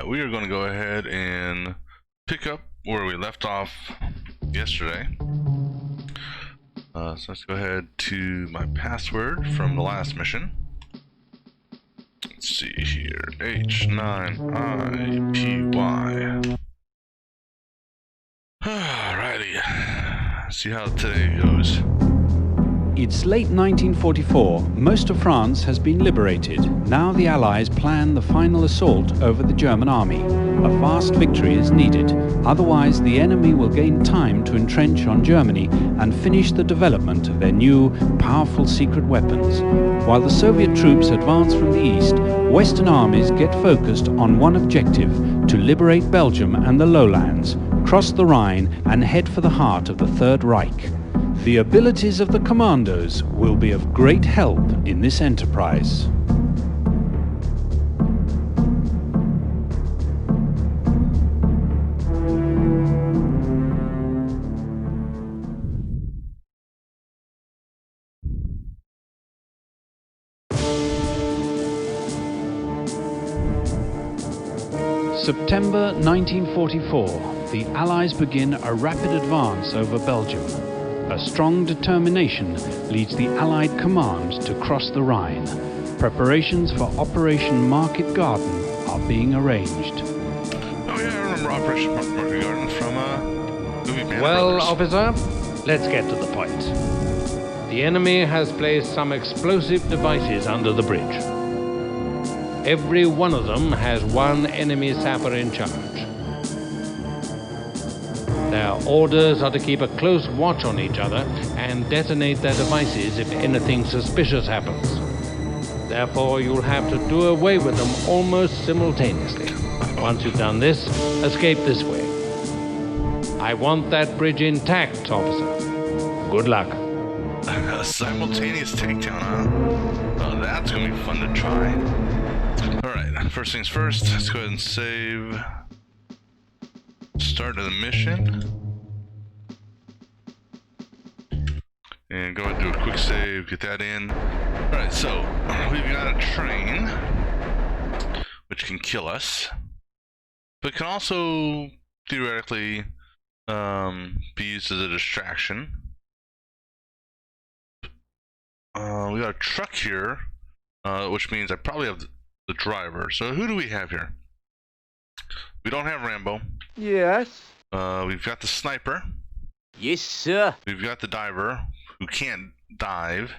we are going to go ahead and pick up where we left off yesterday. So let's go ahead to my password from the last mission. Let's see here, H9IPY. Alrighty, see how today goes. It's late 1944. Most of France has been liberated. Now the Allies plan the final assault over the German army. A fast victory is needed. Otherwise, the enemy will gain time to entrench on Germany and finish the development of their new, powerful secret weapons. While the Soviet troops advance from the east, Western armies get focused on one objective: to liberate Belgium and the lowlands, cross the Rhine, and head for the heart of the Third Reich. The abilities of the Commandos will be of great help in this enterprise. September 1944. The Allies begin a rapid advance over Belgium. A strong determination leads the Allied command to cross the Rhine. Preparations for Operation Market Garden are being arranged. Oh yeah, I remember Operation Market Garden from movie Band of Well, Brothers. officer, let's get to the point. The enemy has placed some explosive devices under the bridge. Every one of them has one enemy sapper in charge. Their orders are to keep a close watch on each other and detonate their devices if anything suspicious happens. Therefore, you'll have to do away with them almost simultaneously. Once you've done this, escape this way. I want that bridge intact, officer. Good luck. A simultaneous takedown, huh? Oh, that's gonna be fun to try. Alright, first things first, let's go ahead and save. Start of the mission. And go ahead and do a quick save, get that in. Alright, so we've got a train, which can kill us, but can also theoretically be used as a distraction. We got a truck here, which means I probably have the driver. So who do we have here? We don't have Rambo. Yes. We've got the sniper. Yes, sir. We've got the diver who can't dive.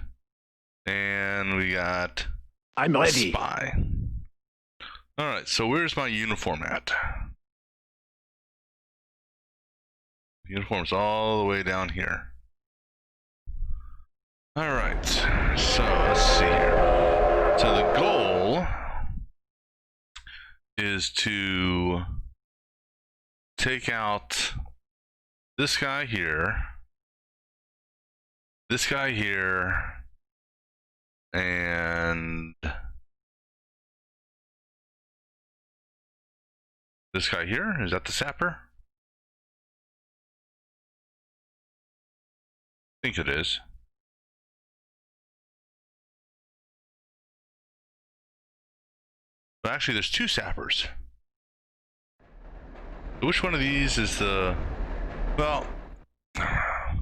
And we got I'm a ready. spy. Alright, so where's my uniform at? Uniform's all the way down here. Alright, so let's see here. So the goal is to take out this guy here, and this guy here. Is that the sapper? I think it is. But actually there's two sappers. Which one of these is the... Well... Are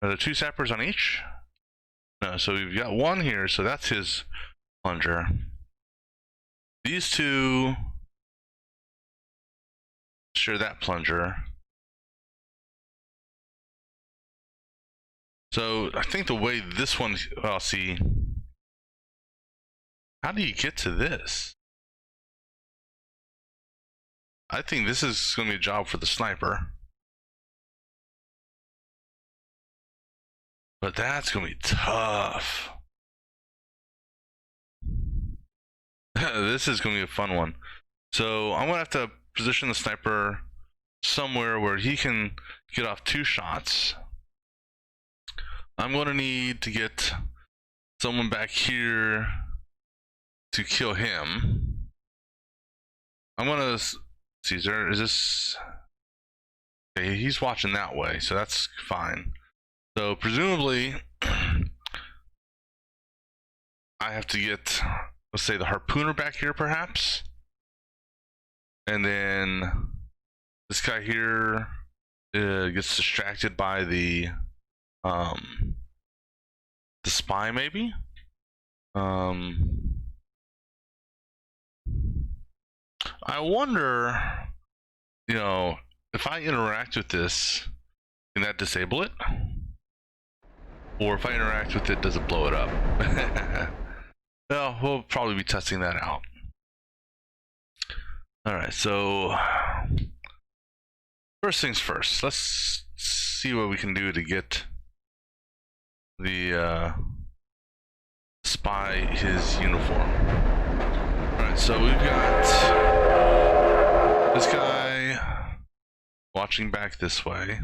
there two sappers on each? No, so we've got one here, so that's his plunger. These two share that plunger. So I think the way this one... Well, see... How do you get to this? I think this is going to be a job for the sniper. But that's going to be tough. This is going to be a fun one. So I'm going to have to position the sniper somewhere where he can get off two shots. I'm going to need to get someone back here to kill him. I'm going to see, is this... Okay, he's watching that way, so that's fine. So presumably I have to get, let's say, the harpooner back here perhaps. and then this guy here gets distracted by the spy, maybe. I wonder, you know, if I interact with this, can that disable it? Or if I interact with it, does it blow it up? Well, we'll probably be testing that out. Alright, so first things first, let's see what we can do to get the spy his uniform. Alright, so we've got this guy watching back this way.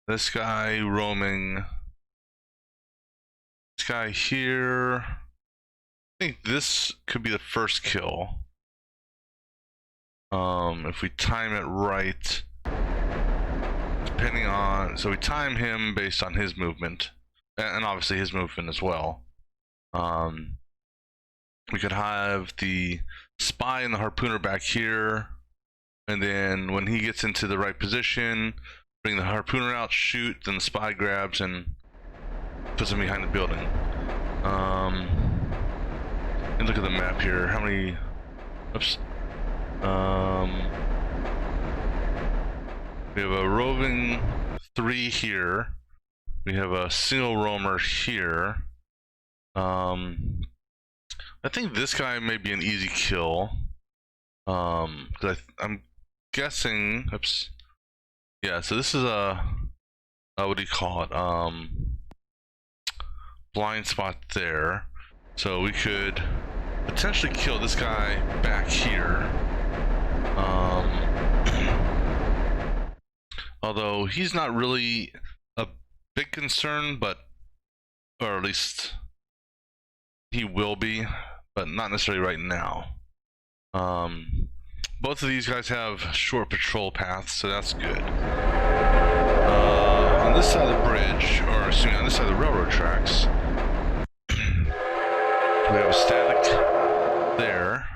This guy roaming. This guy here. I think this could be the first kill. If we time it right. Depending on, so we time him based on his movement. And obviously his movement as well. We could have the spy and the harpooner back here, and then when he gets into the right position, bring the harpooner out, shoot, then the spy grabs and puts him behind the building. And look at the map here. How many? Oops. We have a roving 3 here. We have a single roamer here. I think this guy may be an easy kill. Because I'm guessing. Oops. Yeah. So this is a what do you call it? Blind spot there. So we could potentially kill this guy back here. Although he's not really a big concern, but or at least he will be, but not necessarily right now. Both of these guys have short patrol paths, so that's good. On this side of the bridge, or excuse me, on this side of the railroad tracks, we have a static there.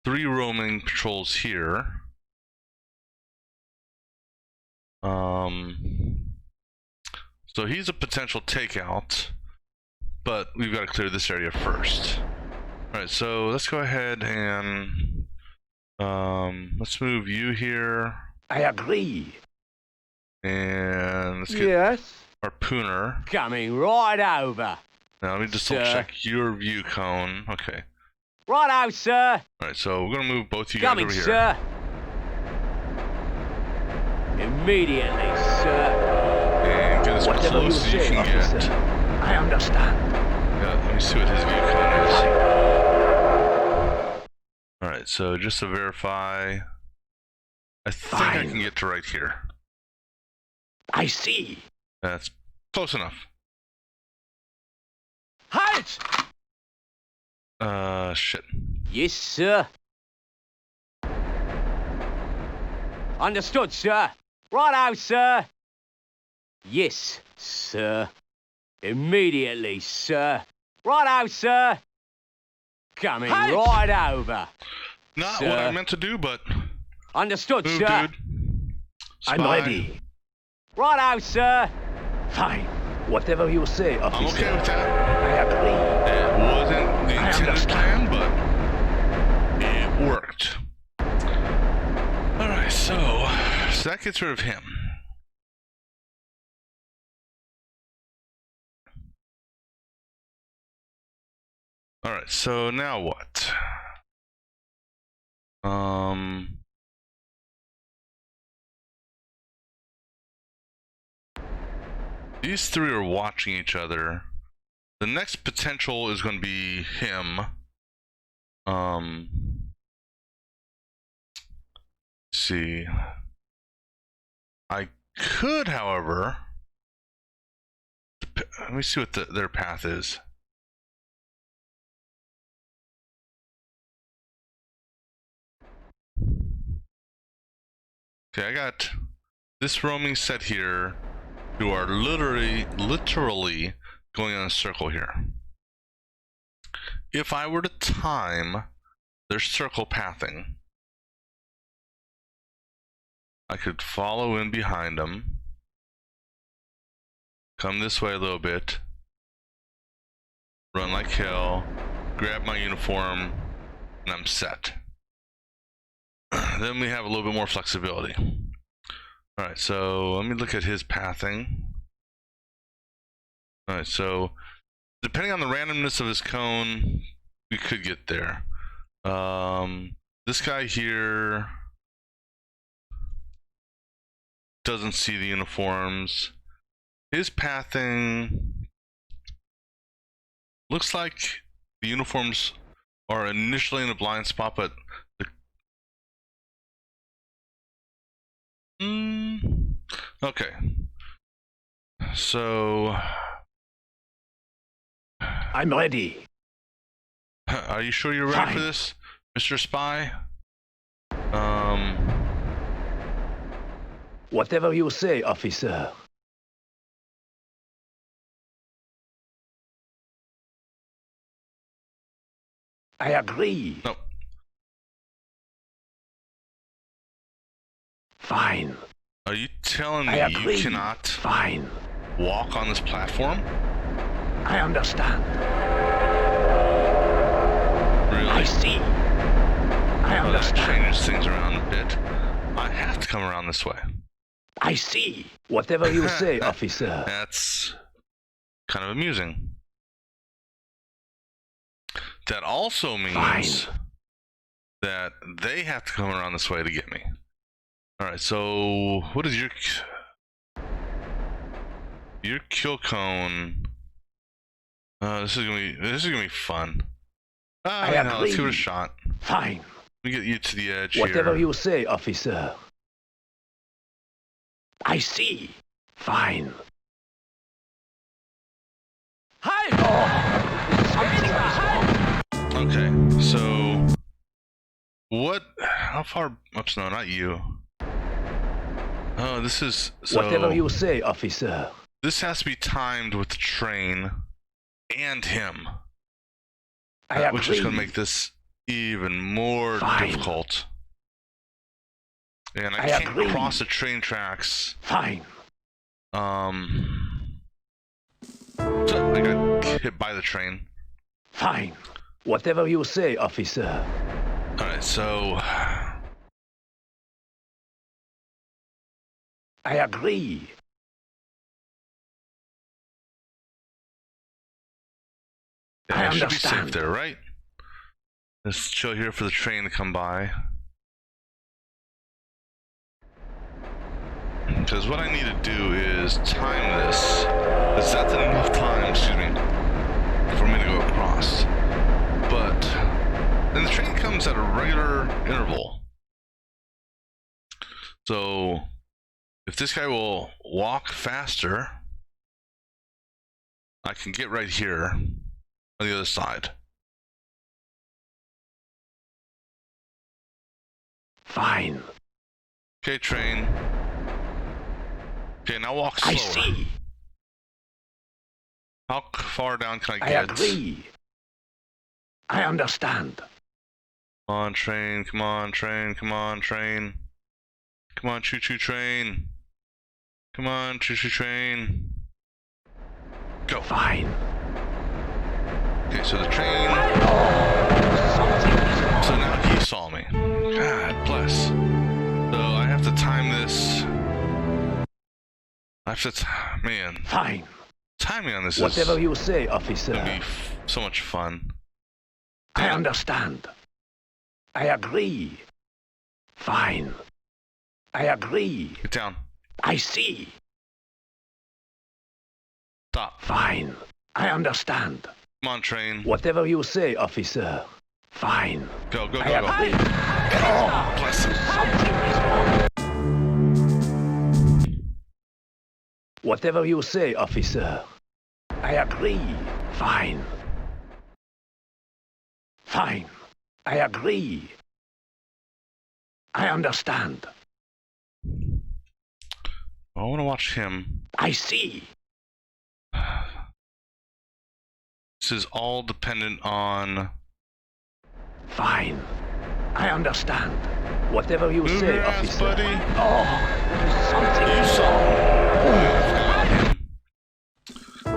3 roaming patrols here. So he's a potential takeout, but we've got to clear this area first. Alright, so let's go ahead and let's move you here. I agree. And let's get Yes. harpooner. Coming right over. Now let me just Sir. double check your view cone. Okay. Righto, sir. Alright, so we're gonna move both you guys Coming, over here. sir. Immediately, sir. And get as Whatever close you as you say, can officer. get. I understand. Yeah, let me see what his view cone is. Alright, so just to verify, I think I Fine. can get to right here. I see. That's close enough. Halt! Shit. Yes, sir. Understood, sir. Righto, sir. Yes, sir. Immediately, sir. Righto, sir. Coming right over. Not Sir. what I meant to do, but Understood, move, sir. dude. I'm Spy. ready. Righto, sir. Fine. Whatever you say, officer. I'm okay with that. I agree. It wasn't the I intended plan, understand. but it worked. Alright, so that gets rid of him. Alright, so now what? These 3 are watching each other. The next potential is going to be him. Let's see. I could, however, let me see what their path is. Okay, I got this roaming set here who are literally going in a circle here. If I were to time There's circle pathing. I could follow in behind them. Come this way a little bit. Run like hell. Grab my uniform. And I'm set. Then we have a little bit more flexibility. Alright, so let me look at his pathing. Alright, so depending on the randomness of his cone, we could get there. This guy here doesn't see the uniforms. His pathing looks like the uniforms are initially in a blind spot, but okay. So I'm ready. are you sure you're ready Fine. for this, Mr. Spy? Whatever you say, officer. I agree. No. Fine. Are you telling me I you agree. cannot Fine. walk on this platform? I understand. Really? I see. I Oh, that understand. changes things around a bit. I have to come around this way. I see. Whatever you say, officer. That's kind of amusing. That also means Fine. that they have to come around this way to get me. Alright, so what is your kill cone? This is gonna be fun. I Yeah, let's give it a agree. shot. Fine. Let me get you to the edge Whatever here. you say, officer. I see. Fine. Hi! Okay, so what? How far? Oops, no, not you. Oh, this is so. Whatever you say, officer. This has to be timed with the train and him, I agree. which is going to make this even more Fine. difficult. And I I can't agree. cross the train tracks. Fine. So I got hit by the train. Fine. Whatever you say, officer. All right, so I agree. I I should be safe understand. there, right? Let's chill here for the train to come by. Because what I need to do is time this. Is that enough time, excuse me, for me to go across? But then the train comes at a regular interval. So if this guy will walk faster, I can get right here on the other side. Fine. Okay, train. Okay, now walk slower. I see. How far down can I I get? agree. I understand. Come on, train. Come on, train. Come on, train. Come on, choo-choo train. Come on, choo-choo train. Go. Fine. Okay, so the train. So now he saw me. God bless. So I have to time this. I have to, man. Fine. Timing on this Whatever is you say, gonna officer. be so much fun. I understand. I agree. Fine. I agree. Get down. I see. Stop. Fine. I understand. Come on, train. Whatever you say, officer. Fine. Go, go, I go, go. agree. Bless him. Whatever you say, officer. I agree. Fine. Fine. I agree. I understand. I want to watch him. I see. This is all dependent on Fine. I understand. Whatever you Move say, your ass, officer. buddy. Oh, something. You saw.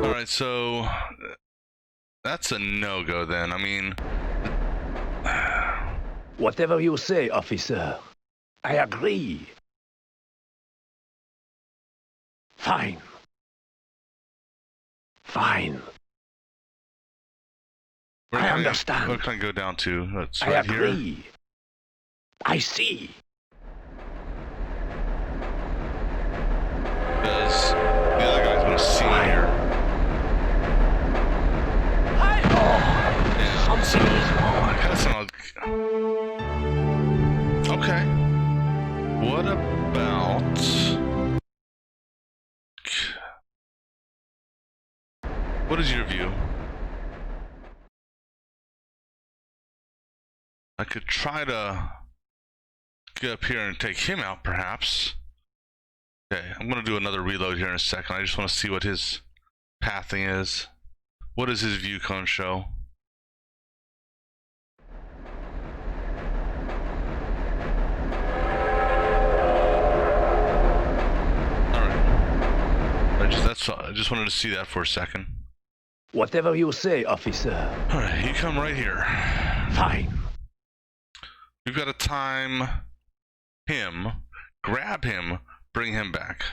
Alright, so that's a no-go then. I mean, Whatever you say, officer. I agree. Fine. Fine. I understand. Where can I go down to? That's I right here. agree. I see. Because the other guy's gonna see me here. Yeah, so that's not okay. What about what is your view? I could try to get up here and take him out, perhaps. Okay, I'm gonna do another reload here in a second. I just want to see what his pathing is. What does his view cone show? Alright. I just wanted to see that for a second. Whatever you say, officer. Alright, you come right here. Fine. We've got to time him, grab him, bring him back.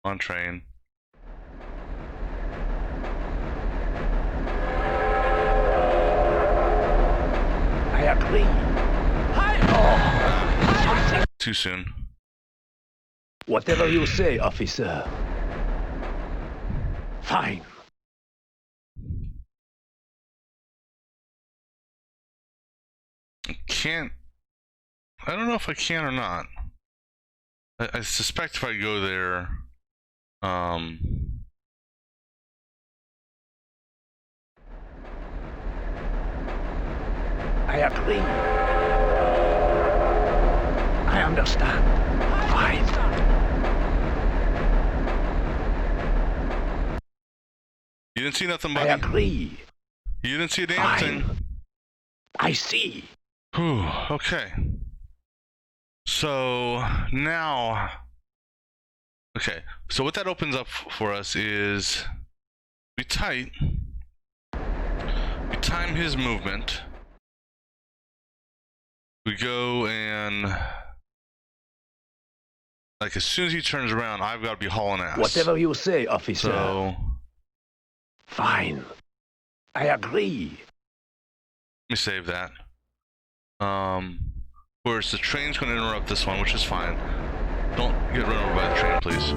On train. I agree. Hi. Too soon. Whatever you say, officer. Fine. I don't know if I can or not. I suspect if I go there, I agree. I understand. Fine. You didn't see nothing, buddy? I agree. You didn't see a damn Fine. thing? I see. Whew, okay. So, now... Okay, so what that opens up for us is... We time his movement. We go and... Like, as soon as he turns around, I've got to be hauling ass. Whatever you say, officer. So... Fine. I agree. Let me save that. Whereas the train's going to interrupt this one, which is fine. Don't get run over by the train, please.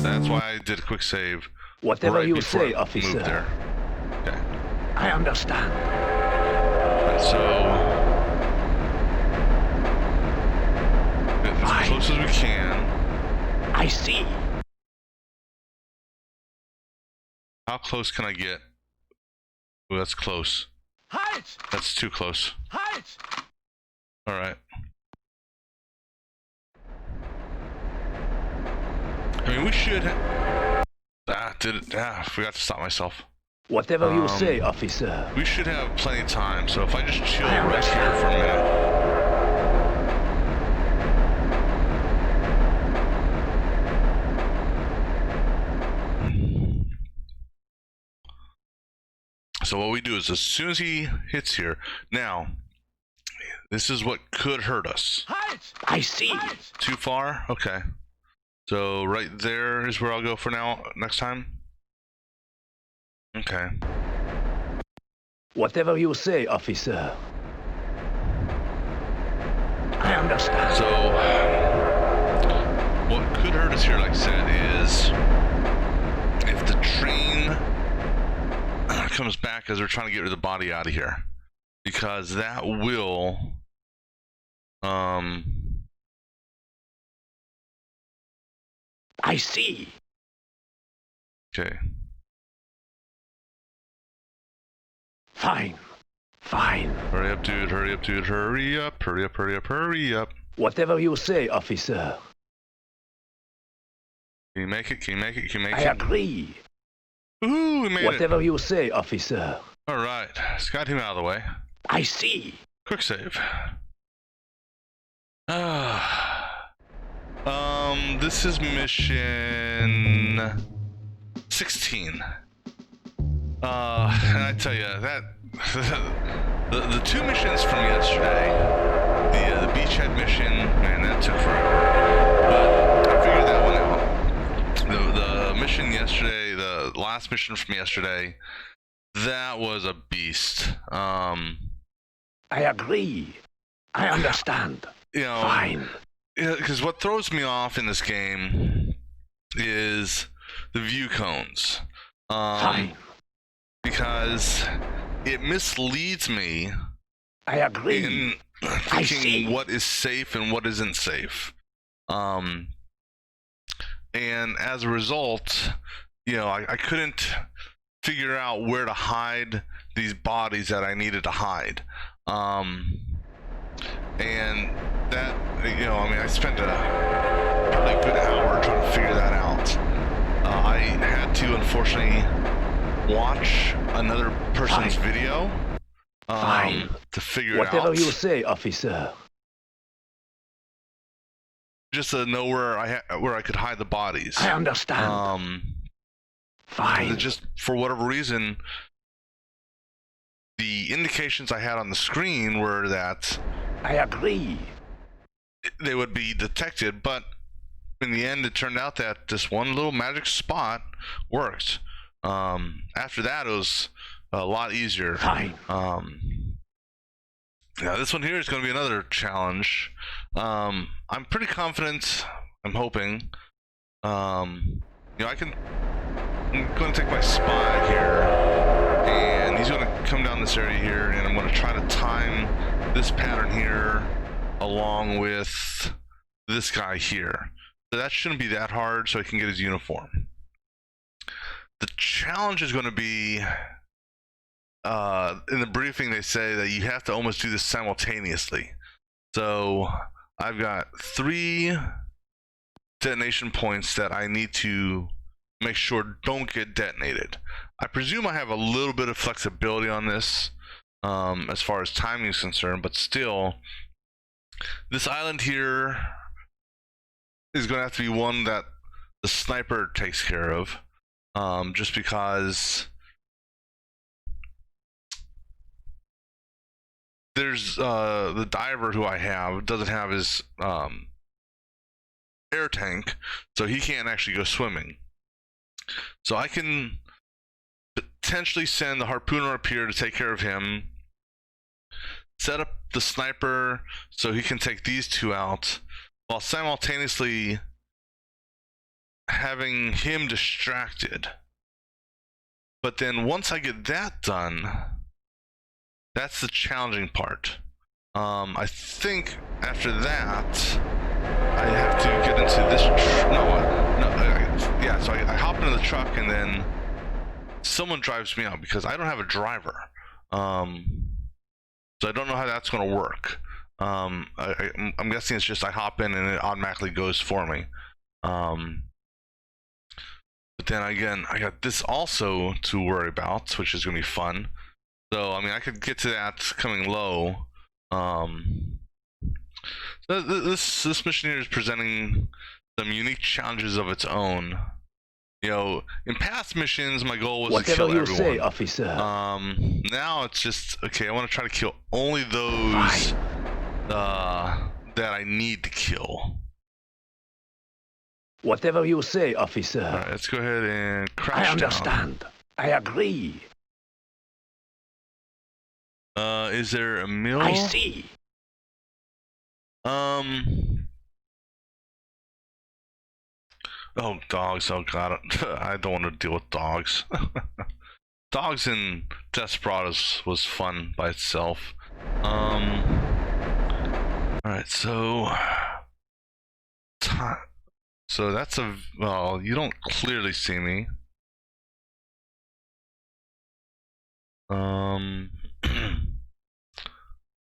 That's why I did a quick save. Whatever right you say, officer. Moved there. Okay. I understand. And so... Get as close as we can. I see. How close can I get? Oh, that's close. Halt! That's too close. Halt! Alright. I mean, we should... I forgot to stop myself. Whatever you say, officer. We should have plenty of time, so if I just chill right here for a minute... So what we do is, as soon as he hits here, now, this is what could hurt us. I see. Too far? Okay. So right there is where I'll go for now, next time. Okay. Whatever you say, officer. I understand. So, what could hurt us here, like I said, is if the train comes back as we're trying to get rid of the body out of here, because that will I see. Okay. Fine. Fine. Hurry up, dude, hurry up, dude, hurry up, hurry up, hurry up, hurry up. Whatever you say, officer. Can you make it? Can you make it? Can you make I it? agree. Ooh, we made Whatever it. you say, officer. All right, let's got him out of the way. I see. Quick save. This is mission 16. And I tell you that the two missions from yesterday, the beachhead mission, man, that took forever. But I figured that one out. The mission yesterday, the last mission from yesterday, that was a beast. I agree. I understand. You know, Fine. because what throws me off in this game is the view cones. Fine. Because it misleads me I agree. in I see. thinking what is safe and what isn't safe. And as a result, you know, I couldn't figure out where to hide these bodies that I needed to hide. And that, you know, I mean, I spent probably a good hour trying to figure that out. I had to, unfortunately, watch another person's Fine. video Fine. to figure it Whatever out. you say, officer. Just to know where I could hide the bodies. I understand. Fine. Just for whatever reason, the indications I had on the screen were that I agree. they would be detected, but in the end, it turned out that this one little magic spot worked. After that, it was a lot easier. Fine. Now this one here is going to be another challenge. I'm pretty confident. I'm hoping. You know, I'm going to take my spy here, and he's going to come down this area here, and I'm going to try to time this pattern here along with this guy here. So that shouldn't be that hard, so I can get his uniform. The challenge is going to be, in the briefing they say that you have to almost do this simultaneously. So I've got 3 detonation points that I need to make sure don't get detonated. I presume I have a little bit of flexibility on this as far as timing is concerned, but still, this island here is going to have to be one that the sniper takes care of, just because there's the diver who I have doesn't have his air tank, so he can't actually go swimming. So I can potentially send the harpooner up here to take care of him, set up the sniper so he can take these 2 out, while simultaneously having him distracted. But then once I get that done, that's the challenging part. I think after that, I have to get into this. Yeah. So I hop into the truck, and then someone drives me out because I don't have a driver. So I don't know how that's going to work. I'm guessing it's just I hop in and it automatically goes for me. But then again, I got this also to worry about, which is going to be fun. So I mean, I could get to that coming low. This mission here is presenting some unique challenges of its own. You know, in past missions, my goal was to kill Whatever you everyone. say, officer. Now it's just okay. I want to try to kill only those that I need to kill. Whatever you say, officer. All right, let's go ahead and crash I down. understand. I agree. Is there a mill? I see. Oh, dogs. Oh, God. I don't want to deal with dogs. Dogs in Desperados was fun by itself. Alright, so... So that's a... Well, you don't clearly see me.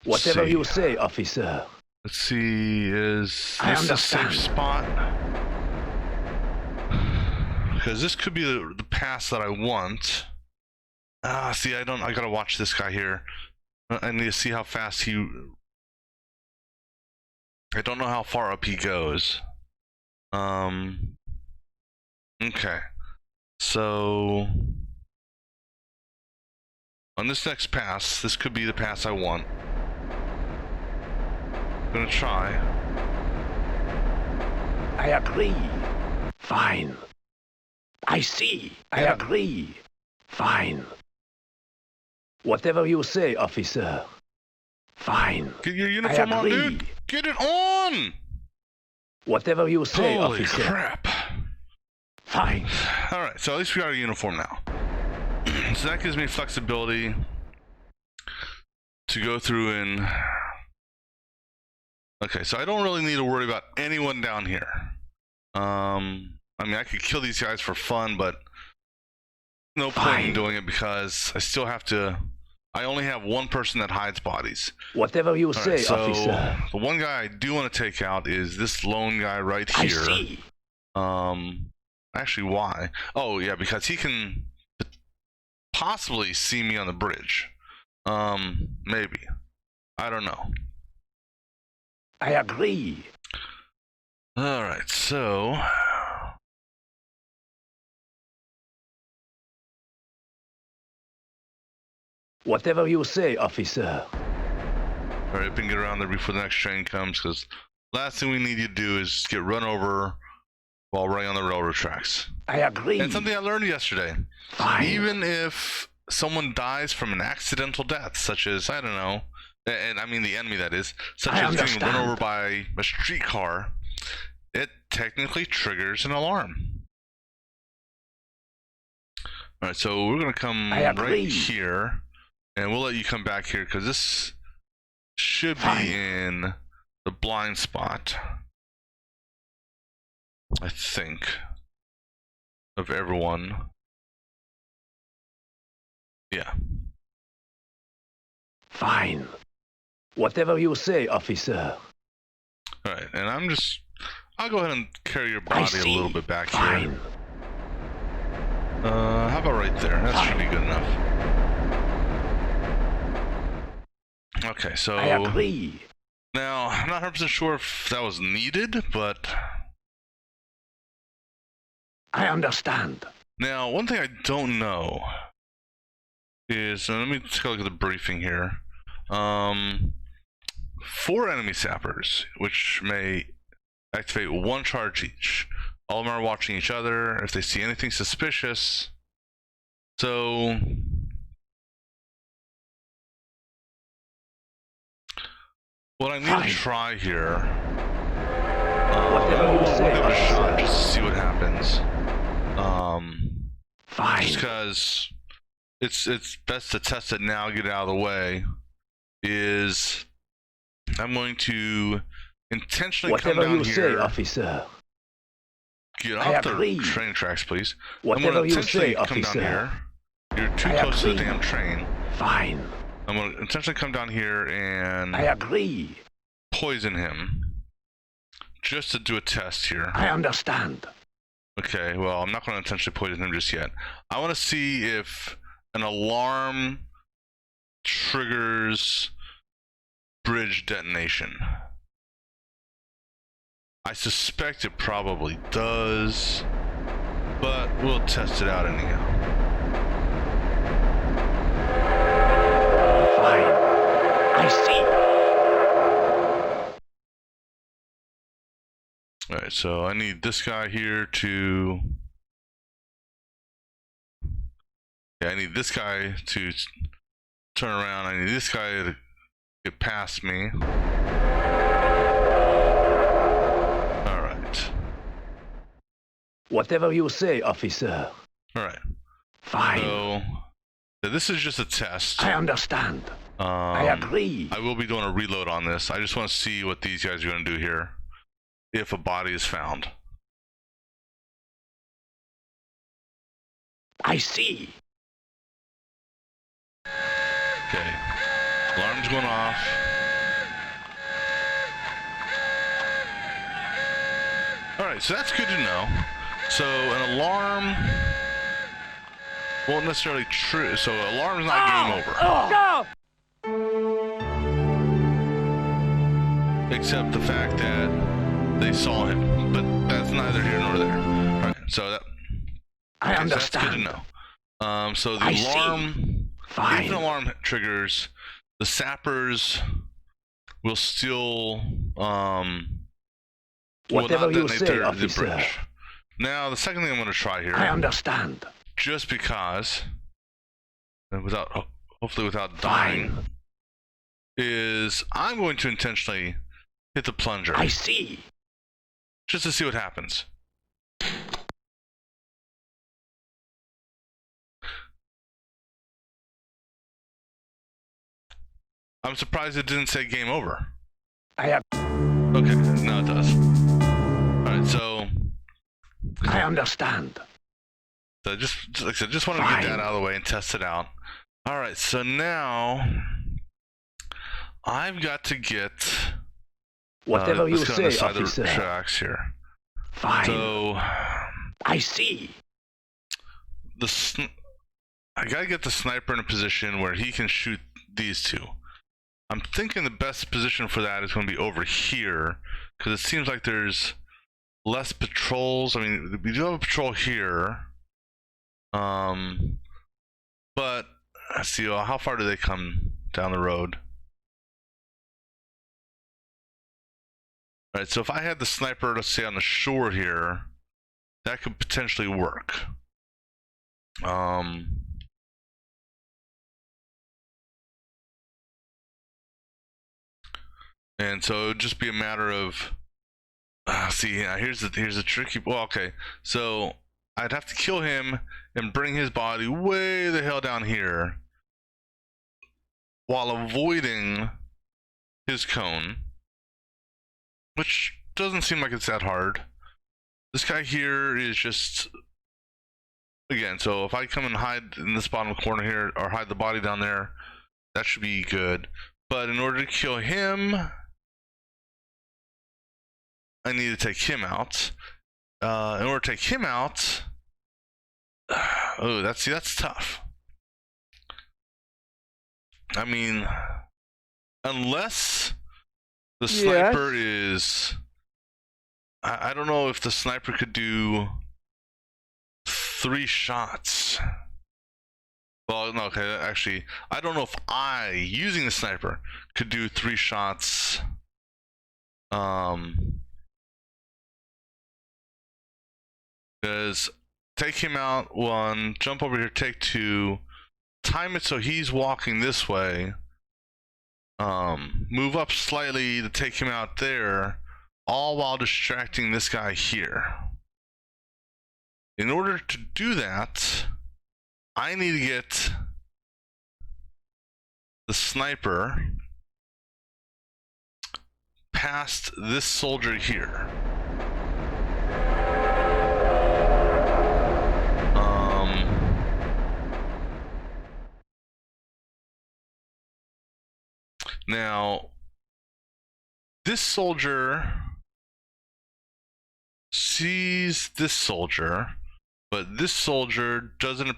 Whatever see. you say, officer. Let's see, is I this a safe understand. spot? because this could be the pass that I want. See, I gotta watch this guy here. I need to see how fast he... I don't know how far up he goes. Okay. So... on this next pass, this could be the pass I want. I'm gonna try. I agree. Fine. I see. I agree. Fine. Whatever you say, officer. Fine. Get your uniform on, dude. Get it on! Whatever you say, Holy officer. crap. Fine. Alright, so at least we got a uniform now. So that gives me flexibility to go through and... okay, so I don't really need to worry about anyone down here. I mean, I could kill these guys for fun, but no point in doing it because I still have to... I only have one person that hides bodies. Whatever you say, so officer. The one guy I do want to take out is this lone guy right here. I see. Actually, why? Oh, yeah, because he can possibly see me on the bridge. Maybe. I don't know. I agree. Alright, so... whatever you say, officer. Alright, we can get around there before the next train comes, because last thing we need you to do is get run over while running on the railroad tracks. I agree. And something I learned yesterday. Fine. Even if someone dies from an accidental death, such as, I don't know, and I mean the enemy that is, such as getting run over by a streetcar, it technically triggers an alarm. Alright, so we're going to come right here, and we'll let you come back here, because this should be in the blind spot, I think, of everyone. Yeah. Fine. Whatever you say, officer. Alright, and I'll go ahead and carry your body a little bit back here. How about right there? That should be good enough. Okay, so... I agree. Now, I'm not 100% sure if that was needed, but... I understand. Now, one thing I don't know is... let me take a look at the briefing here. 4 enemy sappers, which may activate 1 charge each. All of them are watching each other. If they see anything suspicious... So... what I need to try here... whatever you say, give it a shot just to see what happens. Just because it's best to test it now, get it out of the way, is I'm going to intentionally come down here. Say, officer. Get off the train tracks, please. Whatever I'm going to you say, come officer. down here. You're too close to the damn train. Fine. I'm going to intentionally come down here and... I agree. Poison him. Just to do a test here. I understand. Okay, well, I'm not going to intentionally poison him just yet. I want to see if an alarm triggers bridge detonation. I suspect it probably does, but we'll test it out anyhow. Fine. I see. Alright, so I need this guy here to... yeah, I need this guy to turn around. I need this guy to get past me. Alright. Whatever you say, officer. Alright. Fine. So, this is just a test. I understand. I agree. I will be doing a reload on this. I just want to see what these guys are going to do here. If a body is found. I see. Okay. Alarm's going off. Alright, so that's good to know. So an alarm won't necessarily trigger. So alarm's not game over. No! Except the fact that they saw him, but that's neither here nor there. All right, so that I so that's good to understand. know. So the I alarm, see. Fine. if an alarm triggers, the sappers will still Whatever you detonate say, the officer. bridge. Now, the second thing I'm going to try here, I understand. just because, and hopefully without dying, Fine. is I'm going to intentionally hit the plunger I see. just to see what happens. I'm surprised it didn't say game over. I have. Okay, now it does. Alright, so I understand. just like I said, just wanted to get Fine. that out of the way and test it out. Alright, so now I've got to get Whatever you let's go on the say, side of officer. the tracks here. Fine. So I see. I gotta get the sniper in a position where he can shoot these two. I'm thinking the best position for that is going to be over here, because it seems like there's less patrols. I mean, we do have a patrol here, but let's see, how far do they come down the road? All right, so if I had the sniper, let's say on the shore here, that could potentially work. And so it would just be a matter of see, yeah, here's the tricky. Well, okay, so I'd have to kill him and bring his body way the hell down here, while avoiding his cone, which doesn't seem like it's that hard. This guy here is just, again, so if I come and hide in this bottom corner here, or hide the body down there, that should be good. But in order to kill him, I need to take him out. In order to take him out, oh, that's tough. I mean, unless the sniper is, I don't know if the sniper could do 3 shots. Well, no, okay, actually, I don't know if I, using the sniper, could do 3 shots. Because take him out 1, jump over here, take 2, time it so he's walking this way, move up slightly to take him out there, all while distracting this guy here. In order to do that, I need to get the sniper past this soldier here. Now, this soldier sees this soldier, but this soldier doesn't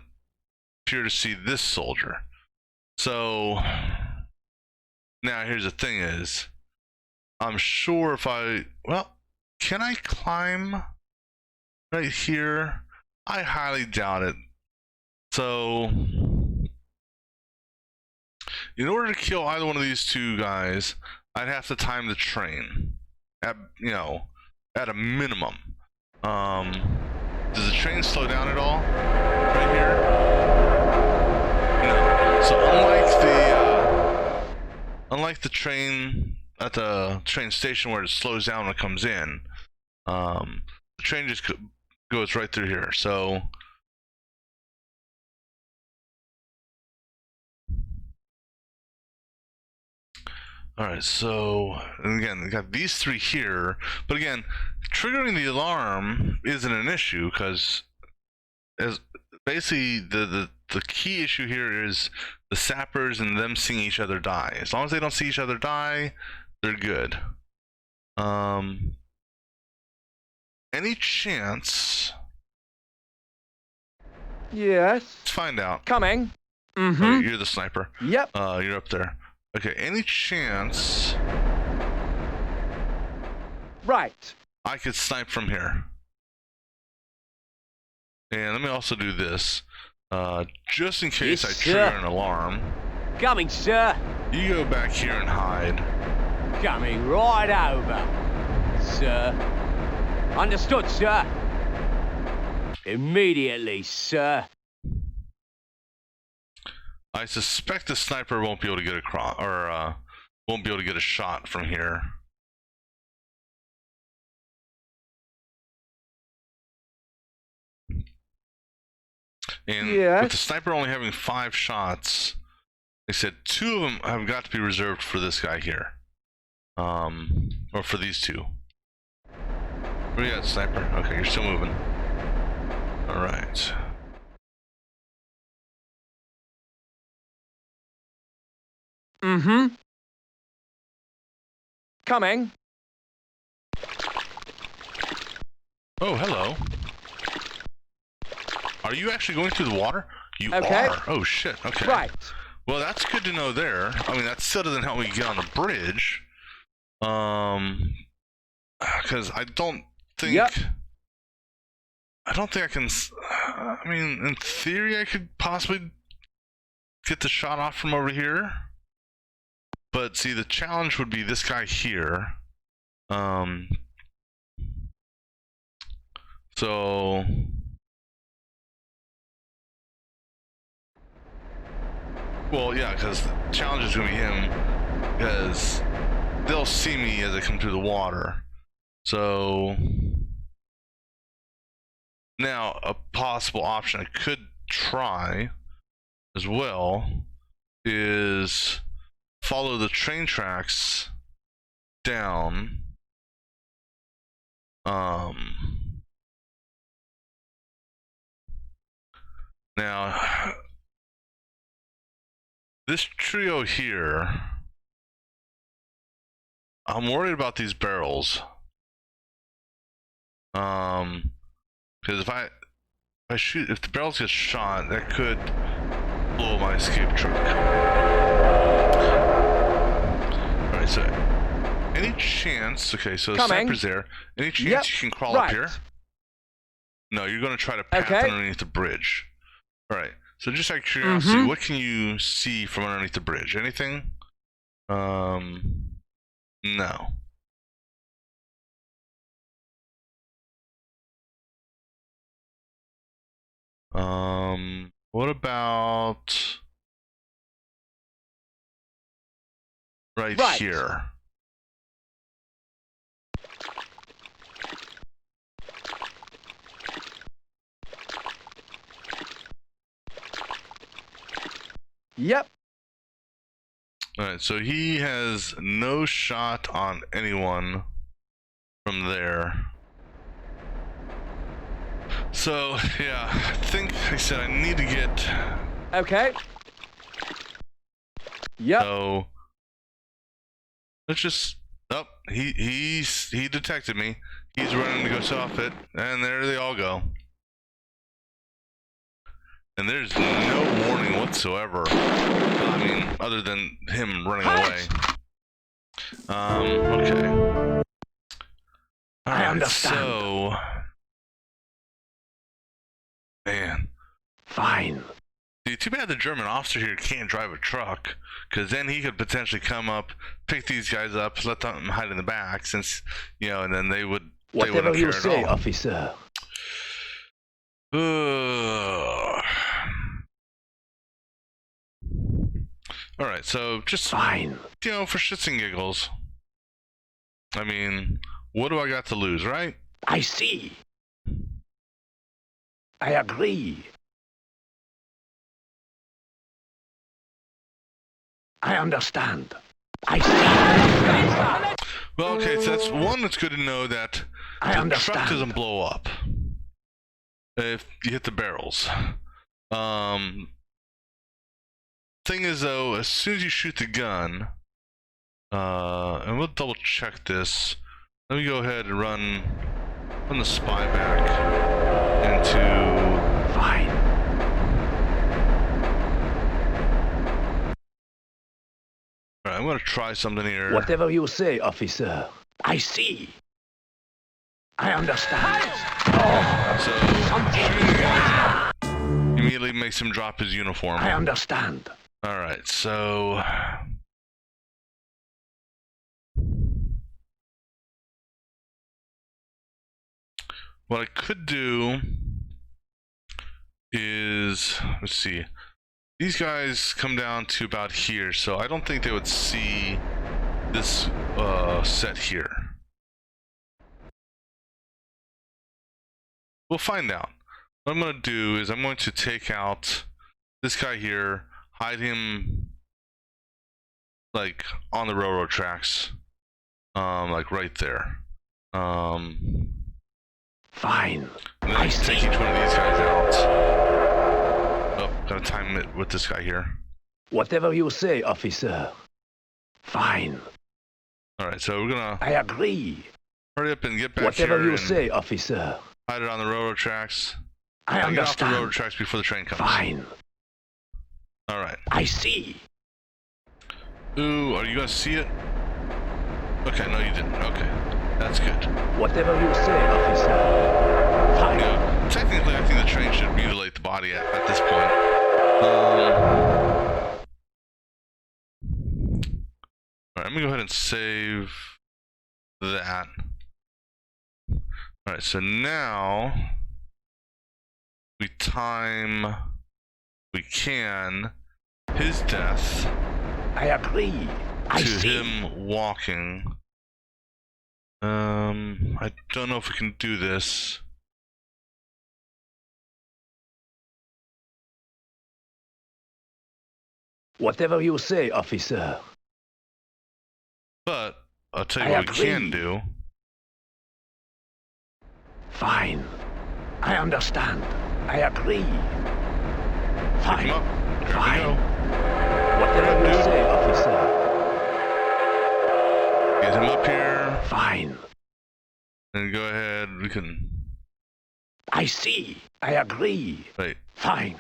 appear to see this soldier. So, now here's the thing is, I'm sure if well, can I climb right here? I highly doubt it. So, in order to kill either one of these two guys, I'd have to time the train at, at a minimum. Does the train slow down at all right here? No. So unlike the train at the train station where it slows down when it comes in, the train just goes right through here. So alright, so, and again, we got these 3 here, but again, triggering the alarm isn't an issue, because as basically the key issue here is the sappers and them seeing each other die. As long as they don't see each other die, they're good. Any chance Yes. Let's find out. Coming. Mm-hmm. Oh, you're the sniper. Yep. You're up there. Okay, any chance Right. I could snipe from here? And let me also do this. Just in case Yes, I trigger sir. an alarm. Coming, sir. You go back here and hide. Coming right over, sir. Understood, sir. Immediately, sir. I suspect the sniper won't be able to get across, or won't be able to get a shot from here. And Yes. with the sniper only having 5 shots, they said 2 of them have got to be reserved for this guy here. Or for these 2. Where you at, sniper? Okay, you're still moving. Alright. Mm-hmm. Coming. Oh, hello. Are you actually going through the water? You Okay. are. Oh, shit. Okay. Right. Well, that's good to know there. I mean, that still doesn't help me get on the bridge. Because I don't think... Yep. I don't think I can... I mean, in theory, I could possibly get the shot off from over here. But, see, the challenge would be this guy here. So... Well, yeah, because the challenge is going to be him, because they'll see me as I come through the water. So... Now, a possible option I could try as well is follow the train tracks down. Now, this trio here, I'm worried about these barrels. Because if the barrels get shot, that could blow my escape truck. Alright, so any chance, okay, so the sniper's there. Any chance you can crawl up here? No, you're going to try to path underneath the bridge. Alright, so just out of curiosity, what can you see from underneath the bridge? Anything? No. What about right here? Yep. Alright, so he has no shot on anyone from there. So, yeah, I think I said I need to get... Okay. Yep. So, let's just... Oh, he detected me. He's running to go stop it, and there they all go. And there's no warning whatsoever. I mean, other than him running away. Okay. I understand. So... Man. Fine. See, too bad the German officer here can't drive a truck, because then he could potentially come up, pick these guys up, let them hide in the back, since, you know, and then they would... Whatever you say, officer. Alright, so just... Fine. You know, for shits and giggles. I mean, what do I got to lose, right? I see. I agree. I understand. I see. Well, okay, so that's one that's good to know that the truck doesn't blow up if you hit the barrels. Thing is, though, as soon as you shoot the gun, and we'll double check this. Let me go ahead and run the spy back into... Fine. Alright, I'm gonna try something here. Whatever you say, officer. I see. I understand. So, shooting the guy immediately makes him drop his uniform. I understand. Alright, so... what I could do is, let's see, these guys come down to about here, so I don't think they would see this set here. We'll find out. What I'm going to do is I'm going to take out this guy here, hide him like on the railroad tracks, like right there. Fine. And then I can take each one of these guys out. Oh, gotta time it with this guy here. Whatever you say, officer. Fine. Alright, so we're gonna I agree. hurry up and get back Whatever here you and say, officer. hide it on the railroad tracks. I Get off the understand. railroad tracks before the train comes. Fine. Alright. I see. Ooh, are you gonna see it? Okay, no you didn't. Okay. That's good. Whatever you say, officer. Fine. You know, technically I think the train should mutilate the body at this point. Alright, I'm gonna go ahead and save that. Alright, so now we can his death I agree. I to see. him walking. I don't know if we can do this. Whatever you say, officer. But I'll tell you I what we can agree. do. Fine. I understand. I agree. Pick Fine. him up. There Fine. we go. Whatever you Dude. say, officer. Get him up here. Fine. And go ahead. We can. I see. I agree. Wait. Fine.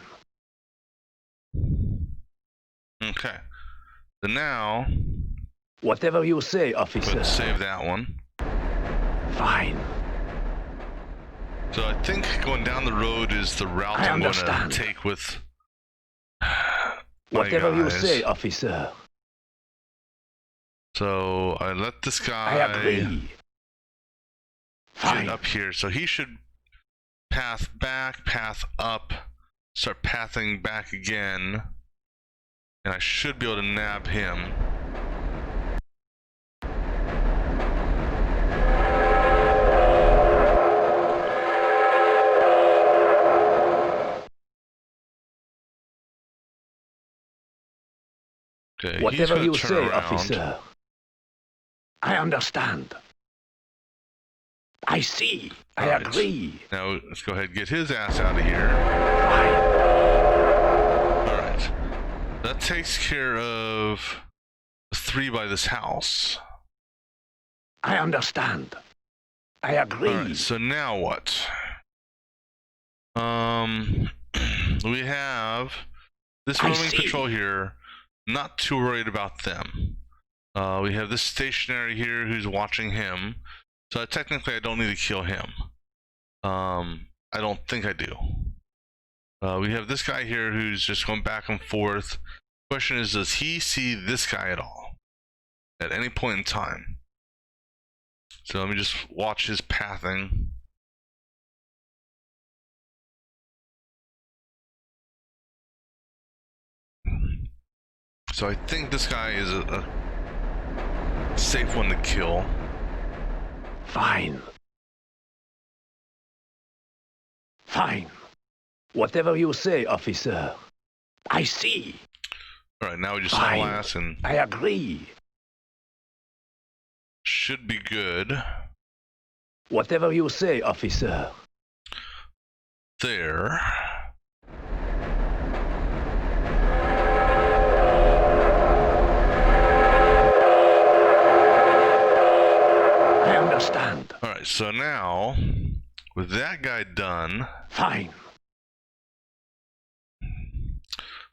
Okay. So now, Whatever you say, go ahead officer. and save that one. Fine. So I think going down the road is the route I I'm going understand. to take with my Whatever you guys. say, officer. So I let this I guy agree. get Fine. up here. So he should path back, path up, start pathing back again. And I should be able to nab him. Okay, he's Whatever gonna you turn say, around. officer. I understand. I see. I Alright. agree. Now let's go ahead and get his ass out of here. Fine. Alright. That takes care of the 3 by this house. I understand. I agree. Alright, so now what? We have this I roaming see. patrol here. Not too worried about them. We have this stationary here who's watching him. So technically I don't need to kill him. I don't think I do. We have this guy here who's just going back and forth. Question is, does he see this guy at all? At any point in time? So let me just watch his pathing. So I think this guy is a safe one to kill. Fine. Fine. Whatever you say, officer. I see. Alright, now we just Fine. haul ass and I agree. should be good. Whatever you say, officer. There. I understand. Alright, so now, with that guy done, Fine.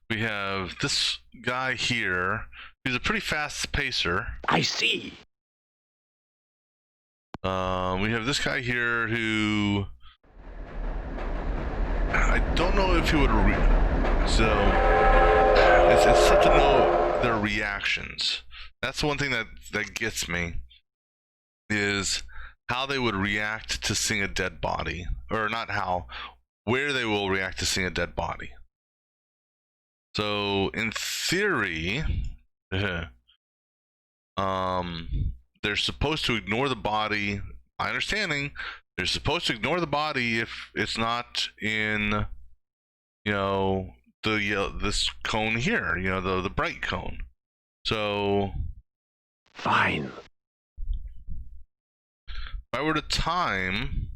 we have this guy here He's a pretty fast pacer. I see. We have this guy here who I don't know if he would. So it's tough to know their reactions. That's one thing that gets me, is how they would react to seeing a dead body, or not how, where they will react to seeing a dead body. So in theory, they're supposed to ignore the body. My understanding, they're supposed to ignore the body if it's not in, this cone here, the bright cone. So Fine. if I were to time,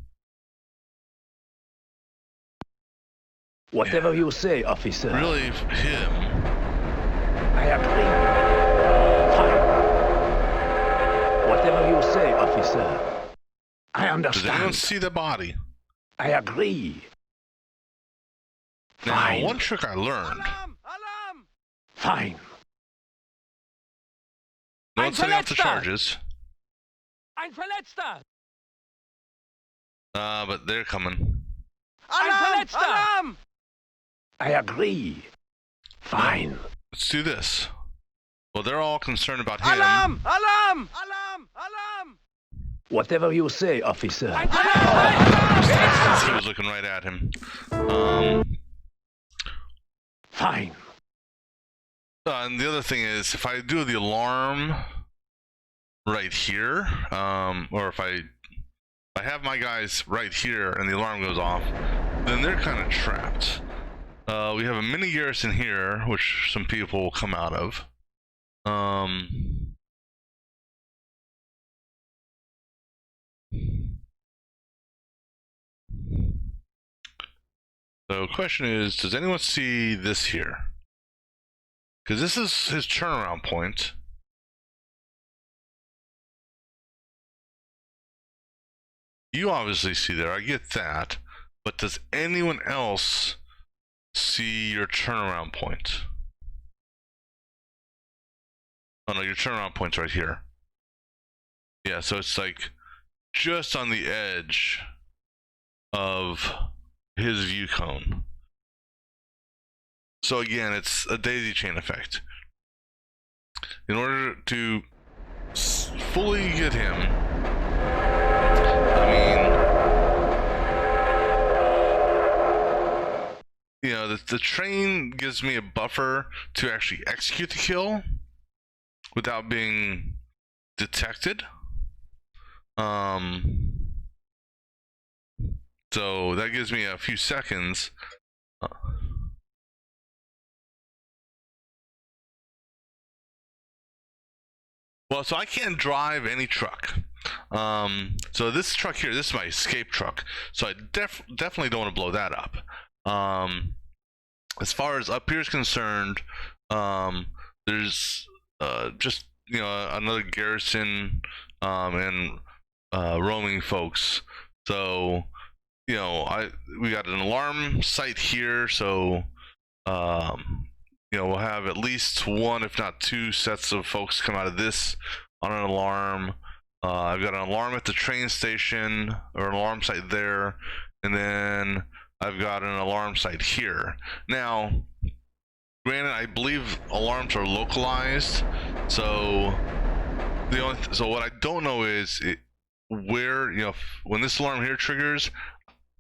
Whatever you say, officer. really him. I agree. Fine. Whatever you say, officer. I Does understand. anyone see the body? I agree. Now, Fine. one trick I learned. Fine. No one's setting off the charges. Ein Verletzter! But they're coming. Ein Verletzter! I agree. Fine. Let's do this. Well, they're all concerned about him. Alarm! Alarm! Whatever you say, officer. He was looking right at him. Fine. And the other thing is, if I do the alarm right here, or if I have my guys right here and the alarm goes off, then they're kind of trapped. We have a mini garrison here, which some people will come out of. So the question is, does anyone see this here? Because this is his turnaround point. You obviously see there, I get that. But does anyone else see your turnaround point? Oh no, your turnaround point's right here. Yeah, so it's like just on the edge of his view cone. So again, it's a daisy chain effect. In order to fully get him, I mean, the train gives me a buffer to actually execute the kill without being detected. So that gives me a few seconds. Well, so I can't drive any truck. So this truck here, this is my escape truck. So I definitely don't want to blow that up. As far as up here is concerned, there's just another garrison and roaming folks. So we got an alarm site here. So we'll have at least one, if not two, sets of folks come out of this on an alarm. I've got an alarm at the train station, or an alarm site there, and then I've got an alarm site here. Now, granted, I believe alarms are localized, so so what I don't know is where, when this alarm here triggers,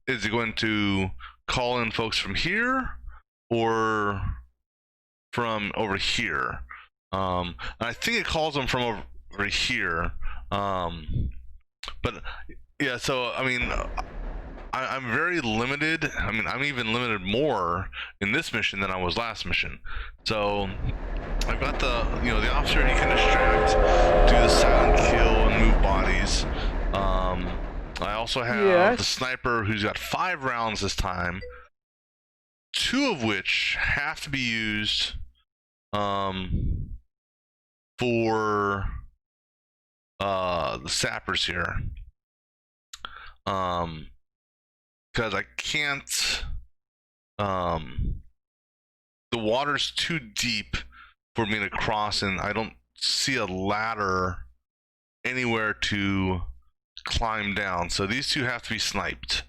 is it going to call in folks from here or from over here? And I think it calls them from over here. But yeah, so I mean, I'm very limited. I mean, I'm even limited more in this mission than I was last mission. So I've got the officer, he can distract, do the silent kill and move bodies. I also have the sniper, who's got 5 rounds this time, 2 of which have to be used for the sappers here, because I can't, the water's too deep for me to cross, and I don't see a ladder anywhere to climb down. So these two have to be sniped.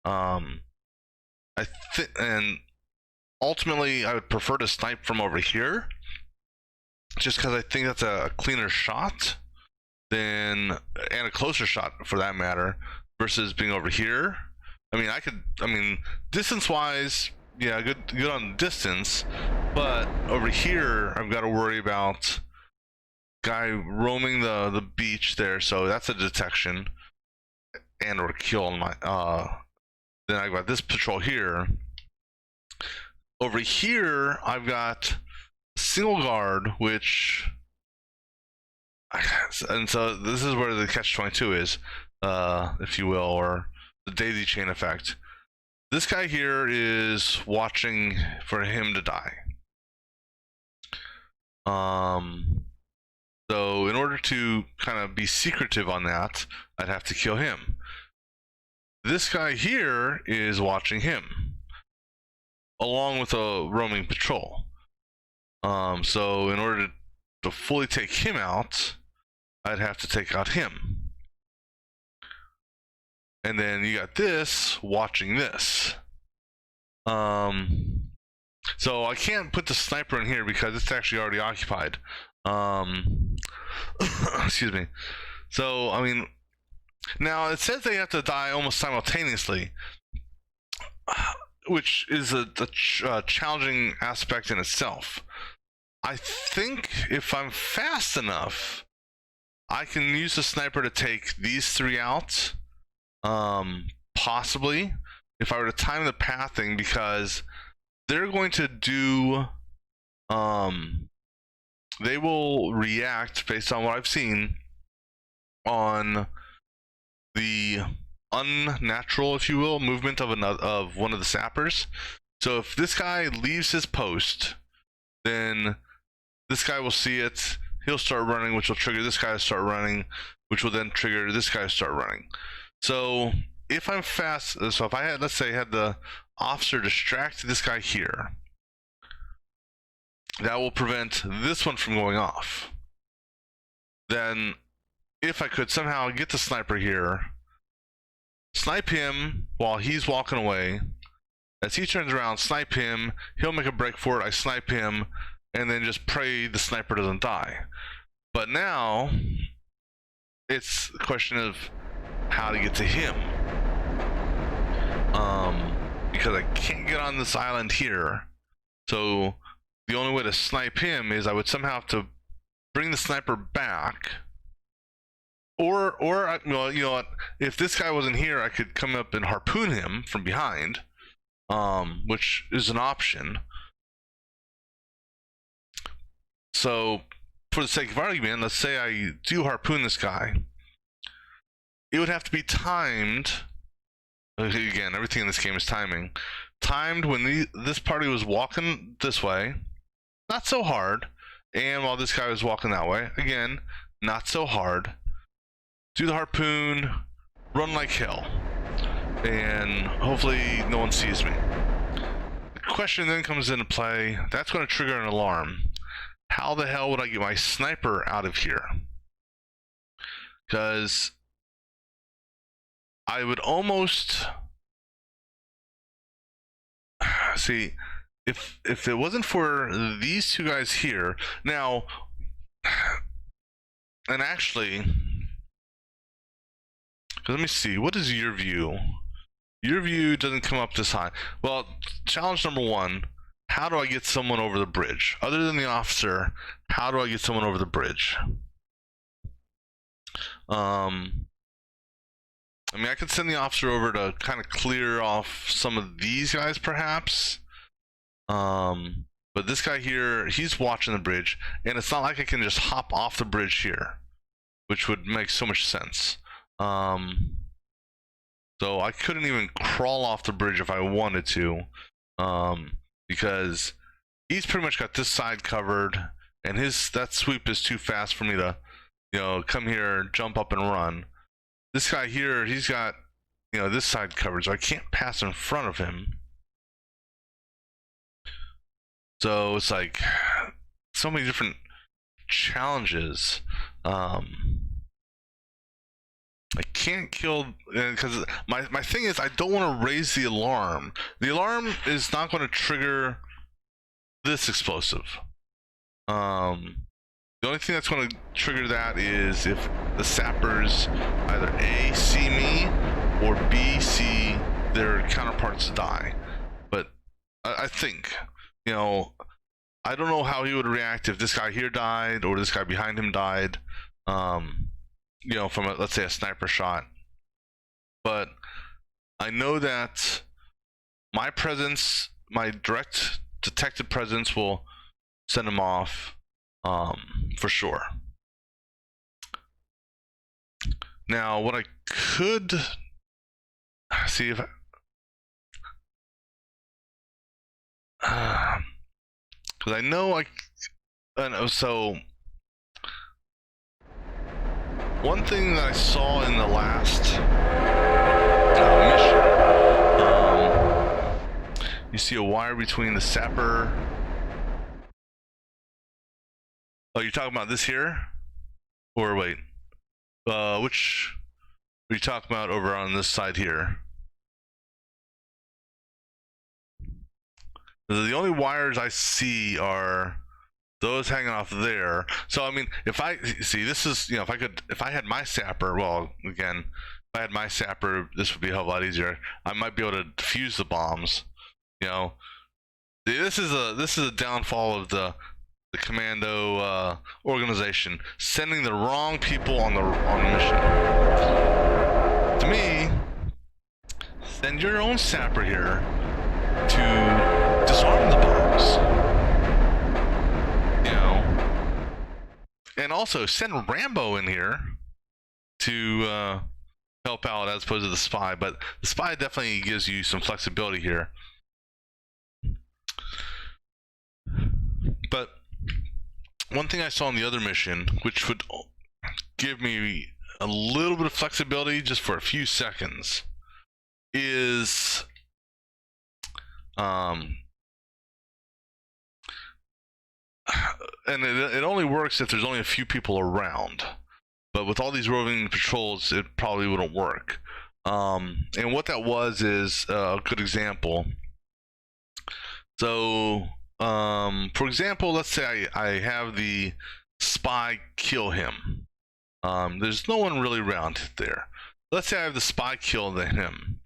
I think, and ultimately I would prefer to snipe from over here, just because I think that's a cleaner shot than, and a closer shot for that matter, versus being over here. I mean, distance wise, yeah, good on distance, but over here I've got to worry about guy roaming the beach there, so that's a detection and or kill on my then I've got this patrol here. Over here I've got single guard, which, and so this is where the catch-22 is, if you will, or the daisy chain effect. This guy here is watching for him to die. So in order to kind of be secretive on that, I'd have to kill him. This guy here is watching him, along with a roaming patrol. So in order to fully take him out, I'd have to take out him. And then you got this watching this. So I can't put the sniper in here because it's actually already occupied. Excuse me. So, I mean, now it says they have to die almost simultaneously, which is a challenging aspect in itself. I think if I'm fast enough, I can use the sniper to take these three out. Possibly, if I were to time the pathing, because they're going to do, they will react based on what I've seen on the unnatural, if you will, movement of one of the sappers. So if this guy leaves his post, then this guy will see it. He'll start running, which will trigger this guy to start running, which will then trigger this guy to start running. So if I'm fast, so if I had, let's say, had the officer distract this guy here, that will prevent this one from going off. Then if I could somehow get the sniper here, snipe him while he's walking away, as he turns around, snipe him, he'll make a break for it, I snipe him, and then just pray the sniper doesn't die. But now it's a question of how to get to him, because I can't get on this island here. So the only way to snipe him is I would somehow have to bring the sniper back, or well, you know what, if this guy wasn't here, I could come up and harpoon him from behind, which is an option. So for the sake of argument, let's say I do harpoon this guy. It would have to be timed. Again, everything in this game is timing. Timed when this party was walking this way, not so hard, and while this guy was walking that way, again, not so hard. Do the harpoon, run like hell, and hopefully no one sees me. The question then comes into play, that's going to trigger an alarm. How the hell would I get my sniper out of here? Because I would almost see, if it wasn't for these two guys here now, and actually, let me see, what is your view? Your view doesn't come up this high. Well, challenge number one, how do I get someone over the bridge? Other than the officer, how do I get someone over the bridge? I mean, I could send the officer over to kind of clear off some of these guys, perhaps. But this guy here, he's watching the bridge, and it's not like I can just hop off the bridge here, which would make so much sense. So I couldn't even crawl off the bridge if I wanted to, because he's pretty much got this side covered, and that sweep is too fast for me to, you know, come here, jump up and run. This guy here, he's got, you know, this side covered, so I can't pass in front of him. So it's like, so many different challenges. I can't kill because my thing is I don't want to raise the alarm. The alarm is not going to trigger this explosive. The only thing that's going to trigger that is if the sappers either A, see me, or B, see their counterparts die. But I think, you know, I don't know how he would react if this guy here died or this guy behind him died. You know, from let's say a sniper shot. But I know that my presence, my direct detected presence, will send him off, for sure. Now, what I could see if because I know so one thing that I saw in the last mission, you see a wire between the sapper. Oh, you're talking about this here? Or wait, which are you talking about over on this side here? The only wires I see are those hanging off there. So I mean, if I see this is, you know, if I had my sapper, well, again, if I had my sapper, this would be a whole lot easier. I might be able to defuse the bombs. You know, this is a downfall of the Commando organization, sending the wrong people on the mission. To me, send your own sapper here to disarm the bombs. You know, and also send Rambo in here to help out as opposed to the spy. But the spy definitely gives you some flexibility here. But one thing I saw in the other mission, which would give me a little bit of flexibility just for a few seconds, is and it only works if there's only a few people around. But with all these roving patrols, it probably wouldn't work. And what that was is a good example. So, for example, let's say I have the spy kill him. There's no one really around there. Let's say I have the spy kill him.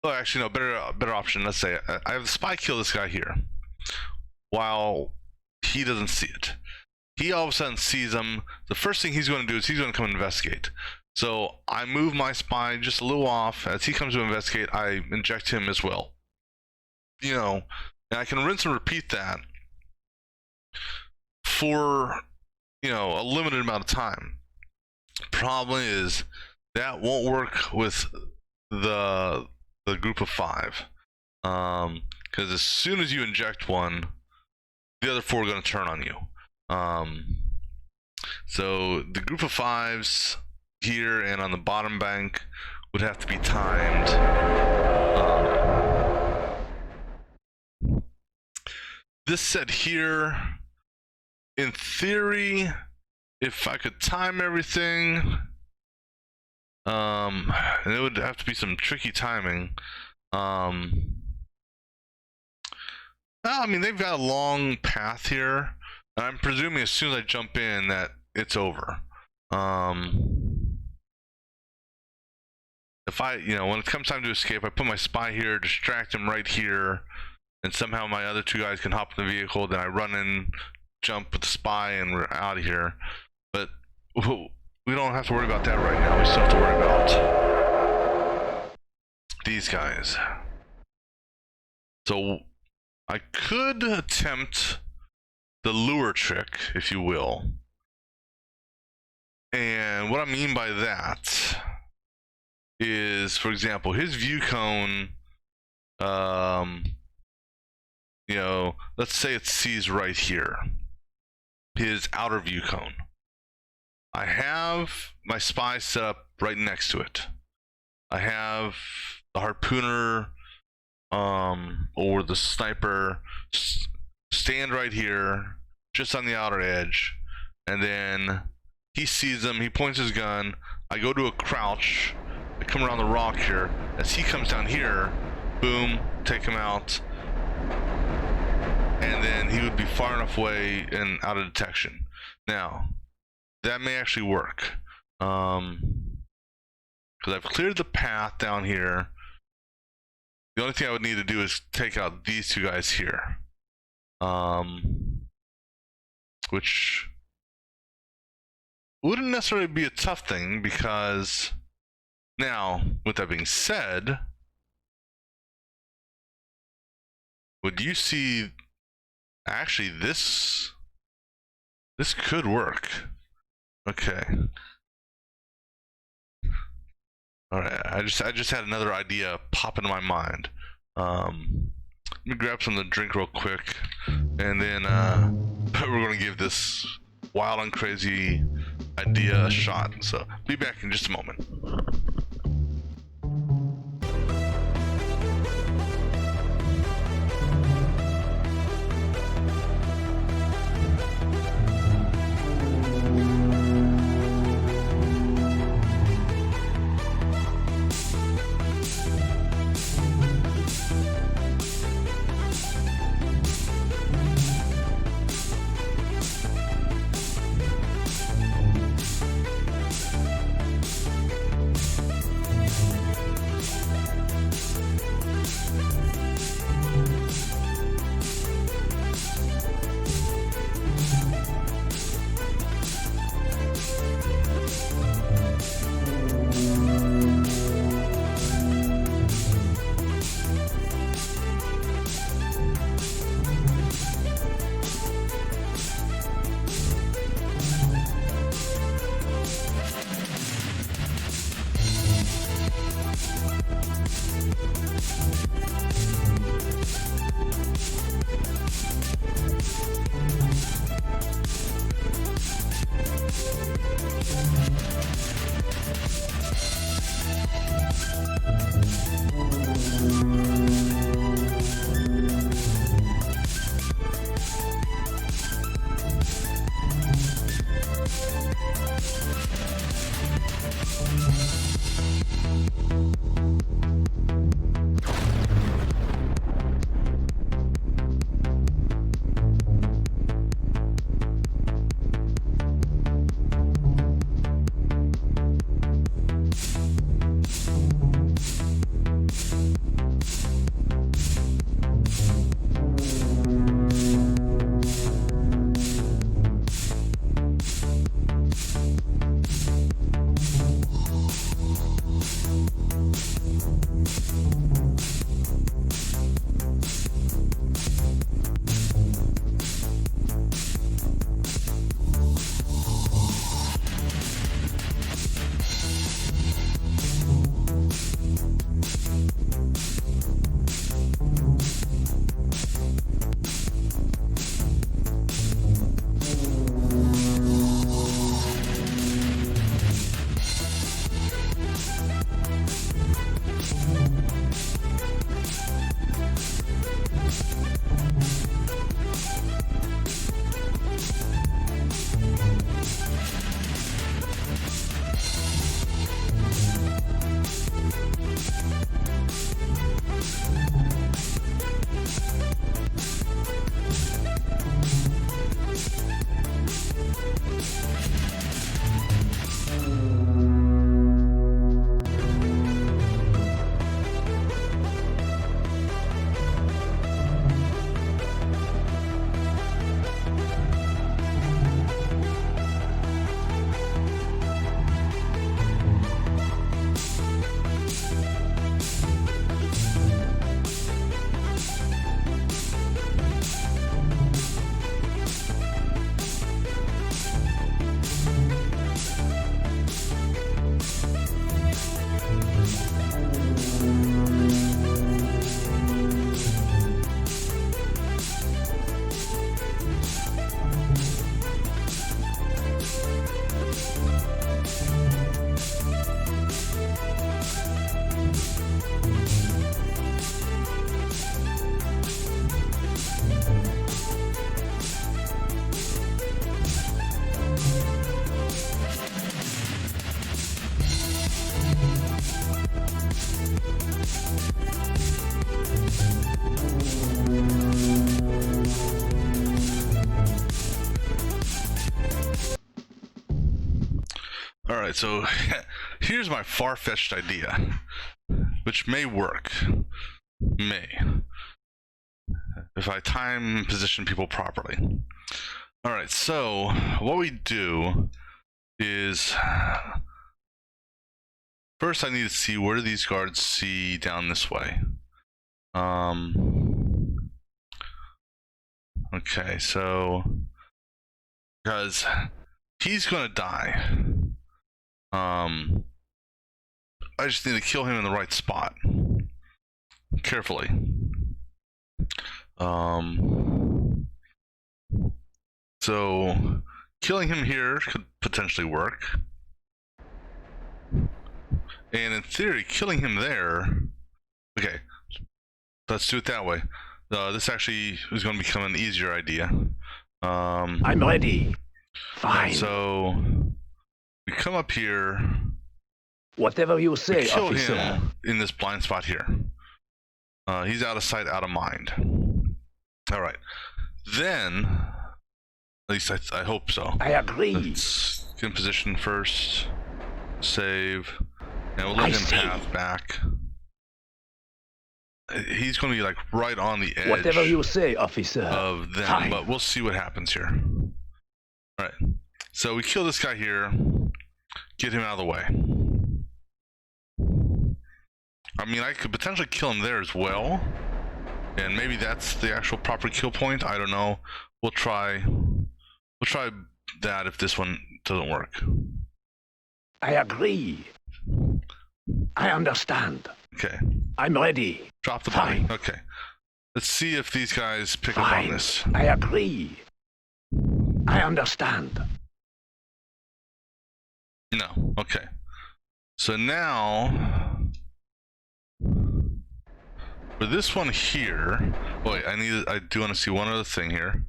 Oh, actually, no, better option. Let's say I have the spy kill this guy here, while he doesn't see it. He all of a sudden sees him. The first thing he's going to do is he's going to come investigate. So I move my spy just a little off. As he comes to investigate, I inject him as well. You know, and I can rinse and repeat that for, you know, a limited amount of time. Problem is that won't work with the group of 5, because as soon as you inject one, the other 4 are going to turn on you. So the group of 5s here and on the bottom bank would have to be timed. This set here, in theory, if I could time everything, and it would have to be some tricky timing. I mean, they've got a long path here. I'm presuming as soon as I jump in that it's over. If I, you know, when it comes time to escape, I put my spy here, distract him right here, and somehow my other 2 guys can hop in the vehicle. Then I run in, jump with the spy, and we're out of here. But we don't have to worry about that right now. We still have to worry about these guys. So I could attempt the lure trick, if you will. And what I mean by that is, for example, his view cone, you know, let's say it sees right here, his outer view cone. I have my spy set up right next to it. I have the harpooner or the sniper stand right here, just on the outer edge, and then he sees him, he points his gun, I go to a crouch, I come around the rock here, as he comes down here, boom, take him out, and then he would be far enough away and out of detection. Now, that may actually work, because I've cleared the path down here. The only thing I would need to do is take out these two guys here, which wouldn't necessarily be a tough thing, because now, with that being said, would you see, actually this could work. Okay. Alright, I just had another idea pop into my mind. Let me grab something to drink real quick, and then we're gonna give this wild and crazy idea a shot. So be back in just a moment. Alright, so here's my far-fetched idea, which may work. May. If I time and position people properly. Alright, so what we do is first I need to see where do these guards see down this way. Okay, so because he's gonna die. I just need to kill him in the right spot. Carefully. So killing him here could potentially work. And in theory, killing him there. Okay, let's do it that way. This actually is going to become an easier idea. I'm ready. Fine. So we come up here. Whatever you say, Kill officer. him in this blind spot here. He's out of sight, out of mind. All right. Then, at least I hope so. I agree. Let's get in position first. Save. And we'll let him path back. He's going to be like right on the edge. Whatever you say, officer. Of them, Fine. but we'll see what happens here. All right. So we kill this guy here. Get him out of the way. I mean, I could potentially kill him there as well, and maybe that's the actual proper kill point. I don't know. We'll try that if this one doesn't work. I agree. I understand. Okay. I'm ready. Drop the body. Fine. Okay. Let's see if these guys pick up on Fine. this. I agree. I understand. No. Okay. So now for this one here, wait, I do want to see one other thing here.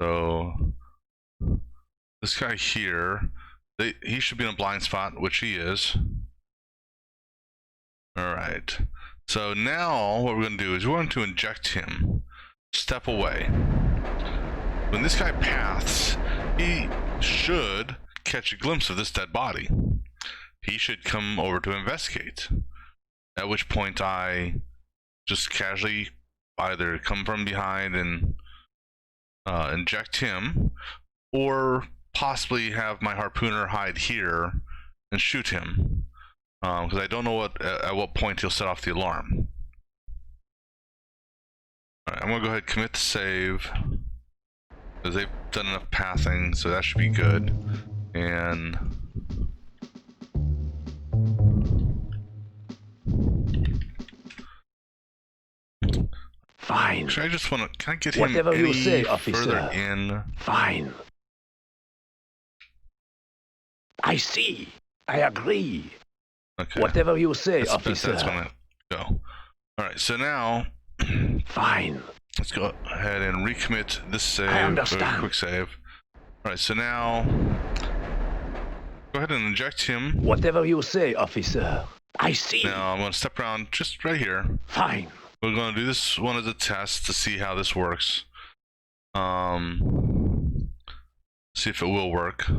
So this guy here, he should be in a blind spot, which he is. All right. So now what we're going to do is we're going to inject him. Step away. When this guy paths, he should catch a glimpse of this dead body. He should come over to investigate. At which point I just casually either come from behind and inject him, or possibly have my harpooner hide here and shoot him, because I don't know at what point he'll set off the alarm. Alright, I'm gonna go ahead and commit the save, because they've done enough pathing, so that should be good. And Fine. actually, I just want to. Can I get Whatever him you any say, further officer. in? Fine. I see. I agree. Okay. Whatever you say, officer. That's gonna go. All right. So now Fine. let's go ahead and recommit this save. I understand. Quick save. All right. So now go ahead and inject him. Whatever you say, officer. I see. Now I'm gonna step around just right here. Fine. We're gonna do this one as a test to see how this works. See if it will work.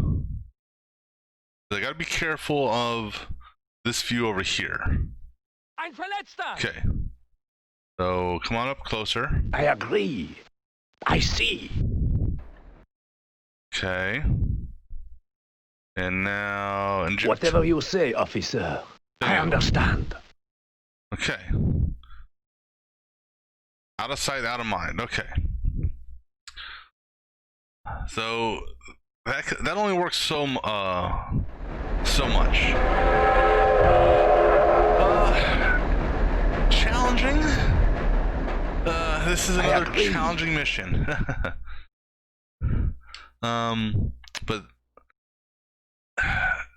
I gotta be careful of this view over here. Ein Verletzter. Okay. So come on up closer. I agree. I see. Okay. And now inject. Whatever you say, officer. I There. understand. Okay. Out of sight, out of mind. Okay. So that only works so much. Challenging. This is another agree. challenging mission. But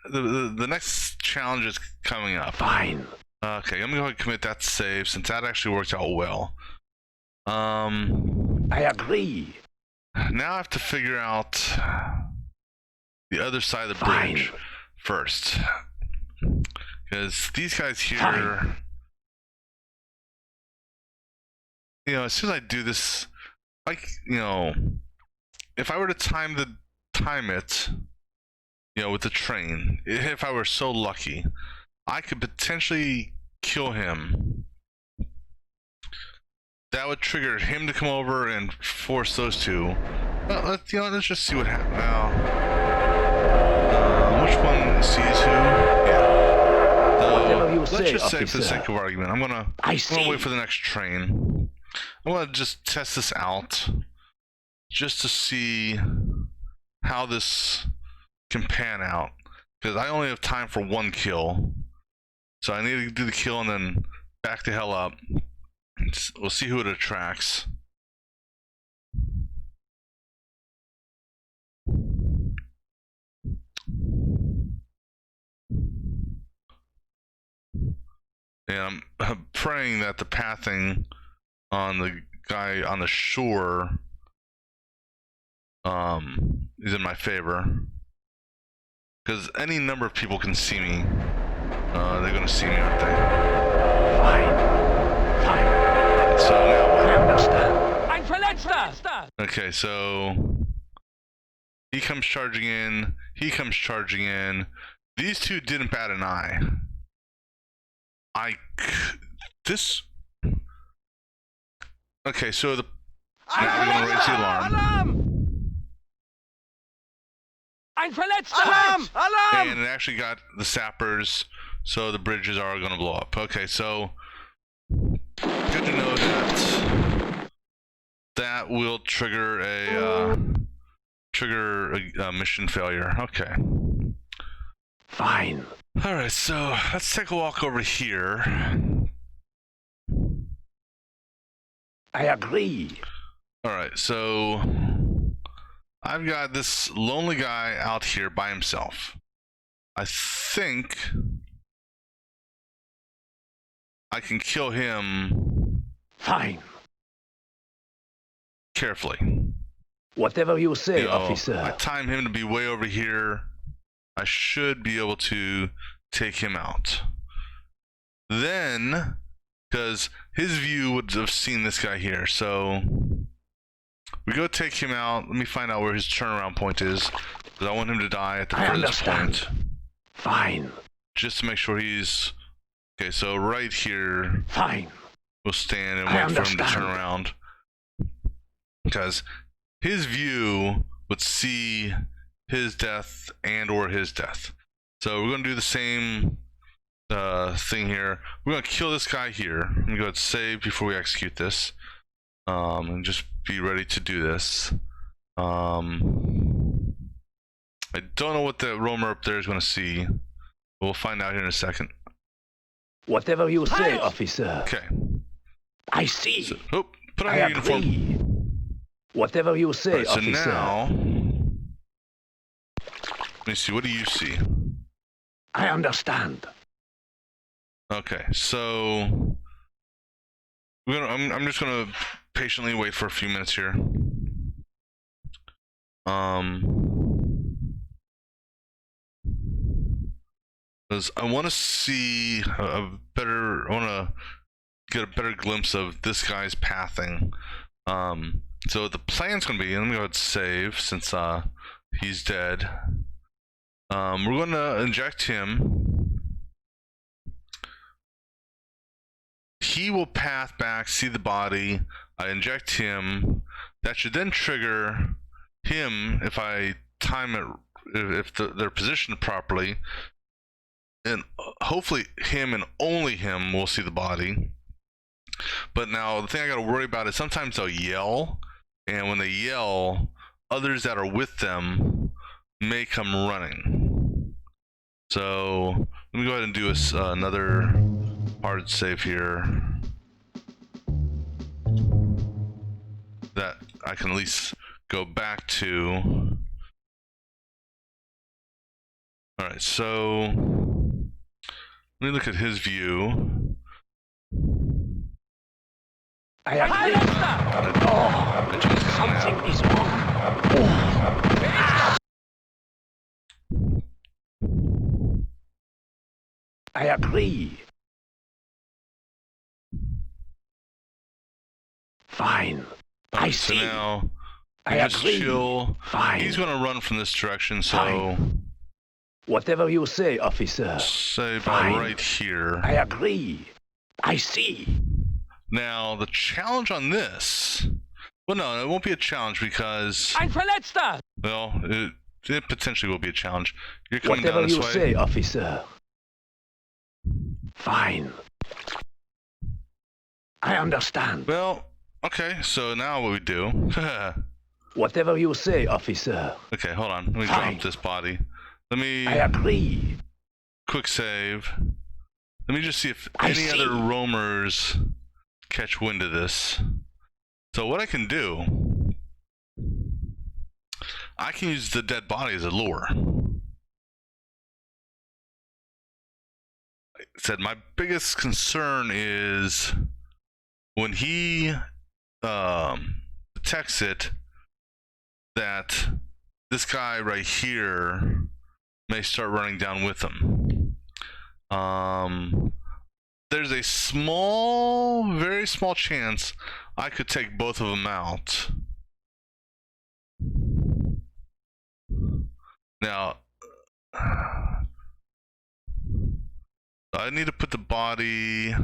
the next challenge is coming up. Fine. Okay, I'm gonna go ahead and commit that save since that actually worked out well. I agree. Now I have to figure out the other side of the Fine. bridge first, because these guys here, Fine. you know, as soon as I do this, like, you know, if I were to time it, you know, with the train, if I were so lucky, I could potentially kill him. That would trigger him to come over and force those two. Well, let's just see what happens. Now, which one sees who? Yeah. So, let's just say, for the sake of argument, I'm gonna wait for the next train. I want to just test this out, just to see how this can pan out, because I only have time for one kill, so I need to do the kill and then back the hell up. We'll see who it attracts. And I'm praying that the pathing on the guy on the shore is in my favor, because any number of people can see me. They're gonna see me, aren't they? Fine. So now I understand. Ein Verletzter! okay, so he comes charging in. He comes charging in. These two didn't bat an eye. Okay, so now we're gonna raise the alarm. Ein Verletzter! Alarm! And it actually got the sappers, so the bridges are gonna blow up. Okay, so good to know that will trigger a mission failure. Okay. Fine. All right, so let's take a walk over here. I agree. All right, so I've got this lonely guy out here by himself. I think I can kill him. Fine. Carefully. Whatever you say, You know, officer. I time him to be way over here. I should be able to take him out. Then, because his view would have seen this guy here, so we go take him out. Let me find out where his turnaround point is, because I want him to die at the furthest point. Fine. Just to make sure he's okay. So right here, Fine. we'll stand and wait for him to turn around, because his view would see his death and or his death. So we're gonna do the same thing here. We're gonna kill this guy here. I'm gonna go ahead and save before we execute this, and just be ready to do this. I don't know what the roamer up there is gonna see. We'll find out here in a second. Whatever you say, officer. Okay. I see. So, oh, put on I your agree. uniform. Whatever you say, Right, so officer. now, let me see. What do you see? I understand. Okay, so I'm just gonna patiently wait for a few minutes here. Because I want to see a better. I want to get a better glimpse of this guy's pathing. So the plan's gonna be. Let me go ahead and save since he's dead. We're gonna inject him. He will path back, see the body. I inject him. That should then trigger him if I time it, if they're positioned properly, and hopefully him and only him will see the body. But now the thing I got to worry about is sometimes they'll yell, and when they yell, others that are with them may come running. So let me go ahead and do another hard save here, that I can at least go back to. Alright, so let me look at his view. I agree. Something is wrong. I agree. Fine. I So see. now I just agree. chill. Fine. He's gonna run from this direction, so Fine. Whatever you say, officer. Say about Fine. right here. I agree. I see. Now, the challenge on this... Well, no, it won't be a challenge because... Ein Verletzter! Well, it potentially will be a challenge. You're coming Whatever down this you way. say, officer. Fine. I understand. Well, okay, so now what we do... Whatever you say, officer. Okay, hold on. Let me Fine. drop this body. Let me... I agree. Quick save. Let me just see if I any see. other roamers catch wind of this. So what I can do... I can use the dead body as a lure. I said my biggest concern is when he detects it that this guy right here may start running down with him. There's a small, very small chance I could take both of them out. Now, I need to put the body...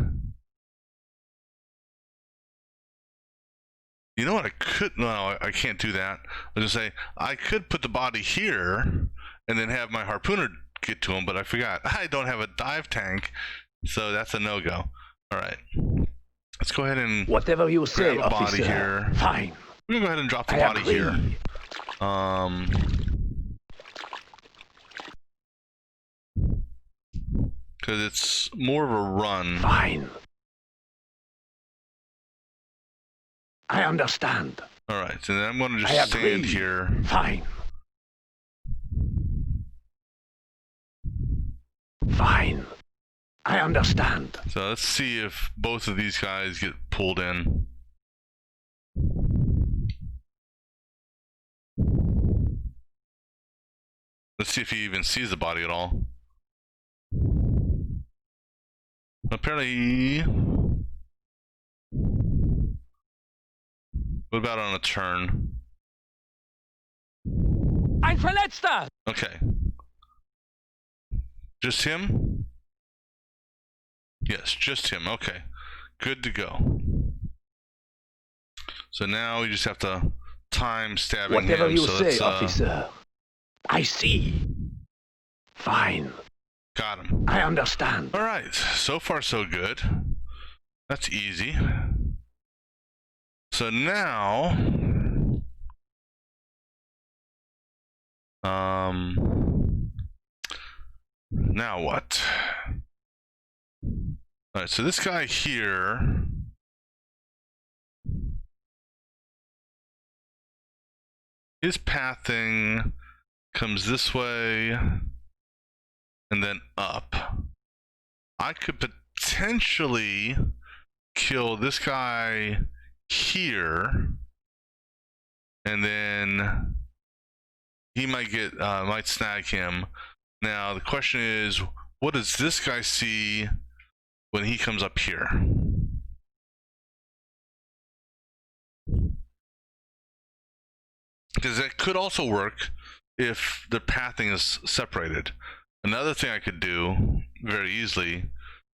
You know what I could... No, I can't do that. I was going to say, I could put the body here and then have my harpooner get to him, but I forgot. I don't have a dive tank, so that's a no-go. All right. Let's go ahead and Whatever you say, grab a body officer. here. Fine. We're going to go ahead and drop the I body agree. here. Because it's more of a run. Fine. I understand. All right, so then I'm going to I just agree. stand here. Fine. Fine. I understand. So let's see if both of these guys get pulled in. Let's see if he even sees the body at all. Apparently... What about on a turn? Ein Verletzter! Okay. Just him? Yes, just him. Okay. Good to go. So now we just have to time stabbing Whatever him. you So say, let's, officer. I see. Fine. got him. I understand. All right. So far, so good. That's easy. So now... Now what? Alright, so this guy here... His pathing comes this way and then up. I could potentially kill this guy here, and then he might get might snag him. Now the question is, what does this guy see when he comes up here? Because that could also work if the pathing is separated. Another thing I could do very easily,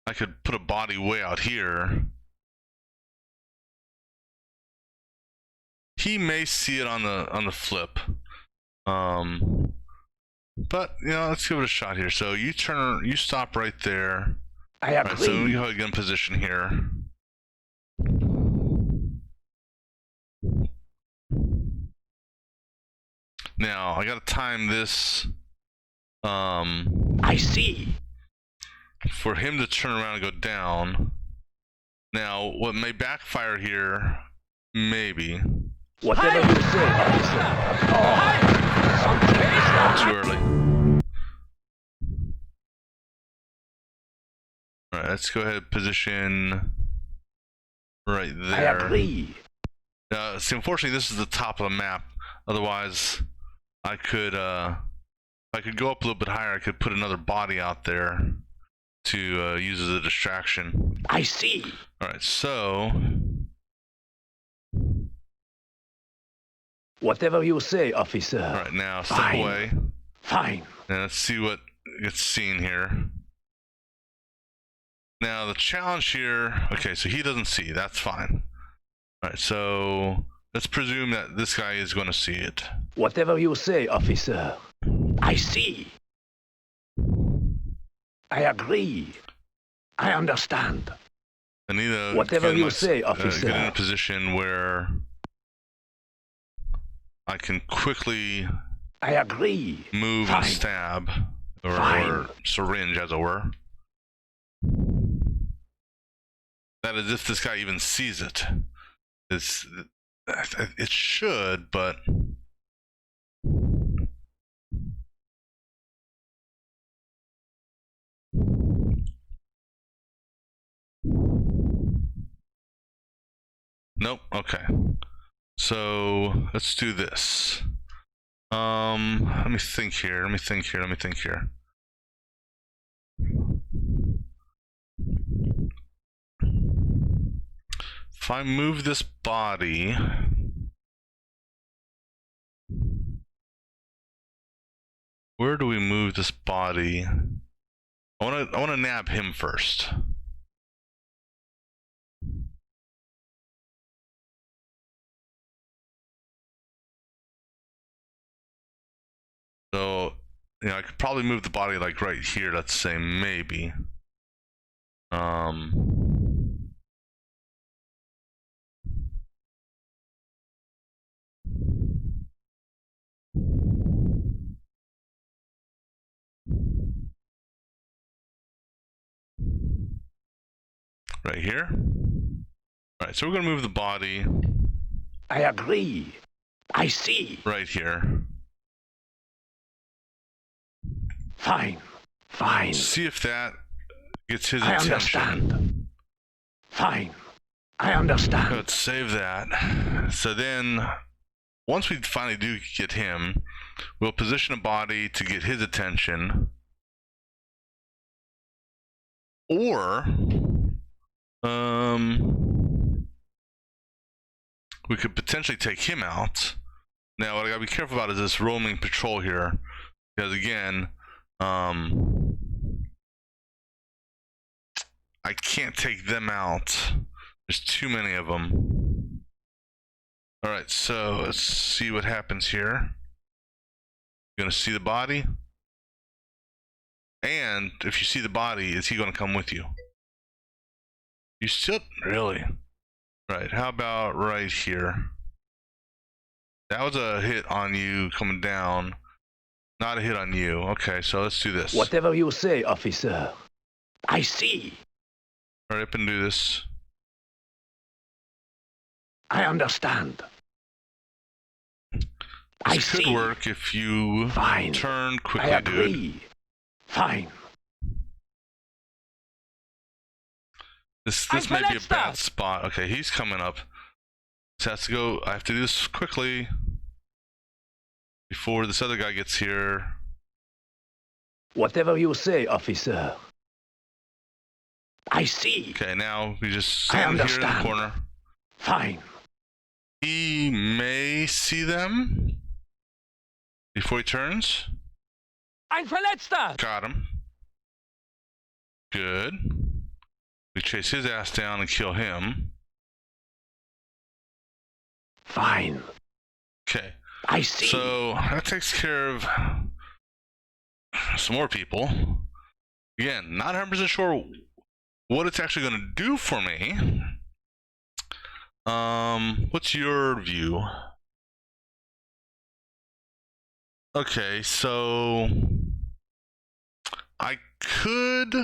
I could put a body way out here. He may see it on the flip. But you know, let's give it a shot here. So you stop right there. I agree. Right, so we go ahead and get in position here. Now I gotta time this I see. for him to turn around and go down. Now what may backfire here, maybe. Whatever you say, officer. Too early. Alright, let's go ahead and position right I there. agree. See, unfortunately, this is the top of the map. Otherwise, I could, if I could go up a little bit higher, I could put another body out there to use as a distraction. I see. Alright, so... Whatever you say, officer. Alright, now step Fine. away. Fine. And let's see what gets seen here. Now the challenge here, okay, so he doesn't see, that's fine. Alright, so let's presume that this guy is going to see it. Whatever you say, officer. I see. I agree. I understand. I need to Whatever you say, officer. get in a position where I can quickly I agree. move Fine. and stab, or Fine. syringe, as it were. That is, if this guy even sees it. It should, but nope. Okay, so let's do this. Let me think here. If I move this body, where do we move this body? I want to nab him first. So, you know, I could probably move the body like right here, let's say, maybe. Right here. Alright, so we're gonna move the body. I agree. I see. Right here. Fine. Fine. See if that gets his I attention. understand. Fine. I understand. Let's save that. So then, once we finally do get him, we'll position a body to get his attention. Or, we could potentially take him out. Now, what I gotta be careful about is this roaming patrol here, because again, I can't take them out. There's too many of them. Alright, so let's see what happens here. You're gonna see the body. And if you see the body, is he gonna come with you? You still really? Right, how about right here? That was a hit on you coming down. Not a hit on you. Okay, so let's do this. Whatever you say, officer. I see. Hurry up and do this. I understand. I This could see. work if you Fine. turn I quickly, agree. dude. Fine. This I'm may be a Verletzt. bad spot. Okay, he's coming up. So I have to go. I have to do this quickly before this other guy gets here. Whatever you say, officer. I see. Okay, now we just I stand here in the understand. corner. Fine. He may see them before he turns. Ein Verletzter! Got him. Good. We chase his ass down and kill him. Fine. Okay. I see. So that takes care of some more people. Again, not 100% sure what it's actually going to do for me. What's your view? Okay, so I could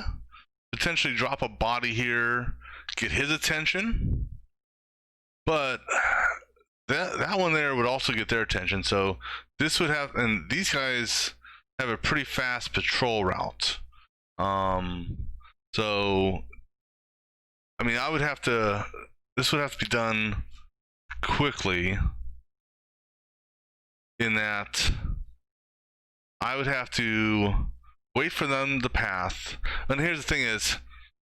potentially drop a body here, get his attention, but that one there would also get their attention. So this would have, and these guys have a pretty fast patrol route. So I mean, this would have to be done quickly, in that I would have to wait for them to path. And here's the thing is,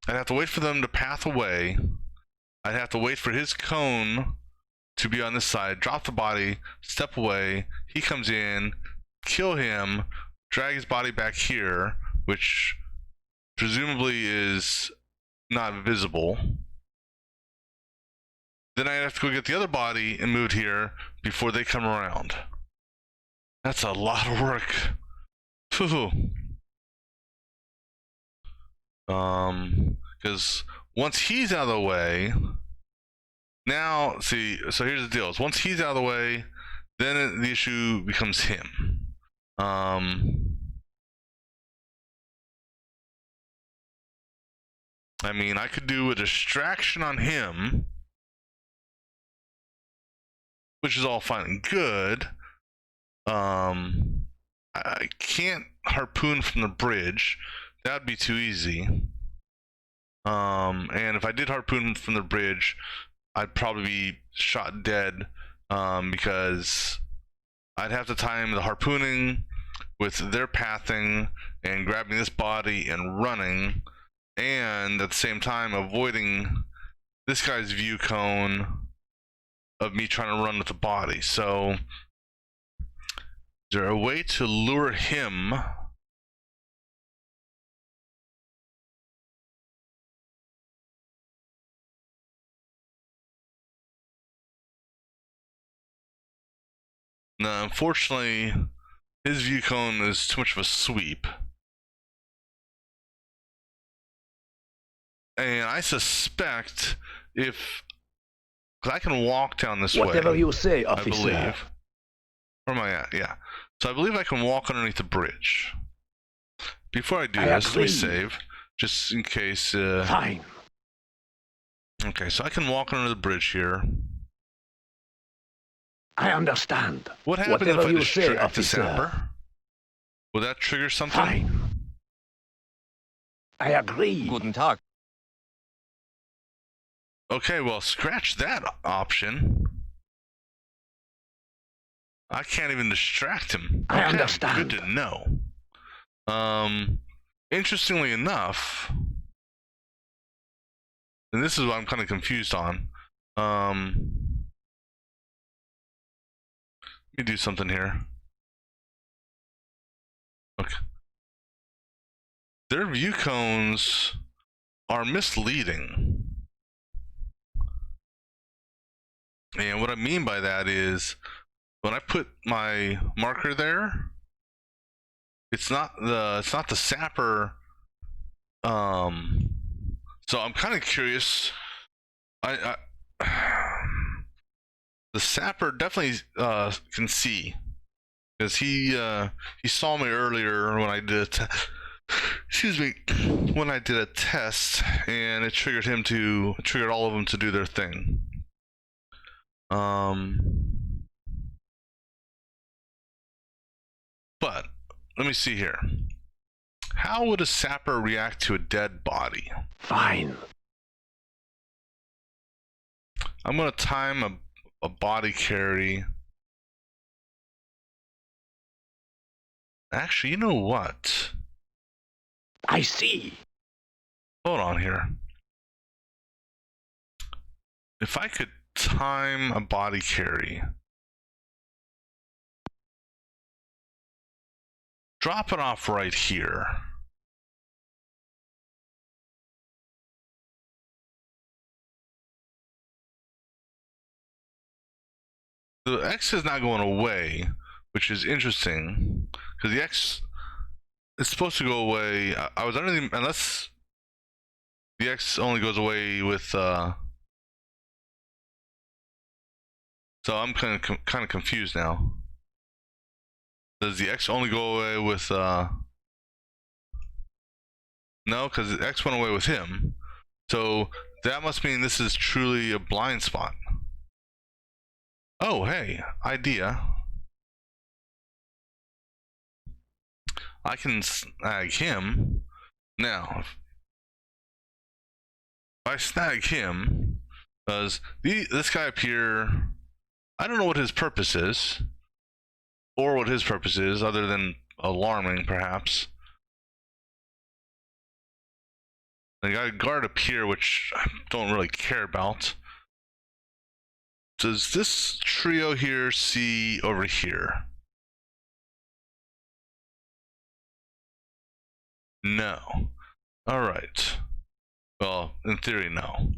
I'd have to wait for them to path away. I'd have to wait for his cone to be on this side, drop the body, step away. He comes in, kill him, drag his body back here, which presumably is not visible. Then I have to go get the other body and move it here before they come around. That's a lot of work. Phew. Because once he's out of the way, now see. So here's the deal: is once he's out of the way, then the issue becomes him. I mean, I could do a distraction on him, which is all fine and good. I can't harpoon from the bridge. That'd be too easy. And if I did harpoon from the bridge, I'd probably be shot dead, because I'd have to time the harpooning with their pathing and grabbing this body and running, and at the same time avoiding this guy's view cone of me trying to run with the body. So is there a way to lure him? No, unfortunately, his view cone is too much of a sweep. And I suspect if... because I can walk down this way. Whatever you say, I officer. believe. Where am I at? Yeah. So I believe I can walk underneath the bridge. Before I do this, let me save. Just in case... Fine. Okay, so I can walk under the bridge here. I understand. What happens Whatever if I you say, distract the officer. sapper? Will that trigger something? Fine. I agree. Guten Tag. Okay, well, scratch that option. I can't even distract him. I Okay, understand. Good to know. Interestingly enough, and this is what I'm kind of confused on. Let me do something here. Okay. Their view cones are misleading. And what I mean by that is when I put my marker there, it's not the sapper. So I'm kind of curious. I the sapper definitely can see, because he saw me earlier when I did when I did a test, and it triggered all of them to do their thing. But let me see here. How would a sapper react to a dead body? Fine. I'm gonna time a body carry. Actually, you know what? I see. Hold on here. If I could time a body carry, drop it off right here. The X is not going away, which is interesting, because the X is supposed to go away. I was under the, unless the X only goes away with so I'm kind of confused now. Does the X only go away with no, because the X went away with him, so that must mean this is truly a blind spot. Oh, hey, idea. I can snag him. Now, if I snag him, because this guy up here, I don't know what his purpose is, or what his purpose is, other than alarming, perhaps. I got a guard up here, which I don't really care about. Does this trio here see over here? No. Alright. Well, in theory, no.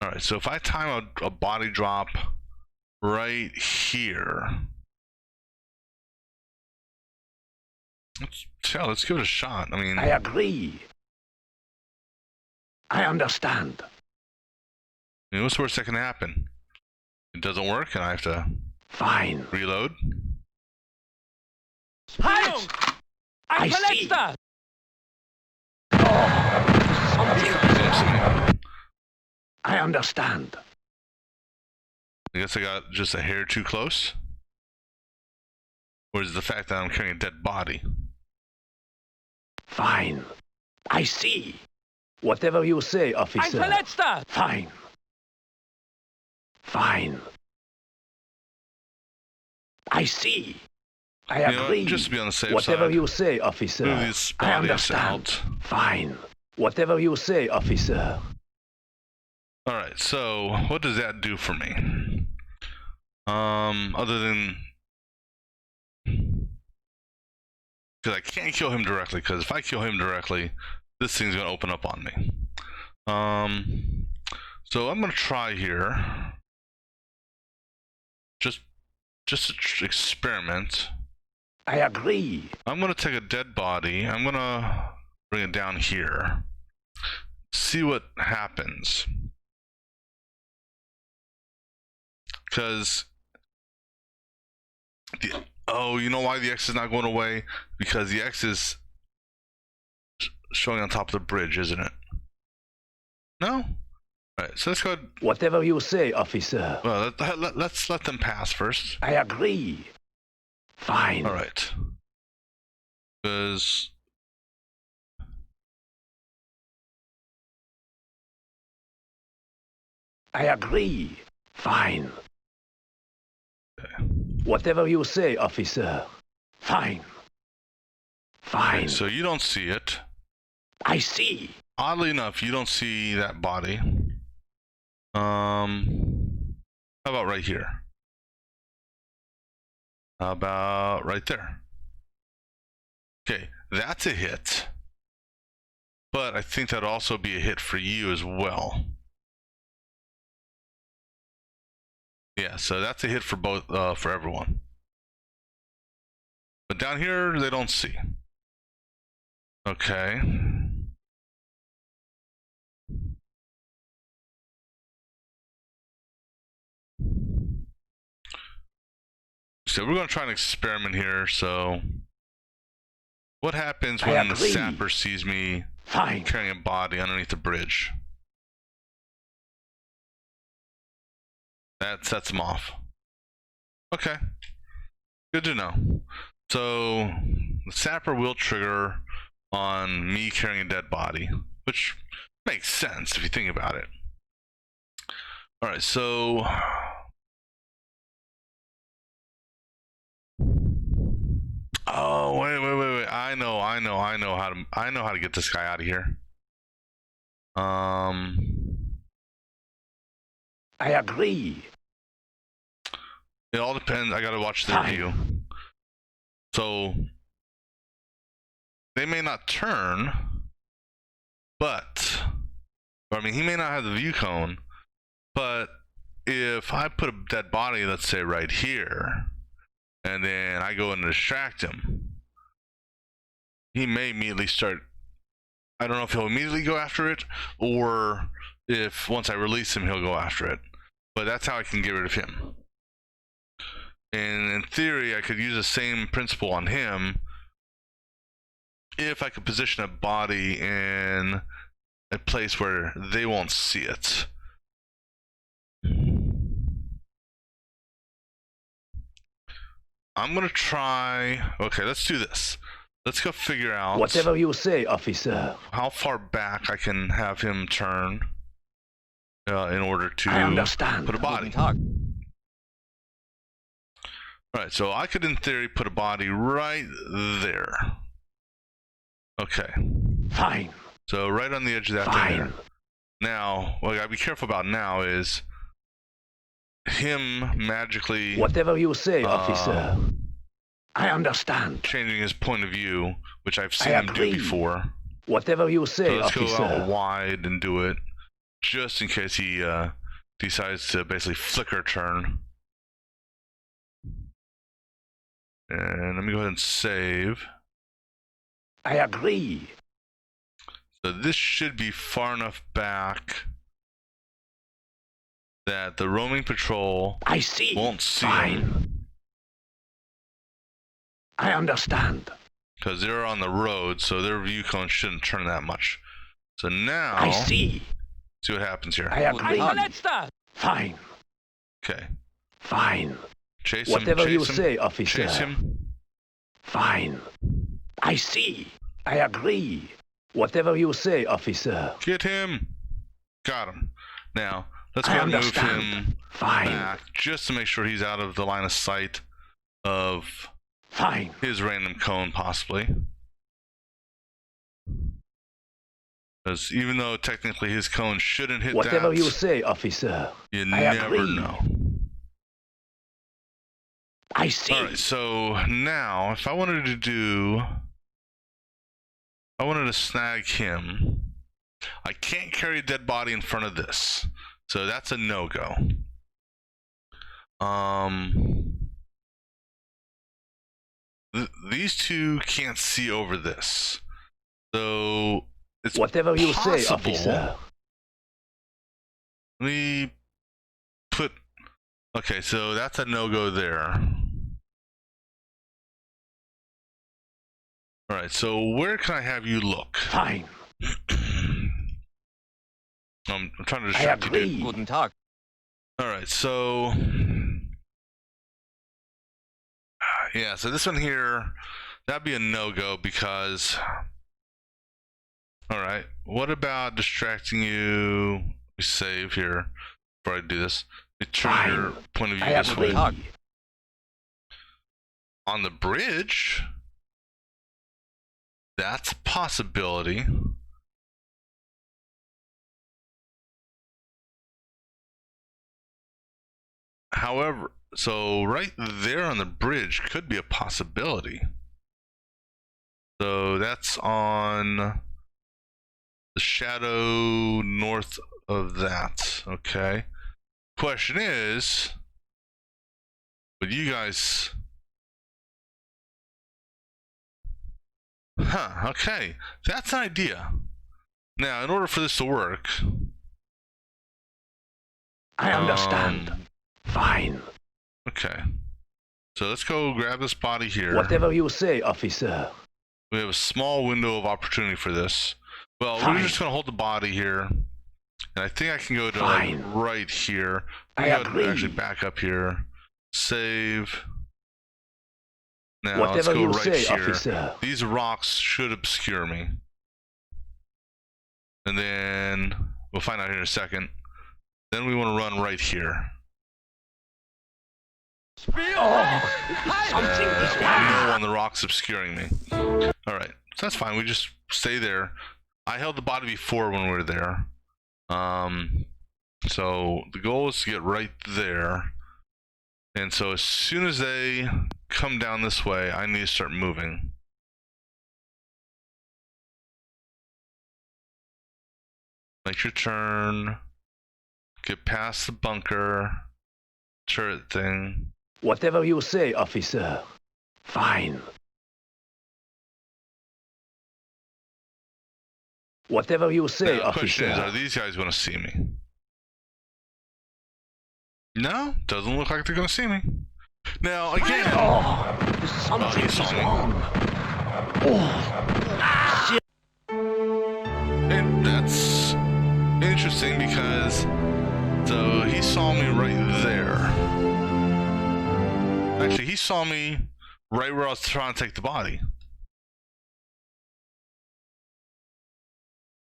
Alright, so if I time a body drop right here. Let's give it a shot. I mean, I agree. I understand. what's the worst that can happen? It doesn't work and I have to Fine. reload. Halt! I see. I understand. I guess I got just a hair too close. Or is it the fact that I'm carrying a dead body? Fine. I see. Whatever you say, officer. Fine. Fine. I see. I agree. Just to be on the safe Whatever side, you say, officer. move these I bodies understand. out. Fine. Whatever you say, officer. Alright, so what does that do for me? Other than... Because I can't kill him directly, because if I kill him directly, this thing's going to open up on me. So I'm going to try here. Just to experiment. I agree. I'm going to take a dead body. I'm going to bring it down here. See what happens. Because... Oh, you know why the X is not going away? Because the X is showing on top of the bridge, isn't it? No? Alright, so let's go ahead. Whatever you say, officer. Well, let's let them pass first. I agree. Fine. Alright. Because... I agree. Fine. Okay. Whatever you say, officer. Fine. Fine. Okay, so you don't see it. I see. Oddly enough, you don't see that body. How about right here? How about right there? Okay, that's a hit. But I think that'd also be a hit for you as well. Yeah, so that's a hit for both, for everyone. But down here, they don't see. Okay. So we're going to try an experiment here. So what happens when the sapper sees me carrying a body underneath the bridge? That sets him off. Okay. Good to know. So the sapper will trigger on me carrying a dead body, which makes sense if you think about it. Alright, so oh, wait. I know how to get this guy out of here. I agree. It all depends. I gotta watch their view. So they may not turn, but I mean, he may not have the view cone, but if I put a dead body, let's say right here, and then I go and distract him, he may immediately start. I don't know if he'll immediately go after it, or if once I release him, he'll go after it. But that's how I can get rid of him. And in theory, I could use the same principle on him if I could position a body in a place where they won't see it. I'm gonna try. Okay, let's do this. Let's go figure out whatever you say, officer. How far back I can have him turn in order to put a body. Alright, so I could in theory put a body right there. Okay. Fine. So right on the edge of that thing there. Now, what I gotta be careful about now is him magically... Whatever you say, officer. I understand. Changing his point of view, which I've seen him do before. Whatever you So say, let's go officer. out wide and do it, just in case he decides to basically flicker turn. And let me go ahead and save. I agree. So this should be far enough back that the roaming patrol I see. won't see Fine. him, I understand. because they're on the road, so their view cone shouldn't turn that much. So now, I see. see what happens here. I agree. Fine. Okay, Fine. chase him. Whatever Chase you him. say, officer. Chase him. Fine. I see. I agree. Whatever you say, officer. Get him. Got him. Now let's go I and move understand. him Fine. back just to make sure he's out of the line of sight of Fine. his random cone, possibly. Because even though technically his cone shouldn't hit Whatever that, you say, officer. you I never agree. know. I see. All right, so now if I wanted to snag him, I can't carry a dead body in front of this, so that's a no-go. These two can't see over this, so it's Whatever you say, possible. officer. Let me put. Okay, so that's a no-go there. All right, so where can I have you look? Fine. I'm trying to I distract you, dude. agree. Guten Tag. All right, so yeah, so this one here, that'd be a no-go because. All right, what about distracting you? Let me save here before I do this. Let me turn Fine. your point of view I this agree. way. On the bridge, that's a possibility. However, so right there on the bridge could be a possibility. So that's on the shadow north of that. Okay. Question is, would you guys? Huh, okay. That's an idea. Now, in order for this to work, I understand. Fine. okay. So let's go grab this body here. Whatever you say, officer. We have a small window of opportunity for this. Well, Fine. we're just gonna hold the body here, and I think I can go to Fine. like right here. I Go to agree. actually back up here. Save. Now let's Whatever go you right say, here. officer. These rocks should obscure me, and then we'll find out here in a second. Then we want to run right here. Oh, something is No on the rocks obscuring me. All right, so that's fine. We just stay there. I held the body before when we were there. So the goal is to get right there. And so as soon as they come down this way, I need to start moving. Make your turn. Get past the bunker. Turret thing. Whatever you say, officer. Fine. Whatever you say, Now, the question is, are officer. these guys going to see me? No, doesn't look like they're going to see me. Now, again, Oh, something he saw is me. wrong. Oh, and that's interesting because so he saw me right there. Actually, he saw me right where I was trying to take the body.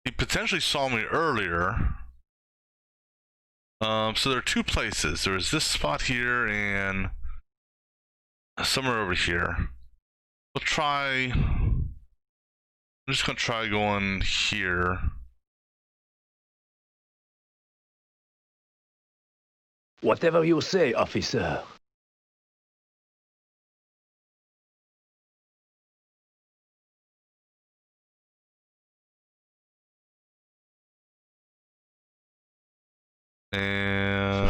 He potentially saw me earlier. So there are two places. There's this spot here and somewhere over here. We'll try. I'm just gonna try going here. whatever you say, officer. And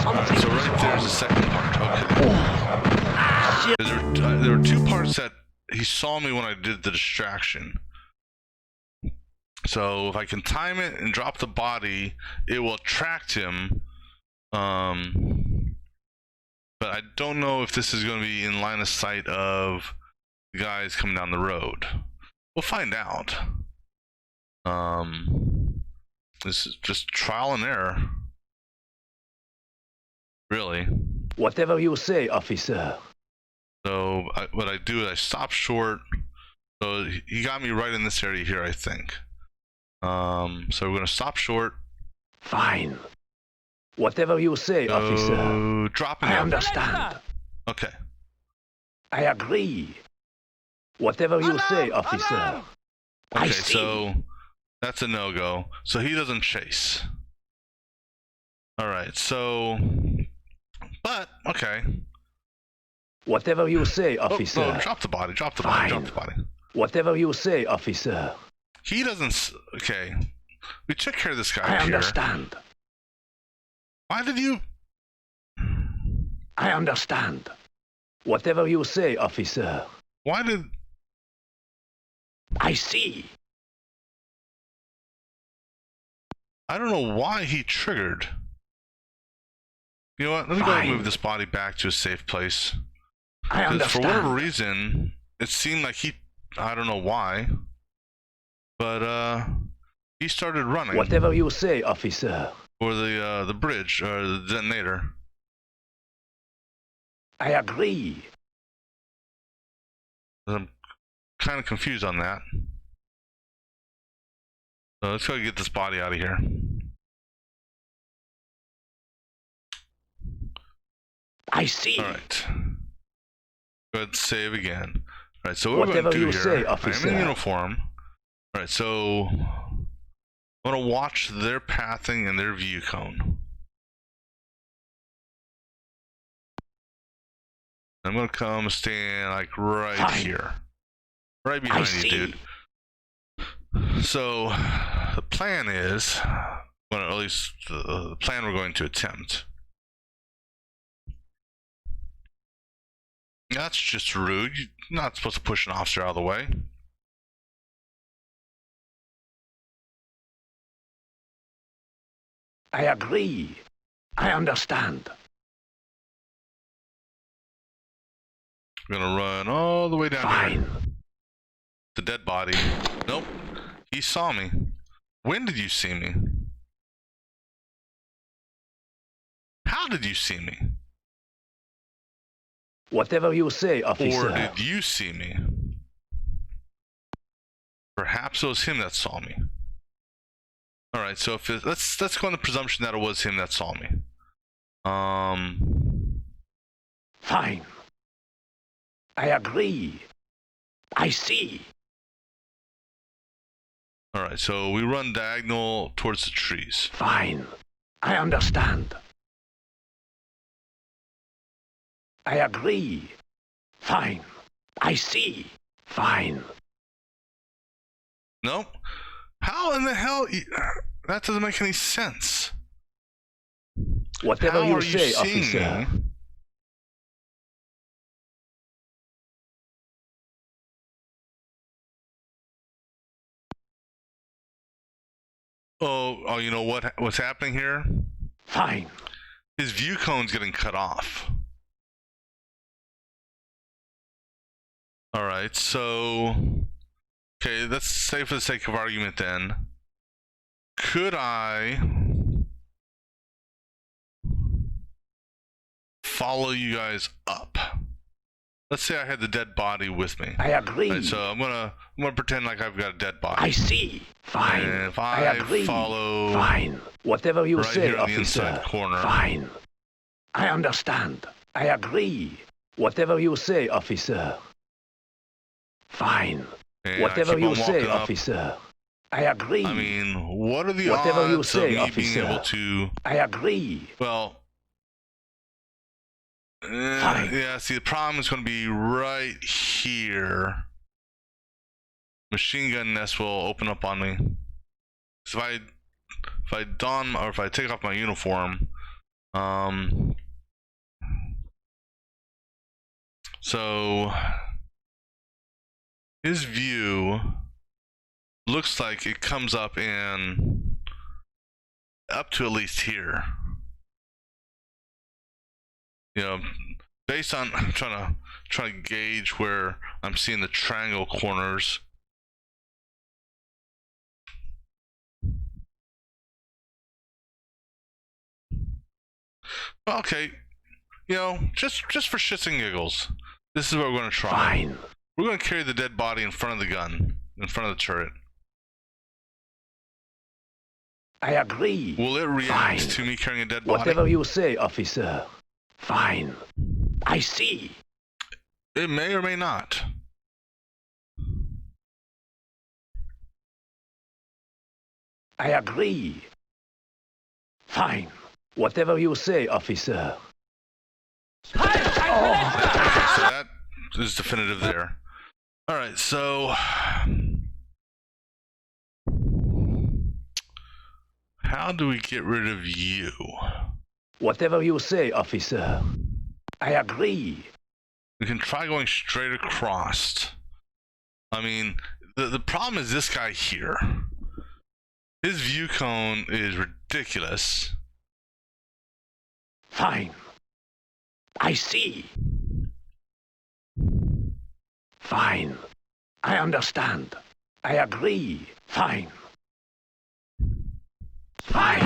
Something so right there's the second part. Okay. There were two parts that he saw me when I did the distraction. So if I can time it and drop the body, it will attract him. But I don't know if this is going to be in line of sight of the guys coming down the road. We'll find out. This is just trial and error. Really. Whatever you say, officer. So what I do is I stop short. So he got me right in this area here, I think. So we're gonna stop short. Fine. Whatever you say, officer. Drop him I down. understand. Okay. I agree. Whatever you say, officer. I Okay, see. so that's a no-go. So he doesn't chase. Alright, so but okay. Whatever you say, Oh, officer. oh, drop the body, drop the body, drop Fine. the body. Whatever you say, officer. He doesn't okay. We took care of this guy I up here. understand. Why did you I understand. Whatever you say, officer. why did I see. I don't know why he triggered. You know what? Let me go ahead and Fine. move this body back to a safe place. I 'Cause understand. for whatever reason, it seemed like I don't know why, but he started running Whatever you say, officer. for the bridge or the detonator. I agree. I'm kind of confused on that. So let's go get this body out of here. I see. All right. Go ahead and save again. All right. So what we're Whatever going to do you here, say, officer. I'm in uniform. All right. So I'm going to watch their pathing and their view cone. I'm going to come stand like right Fine. here. Right behind I you, see. dude. So the plan is, well, at least the plan we're going to attempt. That's just rude. You're not supposed to push an officer out of the way. I agree. I understand. We're gonna run all the way down here. Fine. The dead body. Nope. He saw me. When did you see me? How did you see me? Whatever you say, officer. Or did you see me? Perhaps it was him that saw me. All right, so if let's go on the presumption that it was him that saw me. Fine. I agree. I see. All right, so we run diagonal towards the trees. Fine. I understand. I agree. Fine. I see. Fine. Nope. How in the hell? That doesn't make any sense. Whatever How you are say, you seeing officer. me? Oh, you know what's happening here? Fine. His view cone's getting cut off. All right, so okay, let's say for the sake of argument then, could I follow you guys up? Let's say I had the dead body with me. I agree. Right, so I'm gonna pretend like I've got a dead body. I see. Fine. And if I I agree. follow Fine. Whatever you right say, here on the officer. inside corner. Fine. I understand. I agree. Whatever you say, officer. Fine. and Whatever I keep you on say, walking up, officer. I agree. I mean, what are the Whatever you odds say, of me officer. being able to? I agree. Well, Fine. yeah. See, the problem is going to be right here. Machine gun nest will open up on me. So if I don or if I take off my uniform, so his view looks like it comes up in up to at least here. You know, based on I'm trying to gauge where I'm seeing the triangle corners. Okay, you know, just for shits and giggles, this is what we're going to try. Fine. We're going to carry the dead body in front of the gun, in front of the turret. I agree. Will it react Fine. to me carrying a dead body? Whatever you say, officer. Fine. I see. It may or may not. I agree. Fine. Whatever you say, officer. So that is definitive there. All right, so how do we get rid of you? Whatever you say, officer. I agree. We can try going straight across. I mean, the problem is this guy here. His view cone is ridiculous. Fine. I see. Fine. I understand. I agree. Fine. Fine.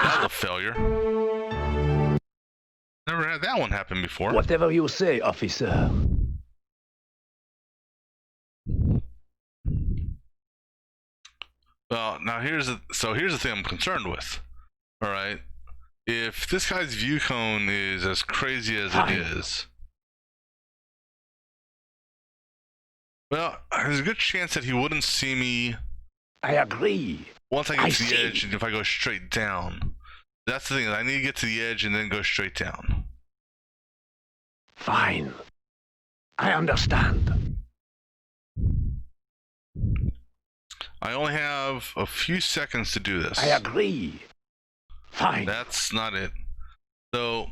That was a failure. Never had that one happen before. Whatever you say, officer. Well, now here's the thing I'm concerned with. All right, if this guy's view cone is as crazy as it is, well, there's a good chance that he wouldn't see me. I agree. Once I get to the see. edge, and if I go straight down, that's the thing. I need to get to the edge and then go straight down. Fine. I understand. I only have a few seconds to do this. I agree. Fine. That's not it. So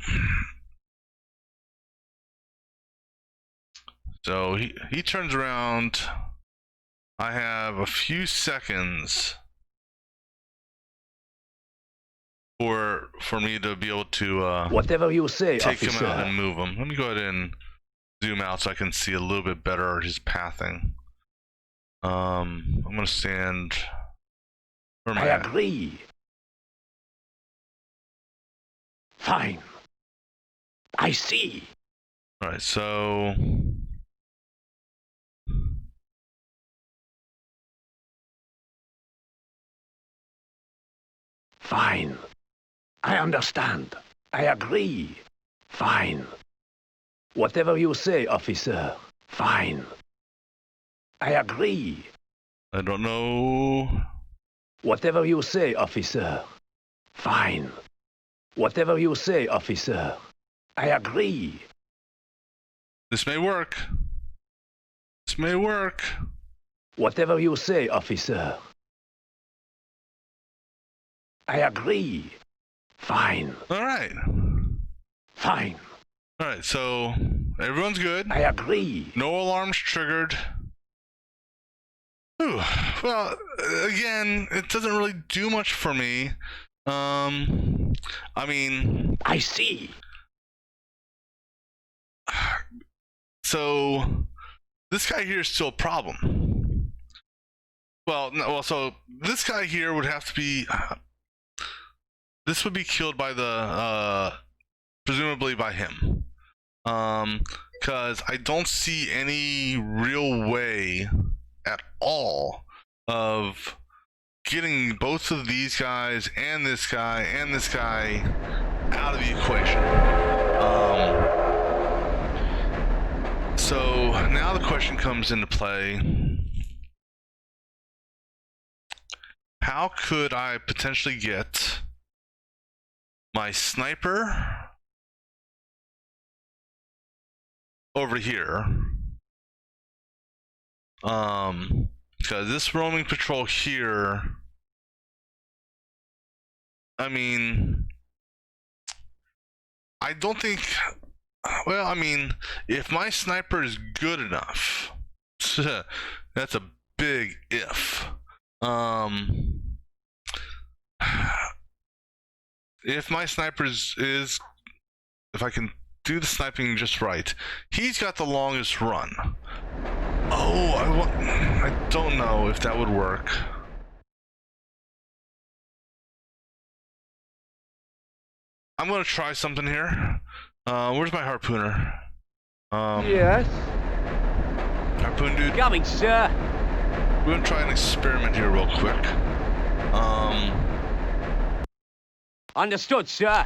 he turns around. I have a few seconds for me to be able to Whatever you say, take officer. him out and move him. Let me go ahead and zoom out so I can see a little bit better his pathing. I'm gonna stand. Where am I I at? agree. Fine. I see. All right, so Fine. I understand. I agree. Fine. Whatever you say, officer. Fine. I agree. I don't know. Whatever you say, officer. Fine. Whatever you say, officer. I agree. This may work. This may work. Whatever you say, officer. I agree. Fine. All right. Fine. All right, so everyone's good. I agree. No alarms triggered. Whew. Well, again, it doesn't really do much for me. I mean, I see. so this guy here is still a problem. Well, no, well, so this guy here would have to be. This would be killed by the, presumably by him. Because I don't see any real way at all of getting both of these guys and this guy out of the equation. So now the question comes into play. How could I potentially get my sniper over here, Because this roaming patrol here, I mean, I don't think, well, I mean, if my sniper is good enough, that's a big if. If my sniper is, if I can do the sniping just right, he's got the longest run. Oh, I don't know if that would work. I'm gonna try something here. Where's my harpooner? Yes. Harpoon dude. Coming, sir. We're gonna try an experiment here real quick. Understood, sir.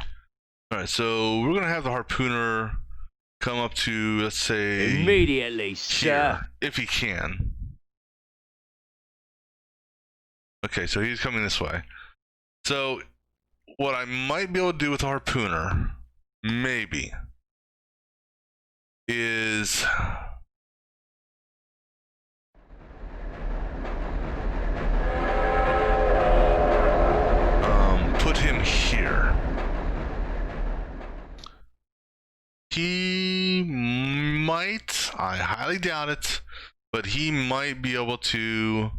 Alright, so we're gonna have the harpooner come up to, let's say, Immediately, sir. here, if he can. Okay, so he's coming this way. So what I might be able to do with the harpooner, maybe, is put him here. He might, I highly doubt it, but he might be able to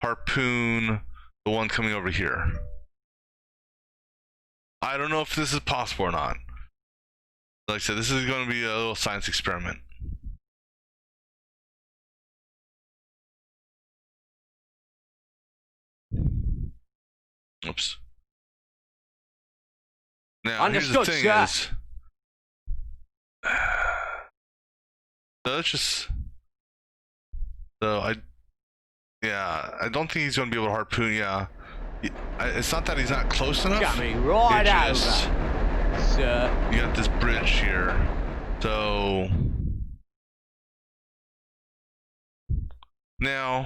harpoon the one coming over here. I don't know if this is possible or not. Like I said, this is going to be a little science experiment. Oops. Now, Understood, here's the thing sir. is, so let's just, so I don't think he's going to be able to harpoon. Yeah, it's not that he's not close enough. Coming right It over, just- sir. You got this bridge here, so now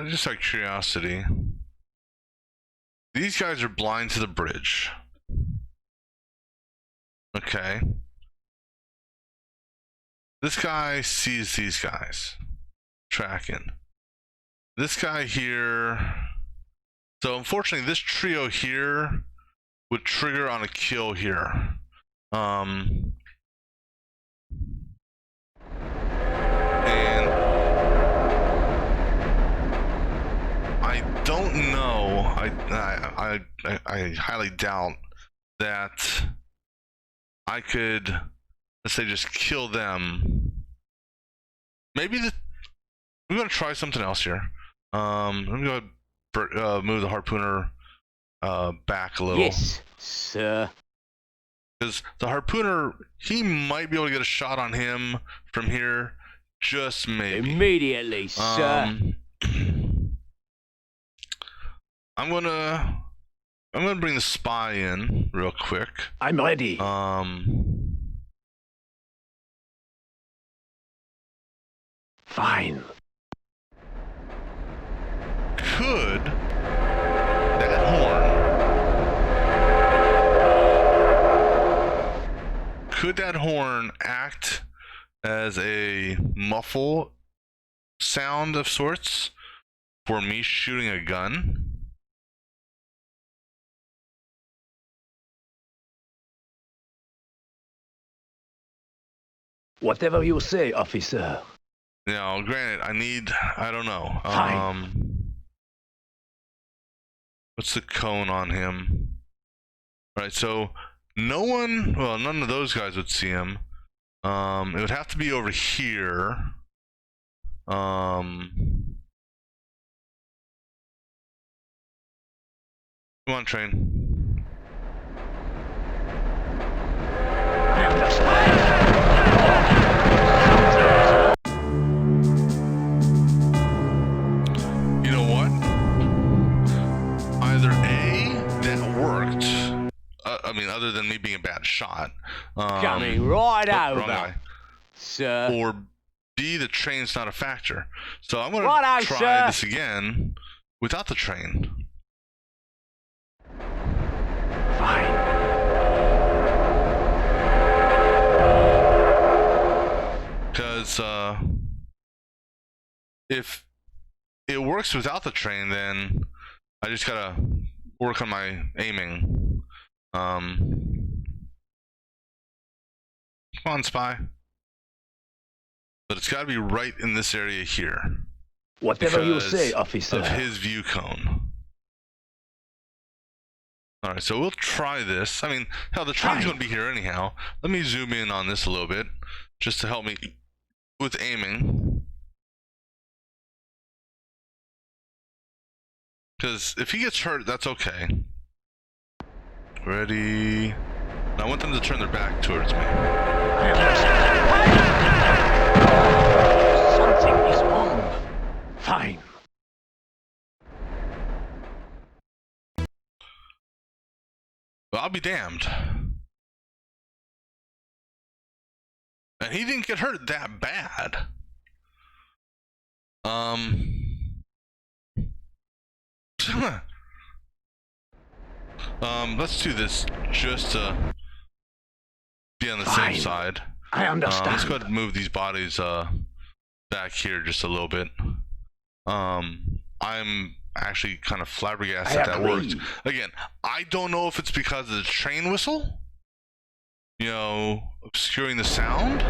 just out of curiosity, these guys are blind to the bridge. Okay. This guy sees these guys tracking. This guy here. So unfortunately, this trio here would trigger on a kill here. And I don't know. I highly doubt that I could, let's say, just kill them. Maybe we're gonna try something else here. I'm gonna move the harpooner back a little. Yes, sir. Because the harpooner, he might be able to get a shot on him from here, just maybe. Immediately, sir. I'm gonna bring the spy in real quick. I'm ready. Fine. Could that horn? Could that horn act as a muffle sound of sorts for me shooting a gun? Whatever you say, officer. Now, granted, I don't know. Fine. What's the cone on him? Right, so none of those guys would see him. It would have to be over here. Come on, train. I understand. You know what? Either A, that worked. I mean, other than me being a bad shot. Coming right wrong over, guy. sir. Or B, the train's not a factor. So I'm gonna Righto, try sir. this again without the train. Fine. if it works without the train, then I just gotta work on my aiming. Come on, spy. But it's gotta be right in this area here. Whatever you because say, officer. of his view cone. Alright, so we'll try this. I mean, hell, the train's going to be here anyhow. Let me zoom in on this a little bit, just to help me with aiming. Because if he gets hurt, that's okay. Ready. I want them to turn their back towards me. Something is wrong. Fine. Well, I'll be damned. And he didn't get hurt that bad. Let's do this just to be on the Fine. safe side. I understand. Let's go ahead and move these bodies back here just a little bit. I'm actually kind of flabbergasted that worked. Again, I don't know if it's because of the train whistle, you know, obscuring the sound.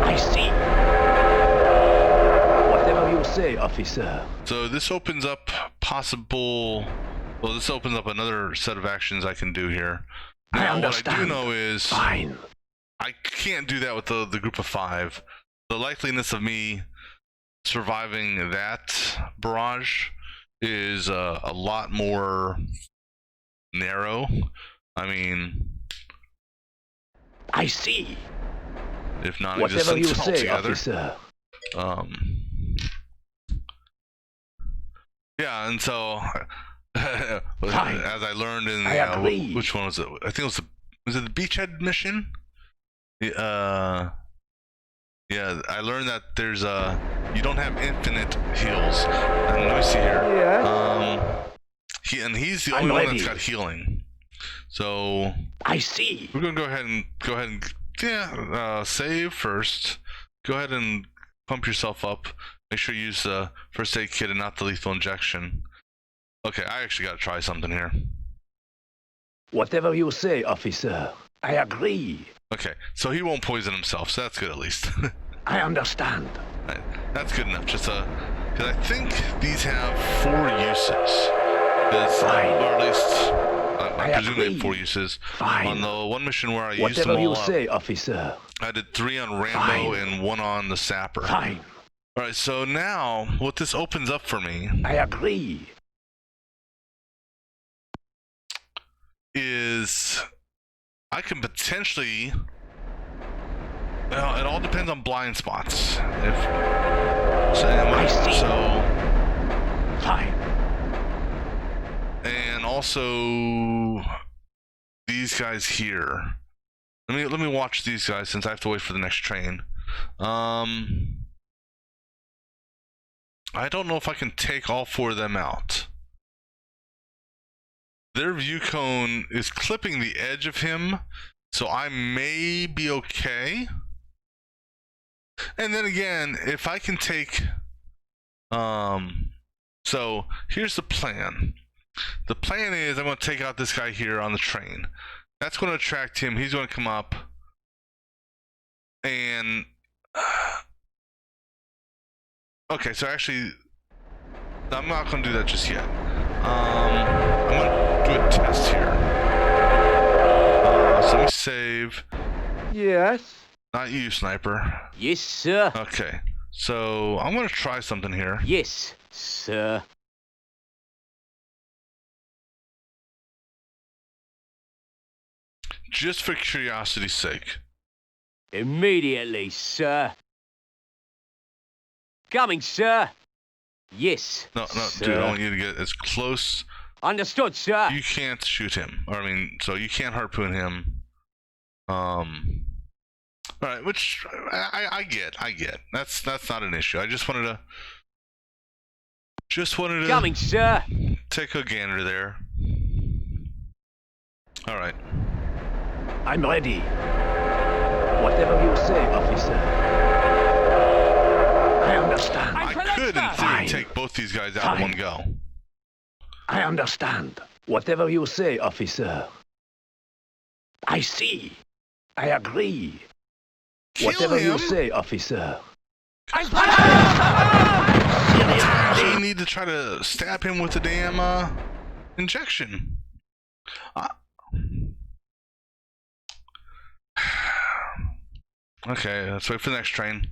I see. Whatever you say, officer. So this opens up this opens up another set of actions I can do here. Now, what I do know is Fine. I can't do that with the group of 5. The likeliness of me surviving that barrage is a lot more narrow. I mean, I see. if not Whatever you existence say, altogether. officer. Yeah, and so as I learned in I agree. which one was it? I think it was it the beachhead mission? Yeah, I learned that there's you don't have infinite heals. And let me see here. Yeah. He's the I'm only one ready. that's got healing. So I see. we're gonna go ahead and save first. Go ahead and pump yourself up. Make sure you use the first aid kit and not the lethal injection. Okay, I actually gotta try something here. Whatever you say, officer. I agree. Okay, so he won't poison himself, so that's good at least. I understand. Right, that's good enough. Just because I think these have 4 uses. Fine. Or at least I presume they have agree. 4 uses. Fine. On the one mission where I used them Whatever you all up, say, officer. I did 3 on Rambo Fine. and 1 on the Sapper. Fine. All right, so now what this opens up for me I agree. is I can potentially. Well, it all depends on blind spots. I see. Fine. And also these guys here. Let me watch these guys since I have to wait for the next train. I don't know if I can take all 4 of them out. Their view cone is clipping the edge of him, so I may be okay. And then again, if I can take so here's the plan. The plan is I'm going to take out this guy here on the train. That's going to attract him. He's going to come up and okay, so actually I'm not going to do that just yet. I'm going to do a test here. So let me save. Yes. Not you, sniper. Yes, sir. Okay, so I'm going to try something here. Yes, sir. Just for curiosity's sake. Immediately, sir. Coming, sir. Yes. No, sir. dude, I want you to get as close. Understood, sir. You can't shoot him. Or, I mean, so you can't harpoon him. Alright, which I get. That's not an issue. I just wanted to Coming, sir. take a gander there. Alright. I'm ready. Whatever you say, officer. I understand. I could, in theory, Fine. take both these guys out in one go. I understand. Whatever you say, officer. I see. I agree. Whatever you say, officer. Do you need to try to stab him with the damn injection? Okay, let's wait for the next train.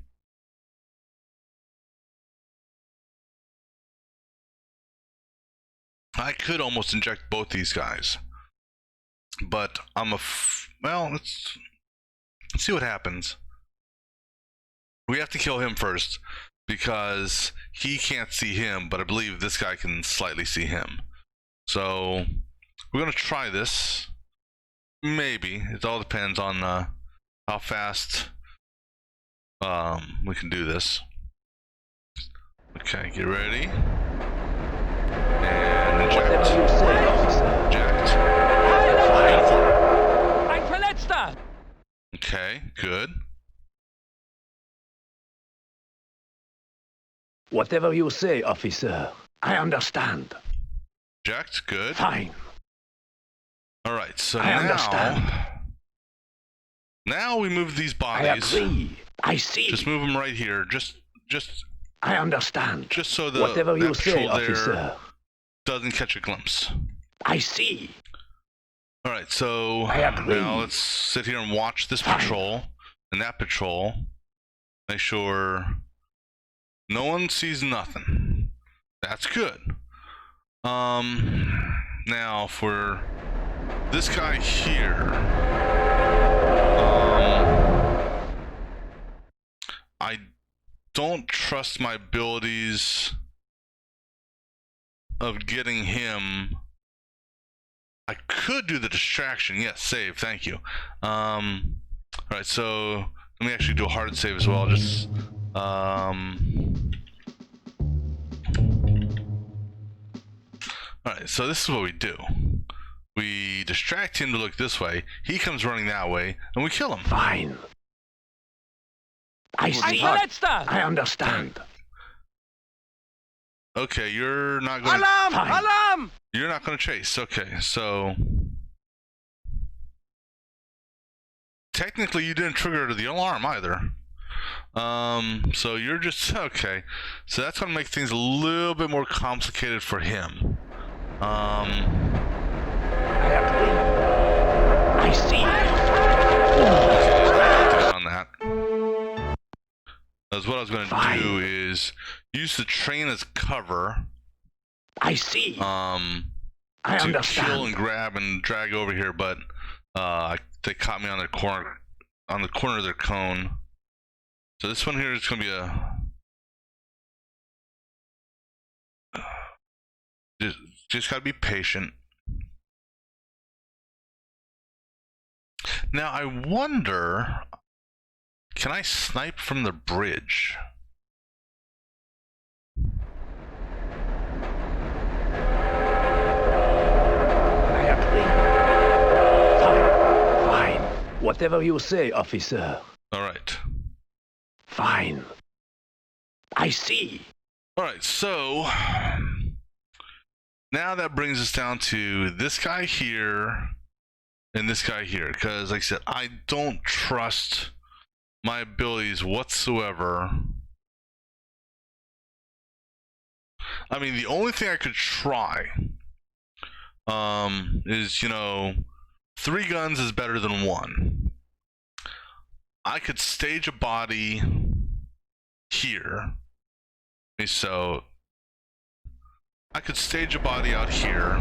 I could almost inject both these guys, but well, let's see what happens. We have to kill him first because he can't see him, but I believe this guy can slightly see him. So we're gonna try this. Maybe it all depends on how fast we can do this. Okay, get ready. And Whatever inject. you say, officer. Inject. Ein Verletzter! Okay, good. Whatever you say, officer. I understand. Inject, good. Fine. Alright, so I understand. now we move these I bodies. agree. I see. Just move them right here. Just I understand. so the Whatever you that say, patrol there officer. doesn't catch a glimpse. I see. Alright, so I agree. now let's sit here and watch this Fine. patrol and that patrol. Make sure no one sees nothing. That's good. Now for this guy here, I don't trust my abilities of getting him. I could do the distraction. Yes, save. Thank you. All right, so let me actually do a hard save as well. Just all right, so this is what we do. We distract him to look this way. He comes running that way, and we kill him. Fine. I Ein see. Verletzter! I understand. Okay, you're not going. Alarm! Fine. Alarm! You're not going to chase. Okay, so technically you didn't trigger the alarm either. So you're just okay. So that's going to make things a little bit more complicated for him. I agree. I see. On that. As what I was going to do is use the train as cover. I see. I To understand. kill and grab and drag over here, but they caught me on the corner of their cone. So this one here is going to be a just got to be patient. Now I wonder, can I snipe from the bridge? I agree. Fine. Whatever you say, officer. All right. Fine. I see. All right, so now that brings us down to this guy here and this guy here, because like I said, I don't trust my abilities whatsoever. I mean, the only thing I could try is, 3 guns is better than 1. I could stage a body here. So I could stage a body out here.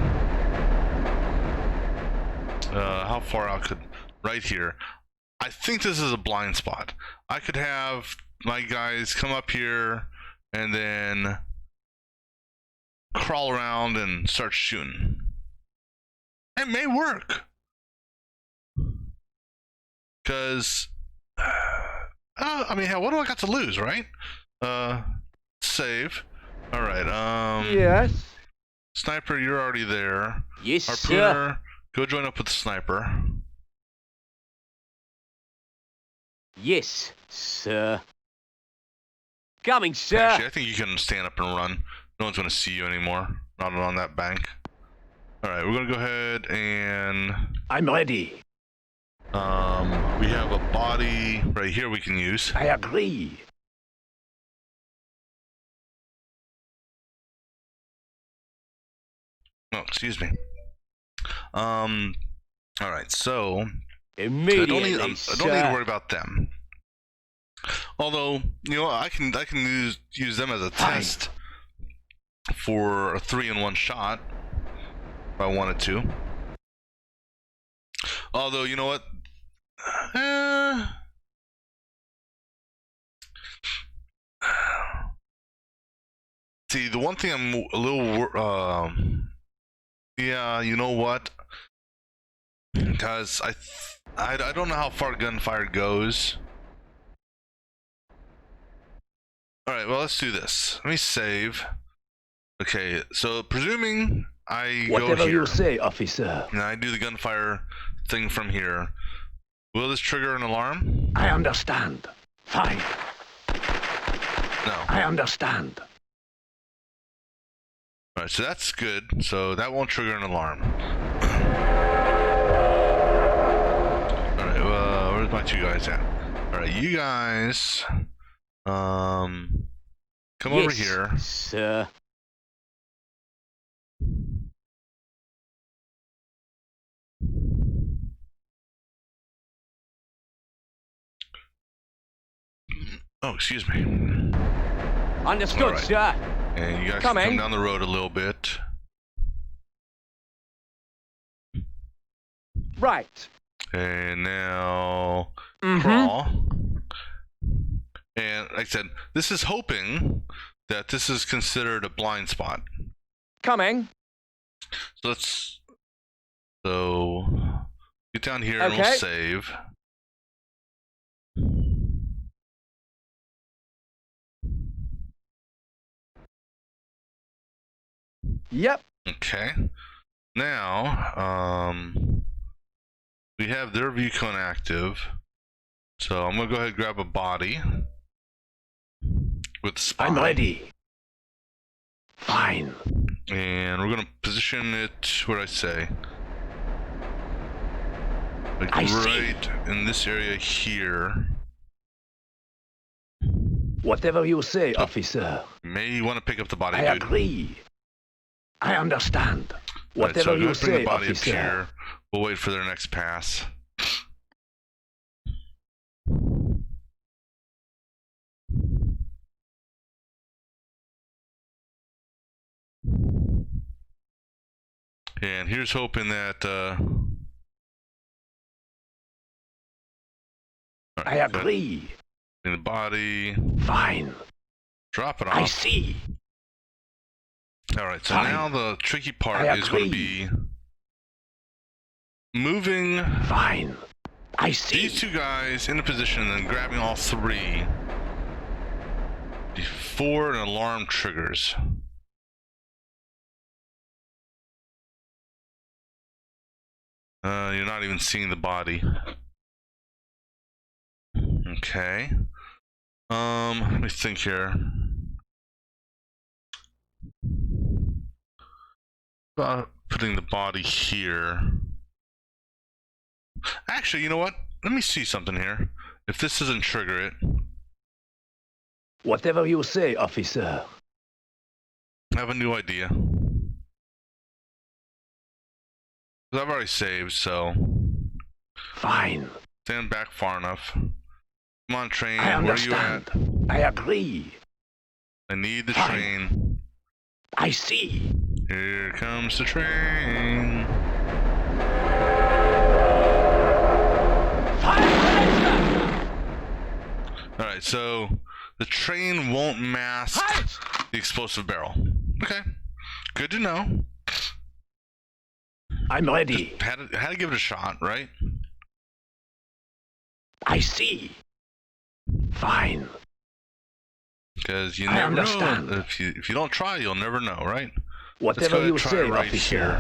How far out could? Right here. I think this is a blind spot. I could have my guys come up here and then crawl around and start shooting. It may work. Because, I mean, hell, what do I got to lose, right? Save. All right. Yes. Sniper, you're already there. Yes, sir. Harpooner, go join up with the sniper. Yes, sir. Coming, sir. Actually, I think you can stand up and run. No one's gonna see you anymore. Not on that bank. All right, we're gonna go ahead and I'm ready. we have a body right here we can use. I agree. Oh, excuse me. All right, so Immediately, I don't need to worry about them. Although, you know, I can use them as a test for a 3-in-1 shot if I wanted to. Although, you know what? See, the one thing I'm a little yeah, you know what? Because I don't know how far gunfire goes. Alright, well, let's do this. Let me save. Okay, so presuming I Whatever go here, you say, officer. and I do the gunfire thing from here, will this trigger an alarm? I understand. Fine. No. I understand. Alright, so that's good. So that won't trigger an alarm. Alright, where's my two guys at? Alright, you guys... come over here. sir. Oh, excuse me. Understood, All right. sir. And you guys Coming. can come down the road a little bit. Right. And now Mm-hmm. crawl. And like I said, this is hoping that this is considered a blind spot. Coming. So let's get down here and we'll Okay. save. Yep. Okay. Now, we have their view cone active. So I'm gonna go ahead and grab a body with spy. I'm ready. Fine. And we're gonna position it where I say. Like I see. right in this area here. Whatever you say, officer. You may want to pick up the body, I dude. agree. I understand. Alright, Whatever so go you ahead and bring say, the body up officer. here. We'll wait for their next pass. And here's hoping that I agree. in the body, Fine. drop it I off. see. All right, so Fine. now the tricky part I is going to agree. be moving Fine. I see. these two guys into position and then grabbing all three before an alarm triggers. You're not even seeing the body. Okay. Let me think here. About putting the body here. Actually, you know what? Let me see something here. If this doesn't trigger it, Whatever you say, officer. I have a new idea. I've already saved, so Fine. stand back far enough. Come on, train. I Where are you understand. at? I agree. I need the Fine. train. I see. Here comes the train. Alright, so the train won't mask the explosive barrel. Okay. Good to know. I'm ready. Had to give it a shot, right? I see. Fine. Because you I never know. understand. If you don't try, you'll never know, right? Let's go Whatever ahead you and try say, it right officer.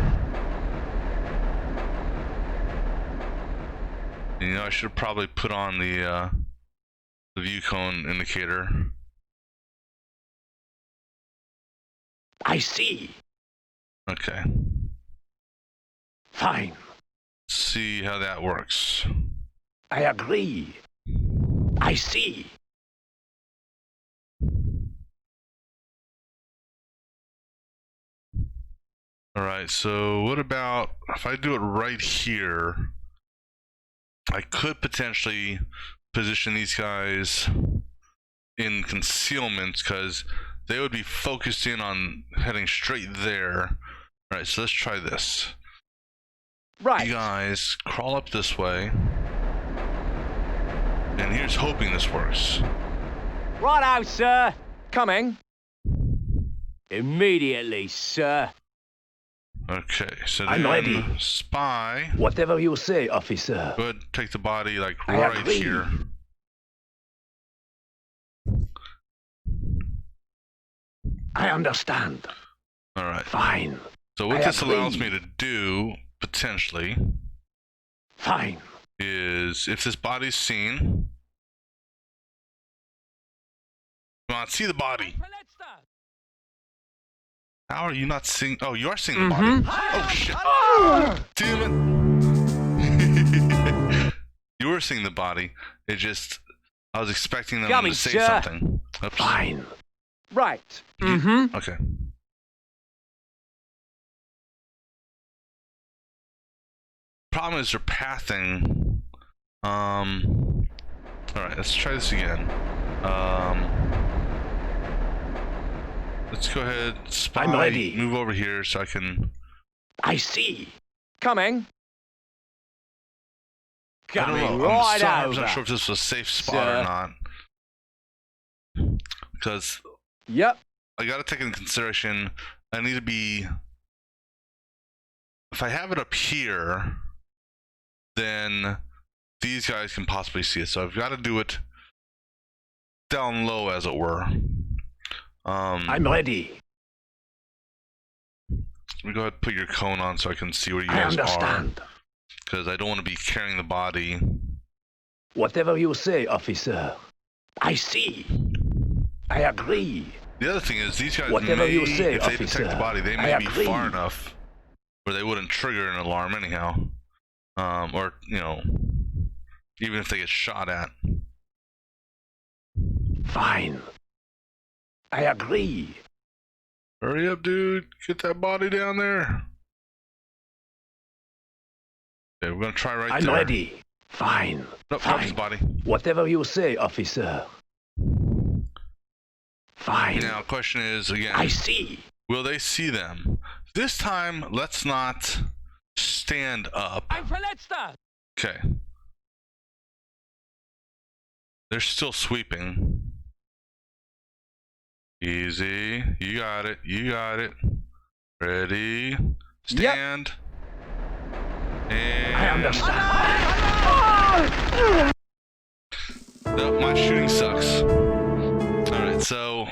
here. You know, I should have probably put on the view cone indicator. I see. Okay. Fine. See how that works. I agree. I see. Alright, so what about if I do it right here? I could potentially position these guys in concealment because they would be focused in on heading straight there. Alright, so let's try this. Right. You guys crawl up this way. And here's hoping this works. Righto, sir. Coming. Immediately, sir. Okay, so I'm then ready. spy. Whatever you say, officer. Go ahead, take the body like I right agree. here. I understand. Alright. Fine. So what I this allows agree. me to do, potentially, Fine. is if this body's seen. Come on, see the body. How are you not seeing? Oh, you are seeing the body. Oh shit! Damn it! You were seeing the body. It just, I was expecting them Coming, to say sir. something. Oops. Fine. Right. Mm-hmm. Okay. Problem is they're pathing. All right, let's try this again. Let's go ahead. Spy. I'm ready. Move over here so I can. I see. Coming. I don't Coming know. right I'm over. not sure if this was a safe spot Sir. or not. Because Yep. I got to take into consideration. I need to be. If I have it up here, then these guys can possibly see it. So I've got to do it down low, as it were. I'm ready. Let me go ahead and put your cone on so I can see where you I guys are. understand. Because I don't want to be carrying the body. Whatever you say, officer. I see. I agree. The other thing is, these guys Whatever may, you say, if they detect the officer, body, they I may be agree. far enough where they wouldn't trigger an alarm anyhow. Or, you know, even if they get shot at. Fine. I agree. Hurry up, dude. Get that body down there. Okay, we're going to try right I'm there. ready. Fine. Nope, drop his Fine. body. Whatever you say, officer. Fine. Now, question is, again, I see. will they see them? This time, let's not stand up. Okay. They're still sweeping. Easy. You got it. You got it. Ready. Stand. And I understand. no, my shooting sucks. Alright, so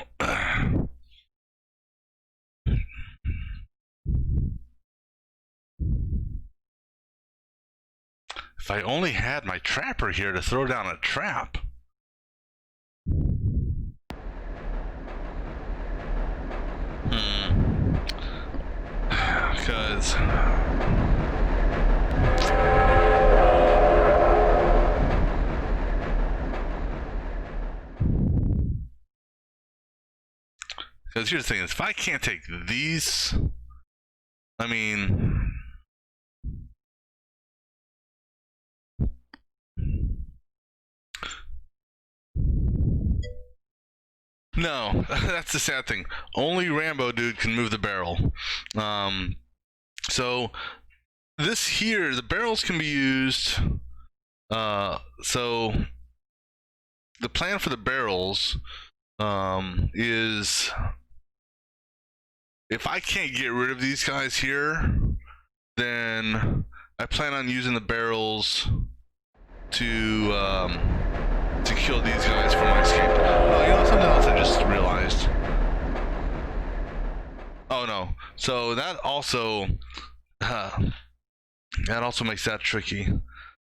if I only had my trapper here to throw down a trap. Because here's the thing, is if I can't take these, I mean, no, that's the sad thing. Only Rambo dude can move the barrel. So this here, the barrels can be used. So the plan for the barrels is if I can't get rid of these guys here, then I plan on using the barrels to kill these guys for my escape. Oh, you know something else I just realized? Oh no. So that also makes that tricky.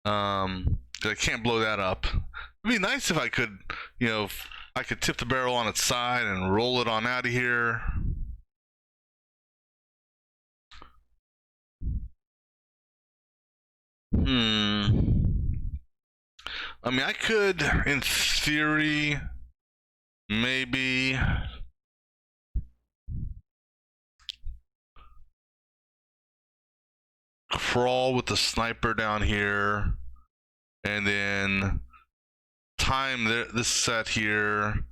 I can't blow that up. It'd be nice if I could, you know, if I could tip the barrel on its side and roll it on out of here. I mean, I could, in theory, maybe crawl with the sniper down here, and then time this set here,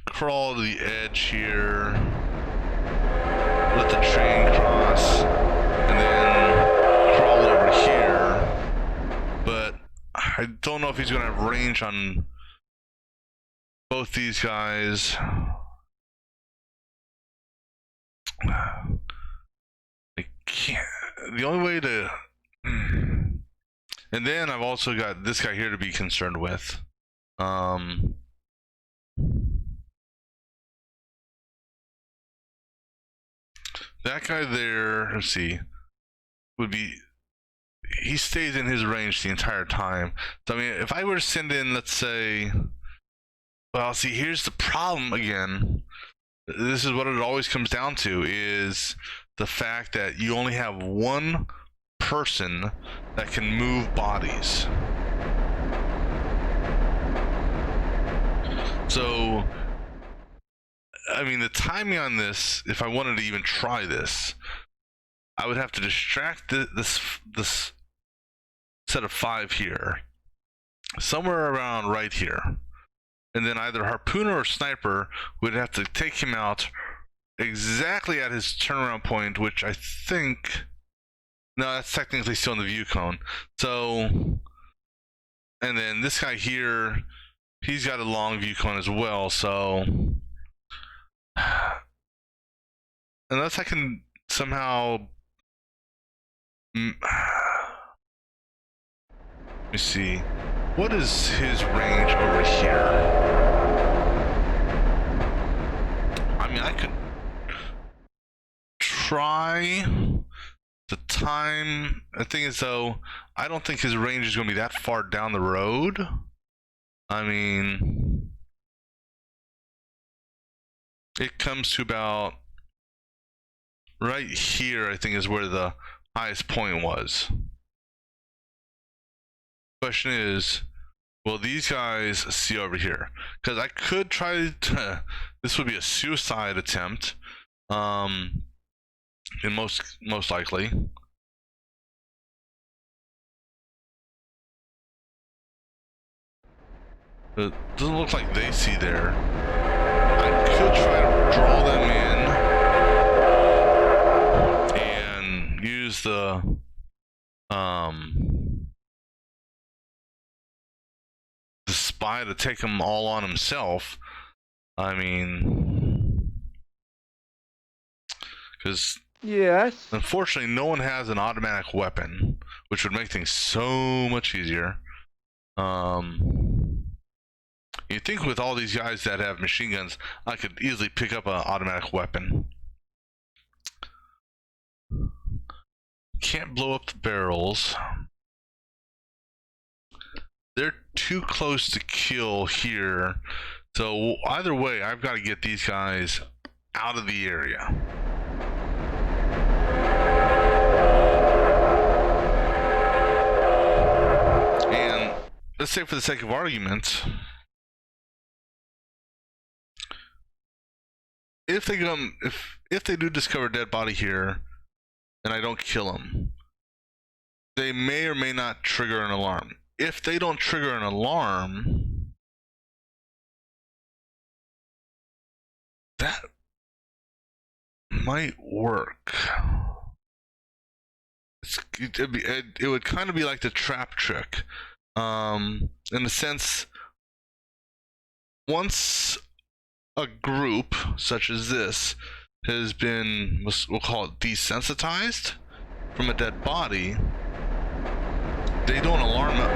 crawl to the edge here, let the train cross, and then crawl over here. But I don't know if he's gonna have range on both these guys. I can't. The only way to, and then I've also got this guy here to be concerned with. That guy there, let's see, would be, he stays in his range the entire time. So I mean, if I were to send in, let's say, well, see, here's the problem again. This is what it always comes down to, is the fact that you only have one person that can move bodies. So, I mean, the timing on this, if I wanted to even try this, I would have to distract this set of 5 here, somewhere around right here. And then either harpooner or sniper would have to take him out exactly at his turnaround point, which I think, no, that's technically still in the view cone. So, and then this guy here, he's got a long view cone as well. So, unless I can somehow, let me see, what is his range over here? I mean, I could try the time. The thing is, though, I don't think his range is going to be that far down the road. I mean, it comes to about right here, I think, is where the highest point was. Question is, will these guys see over here? Because I could try to, this would be a suicide attempt, and most likely. It doesn't look like they see there. I could try to draw them in and use the spy to take them all on himself. I mean, because Yes. unfortunately no one has an automatic weapon, which would make things so much easier. You'd think with all these guys that have machine guns, I could easily pick up an automatic weapon. Can't blow up the barrels. They're too close to kill here. So either way, I've got to get these guys out of the area. And let's say, for the sake of argument, if they come, if they do discover a dead body here, and I don't kill them, they may or may not trigger an alarm. If they don't trigger an alarm, that might work. It would kind of be like the trap trick, in a sense. Once a group such as this has been, we'll call it, desensitized from a dead body, they don't alarm anymore.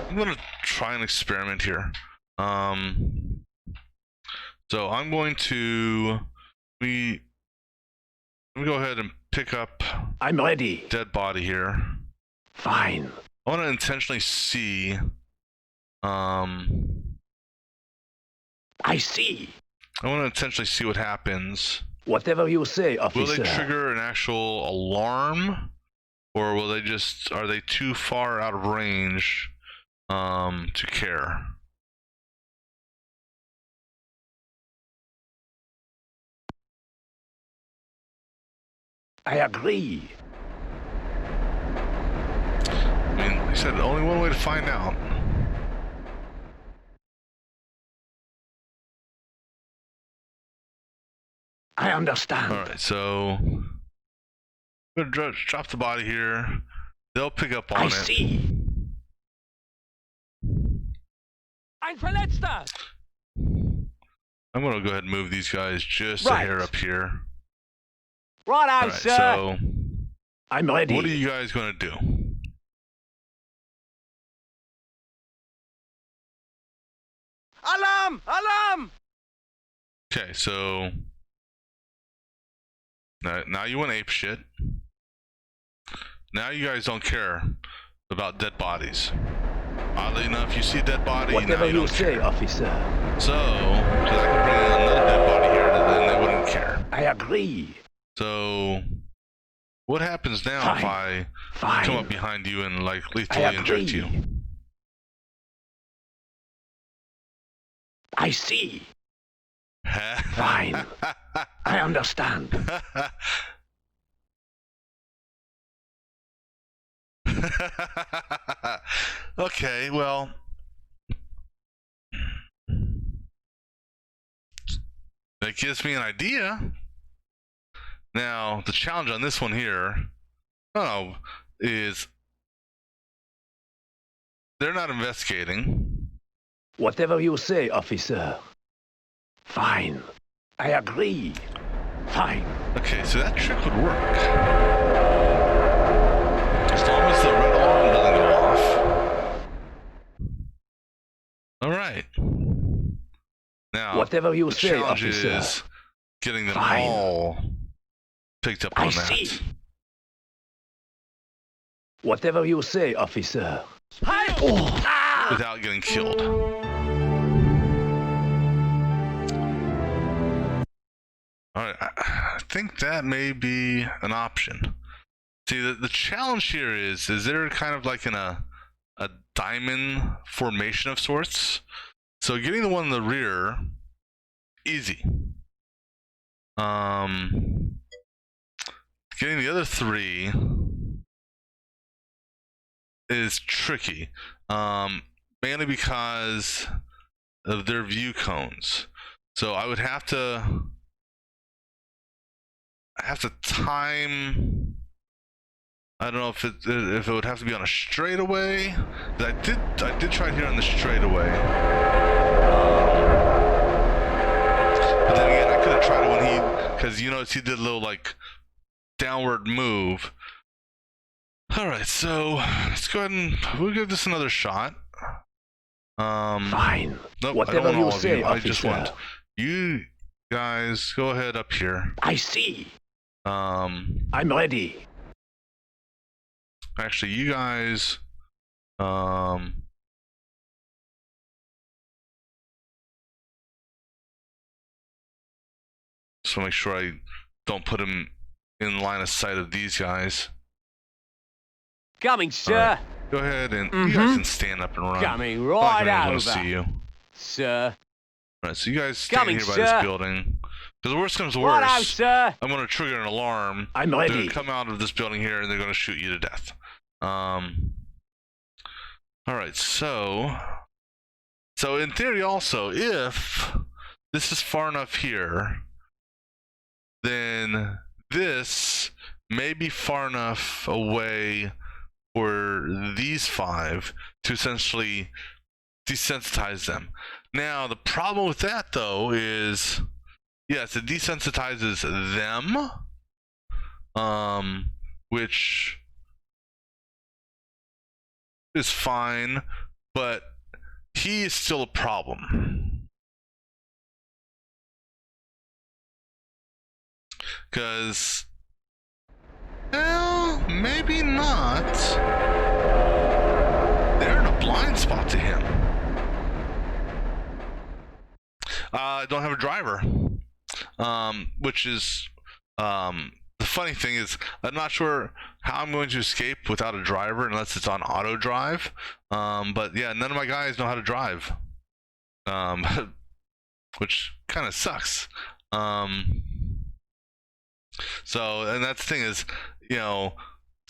I'm gonna try an experiment here. So I'm going to, let me go ahead and pick up, I'm ready. dead body here. Fine. I want to intentionally see, I see. I want to intentionally see what happens Whatever you say, Will officer. they trigger an actual alarm, or will they just, are they too far out of range to care? I agree. I mean, he said only one way to find out. I understand. Alright, so I'm gonna drop the body here. They'll pick up on I it. see. Ein Verletzter! I'm gonna go ahead and move these guys just a Right. hair up here. Righto, Alright, sir. so I'm ready. what are you guys gonna do? Alarm! Alarm! Okay, so now you want ape shit. Now you guys don't care about dead bodies. Oddly enough, you see a dead body, now Whatever you you don't say, care. officer. So, because I can bring in another dead body here, then they wouldn't care. I agree. So, what happens now if I Fine. come up behind you and like I lethally agree. inject you? I see. Fine. I understand. Okay, well, that gives me an idea. Now, the challenge on this one here, is they're not investigating. Whatever you say, officer. Fine. I agree. Fine. Okay, so that trick would work. As long as the red alarm doesn't go off. Alright. Now, Whatever you the say, challenge officer. is getting them Fine. all picked up I on that. see. Whatever you say, officer. Halt! Oh. Without getting killed. Alright, I think that may be an option. See, the challenge here is there kind of like in a diamond formation of sorts? So getting the one in the rear, easy. Getting the other three is tricky. Mainly because of their view cones. So I would have to time. I don't know if it would have to be on a straightaway. I did try it here on the straightaway. But then again, I could have tried it when because you notice he did a little like downward move. All right, so let's go ahead and we'll give this another shot. Fine. Nope, Whatever I don't want you all of say, you. I just officer. want you guys go ahead up here. I see. I'm ready. Actually, you guys, just want to make sure I don't put him in line of sight of these guys. Coming, sir. Alright, go ahead and you guys can stand up and run. Coming I'm right not gonna over. see you. Sir. Alright, so you guys stand Coming, here by sir. this building. Because the worst comes to Righto, worst, sir. I'm gonna trigger an alarm. I'm They're ready. gonna come out of this building here and they're gonna shoot you to death. Alright, so in theory also, if this is far enough here, then this may be far enough away for these five to essentially desensitize them. Now, the problem with that, though, is, yes, it desensitizes them, which is fine, but he is still a problem. Because, well, maybe not. They're in a blind spot to him. I don't have a driver. which is the funny thing is I'm not sure how I'm going to escape without a driver unless it's on auto drive. But yeah, none of my guys know how to drive, which kind of sucks. So, and that's the thing is, you know,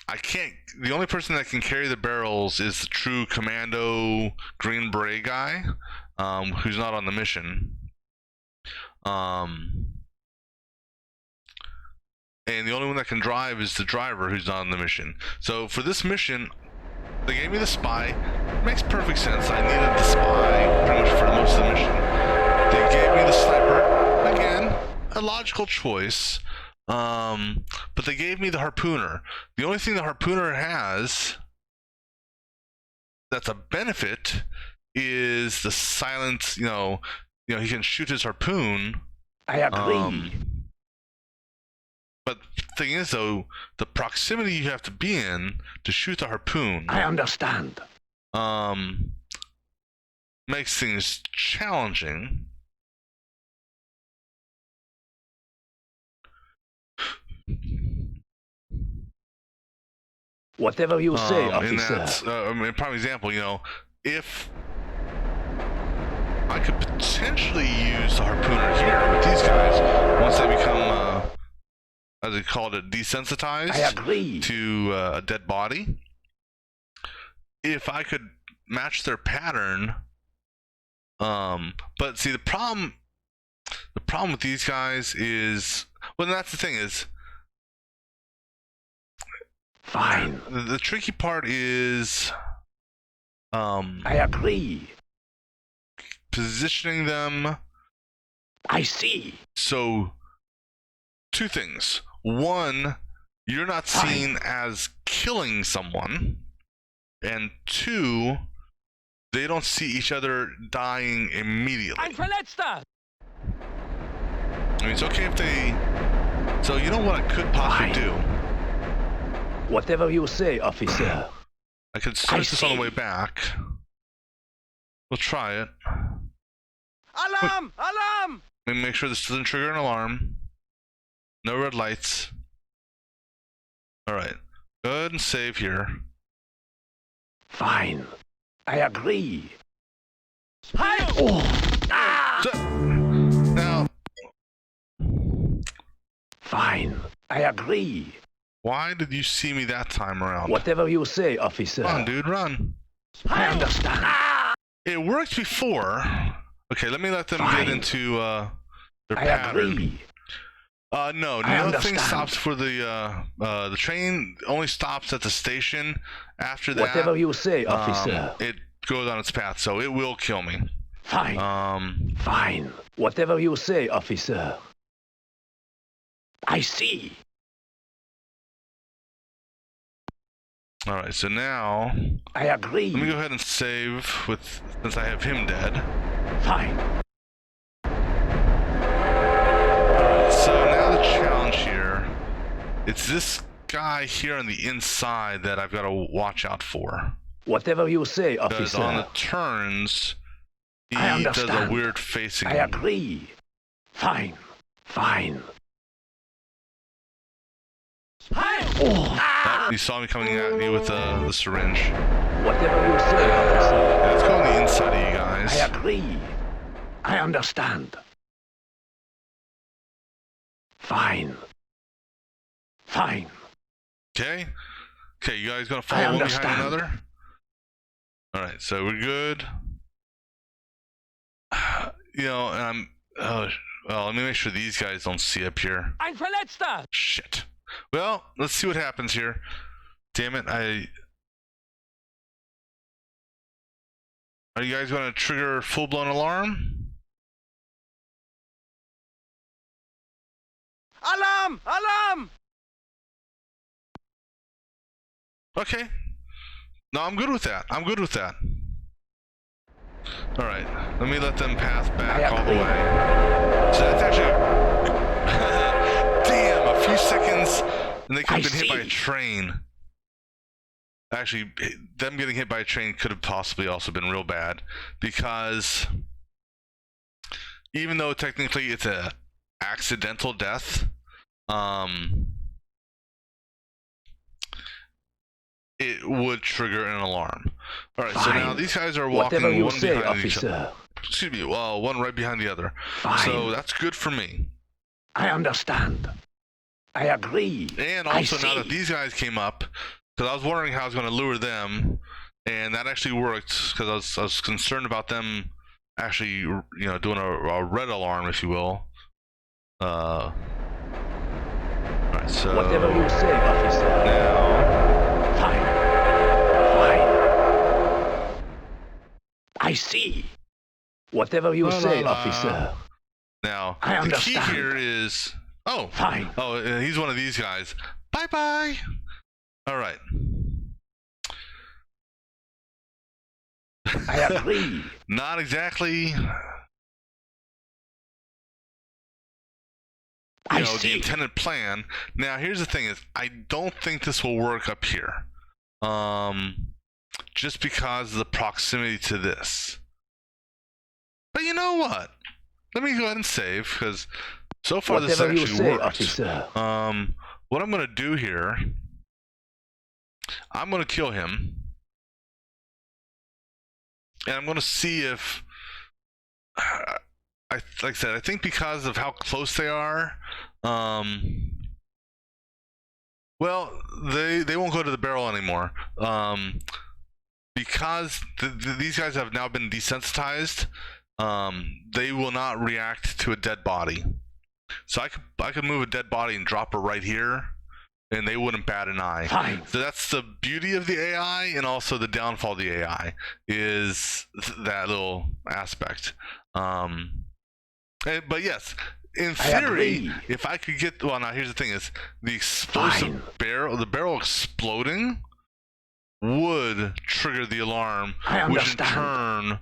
I can't. The only person that can carry the barrels is the true commando Green Beret guy, who's not on the mission. And the only one that can drive is the driver who's not on the mission. So for this mission, they gave me the spy. It makes perfect sense. I needed the spy pretty much for most of the mission. They gave me the sniper. Again, a logical choice. But they gave me the harpooner. The only thing the harpooner has that's a benefit is the silence. You know, he can shoot his harpoon. I agree. But the thing is, though, the proximity you have to be in to shoot the harpoon. I understand. Makes things challenging. Whatever you say, officer. And that's, a prime example, if I could potentially use the harpooner here with these guys, once they become, as they called it, desensitized I agree. to a dead body. If I could match their pattern, but see, the problem with these guys is, well, that's the thing is, fine. The tricky part is, I agree. positioning them. I see. So, two things. One, you're not seen as killing someone. And two, they don't see each other dying immediately. Ein Verletzter! I mean, it's okay if they... So, you know what I could possibly do? Whatever you say, officer. I could search this on the way back. We'll try it. Alarm! Alarm! Let me make sure this doesn't trigger an alarm. No red lights. Alright. Go ahead and save here. Fine. I agree. Hi! So, now, Fine. I agree. why did you see me that time around? Whatever you say, officer. Run, dude, run. I understand. It worked before. Okay, let me let them Fine. get into their I pattern. agree. No, I nothing understand. stops for the train only stops at the station. After that, Whatever you say, officer. it goes on its path, so it will kill me. Fine. Fine. Whatever you say, officer. I see. All right, so now I agree. let me go ahead and save since I have him dead. Fine. So now the challenge here, it's this guy here on the inside that I've got to watch out for. Whatever you say, Because on the officer. turns, he I does a understand. weird facing. I agree. Fine. Fine. Oh, you saw me coming at you with the syringe. Whatever you say, officer. Yeah, let's go on the inside of you I guys. agree. I understand. Fine. Fine. Okay? Okay, you guys gonna I follow one behind understand. another? Alright, so we're good. And I'm... well, let me make sure these guys don't see up here. Ein Verletzter! Shit. Well, let's see what happens here. Damn it, Are you guys gonna trigger full-blown alarm? Alarm! Alarm! Okay. No, I'm good with that. Alright, let me let them pass back all the way. So that's actually... Damn, a few seconds, and they could have been hit by a train. Actually, them getting hit by a train could have possibly also been real bad, because even though technically it's a accidental death, it would trigger an alarm. All right, so now these guys are walking Whatever you one say, behind each other. officer. Excuse me, one right behind the other. Fine. So that's good for me. I understand. I agree. And I also now see. that these guys came up, because I was wondering how I was going to lure them, and that actually worked because I was concerned about them actually, doing a red alarm, if you will. All right, so Whatever you say, officer. now, Fine. I see. Whatever you say, officer. now I the key understand. here is Fine. he's one of these guys. Bye bye. All right. I agree. Not exactly. I The see. intended plan. Now, here's the thing: is I don't think this will work up here, just because of the proximity to this. But you know what? Let me go ahead and save because so far this Whatever you actually say, worked. officer. What I'm gonna do here, I'm gonna kill him, and I'm gonna see if. Like I said, I think because of how close they are, well, they won't go to the barrel anymore, because these guys have now been desensitized. They will not react to a dead body, so I could move a dead body and drop her right here, and they wouldn't bat an eye. Fine. So that's the beauty of the AI, and also the downfall of the AI is that little aspect. But yes, in theory, if I could get now here's the thing: is the explosive the barrel exploding would trigger the alarm, which in turn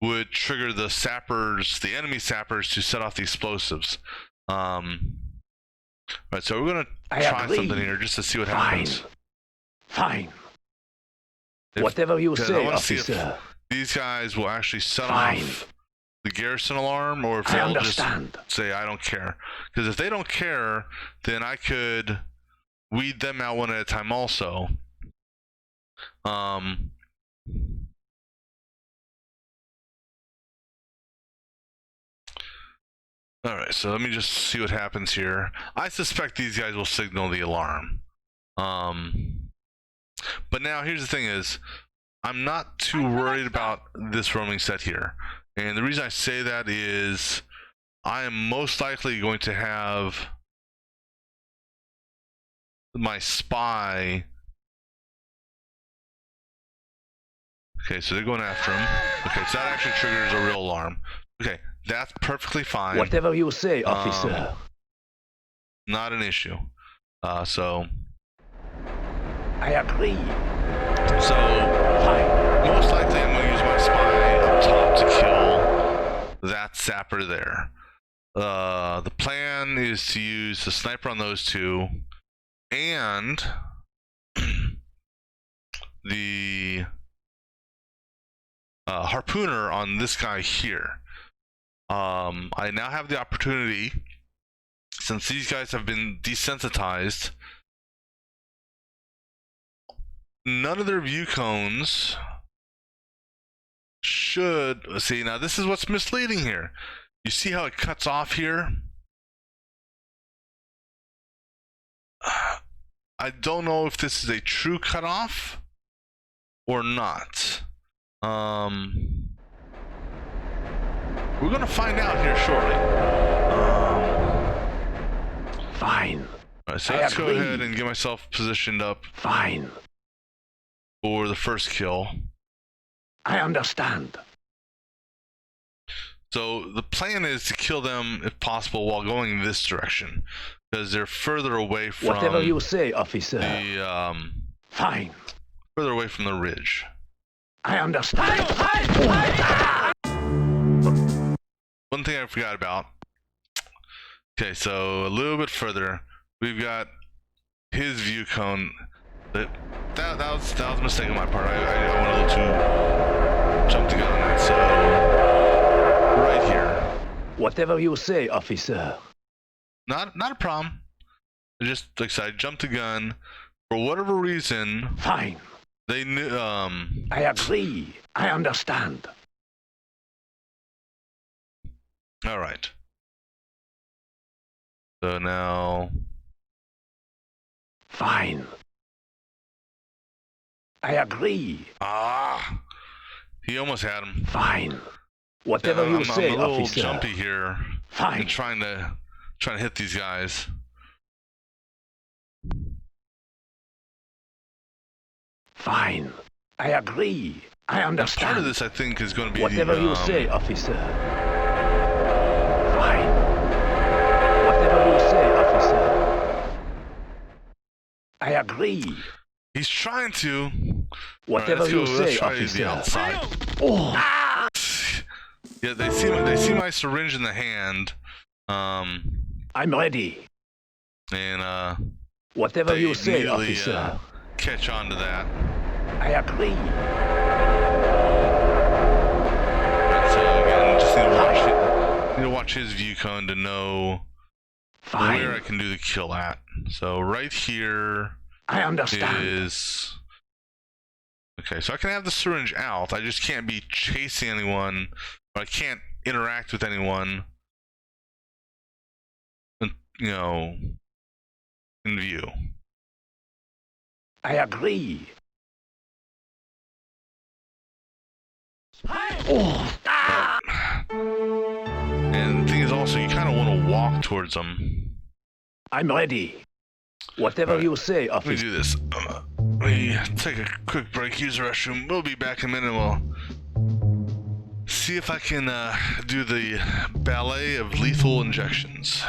would trigger the enemy sappers to set off the explosives. Right, so we're gonna try something here just to see what happens. Fine. Whatever you say, I want to see if officer. these guys will actually set off the garrison alarm, or if they'll just say I don't care. Because if they don't care, then I could weed them out one at a time also. Alright, so let me just see what happens here. I suspect these guys will signal the alarm. But now here's the thing is, I'm not too worried about this roaming set here. And the reason I say that is I am most likely going to have my spy. Okay, so they're going after him. Okay, so that actually triggers a real alarm. Okay, that's perfectly fine. Whatever you say, officer. Not an issue. So I agree. So most likely I'm going to use my spy up top to kill that sapper there. The plan is to use the sniper on those two and the harpooner on this guy here. I now have the opportunity, since these guys have been desensitized, none of their view cones should see. Now this is what's misleading here. You see how it cuts off here? I don't know if this is a true cutoff or not. We're gonna find out here shortly. Fine. Alright, so let's go ahead and get myself positioned up Fine. for the first kill. I understand. So the plan is to kill them if possible while going this direction, because they're further away from Whatever you say, officer. the Fine. further away from the ridge. I understand. One thing I forgot about. Okay, so a little bit further, we've got his view cone. That was a mistake on my part. I went a little too jumped the gun on that. So right here. Whatever you say, officer. Not a problem. Just like I said, I jumped the gun for whatever reason. Fine. They knew. I agree. I understand. All right. So now. Fine. I agree. Ah, he almost had him. Fine. Whatever Yeah, you I'm say, a little officer. jumpy here. Fine. And trying to hit these guys. Fine. I agree. I And understand. part of this, I think, is going to be Whatever the, you say, officer. Fine. Whatever you say, officer. I agree. He's trying to. Whatever Alright, you let's say, try officer. the outside. Oh. Yeah, they see my syringe in the hand. I'm ready. And Whatever they you say, immediately officer. catch on to that. I agree. So again, just need to watch his view cone to know Fine. where I can do the kill at. So right here I understand. is okay. So I can have the syringe out. I just can't be chasing anyone, or I can't interact with anyone. You know, in view. I agree. Hi! Oh. And the thing is also, you kind of want to walk towards them. I'm ready. Whatever Right. you say, Let me officer. do this. Let me take a quick break, use the restroom. We'll be back in a minute. We'll see if I can do the ballet of lethal injections.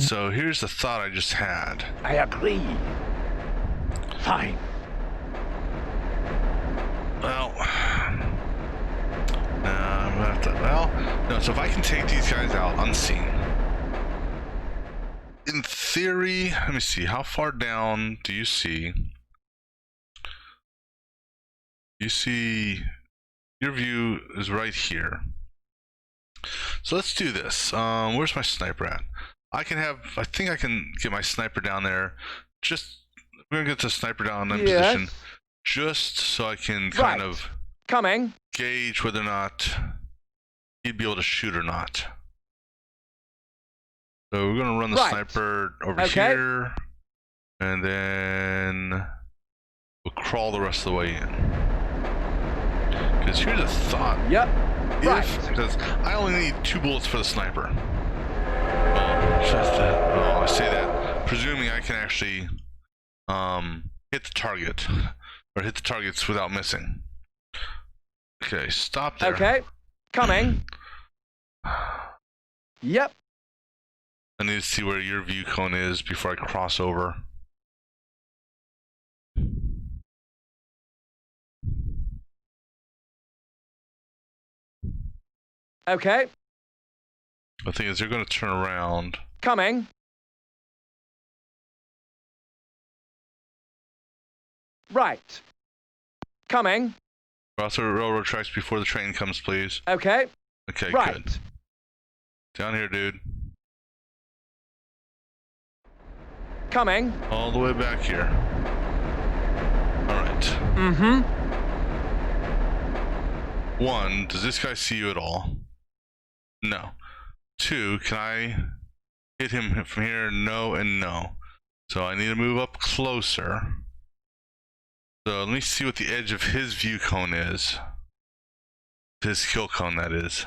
so here's the thought I just had. I agree. Fine. Well, I'm gonna have to, well, no, so if I can take these guys out unseen, in theory, let me see, how far down do you see? You see, your view is right here. So let's do this. Where's my sniper at? I think I can get my sniper down there. We're gonna get the sniper down in position, just so I can kind of Coming. gauge whether or not he'd be able to shoot or not. So we're gonna run the sniper over here, and then we'll crawl the rest of the way in. Because here's a thought. Yep. Because I only need 2 bullets for the sniper. I say that presuming I can actually hit the target, or hit the targets without missing. Okay, stop there. Okay. Coming. Yep. I need to see where your view cone is before I cross over. Okay. The thing is, you're going to turn around. Coming. Right. Coming. Cross the railroad tracks before the train comes, please. Okay. Okay, Right. good. Down here, dude. Coming. All the way back here. Alright. Mm-hmm. 1, does this guy see you at all? No. 2, can I hit him from here? No and no. So I need to move up closer. So let me see what the edge of his view cone is. His kill cone, that is.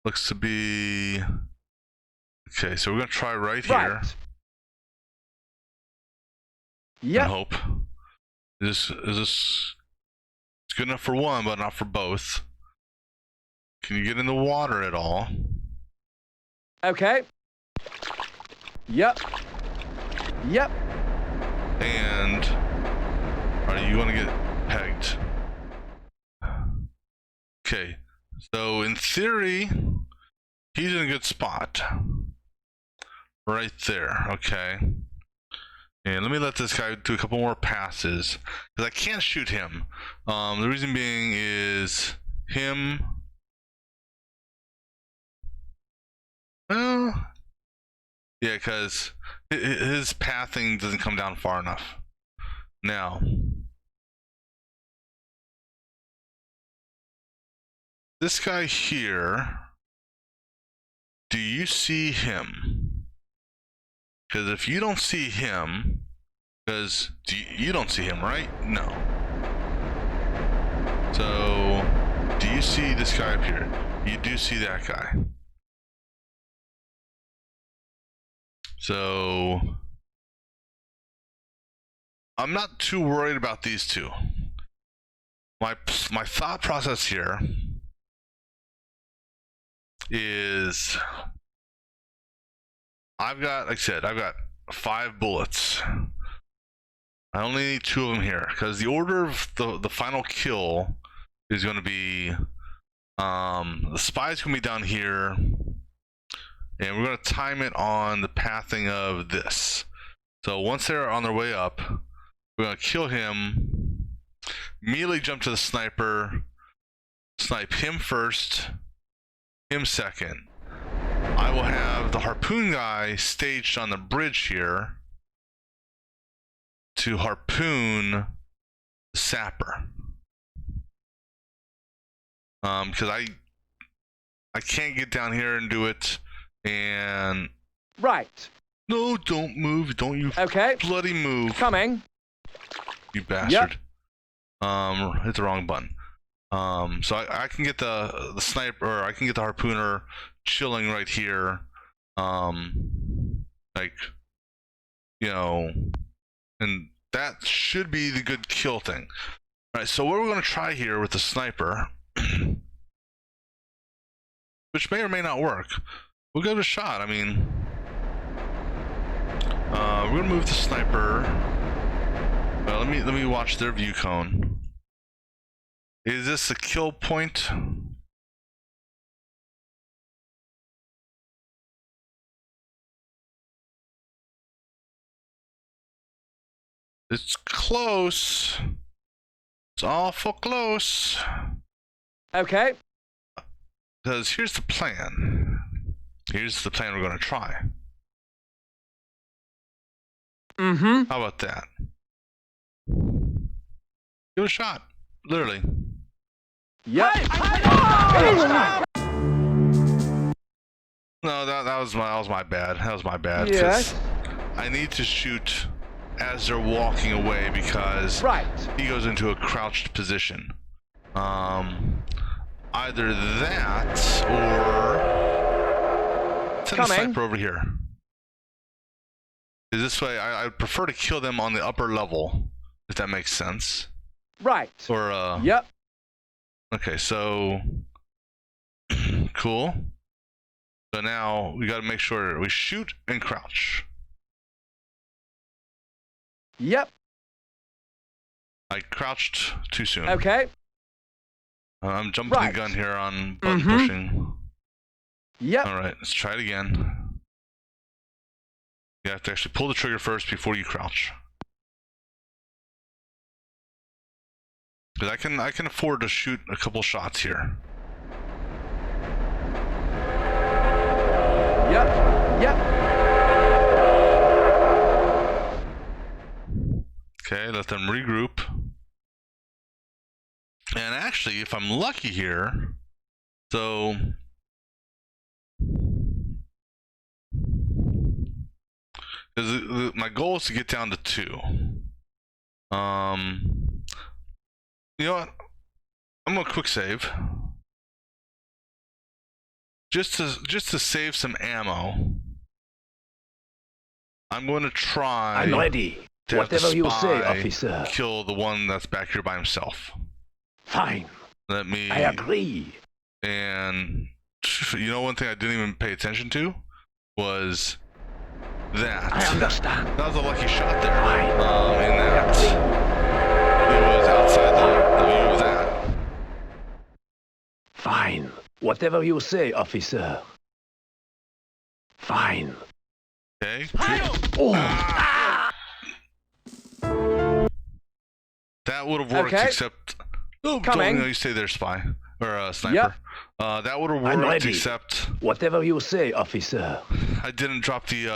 Looks to be... Okay, so we're going to try right here. Yep. And hope. Is this... It's good enough for 1, but not for both. Can you get in the water at all? Okay. Yep. Yep. And are you going to get pegged? Okay, so in theory, he's in a good spot. Right there, okay. And let me let this guy do a couple more passes, because I can't shoot him. The reason being is him... Well, yeah, because his pathing doesn't come down far enough. Now, this guy here, do you see him? Because if you don't see him, because you don't see him, right? No. So, do you see this guy up here? You do see that guy. So, I'm not too worried about these two. My thought process here is I've got, like I said, I've got 5 bullets. I only need 2 of them here because the order of the final kill is going to be the spy's going to be down here, and we're going to time it on the pathing of this. So once they're on their way up, we're going to kill him, immediately jump to the sniper, snipe him first, him second. I will have the harpoon guy staged on the bridge here to harpoon the sapper. Because I can't get down here and do it, and Right. no, don't move, don't you bloody move. Coming. You bastard. Yep. Hit the wrong button. So I can get the sniper, or I can get the harpooner chilling right here. Like, you know, and that should be the good kill thing. All right, so what we're going to try here with the sniper, which may or may not work. We'll give it a shot. I mean, we're going to move the sniper. Let me watch their view cone. Is this a kill point? It's close. It's awful close. Okay. Because here's the plan. Here's the plan we're going to try. Mm-hmm. How about that? Give it a shot. Literally. Yep. No, that was my bad. That was my bad. Yes. I need to shoot as they're walking away because Right. he goes into a crouched position. Either that or send the Coming. sniper over here. This way, I prefer to kill them on the upper level, if that makes sense. Right. Or Yep. Okay, so cool. So now we got to make sure we shoot and crouch. Yep. I crouched too soon. Okay. I'm jumping Right. the gun here on button Mhm. pushing. Yep. All right, let's try it again. You have to actually pull the trigger first before you crouch. Because I can afford to shoot a couple shots here. Yep. Yep. Okay, let them regroup. And actually, if I'm lucky here, so because my goal is to get down to 2. You know what? I'm gonna quick save. Just to save some ammo. I'm going to try. I'm ready. to have the Whatever you say, spy officer. kill the one that's back here by himself. Fine. Let me. I agree. And you know, one thing I didn't even pay attention to was that. I understand. That was a lucky shot there. Fine. In I that agree. it was outside the view of that. Fine. Whatever you say, officer. Fine. Okay. Oh, That would have worked, Okay. except. Oh, Coming. no, you stay there, spy or sniper. Yep. That would have I'm worked, ready. except whatever you say, officer. I didn't drop the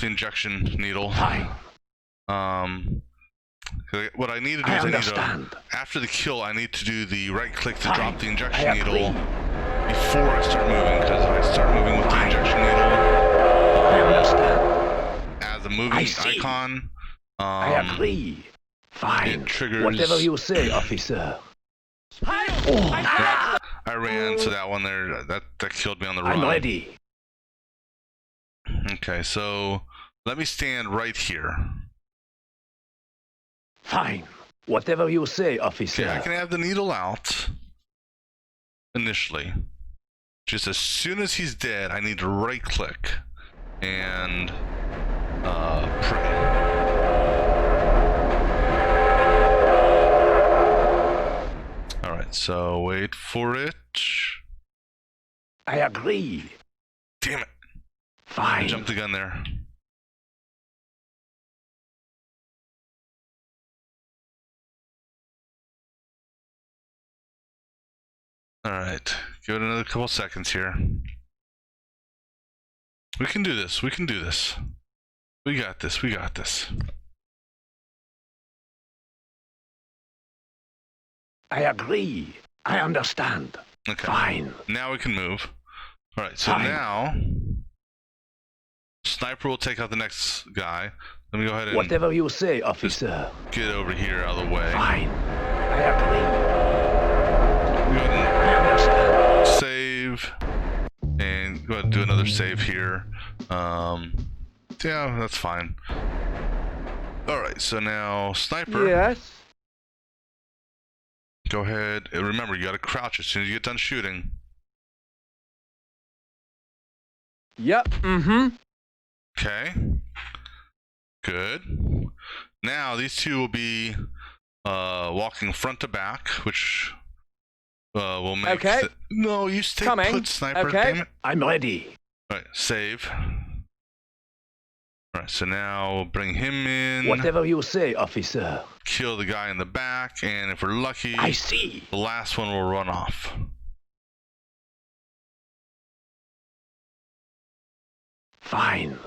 injection needle. Fine. 'Cause what I need to do I is understand. after the kill, I need to do the right click to Fine. drop the injection I needle agree. before I start moving. Because if I start moving with the Fine. injection needle I understand. as a moving I see. icon, I agree. Fine. it triggers. Whatever you say, officer. I ran, so that one there that killed me on the run. I'm ready. Okay, so let me stand right here. Fine. Whatever you say, officer. Okay, I can have the needle out initially. Just as soon as he's dead, I need to right click and pray. Alright, so wait for it. I agree. Damn it. I Fine. jumped the gun there. Alright, give it another couple seconds here. We can do this, we can do this. We got this, we got this. I agree. I understand. Okay. Fine. Now we can move. Alright, so Fine. now Sniper will take out the next guy. Let me go ahead and Whatever you say, officer. get over here out of the way. Fine. I agree. Go ahead I understand. and save. And go ahead and do another save here. Yeah, that's fine. Alright, so now Sniper. Yes. go ahead. And remember, you gotta crouch as soon as you get done shooting. Yep. Mm-hmm. Okay. Good. Now these two will be walking front to back, which will make. Okay. No, you stay Coming. put, sniper. Okay. Damn it. I'm ready. All right, save. All right, so now we'll bring him in. Whatever you say, officer. Kill the guy in the back, and if we're lucky, I see. the last one will run off. Fine.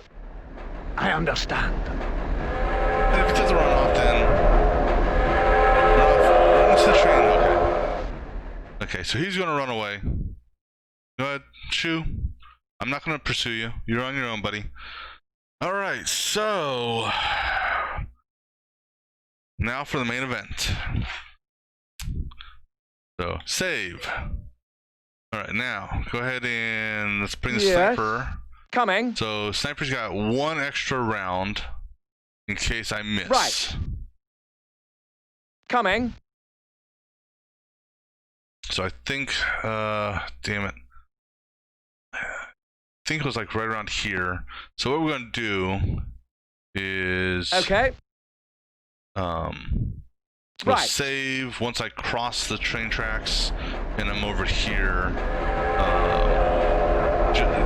I understand. And if it doesn't run off, then run into the train. Okay. Okay, so he's gonna run away. Go ahead, shoo. I'm not gonna pursue you. You're on your own, buddy. All right, so now for the main event. So save. All right, now go ahead and let's bring the sniper. Coming. So sniper's got one extra round in case I miss. Right. Coming. So I think, damn it. I think it was like right around here. So what we're gonna do is Okay. we'll Right. save once I cross the train tracks and I'm over here.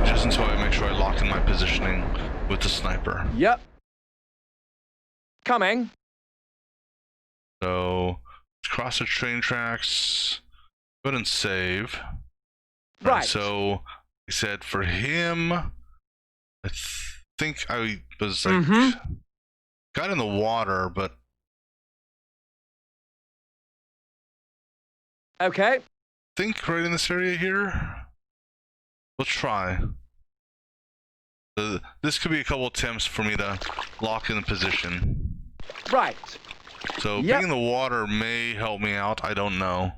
Just until I make sure I lock in my positioning with the sniper. Yep. Coming. So cross the train tracks. Go ahead and save. Right. So I said for him, I think I was like got in the water, but Okay. I think right in this area here. We'll try. This could be a couple attempts for me to lock in the position. Right. So Yep. being in the water may help me out. I don't know.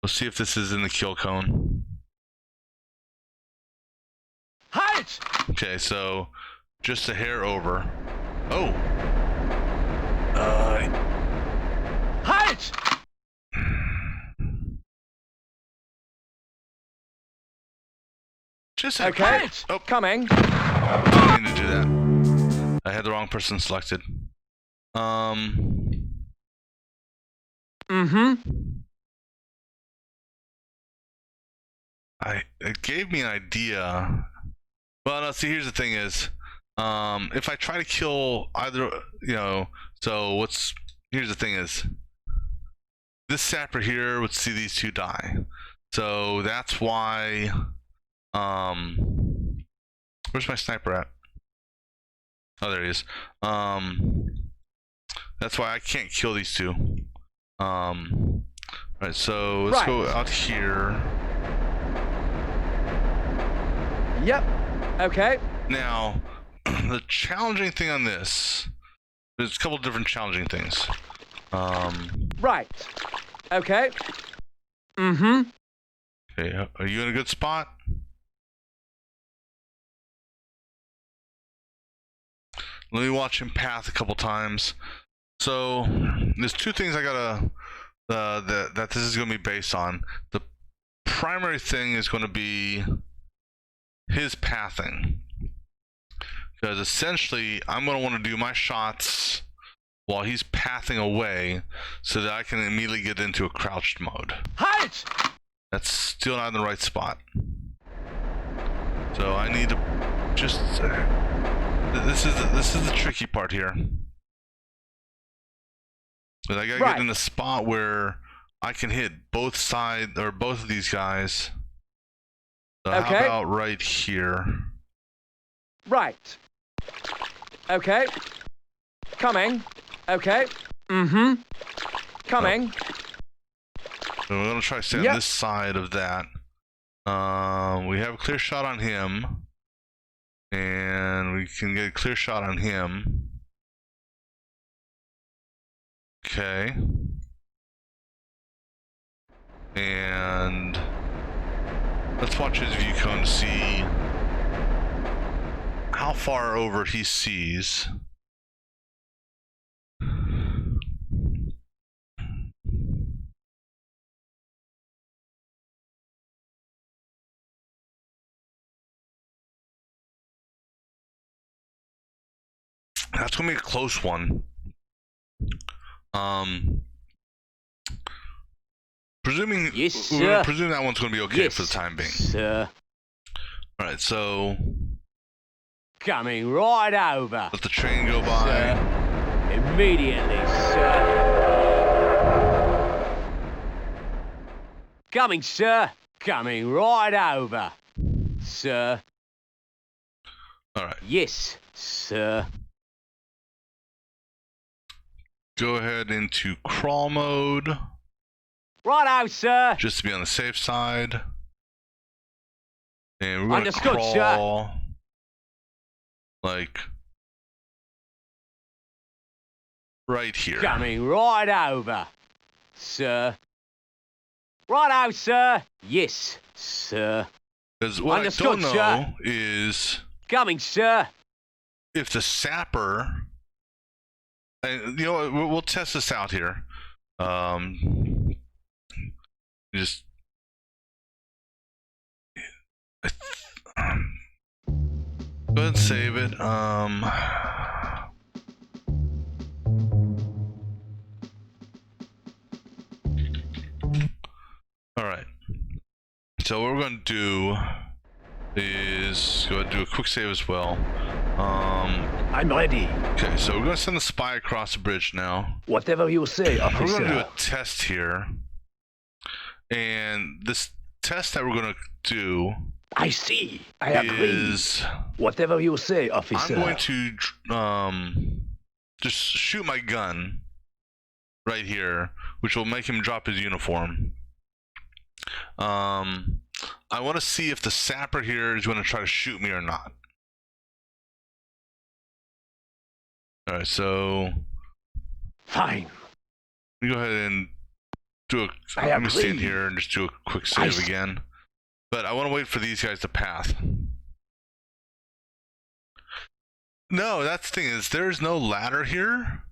Let's see if this is in the kill cone. Halt! Okay, so just a hair over. Oh. Halt! Just a Okay. hair. Oh, Coming. didn't mean to do that. I had the wrong person selected. It gave me an idea. Well, no, see, here's the thing is, if I try to kill either, so here's the thing is, this sapper here would see these two die. So that's why, where's my sniper at? Oh, there he is. That's why I can't kill these two. Alright, so let's go out here. Yep. Okay. Now, the challenging thing on this, there's a couple different challenging things. Right. Okay. Okay, are you in a good spot? Let me watch him path a couple times. So, there's two things I gotta, that this is gonna be based on. The primary thing is gonna be his pathing. Because essentially, I'm gonna wanna do my shots while he's pathing away so that I can immediately get into a crouched mode. Halt! That's still not in the right spot. So I need to just, this is the tricky part here. But I gotta get in a spot where I can hit both sides or both of these guys. So how about right here? Right. Okay. Coming. Okay. Coming. So we're gonna try to stay on this side of that. We have a clear shot on him. And we can get a clear shot on him. Okay. And let's watch his view cone to see how far over he sees. That's gonna be a close one. Presuming Yes, we're sir. gonna presume that one's gonna be okay Yes, for the time being. sir. All right, so Coming right over. let the train go by. Sir. Immediately, sir. Coming, sir. Coming right over. Sir. All right, Yes, sir. go ahead into crawl mode Righto, sir. just to be on the safe side. And we're gonna Understood, crawl like right here. Coming right over. Sir. Righto, sir. Yes, sir. Because what I Understood, don't know sir. is Coming, sir. if the sapper, and you know what, we'll test this out here. Just go ahead and save it. All right. So what we're going to do is go ahead and do a quick save as well. I'm ready. Okay, so we're going to send the spy across the bridge now. Whatever you say, We're officer. going to do a test here. And this test that we're going to do I see. I agree. is Whatever you say, officer. I'm going to just shoot my gun right here, which will make him drop his uniform. I want to see if the sapper here is going to try to shoot me or not. All right, so Fine. let me go ahead and do a. I Let me stand agree. here and just do a quick save I- again. But I want to wait for these guys to pass. No, that's the thing is there's no ladder here,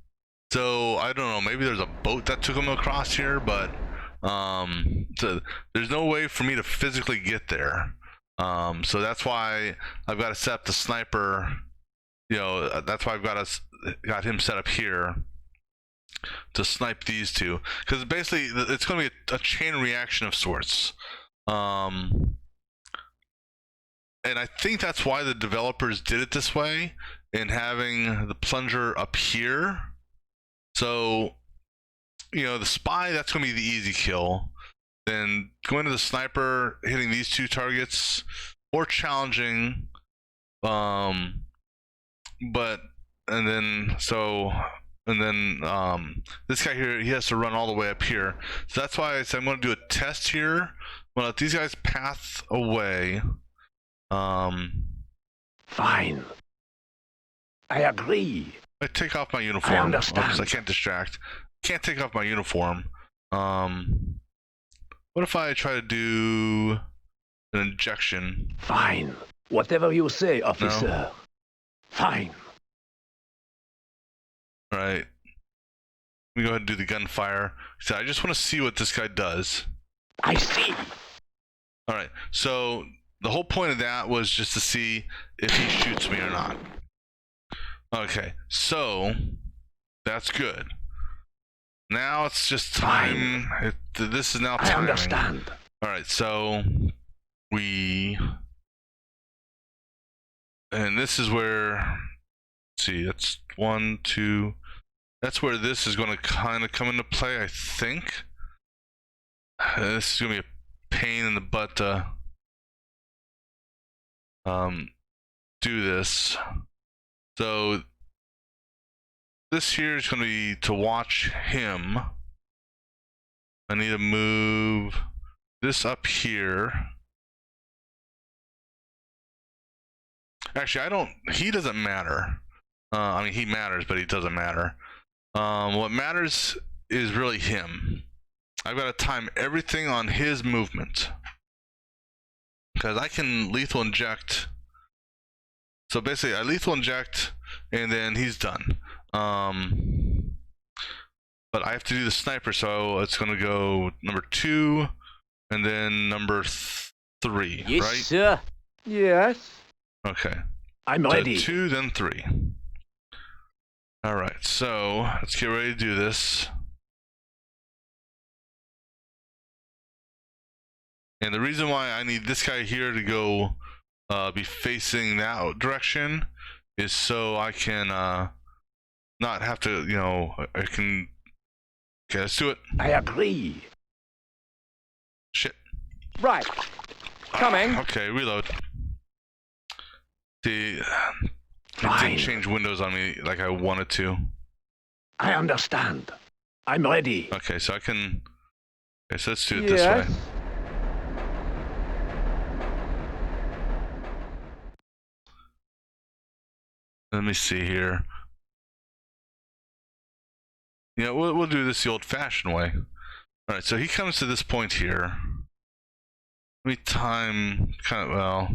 so I don't know. Maybe there's a boat that took them across here, but so there's no way for me to physically get there. So that's why I've got to set up the sniper. You know, that's why I've got him set up here to snipe these two, because basically it's going to be a chain reaction of sorts. And I think that's why the developers did it this way, in having the plunger up here. So, you know, the spy, that's going to be the easy kill. Then going to the sniper, hitting these two targets, more challenging. This guy here, he has to run all the way up here. So that's why I said I'm going to do a test here. I'm going to let these guys pass away. Fine. I agree. I take off my uniform. I understand. Because I can't distract. Can't take off my uniform. What if I try to do an injection? Fine. Whatever you say, officer. Fine. All right. Let me go ahead and do the gunfire. So I just want to see what this guy does. I see. All right. So the whole point of that was just to see if he shoots me or not. Okay. So that's good. Now it's just time. This is now I timing. understand. All right. So and this is where, let's see, that's 1, 2. That's where this is going to kind of come into play, I think. This is going to be a pain in the butt to do this. So this here is going to be to watch him. I need to move this up here. Actually, he doesn't matter. I mean, he matters, but he doesn't matter. What matters is really him. I've got to time everything on his movement. Because I can lethal inject. So basically, I lethal inject, and then he's done. But I have to do the sniper, so it's going to go number 2, and then number 3, Yes, right? sir. Yes. Okay. I'm So ready. 2, then 3. Alright, so let's get ready to do this. And the reason why I need this guy here to go be facing that direction is so I can not have to, you know, I can... Okay, let's do it. I agree. Shit. Right. Coming. Okay, reload. See, it Fine. didn't change windows on me like I wanted to. I understand. I'm ready. Okay, so I can... Okay, so let's do it this way. Yes. Let me see here. Yeah, we'll do this the old-fashioned way. Alright, so he comes to this point here. Let me time kind of well.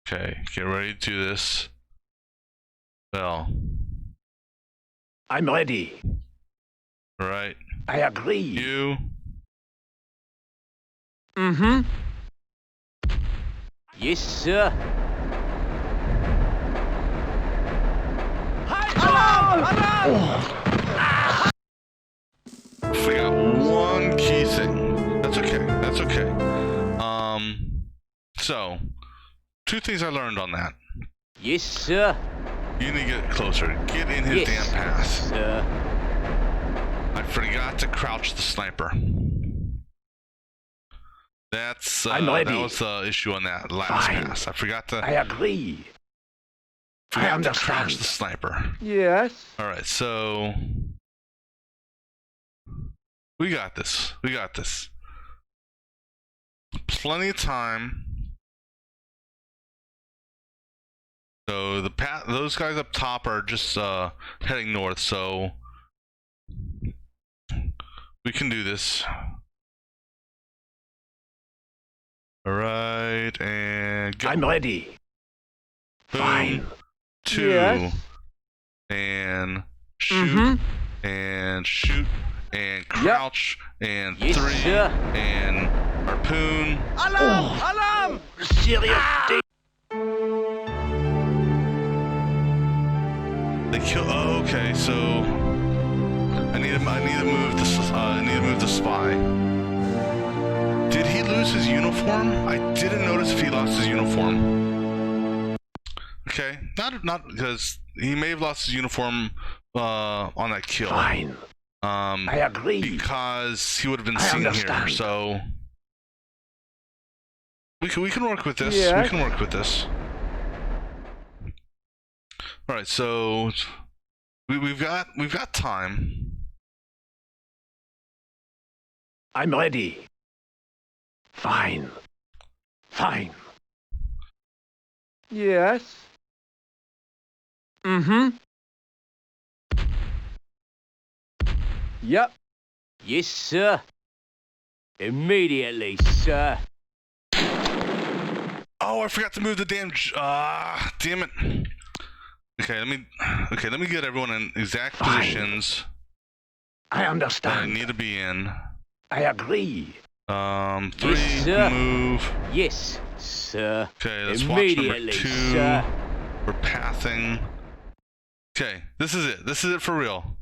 Okay, get ready to do this. Well. I'm ready. Alright. I agree. You. Mm-hmm. Yes, sir. Forgot one key thing. That's okay. That's okay. So, two things I learned on that. Yes, sir. You need to get closer. Get in his damn path. Sir. I forgot to crouch the sniper. That's I'm ready. that was the issue on that last Fine. pass. I forgot to I agree. I crouch understand. the sniper. Yes. All right, so we got this. We got this. Plenty of time. So the path, those guys up top are just heading north, so we can do this. All right, and go. I'm ready. Boom. Fine. 2 Yes. and shoot Mm-hmm. and shoot and crouch and Yes, 3 sir. and harpoon. Alarm! Alarm! Serious. They kill. Oh, okay, so I need to move the spy. Did he lose his uniform? I didn't notice if he lost his uniform. Okay, not because he may have lost his uniform on that kill. Fine. I agree. Because he would have been I seen here. understand. So we can work with this. Yes. We can work with this. All right, so we've got time. I'm ready. Fine. Fine. Yes. Mm-hmm. Yep. Yes, sir. Immediately, sir. Oh, I forgot to move the damn. Damn it. Okay, let me get everyone in exact Fine. positions I that I understand. need to be in. I agree. 3 Yes, sir. move. Yes, sir. Okay, let's watch number Immediately, 2. sir. We're pathing. Okay, this is it. This is it for real.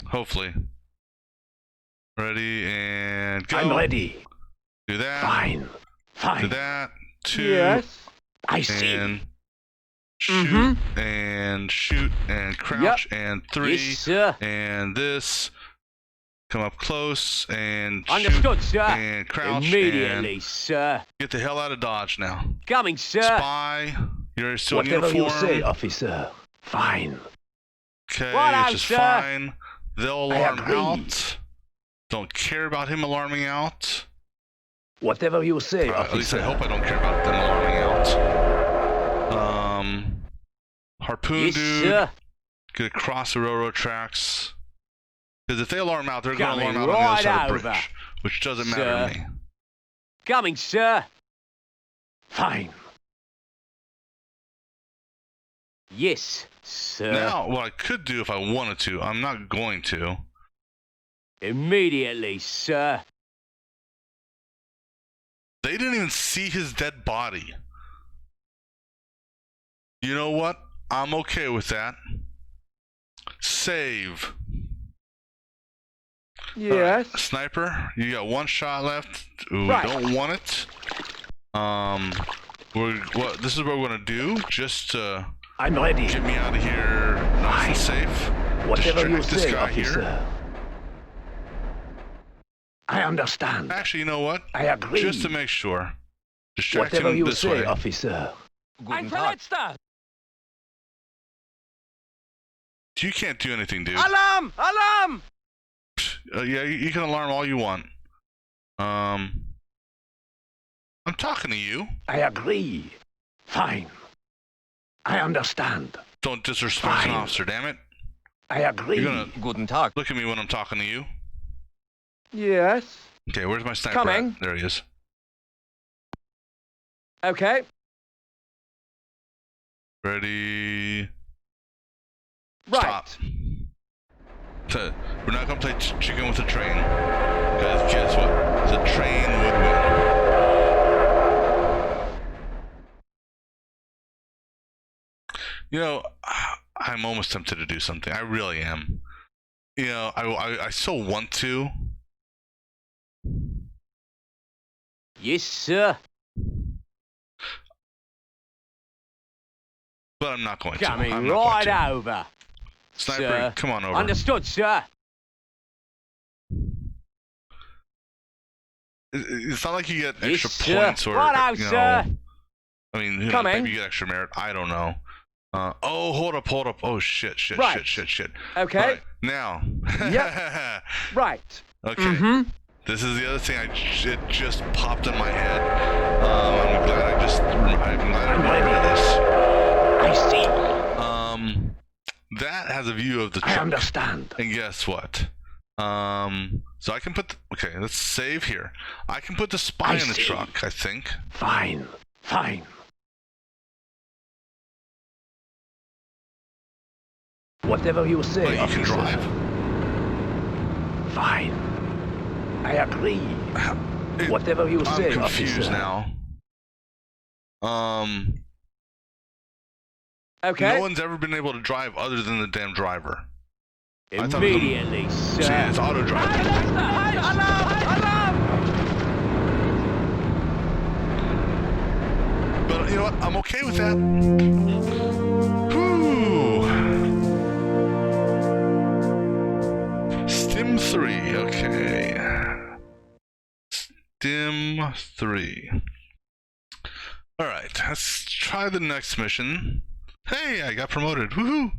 Hopefully. Ready and go. I'm ready. Do that. Fine. Do Fine. that. 2 Yes. I see. and shoot Mhm. and shoot and crouch and 3 Yes, sir. and this. Come up close and Understood, shoot sir. and crouch Immediately, and sir. get the hell out of Dodge now. Coming, sir. Spy, you're still in Whatever you uniform. say, officer. Fine. Okay, Righto, which is sir. fine. They'll I alarm agree. out. Don't care about him alarming out. Whatever you say, At least officer. I hope I don't care about them alarming out. Harpoon Yes, dude, sir. get across the railroad tracks. Because if they alarm out, they're going to Coming alarm out on the other right side of the over, bridge, which doesn't matter to sir. me. Coming, sir. Fine. Yes, sir. Now, what I could do if I wanted to, I'm not going to, Immediately, sir. They didn't even see his dead body. You know what? I'm okay with that. Save. Yes. Right, sniper, you got one shot left. Ooh, Right. don't want it. This is what we're gonna do, just to I'm ready. get me out of here nice and safe. Whatever you Distract this say, guy officer. here. I understand. Actually, you know what? I agree. Just to make sure. Distract Whatever him you this say, way. officer. Ein Verletzter! You can't do anything, dude. Alarm! Alarm! Yeah, you can alarm all you want. I'm talking to you. I agree. Fine. I understand. Don't disrespect an Fine. officer, damn it. I agree. You're gonna Guten Tag. look at me when I'm talking to you. Yes. Okay, where's my sniper Coming. at? There he is. Okay. Ready? Right. Stop. So, we're not gonna play chicken with a train. Because guess what? The train would win. You know, I'm almost tempted to do something. I really am. You know, I so want to. Yes, sir. But I'm not going to. Coming I'm not right going to. over. Sniper, sir. come on over. Understood, sir. It's not like you get Yes, extra sir. points or, Righto, you know, sir. I mean, who knows, Coming. maybe you get extra merit. I don't know. Oh, hold up. Oh, shit. Right. Shit. Okay. All right, now. Yep. Right. Okay. Mm-hmm. This is the other thing. It just popped in my head. I'm glad I remembered this. I see. That has a view of the I truck. understand. And guess what? So I can put. Okay, let's save here. I can put the spy I in the see. truck. I think. Fine. Whatever you say, But you can officer. drive. Fine. I agree. Whatever you I'm say, confused officer. now. Okay. No one's ever been able to drive other than the damn driver. I thought it was a- Immediately, See, sir. it's auto drive. Alarm! Alarm! But you know what? I'm okay with that. Whew. Stim 3. Okay. Stim 3. All right. Let's try the next mission. Hey, I got promoted. Woohoo!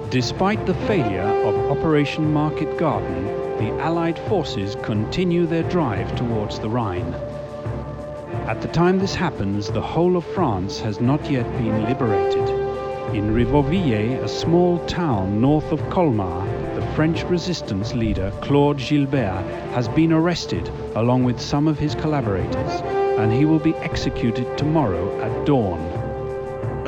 Despite the failure of Operation Market Garden, the Allied forces continue their drive towards the Rhine. At the time this happens, the whole of France has not yet been liberated. In Rivovilliers, a small town north of Colmar, the French resistance leader Claude Gilbert has been arrested along with some of his collaborators, and he will be executed tomorrow at dawn.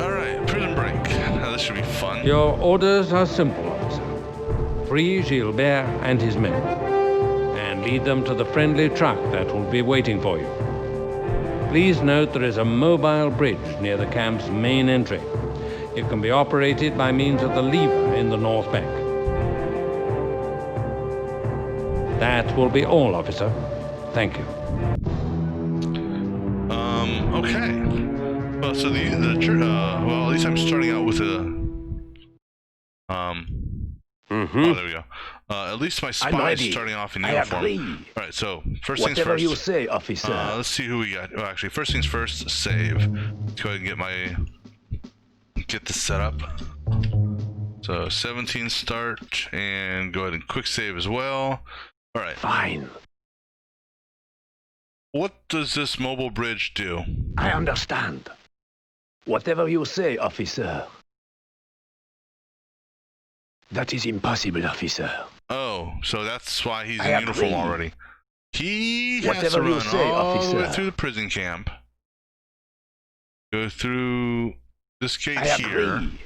All right, prison break. Now this should be fun. Your orders are simple, officer. Free Gilbert and his men, and lead them to the friendly truck that will be waiting for you. Please note there is a mobile bridge near the camp's main entry. It can be operated by means of the lever in the north bank. That will be all, officer. Thank you. Okay. Well, so well, at least I'm starting out with a Oh, there we go. At least my spy is ready. starting off in I uniform. agree. All right, so first things Whatever first. you say, officer. Let's see who we got. Oh, actually, first things first, save. Let's go ahead and get this set up. So 17 start, and go ahead and quick save as well. All right. Fine. What does this mobile bridge do? I understand. Whatever you say, officer. That is impossible, officer. Oh, so that's why he's I in uniform agree. already. He has Whatever to you run say, all the way officer. through the prison camp. Go through this gate I here, agree.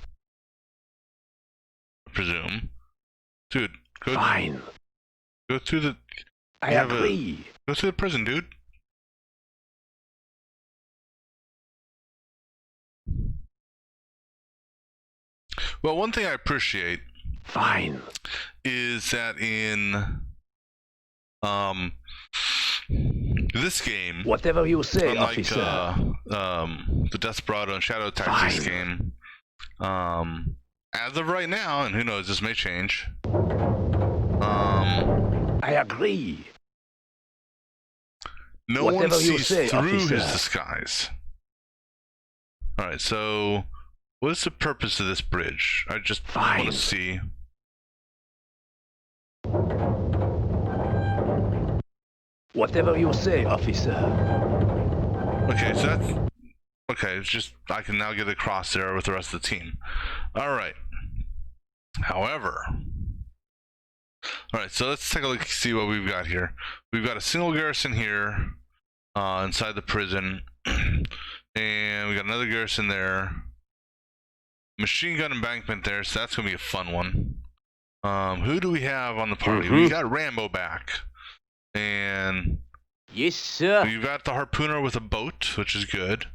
I presume. Dude, go Fine. go through the I you have agree. go through the prison, dude. Well, one thing I appreciate Fine. is that in this game, Whatever you say, unlike officer. the Desperado and Shadow Tactics Fine. game, as of right now, and who knows, this may change. I agree. No one Whatever you sees say, through officer. his disguise. All right, so what is the purpose of this bridge? I just want Fine. to see. Whatever you say, officer. Okay, so that's okay. It's just I can now get across there with the rest of the team. All right. However, all right. So let's take a look, see what we've got here. We've got a single garrison here inside the prison, and we got another garrison there. Machine gun embankment there, so that's gonna be a fun one. Who do we have on the party? We got Rambo back, and Yes, sir. we've got the harpooner with a boat, which is good.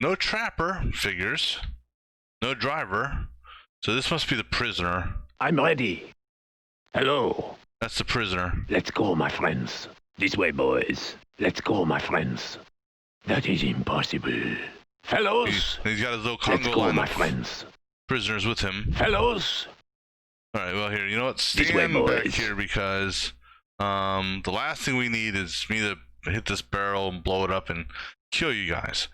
No trapper, figures. No driver. So this must be the prisoner. I'm ready. Hello. That's the prisoner. Let's go, my friends. This way, boys. Let's go, my friends. That is impossible. Fellows, He's got his little let's Congo go, line my of friends. prisoners with him. Fellows, All right, well here, you know what? This way, Stand back boys. here because the last thing we need is me to hit this barrel and blow it up and kill you guys.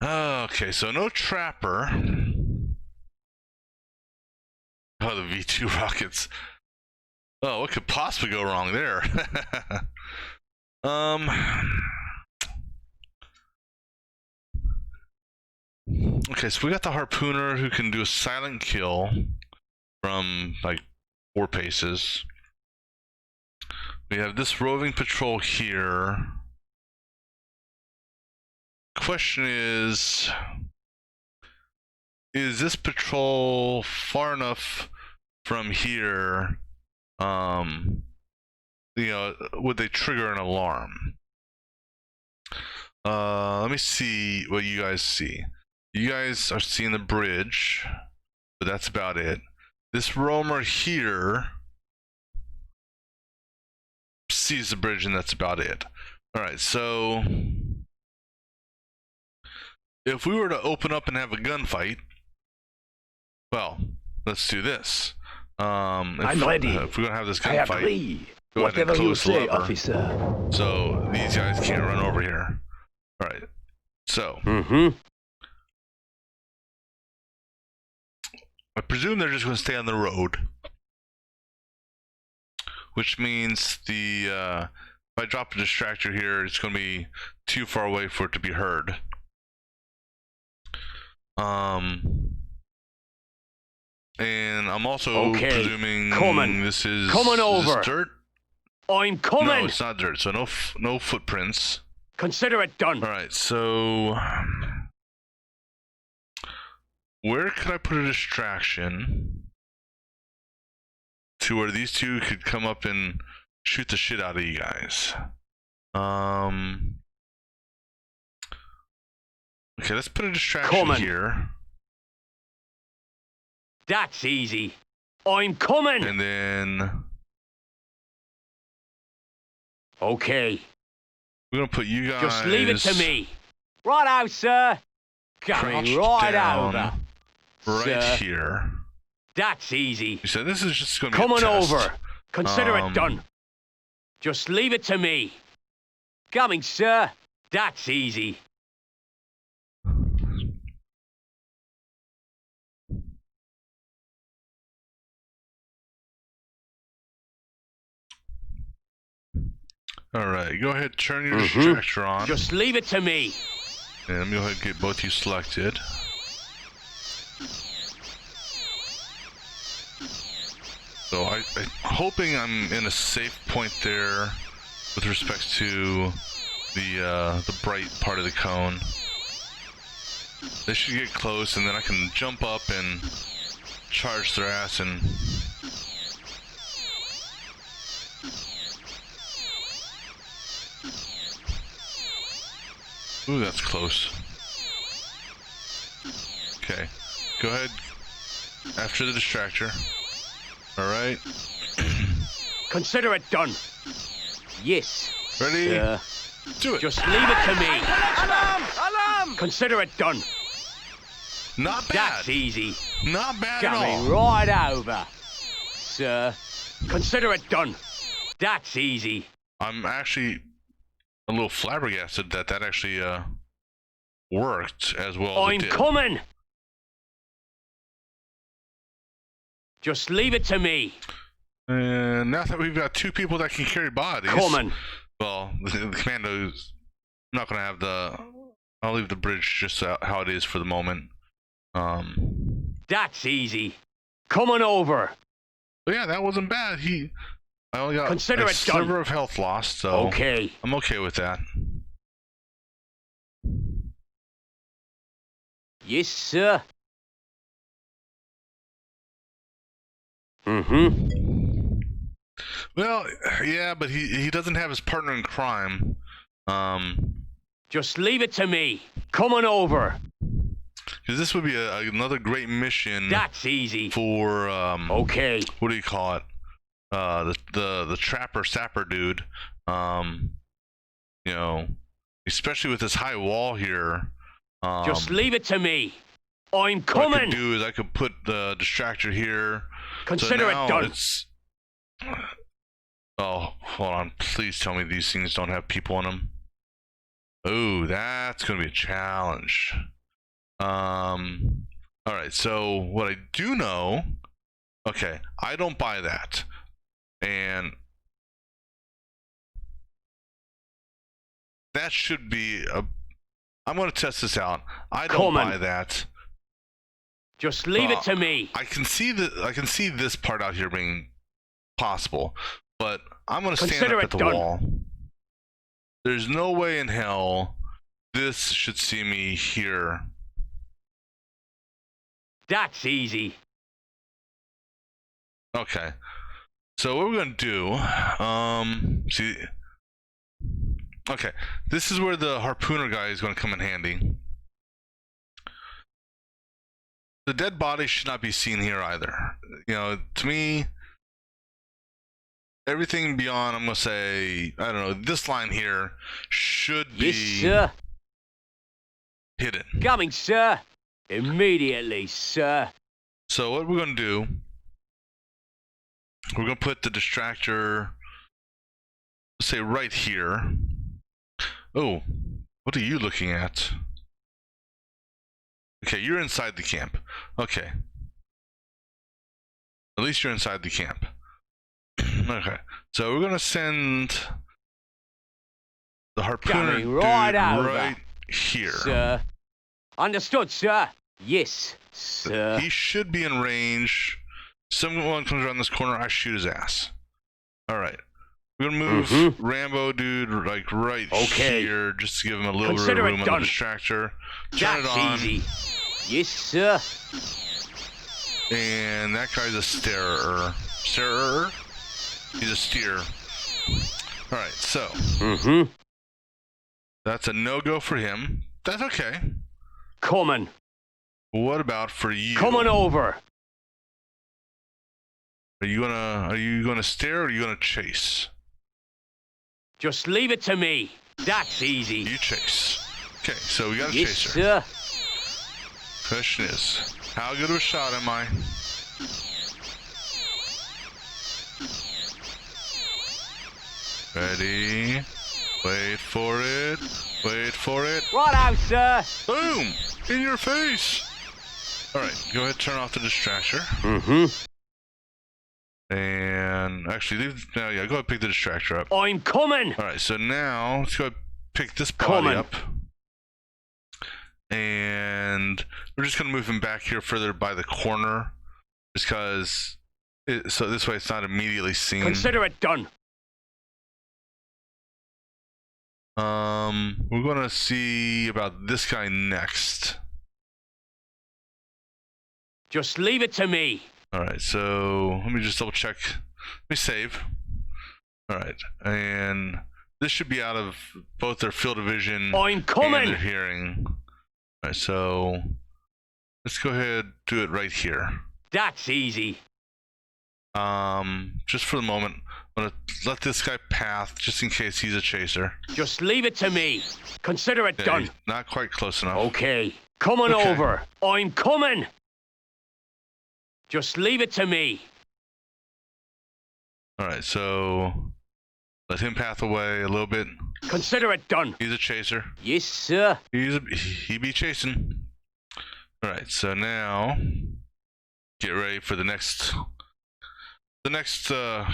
Okay, so no trapper. Oh, the V2 rockets. Oh, what could possibly go wrong there? Okay, so we got the harpooner who can do a silent kill from like 4 paces. We have this roving patrol here. Question is this patrol far enough from here? You know, would they trigger an alarm? Let me see what you guys see. You guys are seeing the bridge, but that's about it. This roamer here sees the bridge, and that's about it. All right, so if we were to open up and have a gunfight, well, let's do this. I'm ready. If we're gonna have this I gunfight, agree. go ahead and Whatever you close the say, lever. officer. So these guys can't run over here. All right, so I presume they're just going to stay on the road, which means the if I drop a distractor here, it's going to be too far away for it to be heard. And I'm also Okay, presuming coming. this is Coming is this over. dirt. I'm No, coming. it's not dirt. So no footprints. Consider it done. All right, so where could I put a distraction to where these two could come up and shoot the shit out of you guys? Okay, let's put a distraction Coming. here, That's easy. I'm coming. and then Okay. we're gonna put you guys. Just leave it to me. Righto, sir. crouched Coming right down over. right sir. here. That's easy. You said this is just gonna be Coming a test. over. Consider Um, it done. Just leave it to me. Coming, sir. That's easy. All right, go ahead, turn your distractor on. Just leave it to me. And let me go ahead and get both you selected. So I'm hoping I'm in a safe point there with respect to the bright part of the cone. They should get close, and then I can jump up and charge their ass and... Ooh, that's close. Okay, go ahead after the distractor. Alright. Consider it done. Yes. Ready? Sir. Do it. Just leave it to me. Alarm! Alarm! Consider it done. Not bad. That's easy. Not bad at all. Coming right over. Sir. Consider it done. That's easy. I'm actually a little flabbergasted that actually worked as well as it I'm did. coming. Just leave it to me. And now that we've got two people that can carry bodies, Coming. well, the Commandos, I'm not going to have the... I'll leave the bridge just how it is for the moment. That's easy. Coming over. But yeah, that wasn't bad. I only got Consider a it done. sliver of health lost, so Okay. I'm okay with that. Yes, sir. Mm-hmm. Well, yeah, but he doesn't have his partner in crime. Just leave it to me. Coming over. Because this would be another great mission That's easy. for Okay. what do you call it? The trapper sapper dude. You know, especially with this high wall here. Just leave it to me. I'm What I coming. could do is I could put the distractor here. Consider so it now done. It's... Oh, hold on. Please tell me these things don't have people in them. Oh, that's going to be a challenge. Alright, so what I do know... Okay, I don't buy that. And... That should be a... I'm going to test this out. I don't Coming. buy that. Just leave it to me. I can see this part out here being possible, but I'm gonna stand Consider up it at the done. wall. There's no way in hell this should see me here. That's easy. Okay. So what we're gonna do, see, okay, this is where the harpooner guy is gonna come in handy. The dead body should not be seen here either. You know, to me, everything beyond, I'm gonna say, I don't know, this line here should be Yes, sir. hidden. Coming, sir. Immediately, sir. So what we're gonna do, we're gonna put the distractor, let's say right here. Oh, what are you looking at? Okay, you're inside the camp. Okay. At least you're inside the camp. Okay. So we're gonna send the harpooner Coming dude right over. right here. Sir. Understood, sir. Yes, sir. He should be in range. Someone comes around this corner, I shoot his ass. Alright. We're gonna move Rambo dude like right Okay. here just to give him a little Consider bit it of room on done. the distractor. Turn That's it on. easy. Yes, sir. And that guy's a starer. Starer? He's a steer. Alright, so that's a no-go for him. That's okay. Coming. What about for you? Coming over. Are you gonna stare or are you gonna chase? Just leave it to me. That's easy. You chase. Okay, so we got a Yes, chaser. sir. Question is, how good of a shot am I? Ready? Wait for it. Wait for it. Righto, sir. Boom! In your face! Alright, go ahead and turn off the distractor. And actually, leave. No, yeah, go ahead and pick the distractor up. I'm coming. Alright, so now let's go ahead and pick this body Coming. up. And we're just going to move him back here further by the corner. Just because. So this way it's not immediately seen. Consider it done. We're going to see about this guy next. Just leave it to me. Alright, so let me just double check. Let me save. Alright, and this should be out of both their field of vision I'm and coming. their hearing. Alright, so let's go ahead and do it right here. That's easy. Just for the moment, I'm gonna let this guy path just in case he's a chaser. Just leave it to me. Consider it Yeah, done. he's not quite close enough. Okay. Coming Okay. over. I'm coming. Just leave it to me. Alright, so let him path away a little bit. Consider it done. He's a chaser. Yes, sir. He be chasing. Alright, so now get ready for the next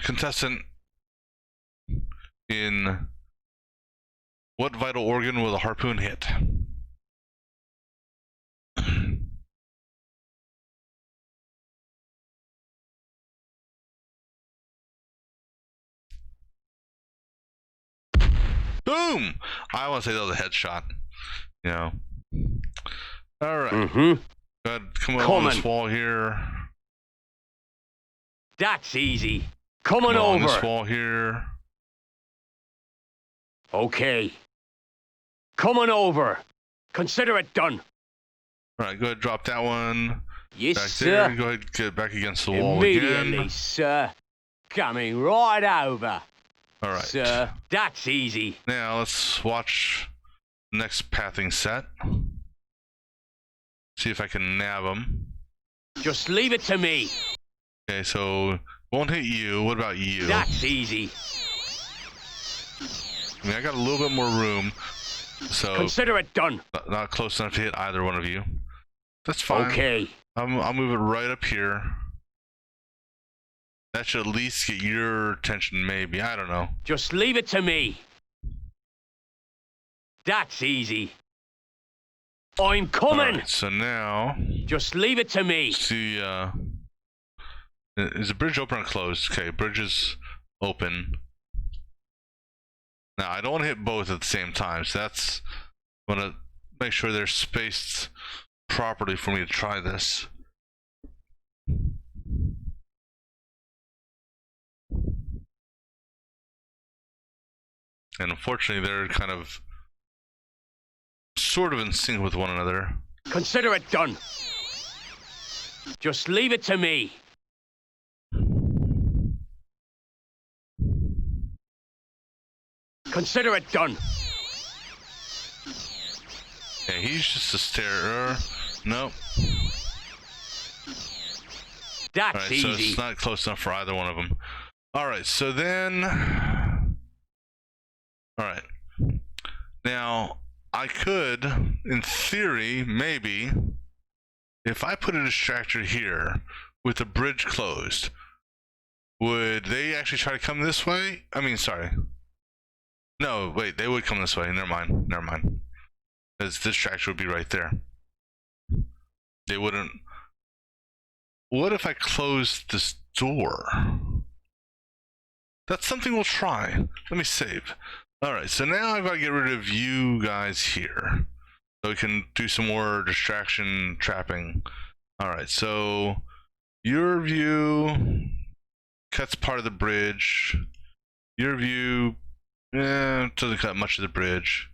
contestant in what vital organ will the harpoon hit? Boom! I want to say that was a headshot. You know. Alright. Mm-hmm. Go ahead, come on this wall here. That's easy. Coming Come on over. this wall here. Okay. Coming over. Consider it done. Alright, go ahead, drop that one. Yes, Back sir. there. Go ahead, get back against the wall Immediately, again. sir. Coming right over. Alright. Sir, that's easy. Now let's watch the next pathing set. See if I can nab him. Just leave it to me. Okay, so won't hit you. What about you? That's easy. I mean, I got a little bit more room, so Consider it done. not close enough to hit either one of you. That's fine. Okay. I'll move it right up here. That should at least get your attention, maybe. I don't know. Just leave it to me. That's easy. I'm coming. Alright, so now, Just leave it to me. see, is the bridge open or closed? Okay, bridge is open. Now, I don't want to hit both at the same time, so that's, I want to make sure they're spaced properly for me to try this. And unfortunately, they're kind of sort of in sync with one another. Consider it done. Just leave it to me. Consider it done. Yeah, he's just a starer. Nope. That's Alright, so easy. it's not close enough for either one of them. Alright, so then... Alright. Now, I could, in theory, maybe, if I put a distractor here with the bridge closed, would they actually try to come this way? I mean, sorry. No, wait, they would come this way. Never mind. Never mind. Because this distractor would be right there. They wouldn't... What if I closed this door? That's something we'll try. Let me save. Alright, so now I've got to get rid of you guys here. So we can do some more distraction trapping. Alright, so your view cuts part of the bridge. Your view doesn't cut much of the bridge.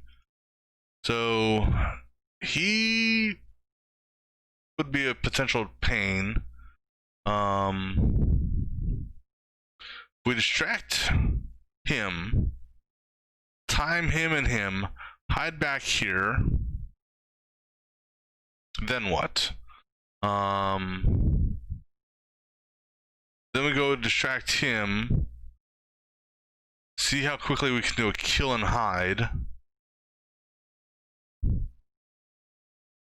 So he would be a potential pain. If we distract him, time him and him, hide back here, then what? Then we go distract him, see how quickly we can do a kill and hide.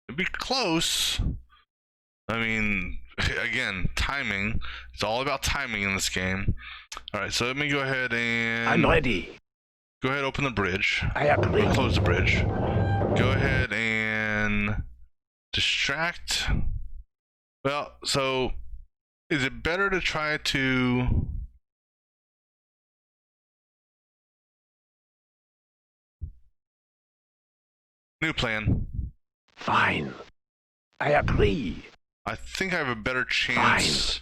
It'd be close. I mean, again, timing. It's all about timing in this game. Alright, so let me go ahead and... I'm ready. Go ahead, open the bridge. I agree. Close the bridge. Go ahead and distract. Well, so is it better to try to... New plan. Fine. I agree. I think I have a better chance.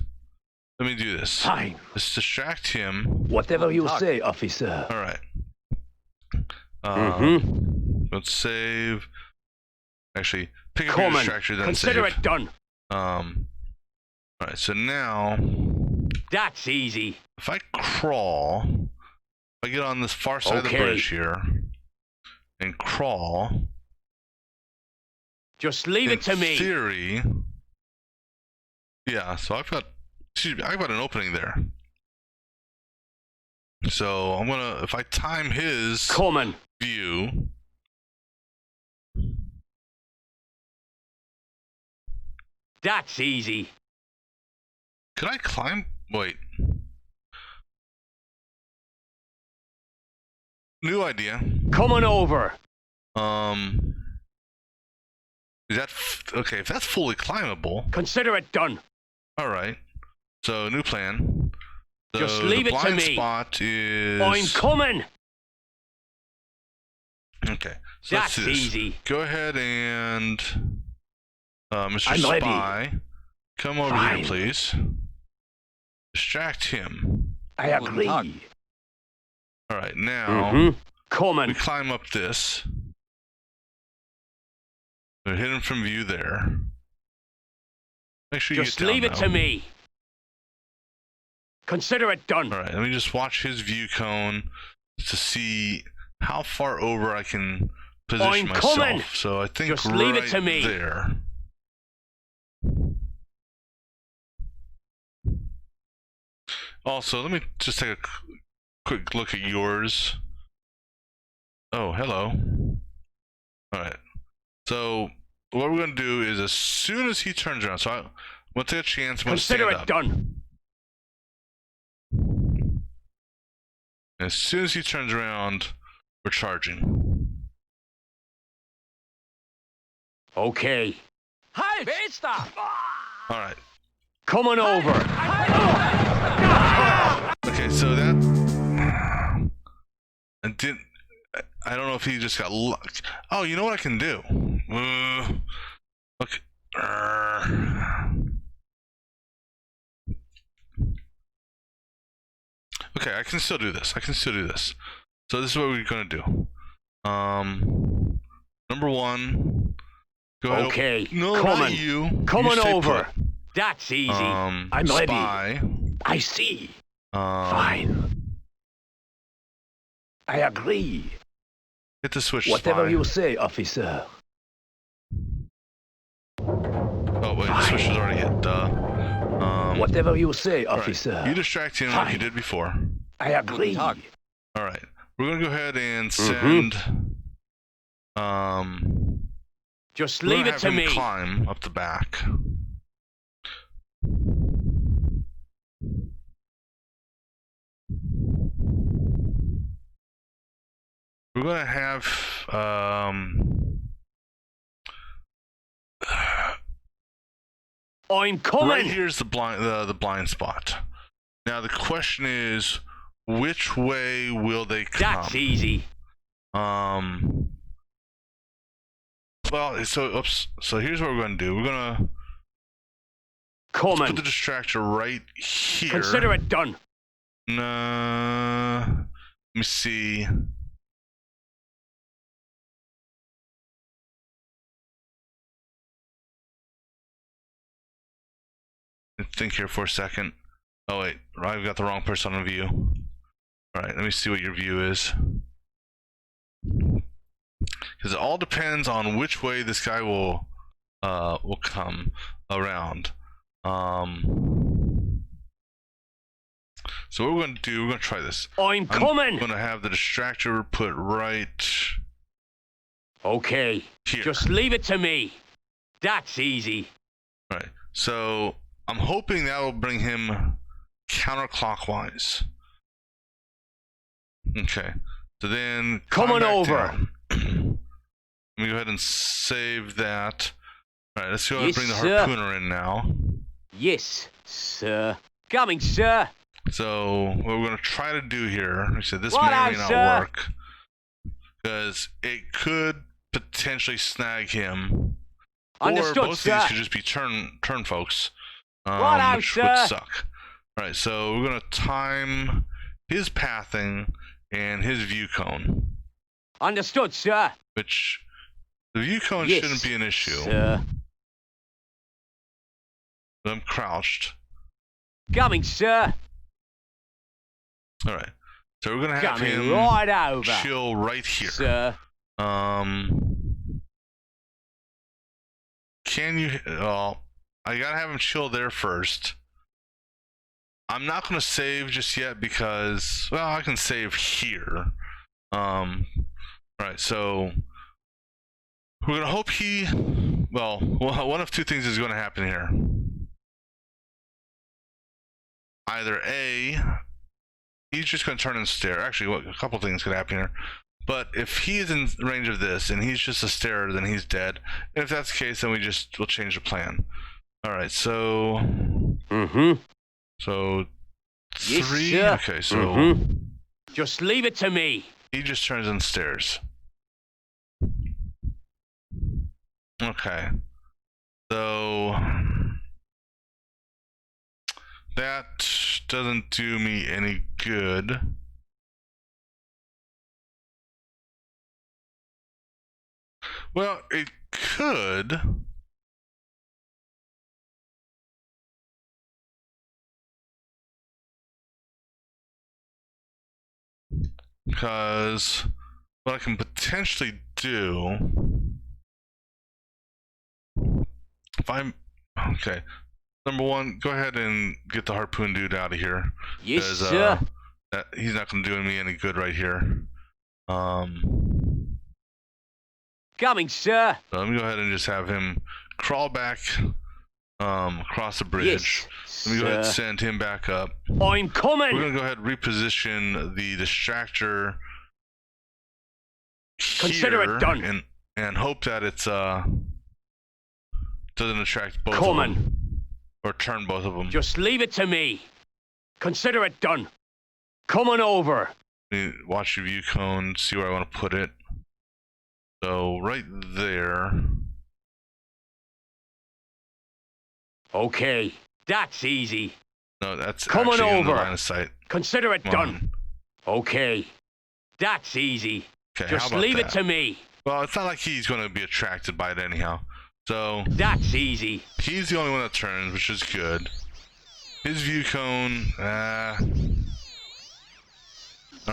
Let me do this. Fine. Let's distract him. Whatever you say, officer. All right. Let's save. Actually, pick up your Common, distractor, then consider save. it done. All right. So now, That's easy. if I crawl, if I get on this far side of the Okay. bridge here and crawl. Just leave it to me. In theory, yeah. So I've got an opening there. So I'm gonna, if I time his Common. view, That's easy. could I climb? Wait. New idea. Coming over. Is that okay? If that's fully climbable, Consider it done. all right. So new plan. Just leave the it to blind me. spot is. I'm coming. Okay, so let's That's do this. easy. Go ahead and Mr. I'm ready. Spy, come over here, Fine. please. Distract him. I agree. All right, now we Coming. climb up this. We hit him from view there. Make sure you Just get down leave it now. to me. Consider it done. All right, let me just watch his view cone to see how far over I can position I'm myself. coming. So I think Just right leave it to me. there. Also, let me just take a quick look at yours. Oh, hello. All right. So what we're gonna do is, as soon as he turns around, so I'm gonna take a chance. I'm gonna Consider stand it up. done. As soon as he turns around, we're charging. Okay. Halt! Wer ist da? All right. Coming over. Okay, so that I didn't. I don't know if he just got luck. Oh, you know what I can do? Okay. Okay, I can still do this. So this is what we're gonna do. Number one. Go ahead. Okay. No, not Coming. you. You Coming stay over. put. That's easy. I'm ready. Spy. I see. Um, Fine. I agree. Hit the switch. Whatever spy. you say, officer. Oh wait, the switch was already hit. Duh. Whatever you say, all right. officer. You distract him like you Fine. did before. I agree. All right, we're gonna go ahead and send. Just we're leave gonna it have to him me. climb up the back. We're gonna have I'm right coming. here's the blind spot. Now the question is, which way will they come? That's easy. Well, so here's what we're gonna do. We're gonna Coming. put the distractor right here. Consider it done. Let me see. Think here for a second. Oh wait, I've got the wrong person on view. All right, let me see what your view is. Because it all depends on which way this guy will come around. So what we're gonna do, we're gonna try this. I'm coming. I'm gonna have the distractor put right Okay. here. Just leave it to me. That's easy. Right. So I'm hoping that will bring him counterclockwise. Okay. So then Coming climb back over. down. Let me go ahead and save that. All right. Let's go ahead and Yes, bring the sir. harpooner in now. Yes, sir. Coming, sir. So what we're gonna try to do here, like I said, this Right may or on, may not sir. work because it could potentially snag him. Understood, or both of these sir. could just be turn folks, Righto, which sir. would suck. All right, so we're gonna time his pathing and his view cone, Understood, sir. which the view cone Yes, shouldn't be an issue. sir. I'm crouched. Coming, sir. All right, so we're gonna have Coming him right over. chill right here. Sir. Can you? Well, I gotta have him chill there first. I'm not gonna save just yet because, well, I can save here. Right. So we're gonna hope he. Well, one of two things is gonna happen here. Either A, he's just gonna turn and stare. Actually, a couple things could happen here. But if he's in range of this and he's just a starer, then he's dead. And if that's the case, then we'll change the plan. All right, so so Yes, 3. sir. Okay, so Just leave it to me. he just turns and stares. Okay, so that doesn't do me any good. Well, it could. Because what I can potentially do, if I'm okay, number one, go ahead and get the harpoon dude out of here. Yes, 'Cause, sir. he's not going to do me any good right here. Coming, sir. So let me go ahead and just have him crawl back across the bridge. Yes, Let me go ahead and sir. send him back up. I'm We're coming. gonna go ahead and reposition the distractor Consider it here done. and hope that it's doesn't attract both of Coming. them or turn both of them. Just leave it to me. Consider it done. Coming over. Let me watch your view cone, see where I want to put it. So right there. Okay, that's easy. No, that's Coming actually in the over. line of sight. Consider it Come done. on. Okay, that's easy. Okay, Just how about leave that? it to me. Well, it's not like he's going to be attracted by it anyhow. So That's easy. he's the only one that turns, which is good. His view cone. All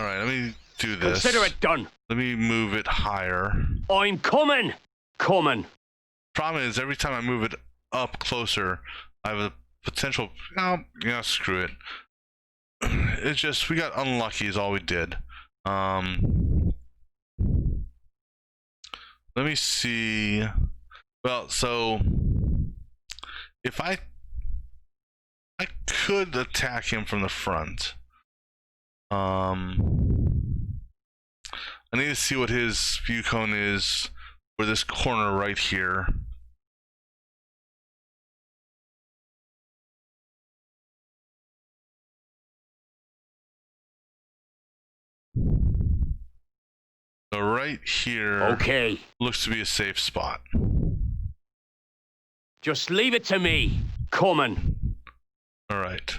right, let me do this. Consider it done. Let me move it higher. I'm coming. Coming. Problem is, every time I move it up closer, I have a potential. Oh, yeah, screw it. It's just we got unlucky, is all we did. Let me see. Well, so if I could attack him from the front. I need to see what his view cone is for this corner right here. So right here Okay, looks to be a safe spot. just leave it to me. Coming. All right.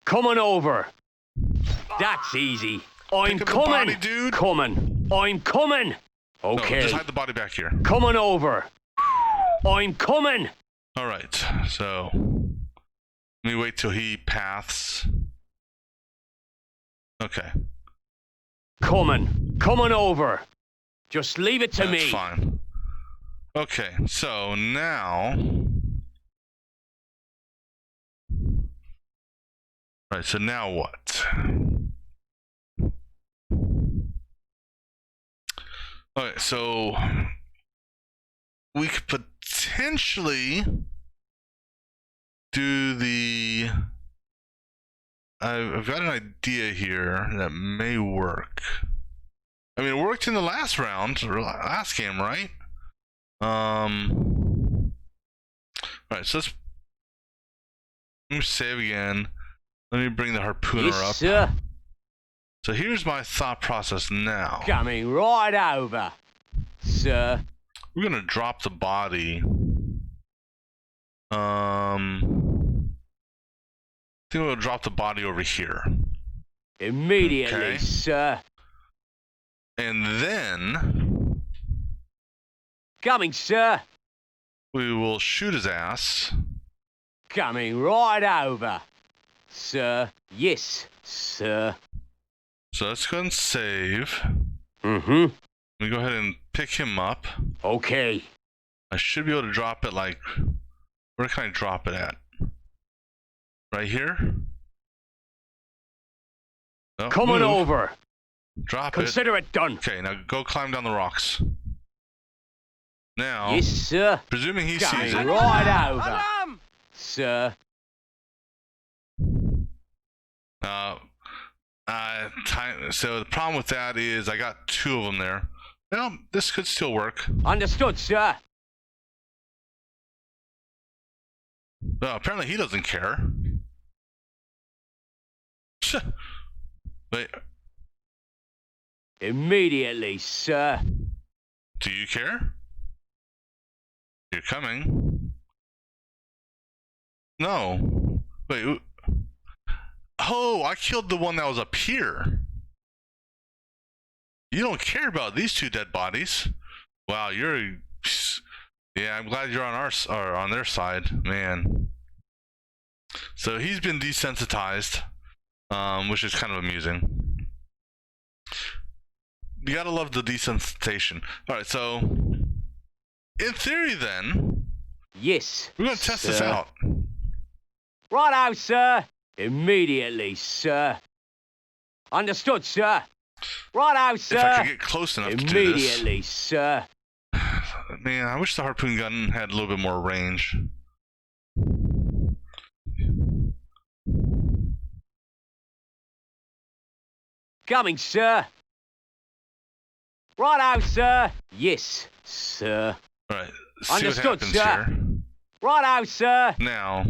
Coming over. That's easy. I'm Pick up the coming. body, dude. Coming. I'm coming. No, Okay. just hide the body back here. Coming over. I'm coming. All right. So let me wait till he paths. Okay. Coming. Coming over. Just leave it to That's me. fine. Okay. So now. Right. So now what? Okay. So we could potentially do the. I've got an idea here that may work. I mean, it worked in the last round, or last game, right? Right, so let me save again. Let me bring the harpooner Yes, up. sir. So here's my thought process now. Coming right over, sir. We're gonna drop the body. I think we'll drop the body over here. Immediately, Okay. sir. And then Coming, sir. we will shoot his ass. Coming right over, sir. Yes, sir. So let's go ahead and save. Mm-hmm. Let me go ahead and pick him up. Okay. I should be able to drop it like, where can I drop it at? Right here? No, Coming move. over. Drop Consider it done. Okay, now go climb down the rocks. Now, Yes, sir. presuming he Coming sees it. right over, Alarm! sir. So the problem with that is I got 2 of them there. Well, this could still work. Understood, sir. Well, apparently he doesn't care. Wait, Immediately, sir. do you care? You're coming. No. Wait. Oh, I killed the one that was up here. You don't care about these 2 dead bodies. Wow, you're... Yeah, I'm glad you're on or on their side, man. So he's been desensitized, which is kind of amusing. You gotta love the desensitization. All right, so in theory, then Yes. we're gonna test this sir. out. Righto, sir. Immediately, sir. Understood, sir. Righto, If I sir. could get close enough to do this. Immediately, sir. Man, I wish the harpoon gun had a little bit more range. Coming, sir. Righto, sir. Yes, sir. All right, see Understood, what happens sir. here. Righto, sir. Now,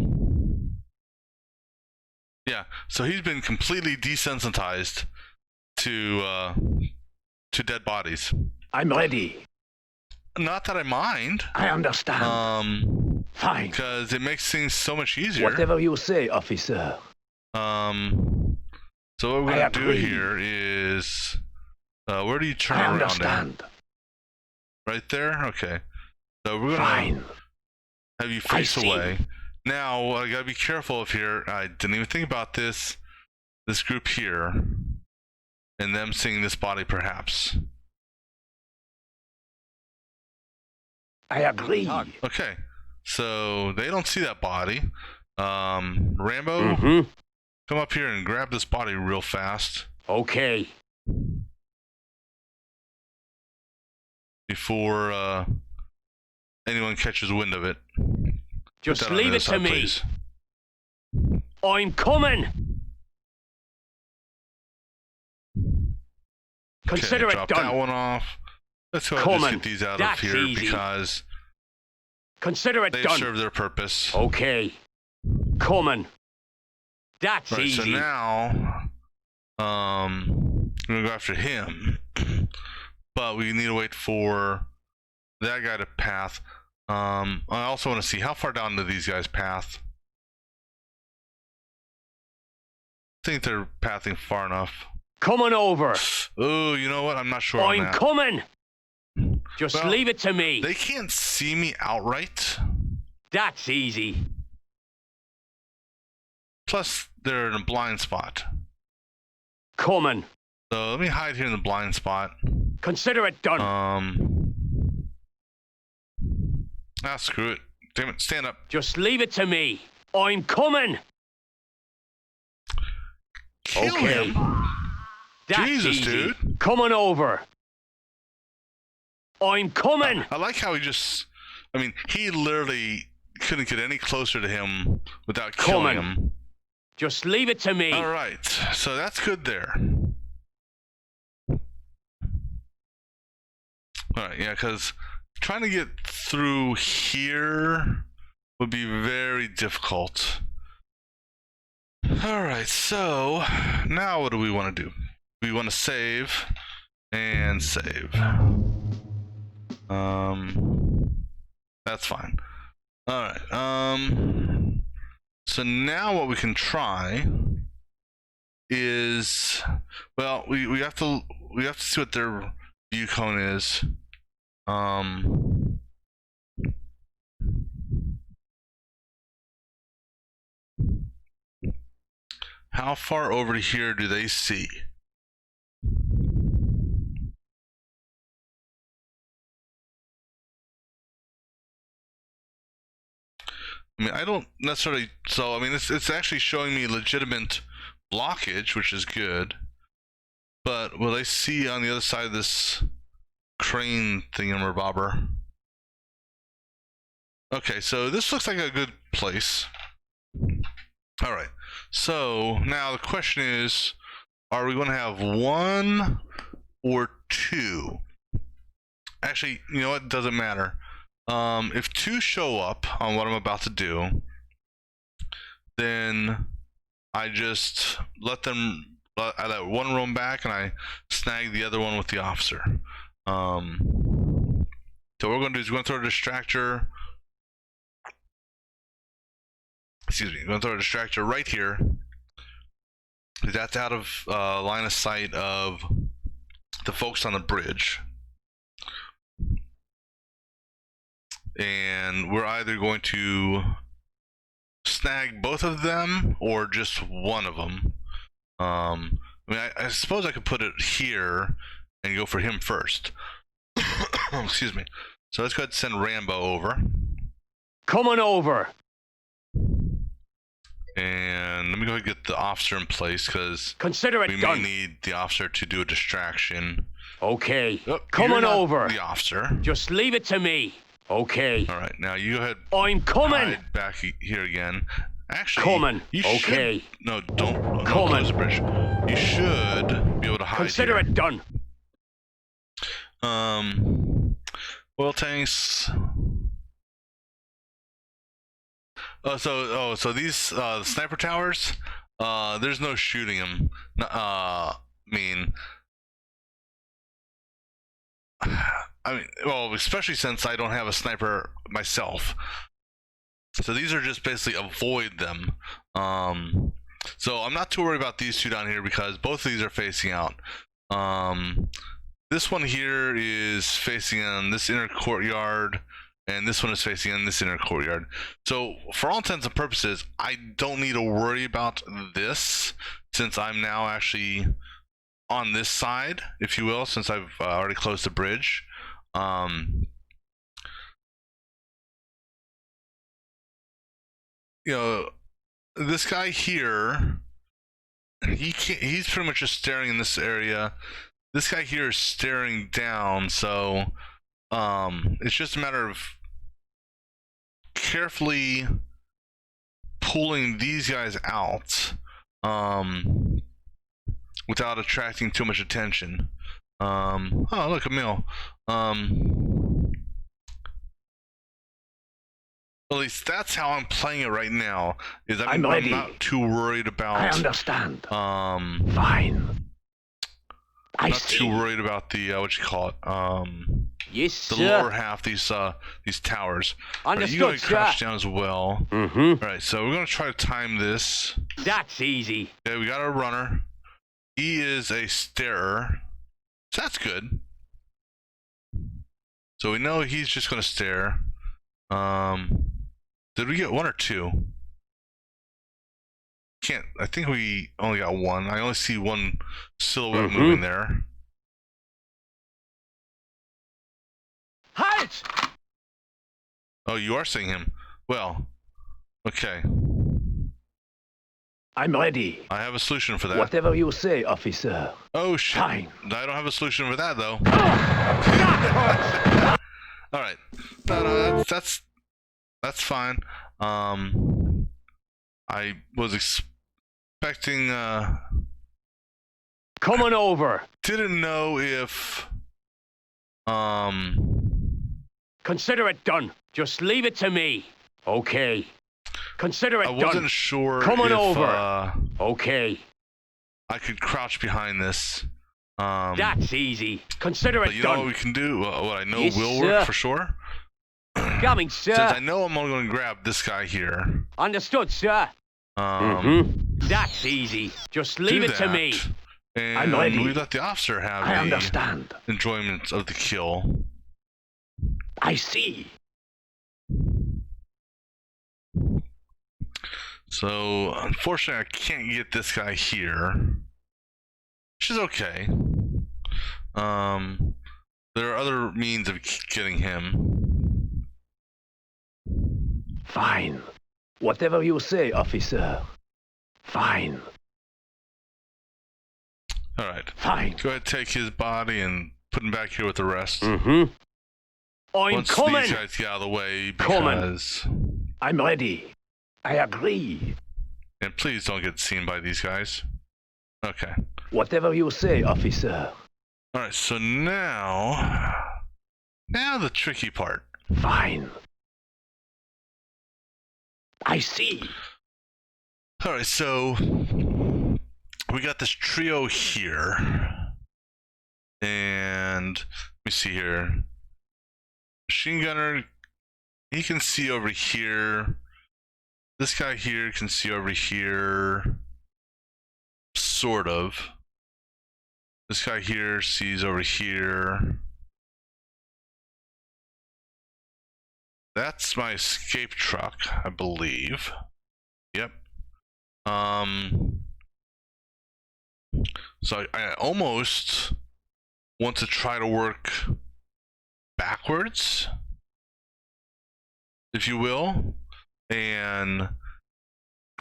yeah, so he's been completely desensitized to dead bodies. I'm ready. Not that I mind, I understand. Fine. because it makes things so much easier. Whatever you say, officer. So what we're I gonna do agree. here is, where do you turn I around? understand. Right there. Okay. So we're gonna Fine. have you I face see. away. Now I gotta be careful of here. I didn't even think about this group here, and them seeing this body perhaps. I agree. Okay, so they don't see that body. Rambo, Mm-hmm. come up here and grab this body real fast Okay. before anyone catches wind of it. Just Put that on leave the it to other me. side, please. I'm coming. Consider Okay, it drop done. that one off. Let's go ahead and just Coming. get these out of That's here easy. because Consider it they've done. served their purpose. Okay. Coming. That's Right, so easy. now, we're gonna go after him, but we need to wait for that guy to path. I also want to see how far down do these guys path. I think they're pathing far enough. Coming over. Oh, you know what? I'm not sure on I'm that. coming. Just Well, leave it to me. They can't see me outright. That's easy. Plus, they're in a blind spot. Coming. So let me hide here in the blind spot. Consider it done. Screw it. Damn it, stand up. Just leave it to me. I'm coming. Kill Okay. him. That's Jesus, easy. dude. Coming over. I'm coming. I like how he literally couldn't get any closer to him without killing Coming. him. Just leave it to me. All right, so that's good there. All right, yeah, because trying to get through here would be very difficult. Alright, so now what do we want to do? We want to save and save. That's fine. Alright, so now what we can try is, well, we have to see what their view cone is. How far over here do they see? I mean, I don't necessarily, so I mean, it's actually showing me legitimate blockage, which is good. But will they see on the other side of this crane thingamabobber? Okay, so this looks like a good place. Alright, so now the question is, are we going to have 1 or 2? Actually, you know what? It doesn't matter. If 2 show up on what I'm about to do, then I just let I let one room back and I snag the other one with the officer. So what we're going to do is we're going to throw a distractor. Excuse me, we're going to throw a distractor right here. That's out of line of sight of the folks on the bridge. And we're either going to snag both of them or just one of them. I mean, I suppose I could put it here and go for him first. Excuse me. So let's go ahead and send Rambo over. Coming over. And let me go ahead and get the officer in place because Consider it we done. may need the officer to do a distraction. Okay. Oh, Coming you're not over. the officer. Just leave it to me. Okay. All right, now you go ahead. I'm coming. Hide back here again. Actually, Coming. You Okay. should, no, don't Coming. close the bridge. You should be able to hide Consider here. it done. Oil tanks. So these sniper towers. There's no shooting them. I mean, well, especially since I don't have a sniper myself. So these are just basically avoid them. So I'm not too worried about these two down here because both of these are facing out. This one here is facing on this inner courtyard, and this one is facing in this inner courtyard. So for all intents and purposes, I don't need to worry about this since I'm now actually on this side, if you will, since I've already closed the bridge. You know, this guy here, he's pretty much just staring in this area. This guy here is staring down, so it's just a matter of carefully pulling these guys out without attracting too much attention. Oh, look, a mill. At least that's how I'm playing it right now. I'm ready. not too worried about. I understand. Fine. I Not see. too worried about the what you call it. Yes, The sir. lower half, these towers. Understood, You gotta sir. crouch down as well. Mm-hmm. All right, so we're gonna try to time this. That's easy. Okay, we got our runner. He is a starer, so that's good. So we know he's just gonna stare. Did we get 1 or 2? Can't. I think we only got 1. I only see 1 silhouette moving there. Halt! Oh, you are seeing him. Well, okay. I'm ready. I have a solution for that. Whatever you say, officer. Oh shit! Fine. I don't have a solution for that though. All right. No, that's fine. I was expecting. Coming over. Didn't know if. Consider it done. Just leave it to me. Okay. Consider it I done. wasn't sure Coming if over. Okay. I could crouch behind this. That's easy. Consider But it you know done. what we can do? What I know Yes, will sir. work for sure? Coming, sir. Since I know I'm only going to grab this guy here. Understood, sir. That's easy. Just leave it to me. And I'm ready. we let the officer have I the understand. enjoyment of the kill. I see. So, unfortunately, I can't get this guy here. Which is okay. There are other means of getting him. Fine. Whatever you say, officer. Fine. Alright. Fine. Go ahead, take his body and put him back here with the rest. I'm Once coming. these guys get out of the way, Coming. because... I'm ready. I agree. And please don't get seen by these guys. Okay. Whatever you say, officer. Alright, so now... Now the tricky part. Fine. I see. Alright, so... We got this trio here. And... Let me see here. Machine gunner... He can see over here. This guy here can see over here. Sort of. This guy here sees over here. That's my escape truck, I believe. Yep. So I almost want to try to work backwards, if you will, and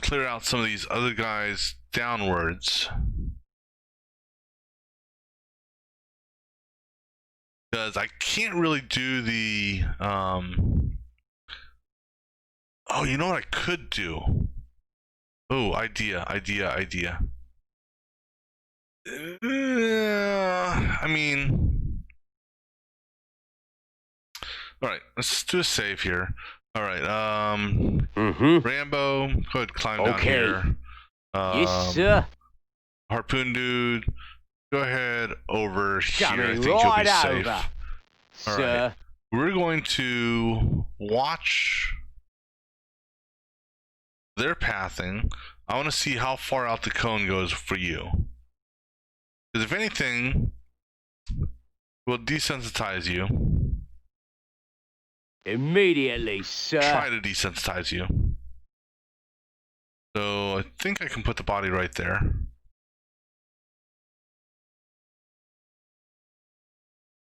clear out some of these other guys downwards. Because I can't really do the oh, you know what I could do? Oh, idea. I mean, all right, let's do a save here. All right, Rambo, go ahead, climb down Okay. here. Yes, sir. Harpoon dude, go ahead over here. I Coming think you'll be right safe. over. All Sir. right. We're going to watch their pathing. I want to see how far out the cone goes for you. Because if anything, we'll desensitize you. Immediately, sir. Try to desensitize you. So I think I can put the body right there.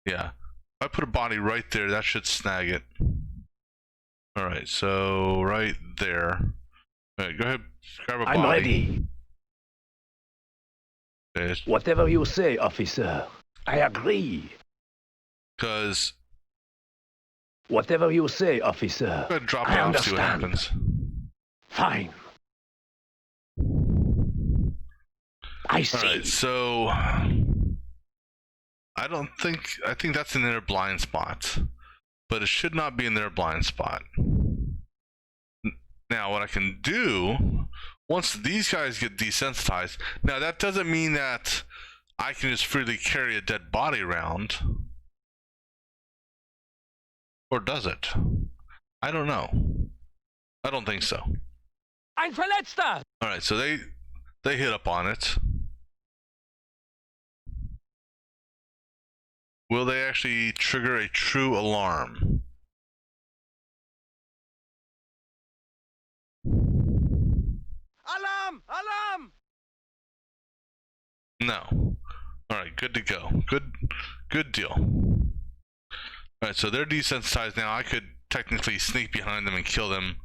Yeah. If I put a body right there, that should snag it. Alright, so right there. Alright, go ahead, grab a body. I'm ready. Okay, Whatever you say, officer. I agree. because Whatever you say, officer. go ahead and drop I it off, see what understand. happens. Fine. I see. Alright, so I think that's in their blind spot. But it should not be in their blind spot. Now what I can do, once these guys get desensitized, now that doesn't mean that I can just freely carry a dead body around. Or does it? I don't know. I don't think so. Ein Verletzter! Alright, so they hit up on it. Will they actually trigger a true alarm? Alarm! Alarm! No. Alright, good to go. Good deal. Alright, so they're desensitized now. I could technically sneak behind them and kill them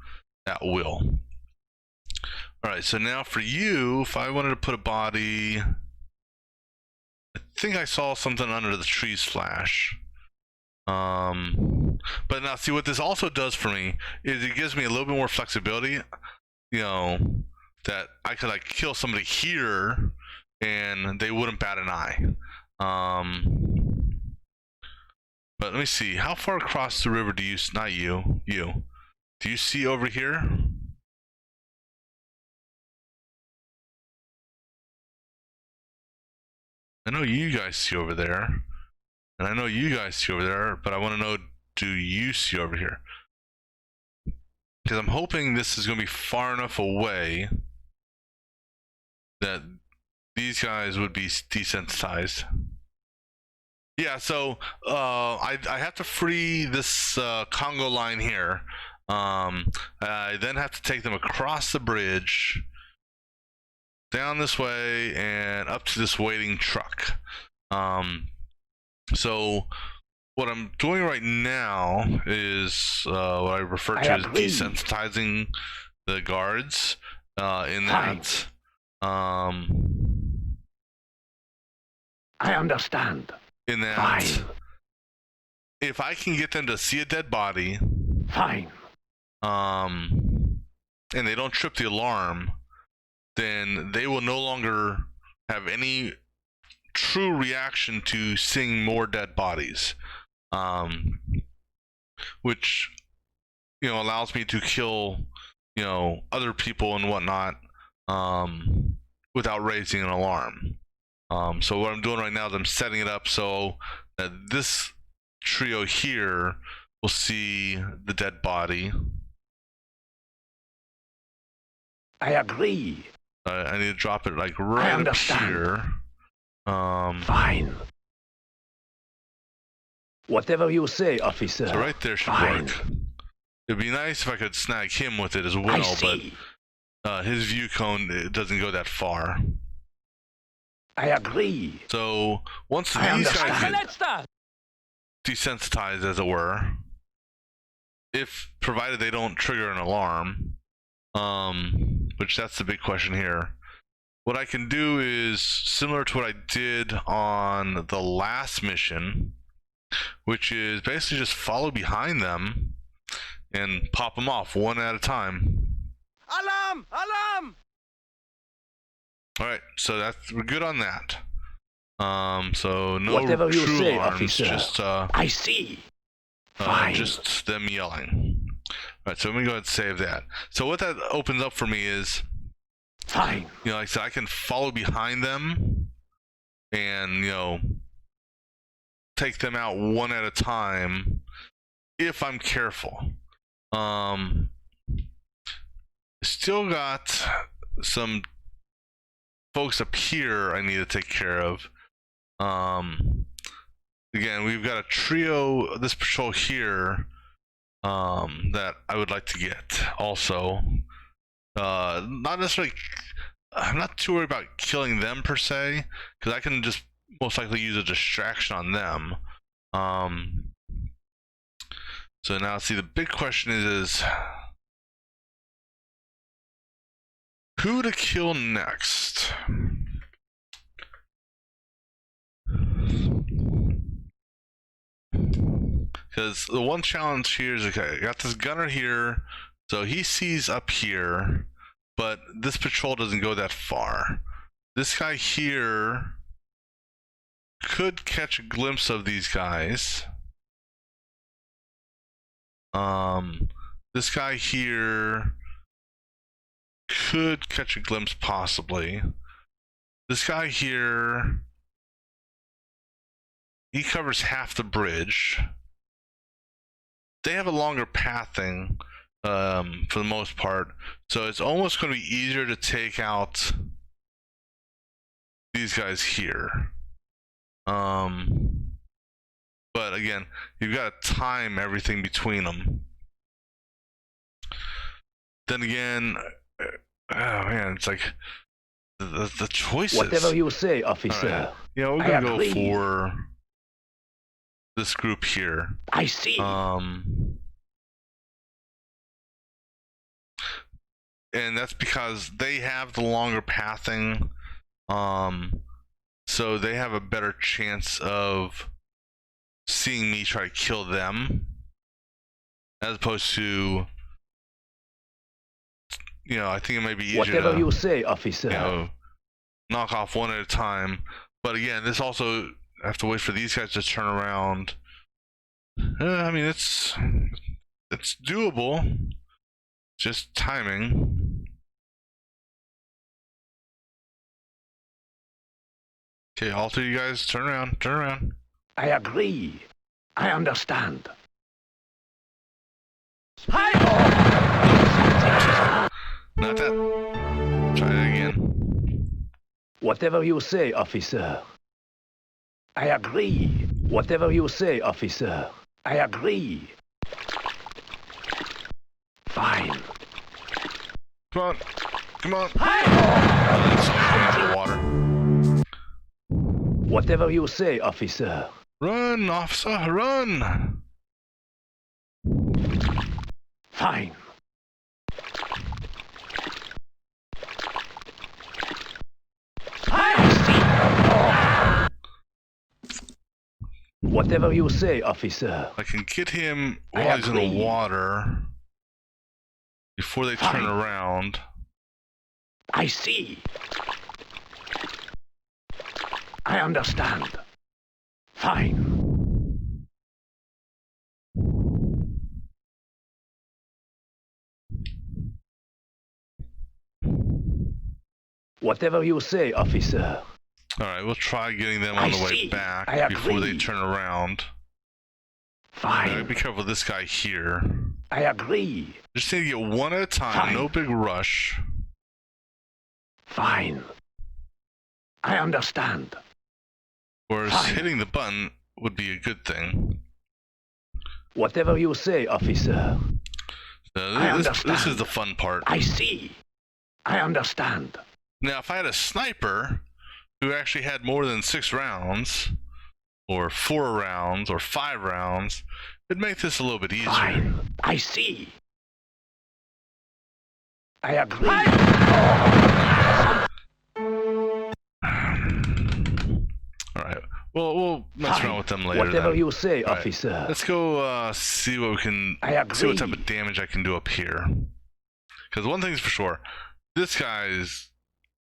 at will. Alright, so now for you, if I wanted to put a body... I think I saw something under the trees flash. But now see what this also does for me is it gives me a little bit more flexibility. You know, that I could like kill somebody here and they wouldn't bat an eye. But let me see, how far across the river do you, not you, do you see over here? I know you guys see over there, and I know you guys see over there, but I want to know, do you see over here? Because I'm hoping this is going to be far enough away that these guys would be desensitized. Yeah, so I have to free this Congo line here. I then have to take them across the bridge, down this way, and up to this waiting truck. So what I'm doing right now is what I refer to as desensitizing the guards. In that, I understand. in that, Fine. if I can get them to see a dead body, Fine. and they don't trip the alarm, then they will no longer have any true reaction to seeing more dead bodies, which allows me to kill other people and whatnot without raising an alarm. So what I'm doing right now is I'm setting it up so that this trio here will see the dead body. I agree. I need to drop it like right up here. Fine. Whatever you say, officer. So right there should work. It'd be nice if I could snag him with it as well, but his view cone, it doesn't go that far. I agree. So once these guys Ein get Verletzter! desensitized, as it were, if provided they don't trigger an alarm, which that's the big question here, what I can do is similar to what I did on the last mission, which is basically just follow behind them and pop them off one at a time. Alarm! Alarm! All right, so we're good on that. So no Whatever you true say, alarms, officer. just I see. Fine. just them yelling. All right, so let me go ahead and save that. So what that opens up for me is, Fine. like I said, I can follow behind them and take them out one at a time if I'm careful. Still got some folks up here I need to take care of. Again, we've got a trio, this patrol here, that I would like to get also. Not necessarily, I'm not too worried about killing them per se, because I can just most likely use a distraction on them. So now, see, the big question is who to kill next? Because the one challenge here is, okay, I got this gunner here, so he sees up here, but this patrol doesn't go that far. This guy here could catch a glimpse of these guys. This guy here could catch a glimpse possibly. This guy here, he covers half the bridge. They have a longer pathing for the most part, so it's almost going to be easier to take out these guys here. But again, you've got to time everything between them. Then again, oh man, it's like the choices. Whatever you say, officer. Right. We're I gonna agree. go for this group here. I see. And that's because they have the longer pathing, so they have a better chance of seeing me try to kill them, as opposed to, I think it might be easier Whatever to, you say, officer. knock off one at a time. But again, this also, I have to wait for these guys to turn around. I mean, it's doable, just timing. Okay, all three of you guys, turn around, turn around. I agree. I understand. Not that. Try it again. Whatever you say, officer. I agree. Whatever you say, officer. I agree. Fine. Come on. Come on. That's into the water. Whatever you say, officer. Run, officer, run! Fine. Whatever you say, officer. I can get him I while he's in agree. the water before they turn Fine. around. I see. I understand. Fine. Whatever you say, officer. Alright, we'll try getting them on I the way see. back I before they agree. turn around. Fine. Be careful with this guy here. I agree. Just need to get one at a time, Fine. no big rush. Fine. I understand. Whereas Fine. hitting the button would be a good thing. Whatever you say, officer. So I this is understand. the fun part. I see. I understand. Now, if I had a sniper who actually had more than 6 rounds, or 4 rounds, or 5 rounds, it'd make this a little bit easier. Fine. I see. I agree. Alright, well, we'll mess Fine. around with them later. Whatever then. you say, All right. officer. Let's go see what we can I agree. see what type of damage I can do up here. Because one thing's for sure, this guy's.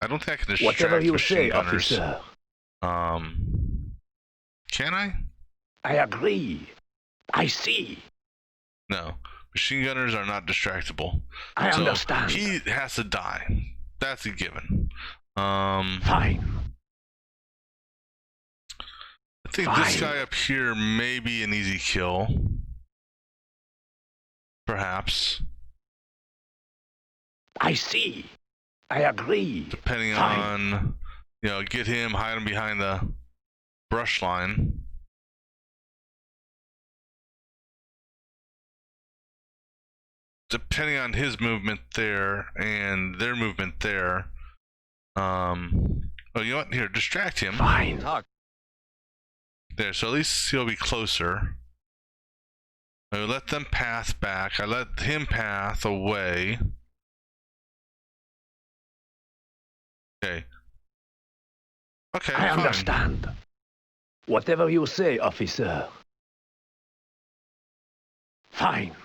I don't think I can distract Whatever you machine say, gunners. officer. Can I? I agree. I see. No. Machine gunners are not distractible. I So understand. he has to die. That's a given. I Fine. think this Fine. guy up here may be an easy kill. Perhaps. I see. I agree. Depending Fine. on, get him, hide him behind the brush line. Depending on his movement there and their movement there. Oh, you know what? Here, distract him. Fine. There, so at least he'll be closer. I let them path back. I let him path away. Okay. Okay, I fine. understand. Whatever you say, officer. Fine.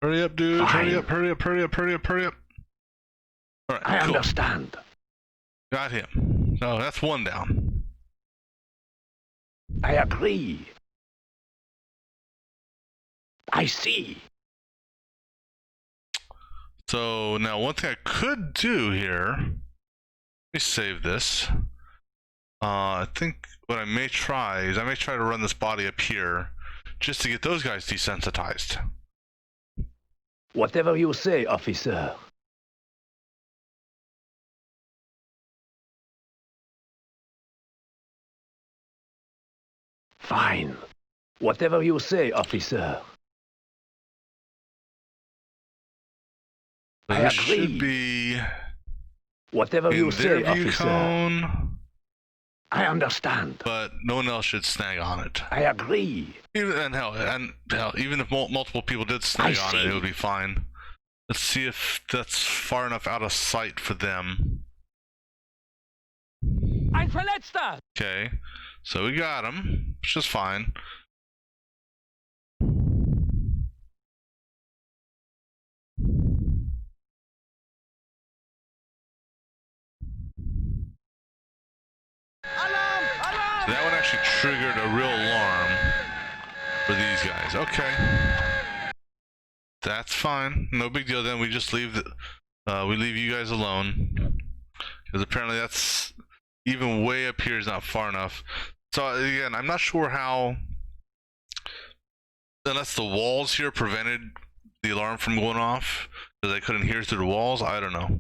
Hurry up, dude. Hurry Fine. up, hurry up, hurry up, hurry up, hurry up. Alright, I cool. understand. Got him. No, that's one down. I agree. I see. So now one thing I could do here, let me save this. I think what I may try is I may try to run this body up here just to get those guys desensitized. Whatever you say, officer. Fine. Whatever you say, officer. So I this agree. should be Whatever in you their say, view officer. cone, I understand. but no one else should snag on it. I agree. Even even if multiple people did snag I on it, see. it would be fine. Let's see if that's far enough out of sight for them. Ein Verletzter! Okay, so we got him, which is fine. Alarm! Alarm! That one actually triggered a real alarm for these guys. Okay, that's fine. No big deal. Then we just leave we leave you guys alone because apparently that's even way up here is not far enough. So again, I'm not sure how, unless the walls here prevented the alarm from going off because I couldn't hear through the walls. I don't know.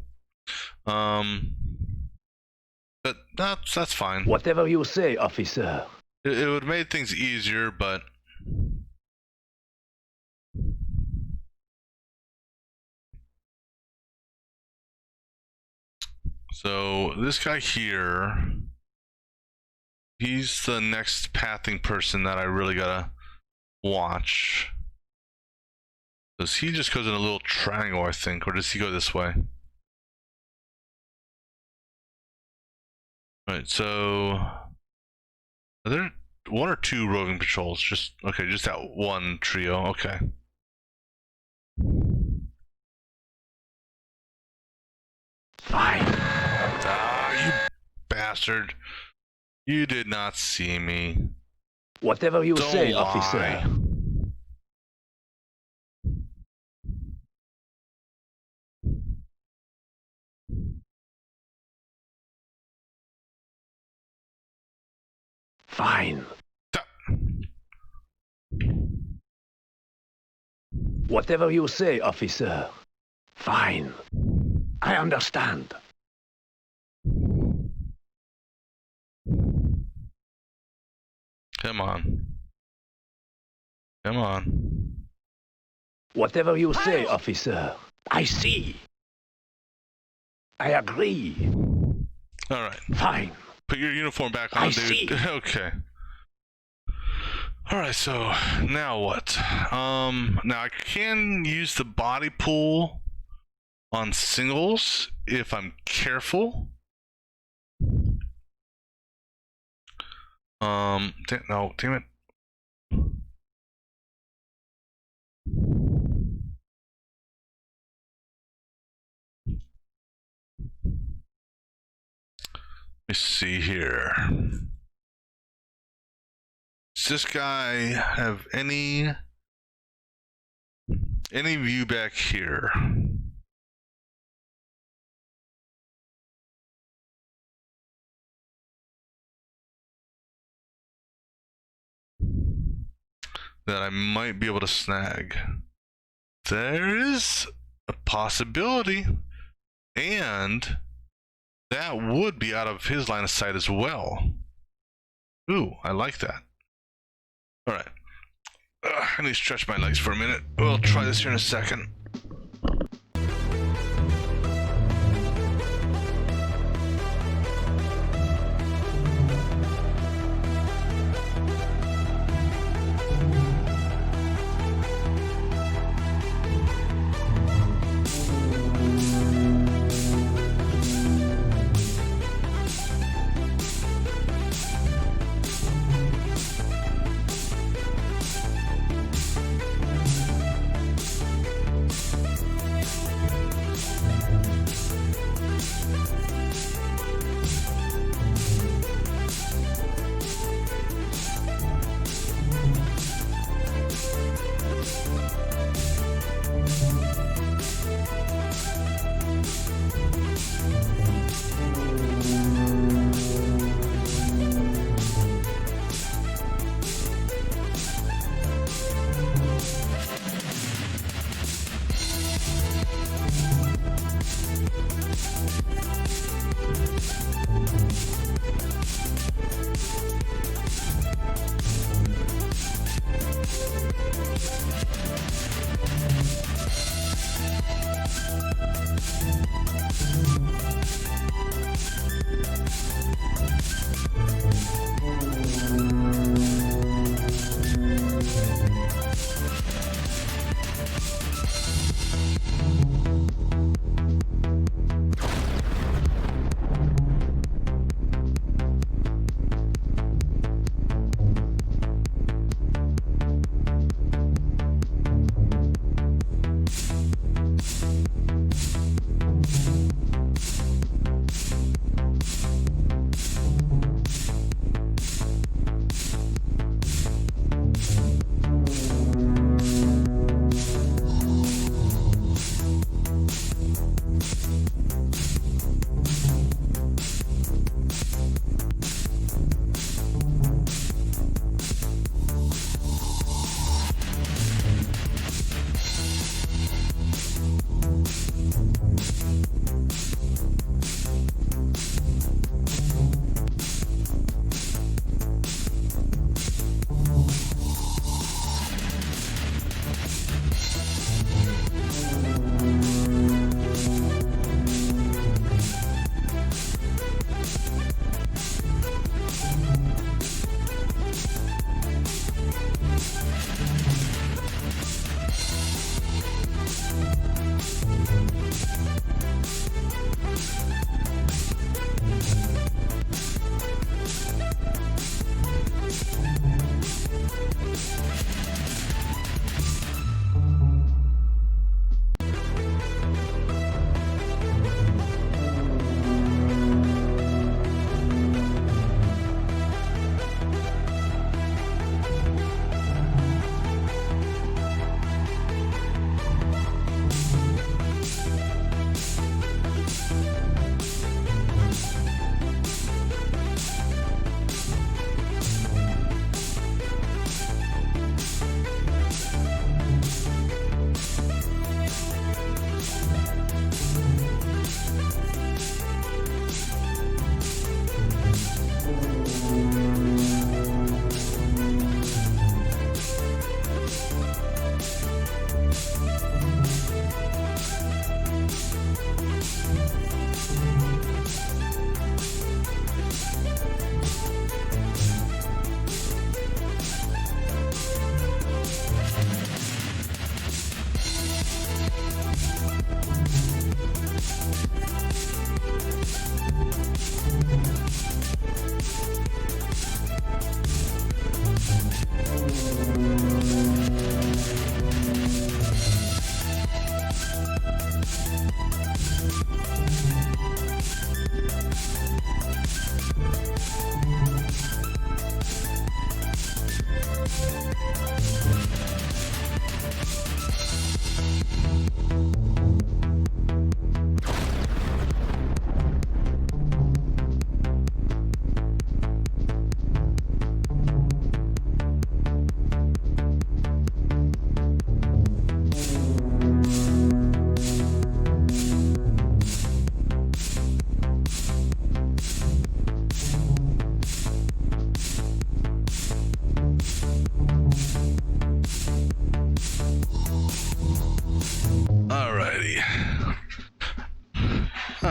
But that's fine. Whatever you say, officer. It would have made things easier, but so this guy here, he's the next pathing person that I really gotta watch. Does he just goes in a little triangle, I think, or does he go this way? Alright, so are there one or two roving patrols? Just okay, just that one trio, okay. Fine. Ah, you bastard. You did not see me. Whatever you Don't say, lie. officer. Fine. Whatever you say, officer. Fine. I understand. Come on. Come on. Whatever you say, officer. I see. I agree. Alright. Fine. Put your uniform back on, I dude. see. Okay. Alright, so now what? Now I can use the body pool on singles if I'm careful. No, damn it. Let me see here. Does this guy have any view back here? That I might be able to snag. There is a possibility, and that would be out of his line of sight as well. Ooh, I like that. Alright. I need to stretch my legs for a minute. We'll try this here in a second.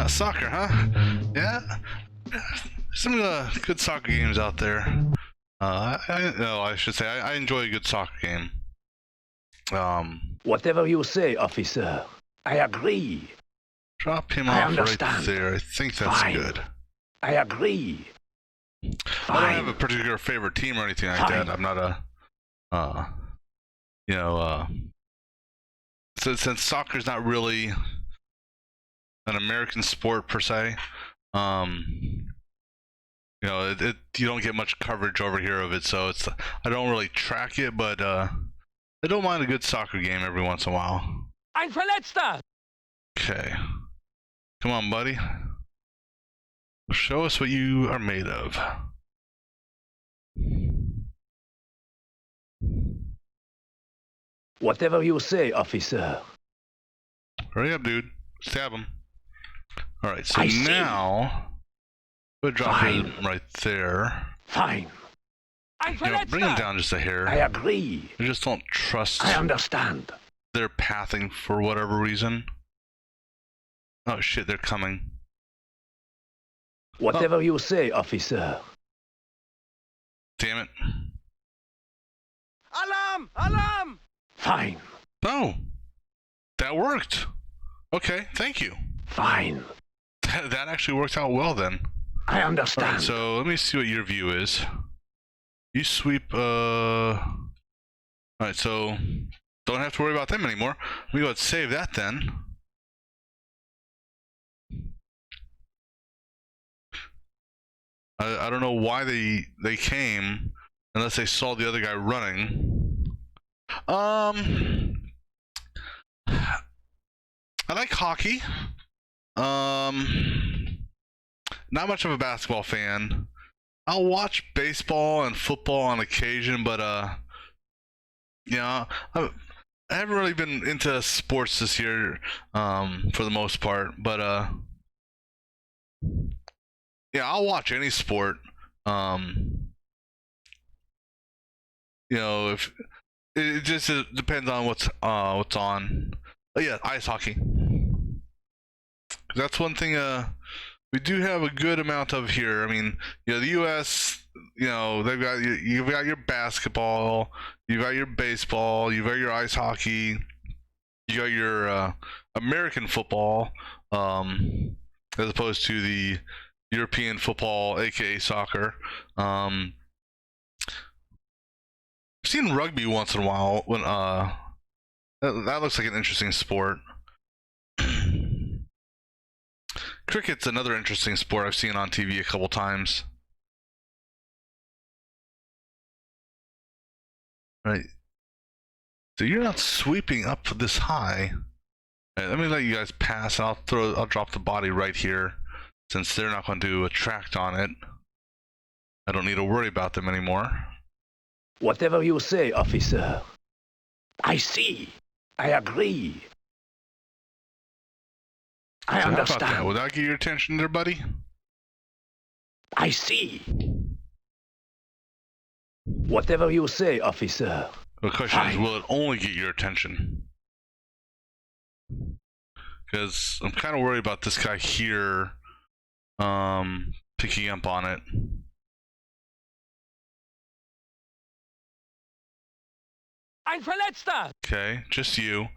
Soccer, huh? Yeah. Some good soccer games out there. I should say I enjoy a good soccer game. Whatever you say, officer. I agree. Drop him I off right understand. there. I think that's Fine. good. I agree. I Fine. don't have a particular favorite team or anything like Fine. that. I'm not since soccer's not really an American sport per se, you don't get much coverage over here of it, so I don't really track it, but I don't mind a good soccer game every once in a while. Ein Verletzter! Okay. Come on, buddy. Show us what you are made of. Whatever you say, officer. Hurry up, dude. Stab him. Alright, so I see. now we'll drop Fine. him right there. Fine. Ein Bring him Verletzter! down just a hair. I agree. I just don't trust I understand. their pathing for whatever reason. Oh shit, they're coming. Whatever you say, officer. Damn it. Alarm! Alarm! Fine. Oh, that worked. Okay, thank you. Fine. That actually worked out well then. I understand. Alright, so let me see what your view is. You sweep, Alright, so don't have to worry about them anymore. Let me go ahead and save that then. I don't know why they came unless they saw the other guy running. I like hockey. Not much of a basketball fan. I'll watch baseball and football on occasion, but I haven't really been into sports this year, for the most part. But I'll watch any sport. If it just depends on what's on. Oh yeah, ice hockey. That's one thing we do have a good amount of here. I mean, the U.S. They've got you've got your basketball, you've got your baseball, you've got your ice hockey, you got your American football, as opposed to the European football, aka soccer. I've seen rugby once in a while when that looks like an interesting sport. Cricket's another interesting sport I've seen on TV a couple times. Right. So you're not sweeping up this high. Right, let me let you guys pass. I'll drop the body right here, since they're not going to attract on it. I don't need to worry about them anymore. Whatever you say, officer. I see. I agree. I So how about that? understand. Will that get your attention there, buddy? I see. Whatever you say, officer. The question is, Fine. will it only get your attention? Because I'm kind of worried about this guy here picking up on it. Ein Verletzter! Okay, just you.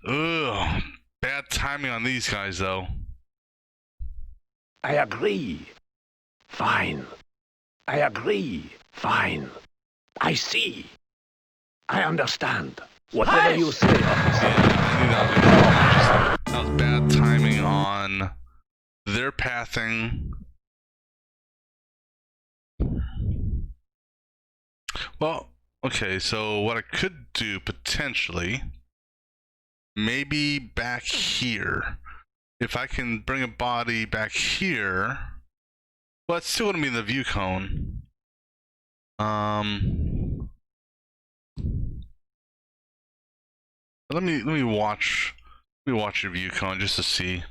Ugh, bad timing on these guys, though. I agree. Fine. I agree. Fine. I see. I understand. Whatever Hush! you say, officer. Yeah, I knew that was bad timing on their pathing. Well, okay, so what I could do potentially, maybe back here, if I can bring a body back here, well, it's still going to be in the view cone. Let me watch your view cone just to see.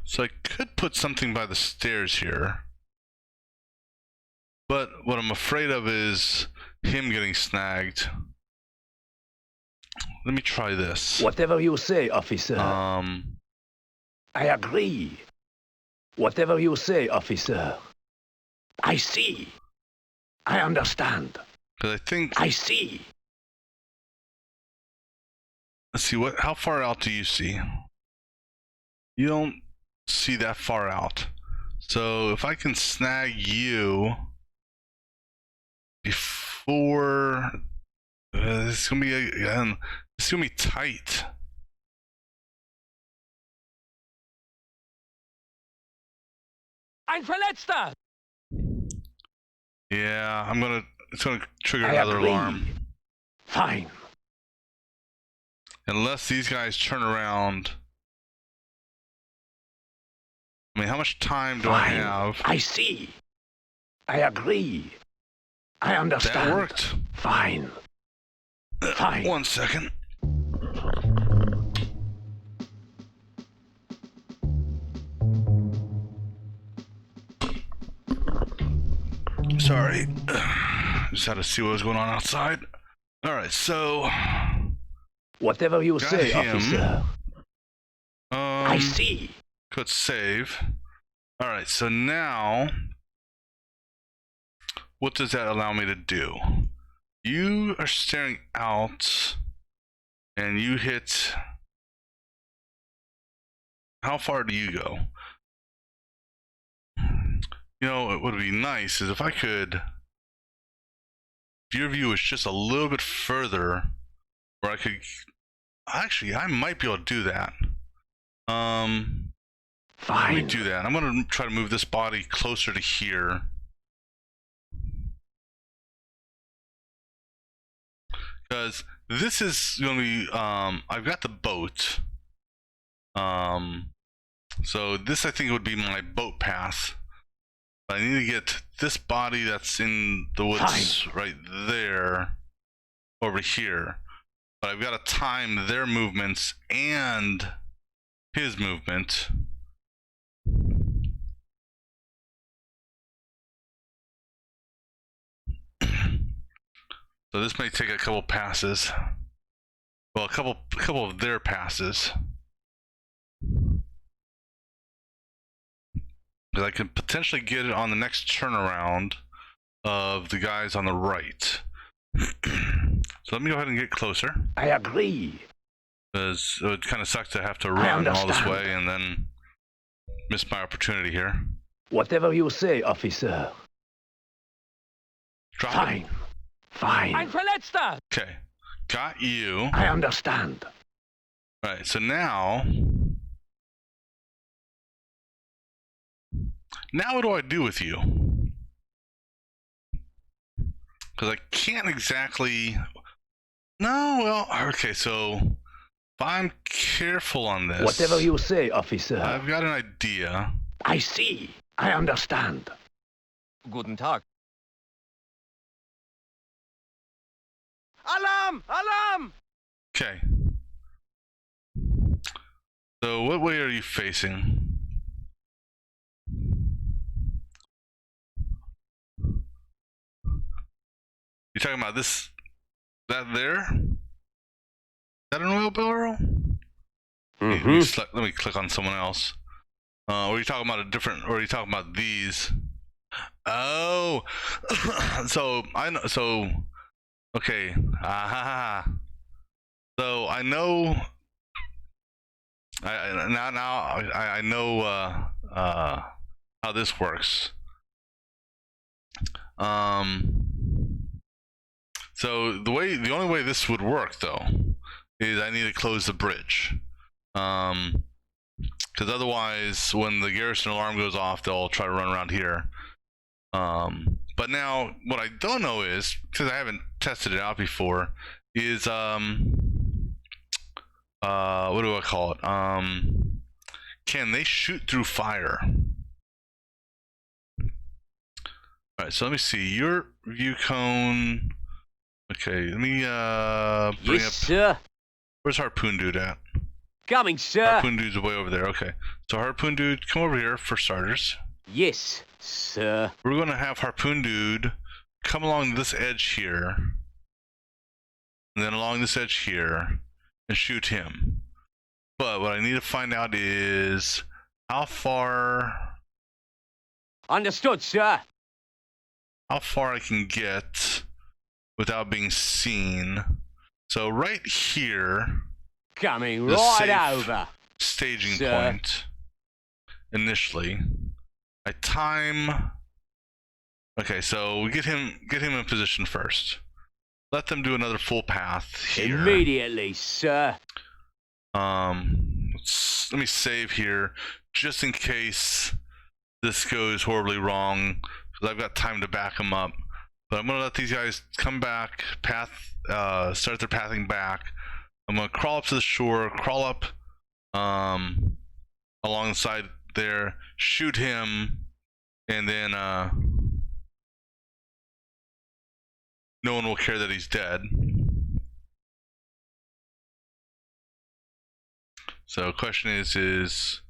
So I could put something by the stairs here, but what I'm afraid of is him getting snagged. let me try this. Whatever you say, officer. I agree. Whatever you say, officer. I see. I understand. Because I think. I see. Let's see, how far out do you see? You don't see that far out. So if I can snag you before this is gonna be again, it's gonna be tight. Ein Verletzter! Yeah, it's gonna trigger I another agree. alarm. Fine. Unless these guys turn around. I mean, how much time do I Fine. have? I see. I agree. I understand. That worked. Fine. Fine. 1 second. Sorry. Just had to see what was going on outside. Alright, so. Whatever you Got say, him. officer. I see. Could save. Alright, so now. What does that allow me to do? You are staring out. And you hit. How far do you go? You know, what would be nice is if I could. If your view was just a little bit further, where I could. Actually, I might be able to do that. Let me Fine. do that. I'm gonna try to move this body closer to here. Because this is gonna be, I've got the boat. So this I think would be my boat path. But I need to get this body that's in the woods right there over here. But I've got to time their movements and his movement. So this may take a couple passes. Well, a couple of their passes. Because I can potentially get it on the next turnaround of the guys on the right. So let me go ahead and get closer. I agree. Because it would kind of suck to have to run all this way and then miss my opportunity here. Whatever you say, officer. Drop Fine. it. Fine. Ein Verletzter! Okay. Got you. I understand. Alright, so now what do I do with you? Because I can't exactly. No, well, okay, so if I'm careful on this. Whatever you say, officer. I've got an idea. I see. I understand. Guten Tag. Alarm! Alarm! Okay. So what way are you facing? You talking about this? That there? Is that an oil barrel? Let me click on someone else. Or are you talking about a different? Or are you talking about these? Oh, so I know. So okay. So I know. I know how this works. So the only way this would work though is I need to close the bridge. Because otherwise, when the garrison alarm goes off, they'll try to run around here. But now, what I don't know is, because I haven't tested it out before, is what do I call it? Can they shoot through fire? All right, so let me see your view cone. Okay, let me bring Yes, up. sir. Where's Harpoon Dude at? Coming, sir. Harpoon Dude's way over there. Okay, so Harpoon Dude, come over here for starters. Yes, sir. We're gonna have Harpoon Dude come along this edge here, and then along this edge here, and shoot him. But what I need to find out is how far Understood, sir. I can get without being seen. So right here, Coming the right safe over. staging Sir. point initially. I time. Okay, so we get him in position first. Let them do another full path here. Immediately, sir. Let me save here just in case this goes horribly wrong, because I've got time to back them up. But I'm gonna let these guys come back, start their pathing back. I'm gonna crawl up to the shore, crawl up alongside there, shoot him, and then no one will care that he's dead. So question is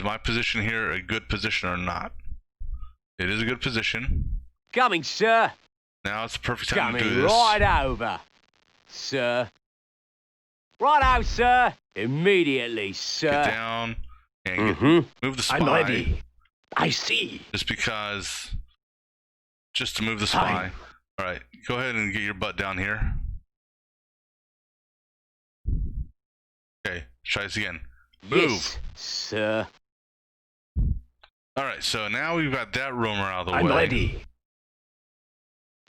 my position here a good position or not? It is a good position. Coming, sir. Now it's the perfect time to do Coming this. right over. Sir. Right out, sir. Immediately, sir. Get down and move the spy. I'm ready. I see. Just to move the spy. All right, go ahead and get your butt down here. Okay, try this again. Move. Yes, sir. All right, so now we've got that roamer out of the I'm way. ready.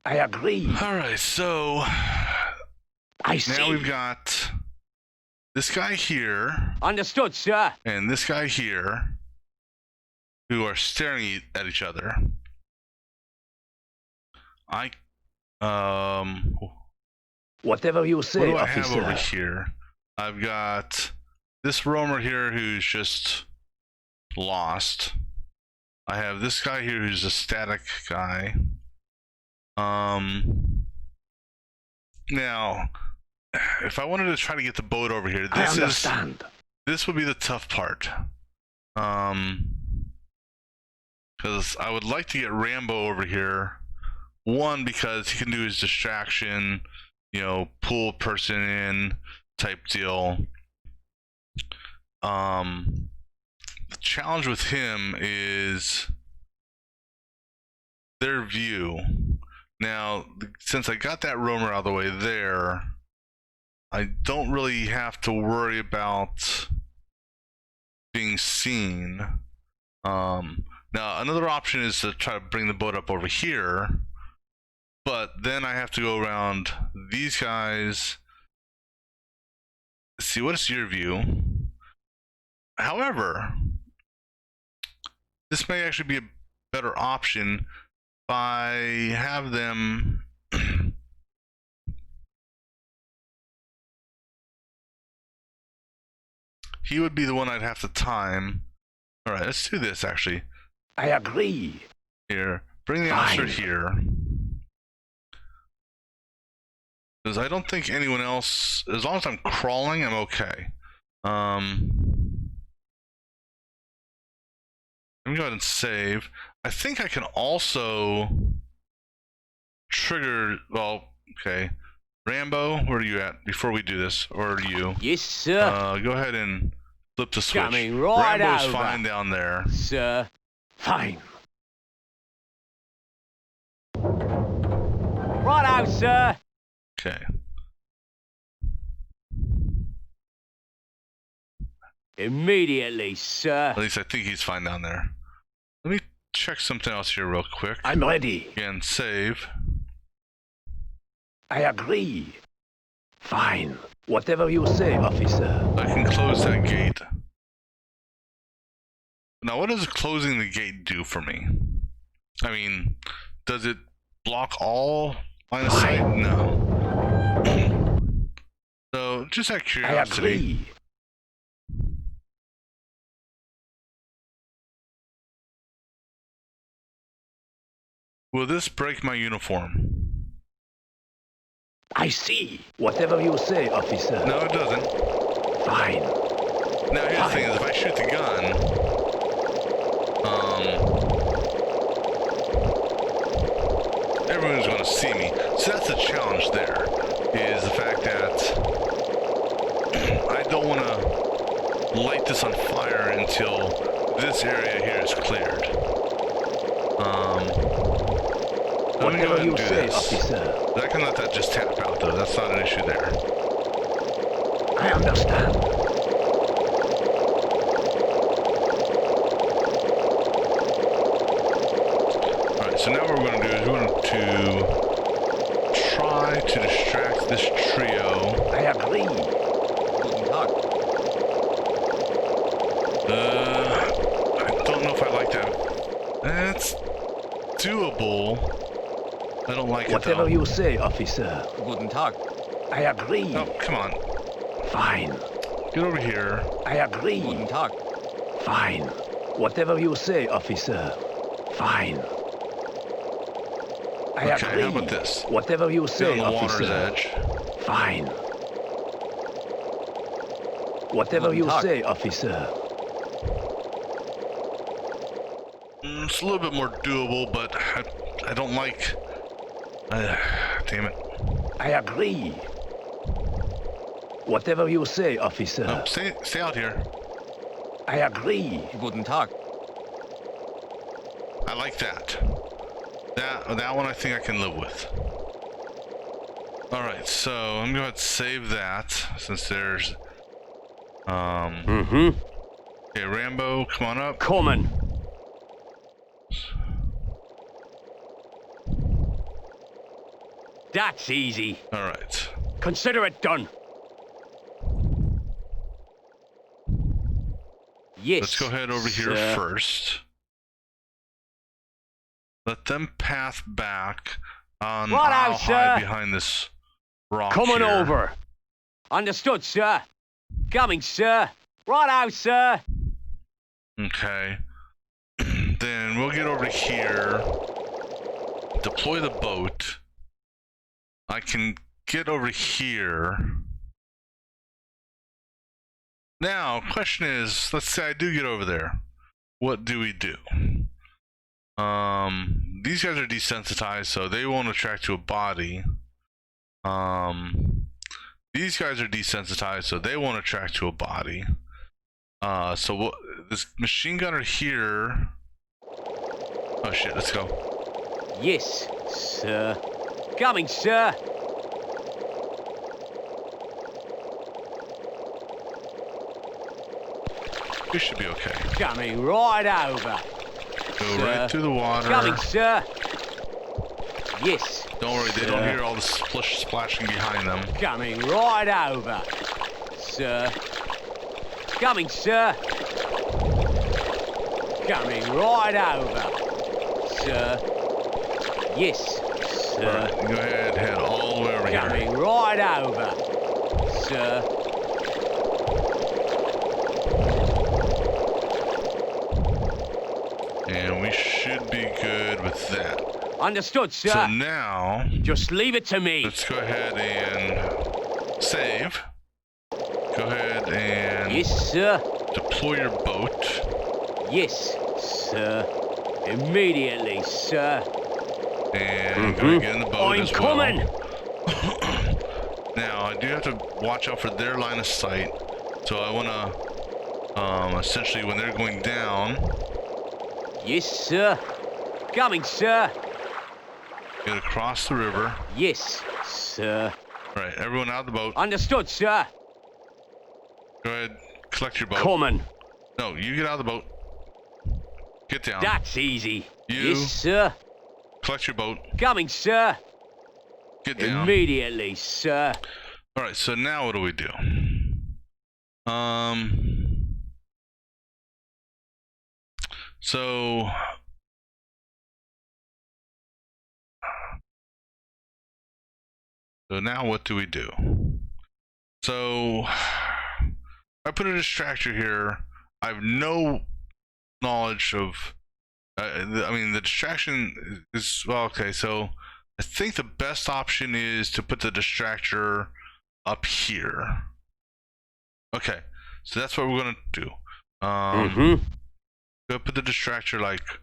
I agree. All right, so I see. now we've got this guy here Understood, sir. and this guy here who are staring at each other. Whatever you What say, do I have officer. over here? I've got this roamer here who's just lost. I have this guy here who's a static guy. Now, if I wanted to try to get the boat over here, I understand. this would be the tough part. Because I would like to get Rambo over here. One, because he can do his distraction, you know, pull a person in type deal. The challenge with him is their view. Now, since I got that roamer out of the way there, I don't really have to worry about being seen. Now, another option is to try to bring the boat up over here, but then I have to go around these guys. See, what is your view? However, this may actually be a better option if I have them he would be the one I'd have to time. All right, let's do this actually. I agree. Here, bring the officer Fine. here. Because I don't think anyone else, as long as I'm crawling, I'm okay. Let me go ahead and save. I think I can also trigger, well, okay. Rambo, where are you at before we do this? Or are you? Yes, sir. Go ahead and flip the switch. Coming right Rambo's over. fine down there. Sir. Fine. Right out, sir. Okay. Immediately, sir. At least I think he's fine down there. Let me check something else here real quick. I'm ready. Again, save. I agree. Fine. Whatever you say, officer. I can close that gate. Now, what does closing the gate do for me? I mean, does it block all line of sight? No. So, just out of I curiosity, agree. will this break my uniform? I see. Whatever you say, officer. No, it doesn't. Fine. Now, here's the thing is, if I shoot the gun, everyone's going to see me. So that's the challenge there, is the fact that don't want to light this on fire until this area here is cleared. Let me go ahead and do this. officer. I can let that just tap out though. That's not an issue there. I understand. Alright, so now what we're going to do is we're going to try to distract this trio. I agree. Guten Tag. I don't know if I like that. It's doable. I don't like Whatever it though. you say, officer. Guten Tag. I agree. Oh, come on. Fine. Get over here. I agree. Guten Tag. Fine. Whatever you say, officer. Fine. I Okay, agree. how about this? Whatever you Get say, on the officer. water's edge. Fine. Whatever Guten you Tag. say, officer. It's a little bit more doable, but I don't like... damn it. I agree. Whatever you say, officer. No, stay out here. I agree. Guten Tag. I like that. That one I think I can live with. Alright, so I'm gonna go ahead and save that since there's Mm-hmm. okay, Rambo, come on up. Coming. That's easy. Alright. Consider it done. Yes. Let's go ahead over here sir. first. Let them path back on Right I'll out, hide sir. behind this rock Coming here. over. Understood, sir. Coming, sir. Right out, sir. Okay. Then we'll get over here. Deploy the boat. I can get over here. Now, question is, let's say I do get over there. What do we do? These guys are desensitized, so they won't attract to a body. These guys are desensitized, so they won't attract to a body. So what, this machine gunner here... Oh shit, let's go. Yes, sir. Coming, sir. We should be okay. Coming right over. Go Sir. right through the water. Coming, sir. Yes. Don't worry, they don't sir. hear all the splashing behind them. Coming right over. Sir. Coming, sir. Coming right over. Sir. Yes, sir. Alright, go ahead, head all the way over here. Coming right over. Sir. And we should be good with that. Understood, sir. So now, Just leave it to me. let's go ahead and save. Go ahead and Yes, sir. deploy your boat. Yes, sir. Immediately, sir. And go ahead and get in the boat I'm as well. coming. Now, I do have to watch out for their line of sight. So I want to, essentially when they're going down, Yes, sir. Coming, sir. get across the river. Yes, sir. All right, everyone out of the boat. Understood, sir. Go ahead, collect your boat. Coming. No, you get out of the boat. Get down. That's easy. You- Yes, sir. Collect your boat. Coming, sir. Get down. Immediately, sir. All right, so now what do we do? So now what do we do? So I put a distractor here. I have no knowledge of. I mean, the distraction is well. Okay, so I think the best option is to put the distractor up here. Okay, so that's what we're gonna do. Go put the distractor like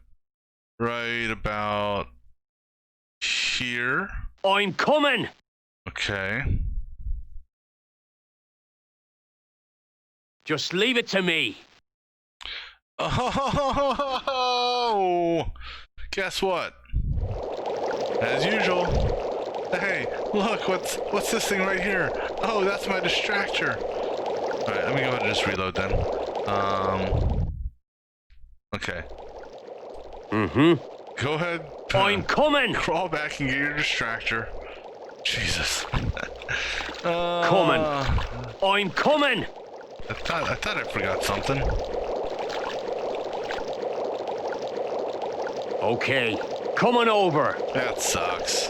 right about here. I'm coming. Okay. Just leave it to me. Oh, guess what? As usual. Hey, look, what's this thing right here? Oh, that's my distractor. Alright, let me go ahead and just reload then. Okay. Go ahead. I'm coming. Crawl back and get your distractor. Jesus. Coming. I'm coming. I thought I forgot something. Okay. Coming over. That sucks.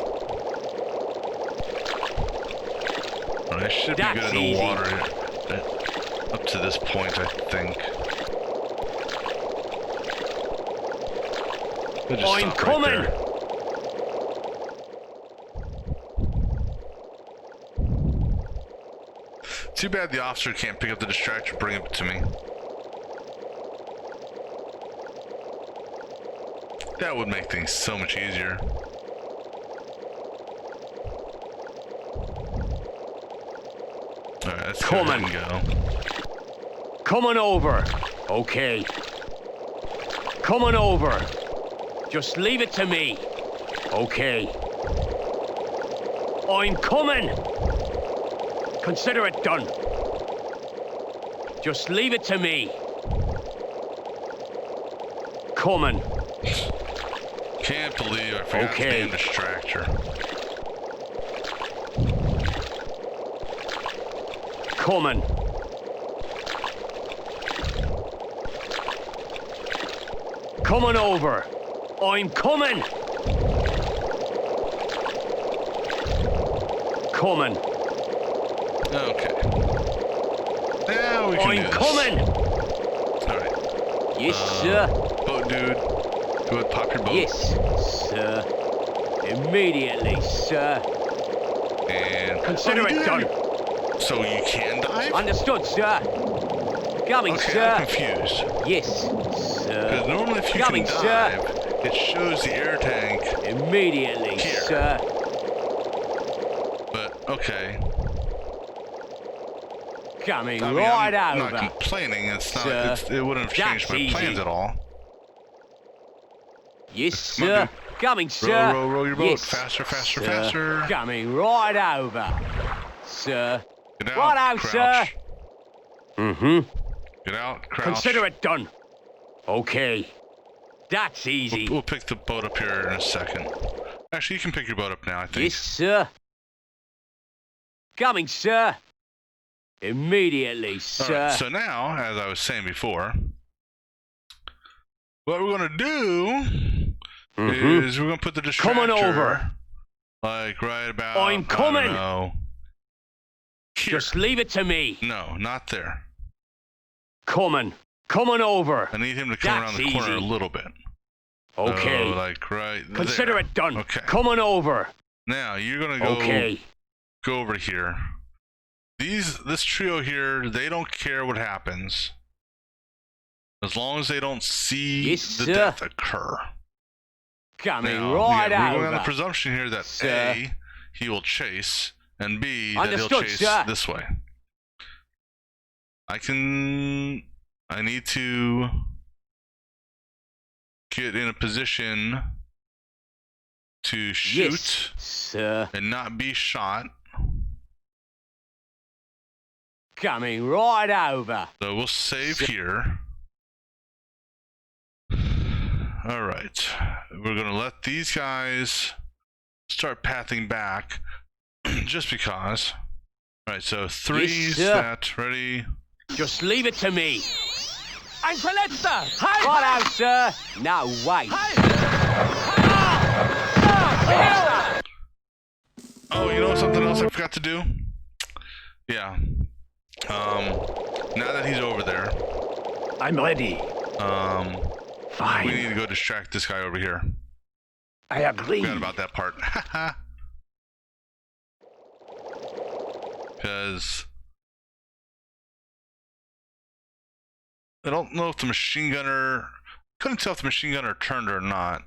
I should be That's good in the easy. water here. Up to this point, I think. We'll just I'm stop right coming. there. Too bad the officer can't pick up the distractor, bring it to me. That would make things so much easier. Alright, let's go ahead and go. Coming over. Okay. Coming over. Just leave it to me. Okay. I'm coming. Consider it done. Just leave it to me. Coming. Can't believe I forgot Okay. the damn distractor. Coming. Coming over. I'm coming. Coming. Okay. Now we can do I'm this. coming. Alright. Yes, sir. Boat dude. Go ahead, pop your boat. Yes, sir. Immediately, sir. And Consider it done. So you can dive? Understood, sir. Coming, Okay, sir. I'm confused. Yes, Because sir. normally if you Coming, can sir. dive, it shows the air tank. Immediately, Here. sir. But okay. Coming I mean, right I'm over. not complaining. It's not. Sir. It wouldn't have changed That's my plans easy. at all. Yes, Come on, sir. dude. Coming, sir. Row your boat. Yes, Faster, faster, sir. faster. Coming right over, sir. Get out. Right out, Crouch. Mm-hmm. Get out. Crouch. Consider it done. Okay. That's easy. We'll pick the boat up here in a second. Actually, you can pick your boat up now, I think. Yes, sir. Coming, sir. Immediately, sir. Alright, so now, as I was saying before, what we're going to do is we're going to put the distractor Coming over. like right about, I'm coming. I don't know, here. Just leave it to me. No, not there. Coming. Coming over. I need him to come That's around the corner easy. a little bit. Okay. So, like right Consider there. it done. Okay. Coming over. Now, you're going to go over here. This trio here, they don't care what happens. As long as they don't see Yes, the sir. death occur. Coming Now, right we're going on the over. presumption here that Sir. A, he will chase, and B, that he'll Understood, chase sir. this way. I need to get in a position to shoot Yes, sir. and not be shot. Coming right over. So we'll save here. Alright. We're going to let these guys start pathing back just because. Alright, so three's sir. that. Ready? Just leave it to me. Right out, sir. Now wait. Oh, you know something else I forgot to do? Yeah. Now that he's over there, I'm ready. we need to go distract this guy over here. I agree. Forgot about that part. Because I don't know if the machine gunner, couldn't tell if the machine gunner turned or not.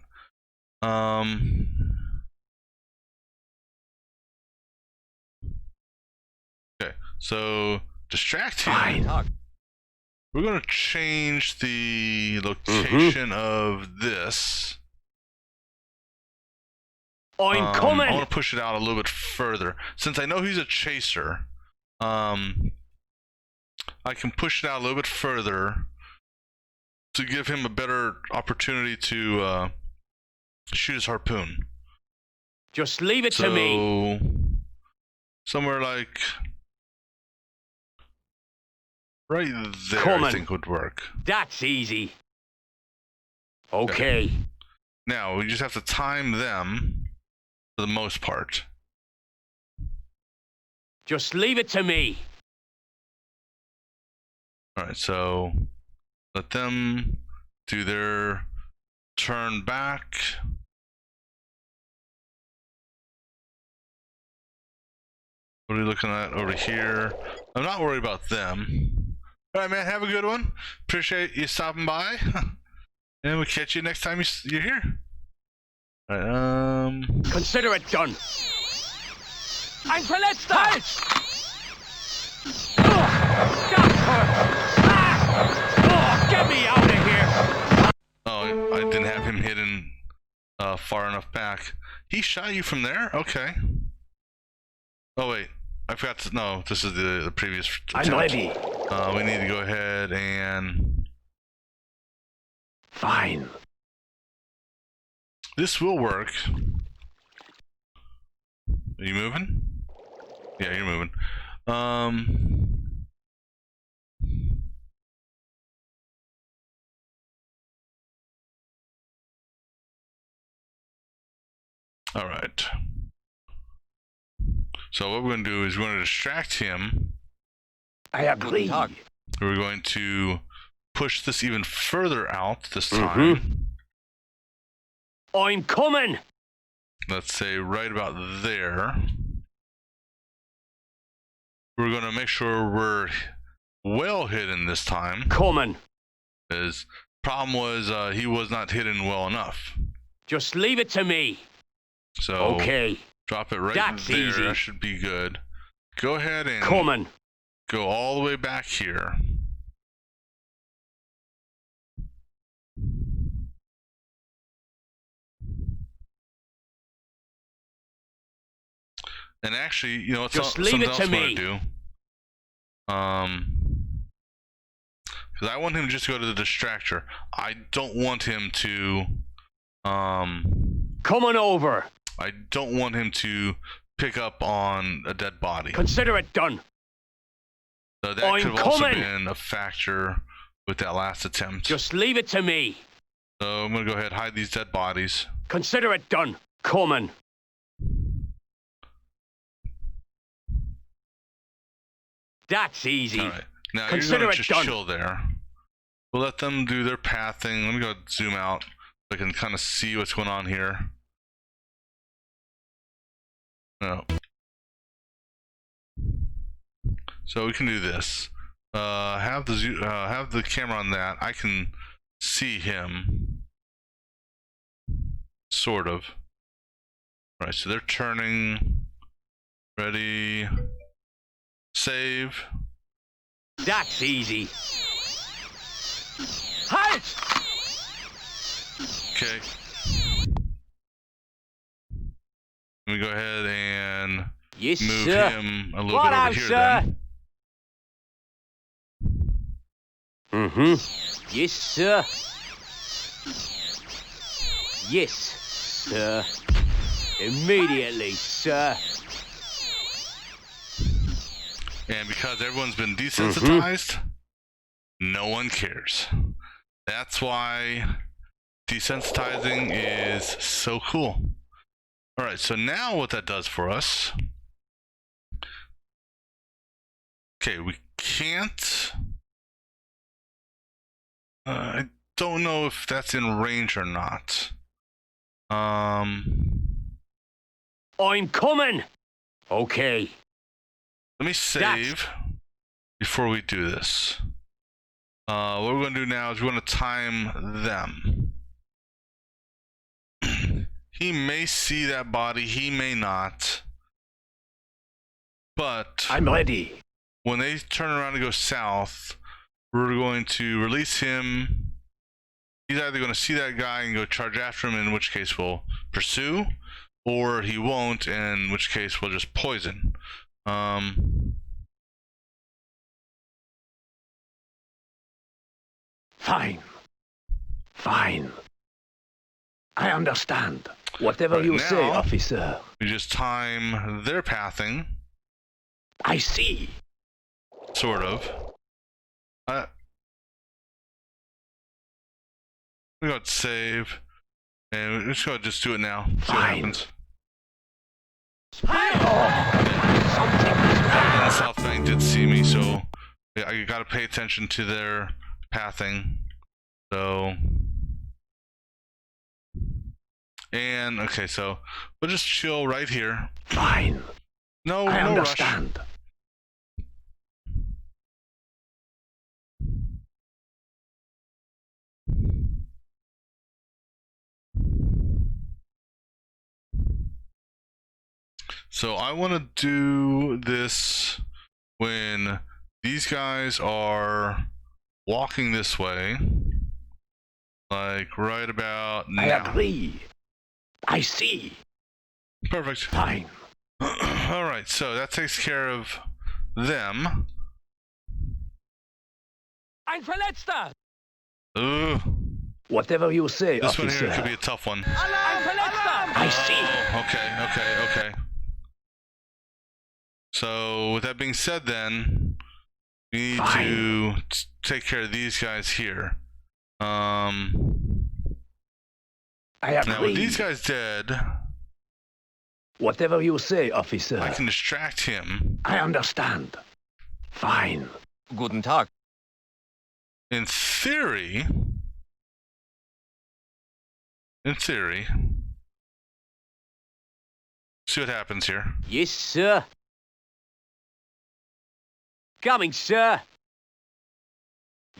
Okay, so distract him. Fine. we're going to change the location of this. I'm I coming. want to push it out a little bit further. Since I know he's a chaser, I can push it out a little bit further to give him a better opportunity to shoot his harpoon. Just leave it to me. Somewhere like right there, Coming. I think would work. That's easy. Okay. Now we just have to time them for the most part. Just leave it to me. Alright, so let them do their turn back. What are we looking at over here? I'm not worried about them. Alright, man, have a good one. Appreciate you stopping by. And we'll catch you next time you're here. Alright, Consider it done. Ein Verletzter! Halt! Get me out of here! oh, I didn't have him hidden far enough back. He shot you from there? Okay. Oh wait, I forgot to. No, this is the previous attempt. I'm ready. We need to go ahead and. Fine. This will work. Are you moving? Yeah, you're moving. All right. So what we're going to do is we're going to distract him. I agree. Talk. We're going to push this even further out this time. I'm coming! Let's say right about there. We're going to make sure we're well hidden this time. Coming. His problem was he was not hidden well enough. Just leave it to me. So Okay. drop it right That's there. easy. That should be good. Go ahead and Coming. go all the way back here. And actually, you know what's Just something leave it else to I want me. to do? Because I want him to just go to the distractor. I don't want him to Coming over. I don't want him to pick up on a dead body. Consider it done. So that I'm could have also coming. been a factor with that last attempt. Just leave it to me. So I'm gonna go ahead and hide these dead bodies. Consider it done. Coming. That's easy. All right. Now Consider you're it gonna just done. chill there. We'll let them do their pathing. Let me go zoom out so I can kind of see what's going on here. No. So we can do this. Have the camera on that. I can see him. Sort of. All right. So they're turning. Ready. Save. That's easy. Halt! Okay. Let me go ahead and Yes, move sir. him a little What bit over out, here sir? then. Yes, sir. Yes, sir. Immediately, sir. And because everyone's been desensitized, no one cares. That's why desensitizing is so cool. Alright, so now what that does for us. Okay, we can't. I don't know if that's in range or not. I'm coming. Okay. Let me save before we do this. What we're going to do now is we're going to time them. He may see that body, he may not. But I'm ready. when they turn around and go south, we're going to release him. He's either going to see that guy and go charge after him, in which case we'll pursue, or he won't, in which case we'll just poison. Fine. Fine. I understand. Whatever Right you now, say, officer. We just time their pathing, I see. sort of. We got save, and we're just gonna just do it now. See what Fine. happens. Something The South Bank did see me, so yeah, I gotta pay attention to their pathing. So, and okay, so we'll just chill right here. fine. No, I no rush. understand. So I want to do this when these guys are walking this way, like right about I now. agree. I see. Perfect. Fine. All right, so that takes care of them. Ein Verletzter! Ugh, Whatever you say, this one officer. here could be a tough one. Ein Verletzter! I see. Okay. So with that being said, then we need to take care of these guys here. I Now with agree. these guys dead, Whatever you say, officer. I can distract him. I understand. Fine. Guten Tag. In theory, see what happens here. Yes, sir. Coming, sir.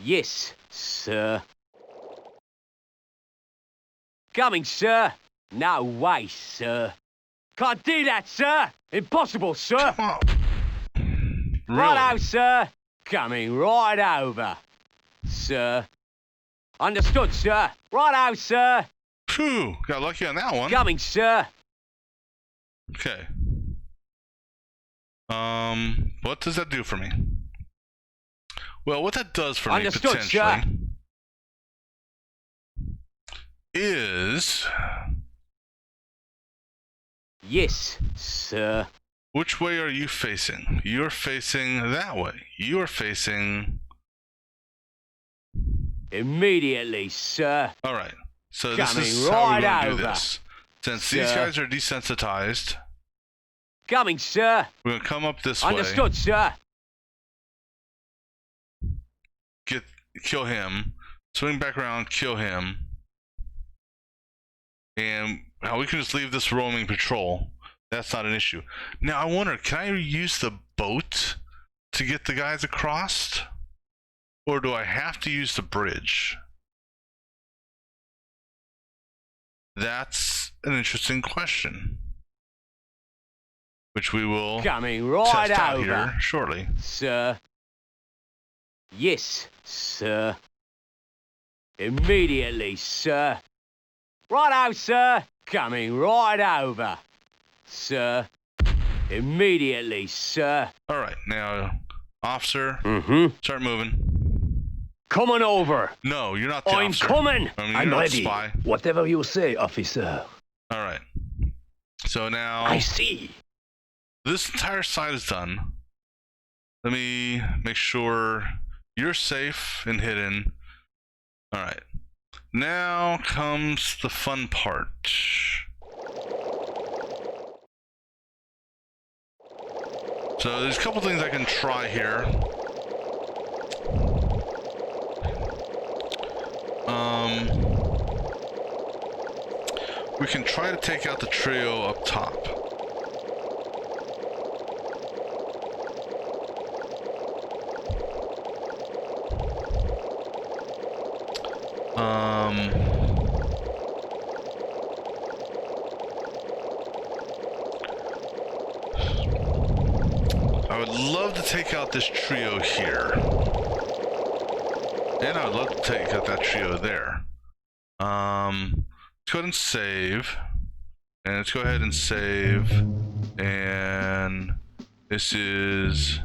Yes, sir. Coming, sir. No way, sir. Can't do that, sir. Impossible, sir. Oh, Righto, really? sir. Coming right over. Sir. Understood, sir. Righto, sir. Phew, got lucky on that one. Coming, sir. Okay. What does that do for me? Well, what that does for me Understood, potentially sir. is Yes, sir. which way are you facing? You're facing that way. You are facing. Immediately, sir. All right. So this Coming is how we're right going to do over. this. Since these Sir. guys are desensitized, Coming, sir. we're going to come up this Understood, sir. way. Kill him. Swing back around, kill him. And how we can just leave this roaming patrol. That's not an issue. Now I wonder, can I use the boat to get the guys across? Or do I have to use the bridge? That's an interesting question, which we will Coming right test out over. here shortly. Sir. Yes, sir. Immediately, sir. Righto, sir. Coming right over. Sir. Immediately, sir. All right, now, officer, start moving. Coming over. No, you're not the I'm officer. coming. I mean, you're I'm not ready. the spy. Whatever you say, officer. All right. So now I see. this entire side is done. Let me make sure you're safe and hidden. All right. Now comes the fun part. So there's a couple things I can try here. We can try to take out the trio up top. I would love to take out this trio here. And I would love to take out that trio there. Let's go ahead and save. And let's go ahead and save. And this is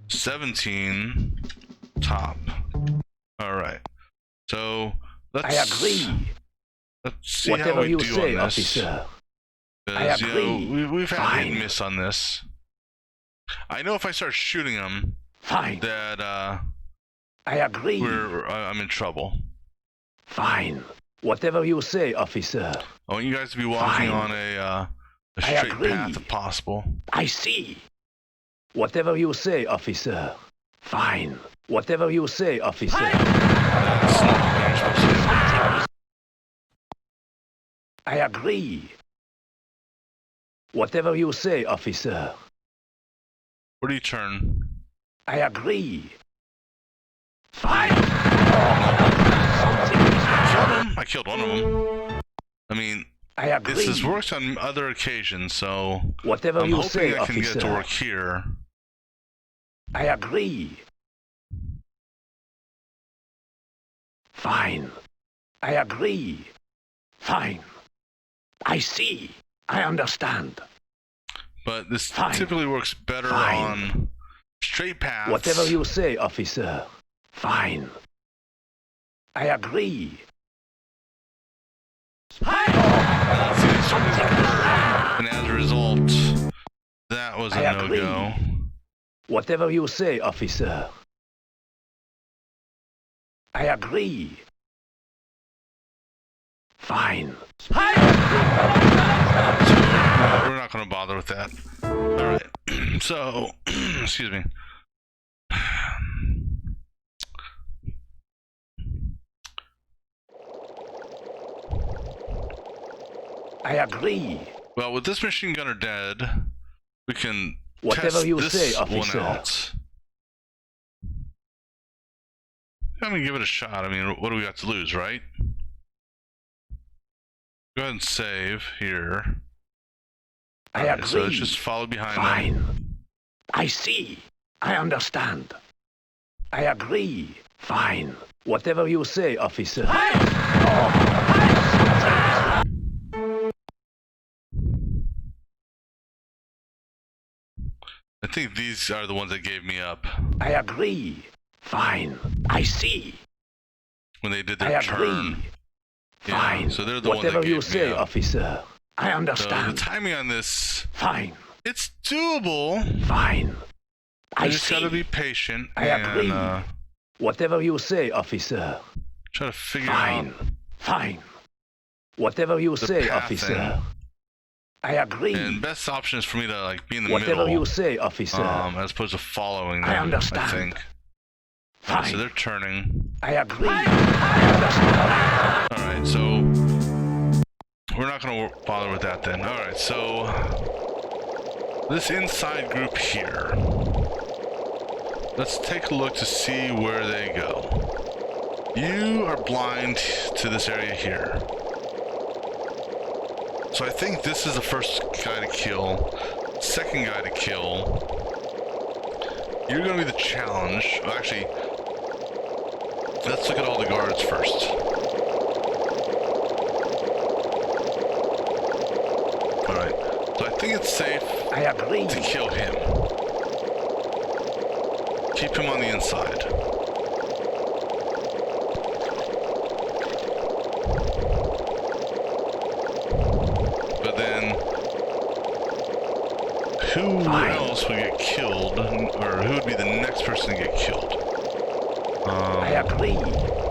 17 top. Alright. So let's I agree. Let's see Whatever how we you do say, on this. officer. I 'Cause, agree. you know, we've had hit and Fine. miss on this. I know if I start shooting them Fine. that I agree. I'm in trouble. Fine. Whatever you say, officer. I want you guys to be walking Fine. on a I straight agree. path if possible. I see. Whatever you say, officer. Fine. Whatever you say, officer. That's not what you're supposed to do. I agree. Whatever you say, officer. Where do you turn? I agree. Fine. I killed one of them. I mean, I agree. this has worked on other occasions, so Whatever I'm you hoping say, I can get it to officer. work here. I agree. Fine. I agree. Fine. I see. I understand. But this Fine. typically works better Fine. on straight paths. Whatever you say, officer. Fine. I agree. And as a result, that was a I agree. no-go. Whatever you say, officer. I agree. Fine. We're not going to bother with that. Alright, so, excuse me. I agree. Well, with this machine gunner dead, we can Whatever test you this say, one officer. out. I mean, give it a shot. I mean, what do we got to lose, right? Go ahead and save here. I Alright, agree. so it's just follow behind them. Fine. I see. I understand. I agree. Fine. Whatever you say, officer. I think these are the ones that gave me up I agree. Fine. I see. when they did I their agree. turn. Yeah, Fine. so they're the ones Whatever that you gave say, me up. officer. I So the understand. timing on this, Fine. it's doable. Fine. I You just see. gotta be patient I agree. and Whatever you say, officer. try to figure Fine. out Fine. Whatever you the say, pathing. officer. I agree. And best option is for me to like be in the Whatever middle, you say, officer. as opposed to following them. I understand. I think. Fine. So they're turning. I agree. I understand. All right, so we're not gonna bother with that then. All right, so this inside group here. Let's take a look to see where they go. You are blind to this area here. So I think this is the first guy to kill, second guy to kill. You're gonna be the challenge. Oh, actually, let's look at all the guards first. Alright, so I think it's safe I agree. to kill him. Keep him on the inside. But then, who Fine. else would get killed, or who would be the next person to get killed? I agree.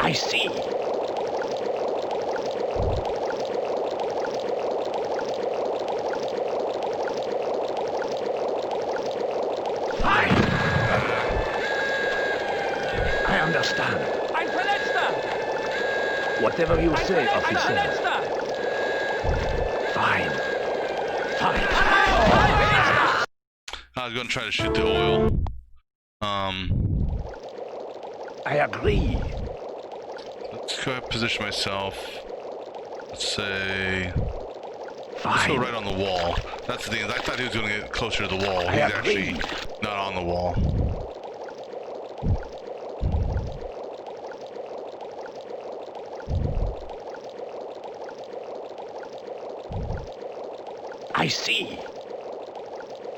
I see. Fine. I understand. Ein Verletzter! Whatever you say, Ein officer. Verletzter! Fine. Fine. I was going to try to shoot the oil. I agree. Let's go ahead and position myself. Let's say, let's go Fine. right on the wall. That's the thing. I thought he was going to get closer to the wall. I He's agree. actually not on the wall. I see.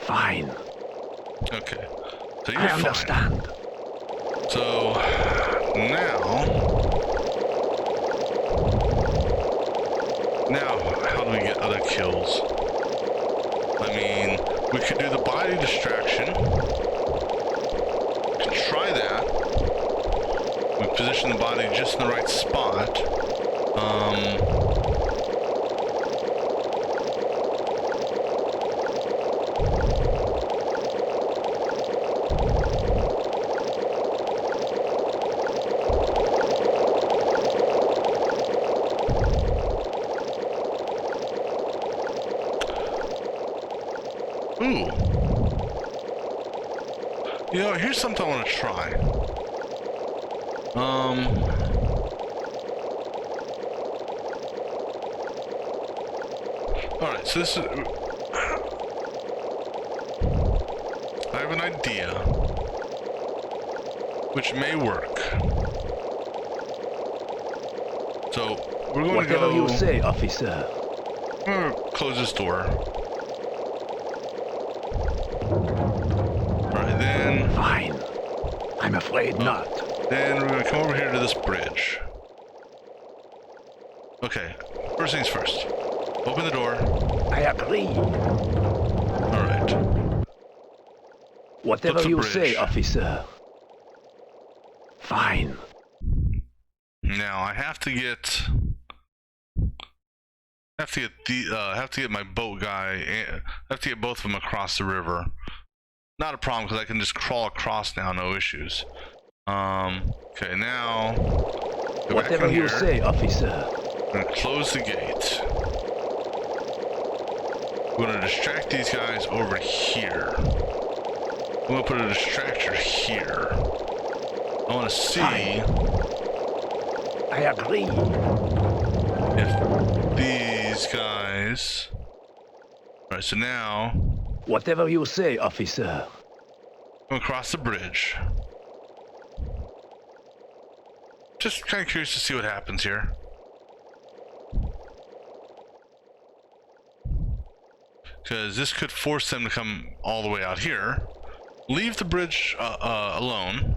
Fine. Okay. So you're I fine. understand. So now, how do we get other kills? I mean, we could do the body distraction. We can try that. We position the body just in the right spot. Ooh. You know, here's something I want to try. Alright, so this is... I have an idea. Which may work. So, we're going Whatever to go... you say, officer. I'm going to close this door. Alright, then... Fine. I'm afraid not. Then we're going to come over here to this bridge. Okay, first things first. Open the door. I agree. Alright. Whatever What's the you bridge? say, officer. Fine. Now I have to get my boat guy. I have to get both of them across the river. Not a problem because I can just crawl across now, no issues. Okay, now go back Whatever in you here. say, officer. I'm gonna close the gate. We're gonna distract these guys over here. I'm gonna put a distractor here. I want to see I agree. if these guys. Alright, so now Whatever you say, officer. I'm across the bridge. Just kind of curious to see what happens here. Because this could force them to come all the way out here. Leave the bridge alone.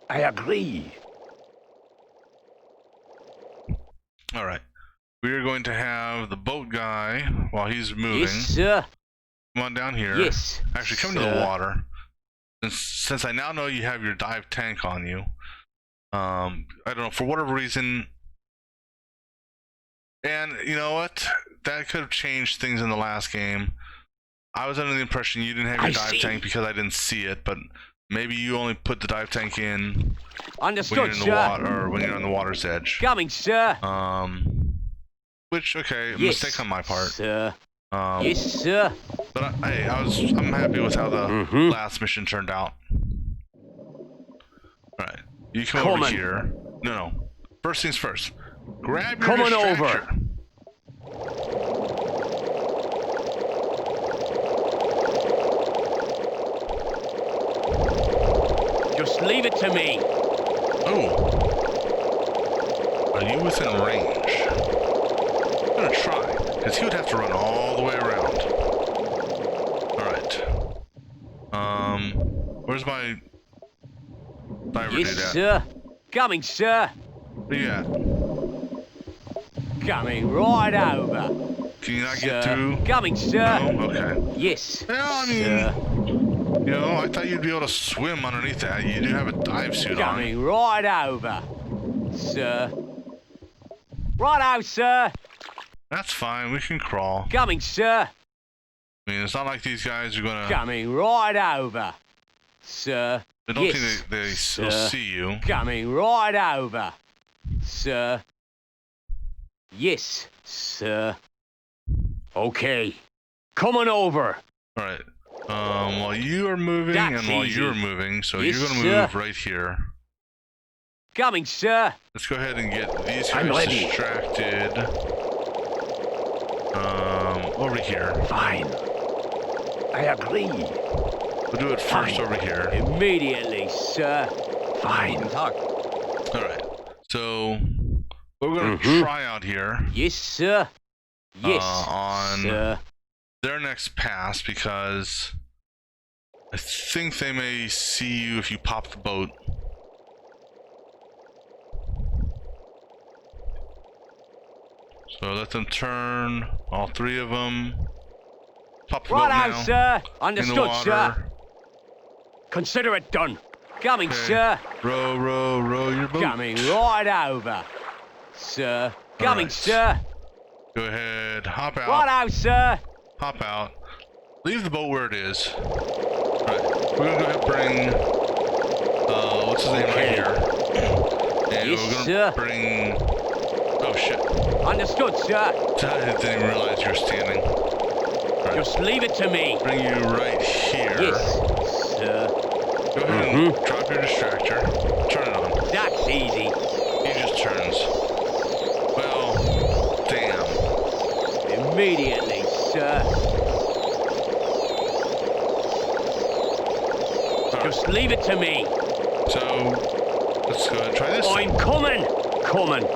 I agree. Alright. We are going to have the boat guy, while he's moving, Yes, sir. come on down here. Yes, Actually, come to sir. the water. Since I now know you have your dive tank on you, I don't know, for whatever reason, and you know what? That could have changed things in the last game. I was under the impression you didn't have your dive tank because I didn't see it, but maybe you only put the dive tank in when you're Understood, in the sir. water, or when you're on the water's edge. Coming, sir. Which, okay, a Yes, mistake on my part. sir. Yes, Yes, sir. but I'm happy with how the last mission turned out. Alright, you come over Coming. here. No. First things first. Grab your Coming over. distractor. Just leave it to me. Oh. Are you within range? I'm gonna try, because he would have to run all the way around. Alright. Where's my diver Yes, dude at? sir. Coming, sir. Where you at? Coming right over. Can you not Sir. get through? Coming, sir. No? Okay. Yes. Well, I mean, Sir. you know, I thought you'd be able to swim underneath that. You do have a dive suit on. Coming right over. Sir. Right out, sir. That's fine. We can crawl. Coming, sir. I mean, it's not like these guys are gonna. Coming right over. Sir. I don't yes, think they will sir. see you. Coming right over. Sir. Yes, sir. Okay. Coming over. All right. While you are moving That's and while easy. you're moving, so Yes, you're gonna sir. move right here. Coming, sir. Let's go ahead and get these I'm guys ready. distracted. Over here. Fine. I agree. We'll do it first Fine. over here. Immediately, sir. Fine. Talk. All right. So what we're gonna try out here. Yes, sir. Yes, on sir. their next pass, because I think they may see you if you pop the boat. So let them turn, all three of them. Pop the boat Right now. out, sir. In the Understood, water. sir. Consider it done. Coming, Okay. sir. Row, row, row your boat. Coming right over. Sir. Coming, right. sir. Go ahead, hop out. Right out, sir. Hop out. Leave the boat where it is. Right. We're gonna go ahead and bring what's his name right here. And Yes, we're gonna sir. bring oh shit. Understood, sir. I didn't even realize you were standing. Right. Just leave it to me. Bring you right here. Yes, sir. Go ahead and drop your distractor. Turn it on. That's easy. He just turns. Well, damn. Immediately, sir. Just leave it to me. So let's go ahead and try this. I'm coming. Coming.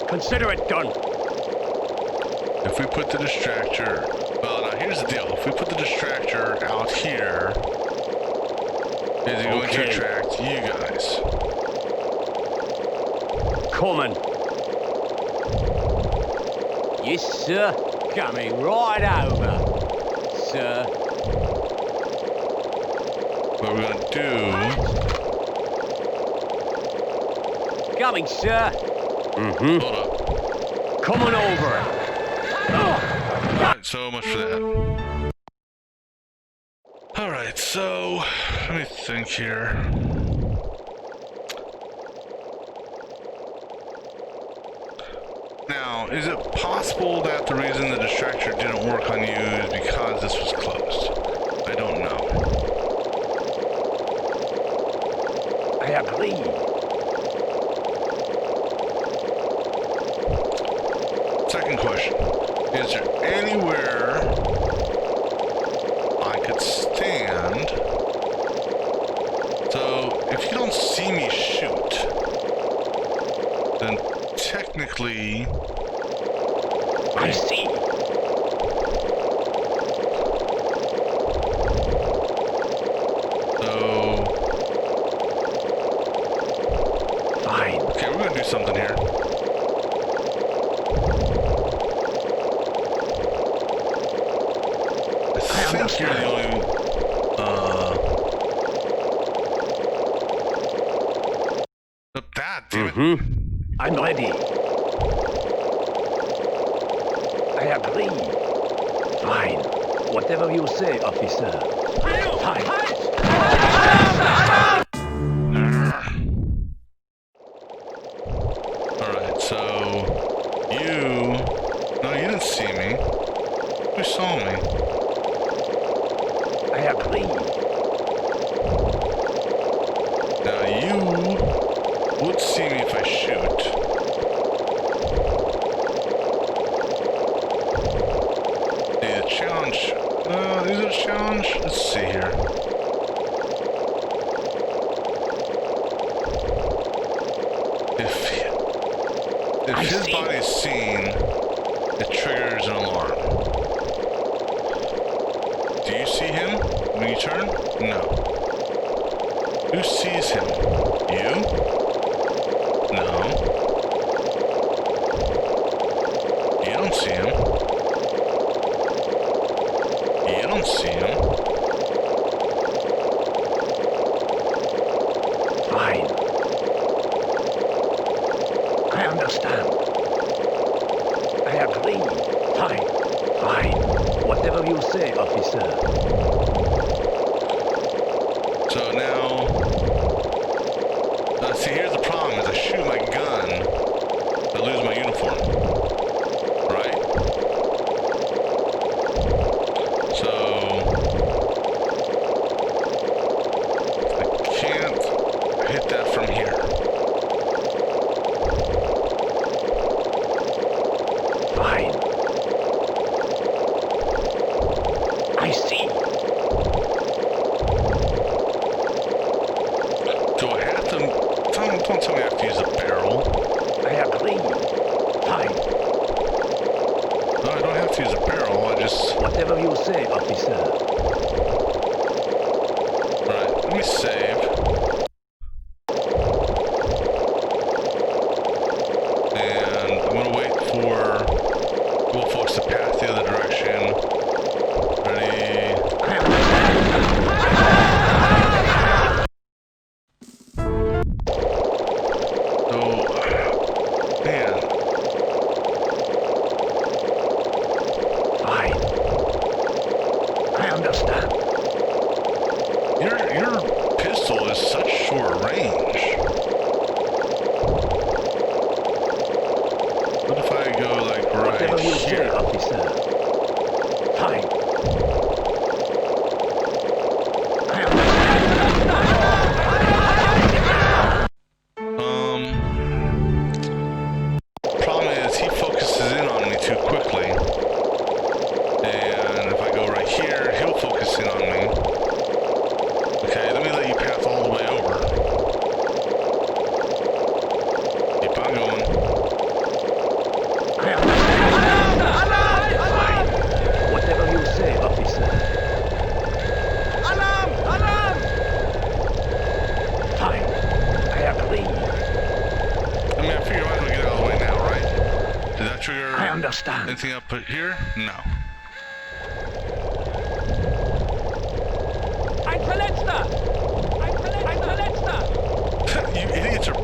Consider it done. If we put the distractor, well, now here's the deal. If we put the distractor out here, is it going to attract you guys? Coming. Yes, sir. Coming right over. Sir. What we're gonna do? Coming, sir. Hold up. Coming over. Alright, so much for that. Alright, so let me think here. Now, is it possible that the reason the distractor didn't work on you is because this was closed? I don't know. I agree. Second question. Is there anywhere I could stand? So, if you don't see me shoot, then technically I see. so Fine. okay, we're gonna do something here. I think you're the only that damn it. I'm ready. I agree. Fine. Whatever you say, officer. Fine. Alright, so you no, you didn't see me. You saw me. I agree. Now you would see me if I shoot. The challenge is it a challenge? Let's see here. If his body is seen, it triggers an alarm. Do you see him when you turn? No. Who sees him? You? No. You don't see him. You don't see him. Fine. I understand. I agree. Fine. Fine. Whatever you say, officer. So now, see, here's the problem: is I shoot my gun, I lose my uniform, right? So I can't hit that from here. Fine. I see. Do I have to? Don't tell me I have to use a barrel. I agree. officer. Alright, let me save. And I'm gonna wait for well folks to pass the other direction. Ready. So man. Fine. I understand. Your pistol is such short range. What if I go like Whatever right you say, here? officer. Fine. I Problem is he focuses in on me too quickly. And if I go right here, he'll focus in on me. Okay, let me let you pass all the way over. Keep on going. Fine. Whatever you say, officer. Alarm! Alarm! Fine. I agree. I mean, I figure I might as well get out of the way now, right? Did that trigger I understand. anything up here? No. Ein Verletzter! Ein Verletzter! You idiots are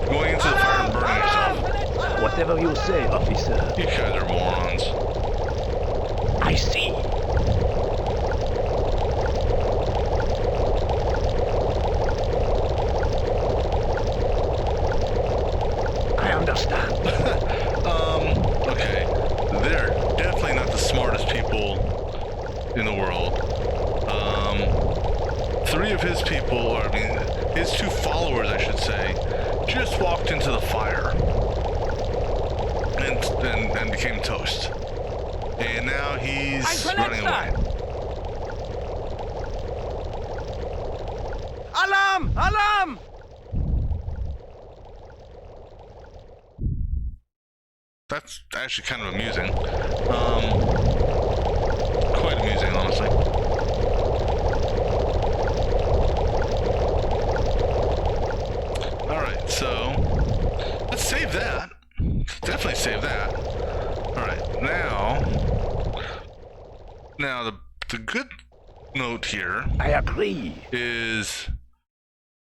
going into the fire and burning yourself. Whatever you say, officer. You guys are morons. I see. I understand. Okay. They're definitely not the smartest people in the world. Three of his people, or I mean, his two followers, I should say, just walked into the fire and became toast. And now he's running away. Alarm! Alarm! That's actually kind of amusing. Quite amusing, honestly. Alright, so let's save that. Definitely save that. Alright, now the good note here I agree. is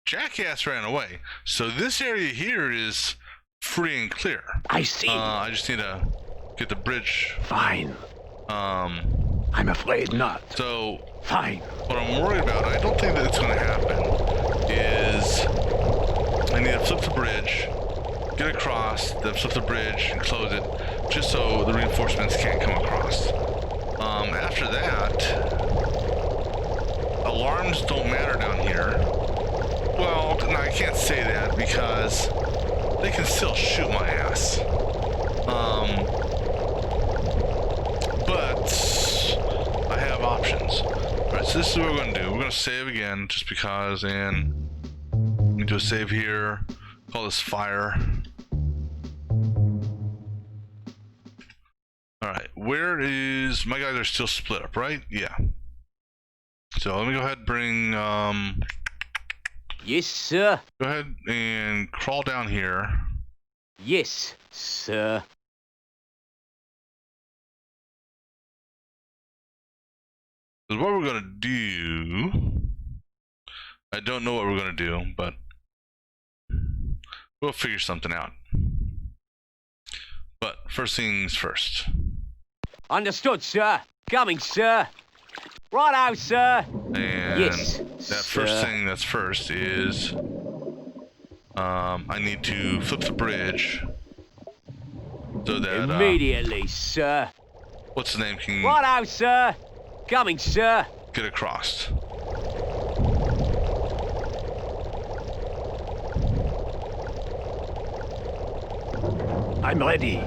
Jackass ran away. So this area here is free and clear. I see. I just need to get the bridge. Fine. I'm afraid not. So Fine. what I'm worried about, I don't think that it's going to happen, is I need to flip the bridge, get across, then flip the bridge and close it, just so the reinforcements can't come across. After that, alarms don't matter down here. Well, no, I can't say that because they can still shoot my ass. But I have options. Alright, so this is what we're going to do. We're going to save again just because, and we do a save here. Call this fire. Alright, where is... My guys are still split up, right? Yeah. So let me go ahead and bring... Yes, sir. Go ahead and crawl down here. Yes, sir. Because what we're going to do... I don't know what we're going to do, but... we'll figure something out. But first things first. Understood, sir. Coming, sir. Righto, sir. And Yes, that sir. first thing that's first is... I need to flip the bridge. So that... Immediately, sir. what's the name can Righto, sir. Coming, sir. get across. I'm ready.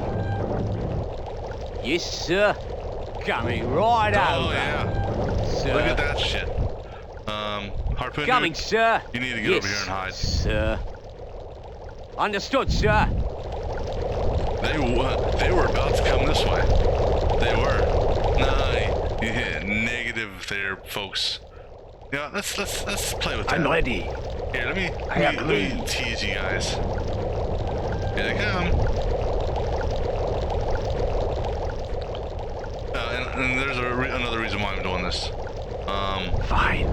Yes, sir. Coming right Oh over. yeah. Sir. Look at that shit. Harpoon Coming, dude, sir. you need to get Yes, over here and hide. sir. Understood, sir. They were about to come this way. They were. No, you hit negative have their folks. Yeah, let's play with that. I'm ready. Here, let me tease you guys. Here they come. And there's another reason why I'm doing this. Fine.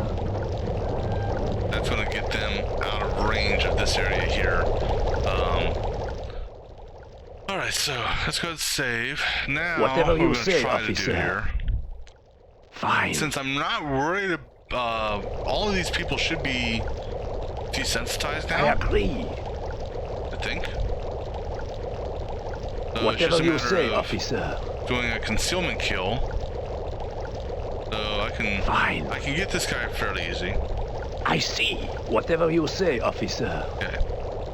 That's gonna get them out of range of this area here. Alright, so let's go ahead and save. Now, Whatever what we're you gonna say, try officer. to do here. Fine. Since I'm not worried, all of these people should be desensitized now. I agree. I think. So it's Whatever just a you matter say, of officer. doing a concealment kill. So I can get this guy fairly easy. I see. Whatever you say, officer. Okay.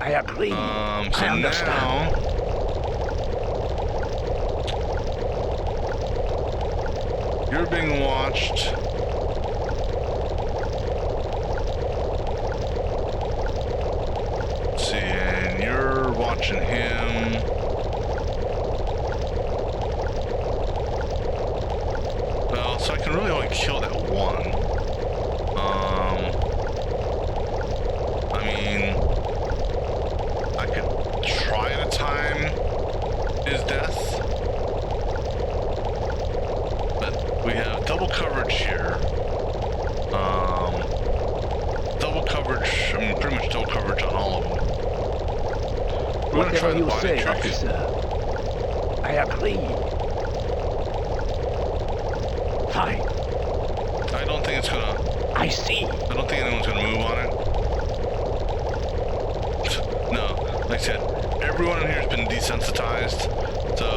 I agree. So I understand. now you're being watched. Let's see, and you're watching him. Well, so I can really only kill that one. I mean, I could try to time his death, but we have double coverage here. Double coverage, I mean, pretty much double coverage on all of them. We're gonna try Whatever the you body say, trick. officer. I agree. Fine. I don't think it's gonna, I see. I don't think anyone's gonna move on it. No, like I said, everyone in here has been desensitized, so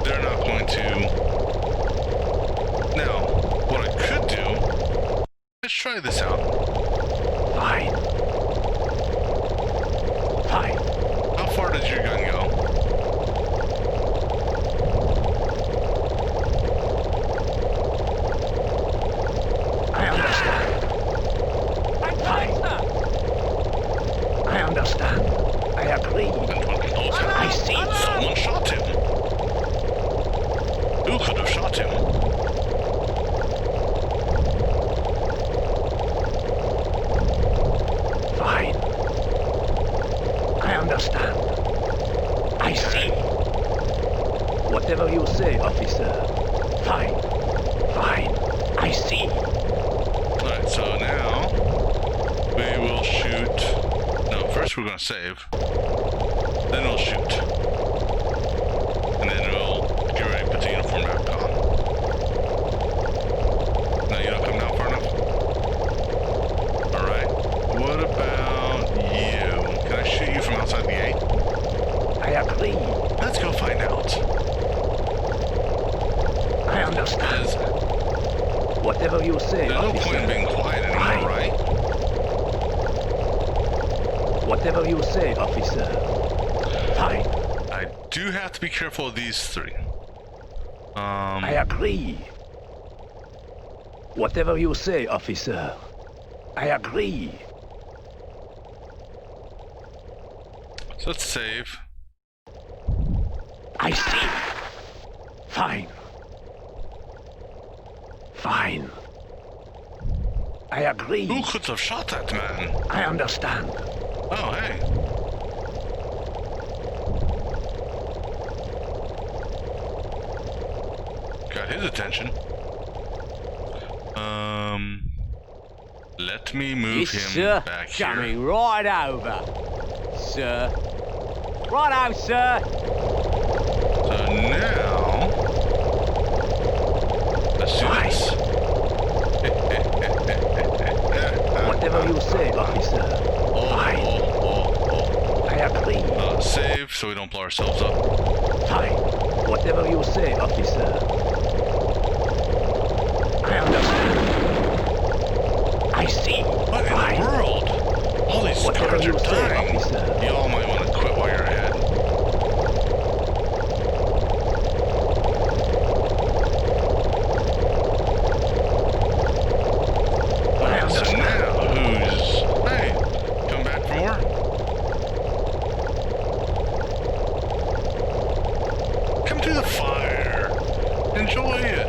they're not going to. Now, what I could do, let's try this out. Fine. Fine. How far does your gun go? I understand. I understand. I agree. And what knows I see. someone shot him. Who could have shot him? Fine. I understand. I see. Whatever you say, officer. Fine. Fine. I see. Alright, so now we will shoot. No, first we're gonna save. Then we'll shoot. And then we'll get ready to put the uniform back on. Now you don't come down far enough? Alright. What about you? Can I shoot you from outside the gate? I agree. Let's go find out. I understand. There's Whatever you say, no officer. point in being quiet anymore, right? Whatever you say, officer. Fine. I do have to be careful of these three. I agree. Whatever you say, officer. I agree. So let's save. I see. Fine. Fine. I agree. Who could have shot that man? I understand. Oh, hey. Got his attention. Let me move Yes, him sir. back here. Coming right over, sir. Righto, sir. So now, let's do this. Whatever you say, officer. Fine. I agree. Save so we don't blow ourselves up. Fine. Whatever you say, officer. I understand. I see. What in Fine. the world? All these Whatever guards are you say, dying. officer. Y'all might want to quit while you're ahead. I So understand. now, who's... Hey, come back for more? Come to the fire. Enjoy it.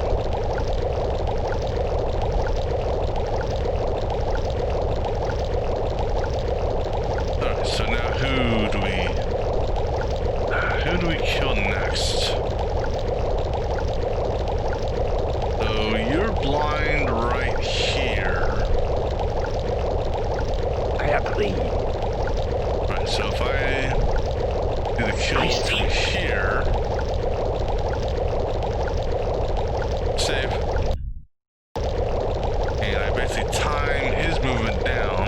Alright, so now who do we kill next? So you're blind right here. I agree. Alright, so if I do the kill from here. Save. And I basically time his movement down.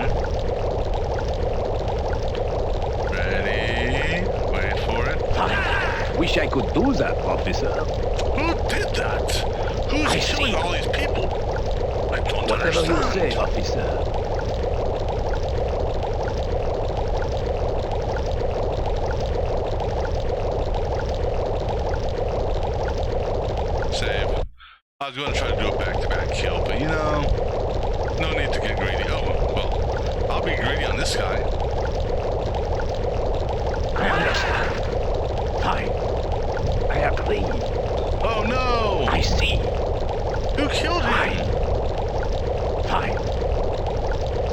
Ready? Wait for it. Wish I could do that, officer. Who did that? Who's killing all these people? I don't Whatever you understand. say, officer. Save. I was going to try to do a back-to-back kill, but you know, no need to get greedy. Oh, well, I'll be greedy on this guy. I understand. Fine. I agree. Oh no! I see. Who killed him? Fine.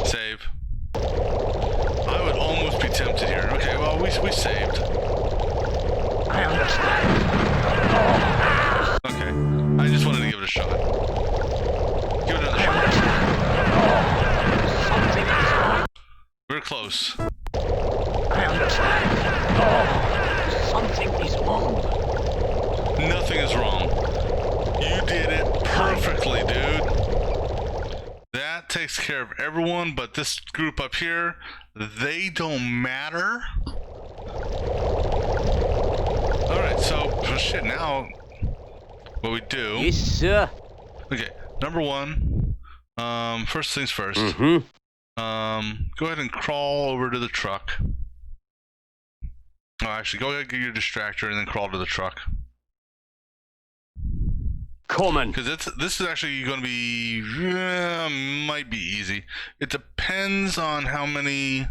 Save. I would almost be tempted here. Okay, well, we saved. I understand. Okay, I just wanted to give it a shot. Give it another I shot. understand. We're close. I understand. Something is wrong. Nothing is wrong. You did it perfectly, dude. That takes care of everyone, but this group up here, they don't matter. Alright, so shit, now what we do. Yes, sir. Okay, number one, first things first. Mm-hmm. Go ahead and crawl over to the truck. Oh, actually, go ahead and get your distractor and then crawl to the truck. Coming. Because this is actually going to be, might be easy. It depends on how many,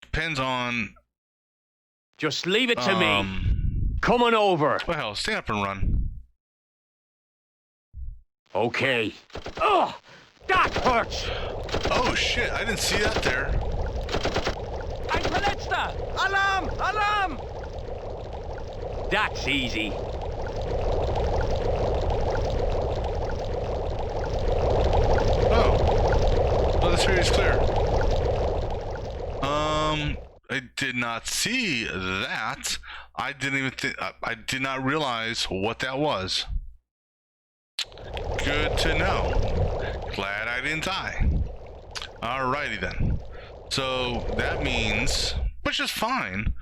depends on, Just leave it to me. Coming over. well, hell, stand up and run. Okay. Ugh! That hurts! Oh shit, I didn't see that there. Ein Verletzter! Alarm! Alarm! That's easy. Oh. Well, this area is clear. I did not see that. I didn't even think, I did not realize what that was. Good to know. Glad I didn't die. Alrighty then. So that means, which is fine.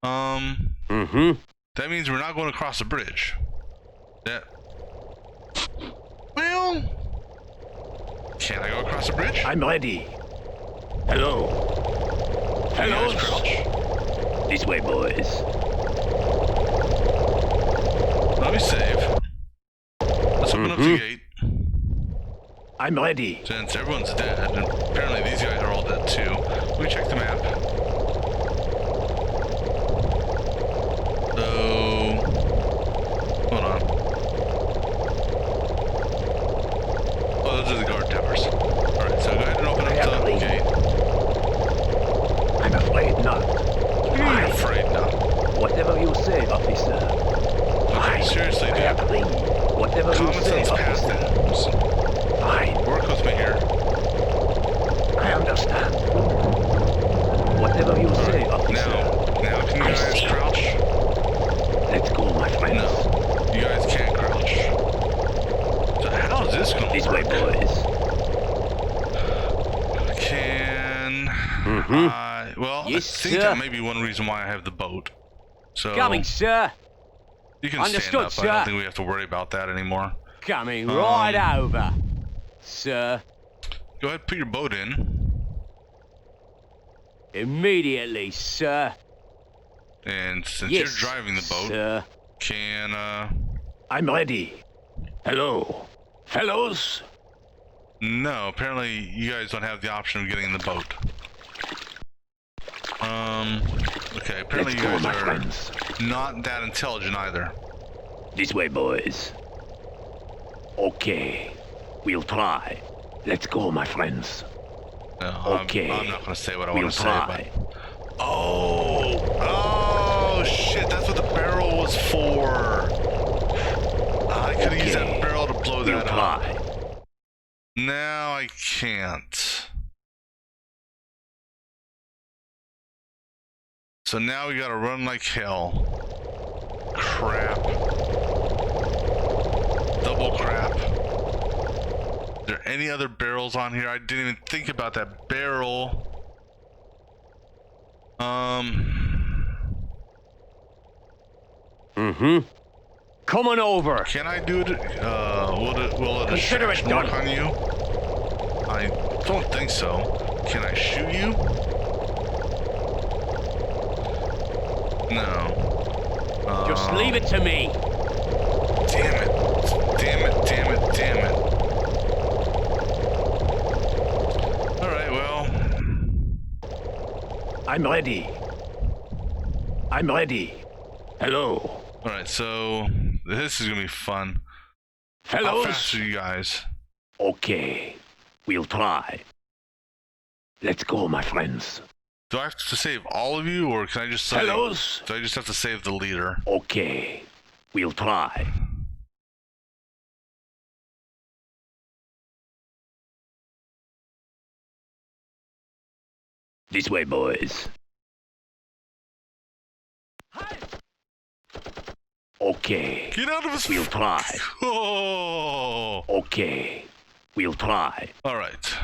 Mm-hmm. That means we're not going across the bridge. That. Well, can I go across the bridge? I'm ready. Hello. Hello. Yes, crouch. This way, boys. Let me save. Let's open up the gate. I'm ready. Since everyone's dead, and apparently these guys are all dead too. Let me check the map. So, hold on. Oh, those are the guard towers. Alright, so go ahead and open up the gate. I'm afraid not. I'm afraid not. Whatever you say, officer. Okay, seriously, I dude. agree. Whatever you Common say, sense path officer. then. Just Fine. work with me here. I understand. Whatever you say, officer. Now, can you I guys see. crouch? Let's go, my friends. No, you guys can't crouch. So how is this going This to way, work? boys. Can well, Yes, I think sir. that may be one reason why I have the boat. So Coming, sir. you can Understood, stand up. I don't sir. think we have to worry about that anymore. Coming right over. Sir. Go ahead, put your boat in, Immediately, sir. and since Yes, you're driving the boat, sir. can I'm ready. Hello. Fellows. no, apparently you guys don't have the option of getting in the boat. Okay, apparently Let's you go, guys my are friends. not that intelligent either. This way, boys. Okay. We'll try. Let's go, my friends. No, Okay. I'm not gonna say what I We'll want to say, try. but... Oh, shit, that's what the barrel was for. I could have used that barrel to blow We'll that try. up. Now I can't. So now we gotta run like hell. Crap. Double crap. Is there any other barrels on here? I didn't even think about that barrel. Coming over. Can I do it? Will a Consider it distraction done. work on you? I don't think so. Can I shoot you? No. Just leave it to me. Damn it. Damn it, damn it, damn it. Alright, well. I'm ready. I'm ready. Hello. Alright, so this is gonna be fun. How Fellows. fast are you guys? Okay. We'll try. Let's go, my friends. Do I have to save all of you, or can I just say... Fellows. Do I just have to save the leader? Okay. We'll try. This way, boys. Okay. Get out of his... We'll try. Oh! Okay. We'll try. Alright.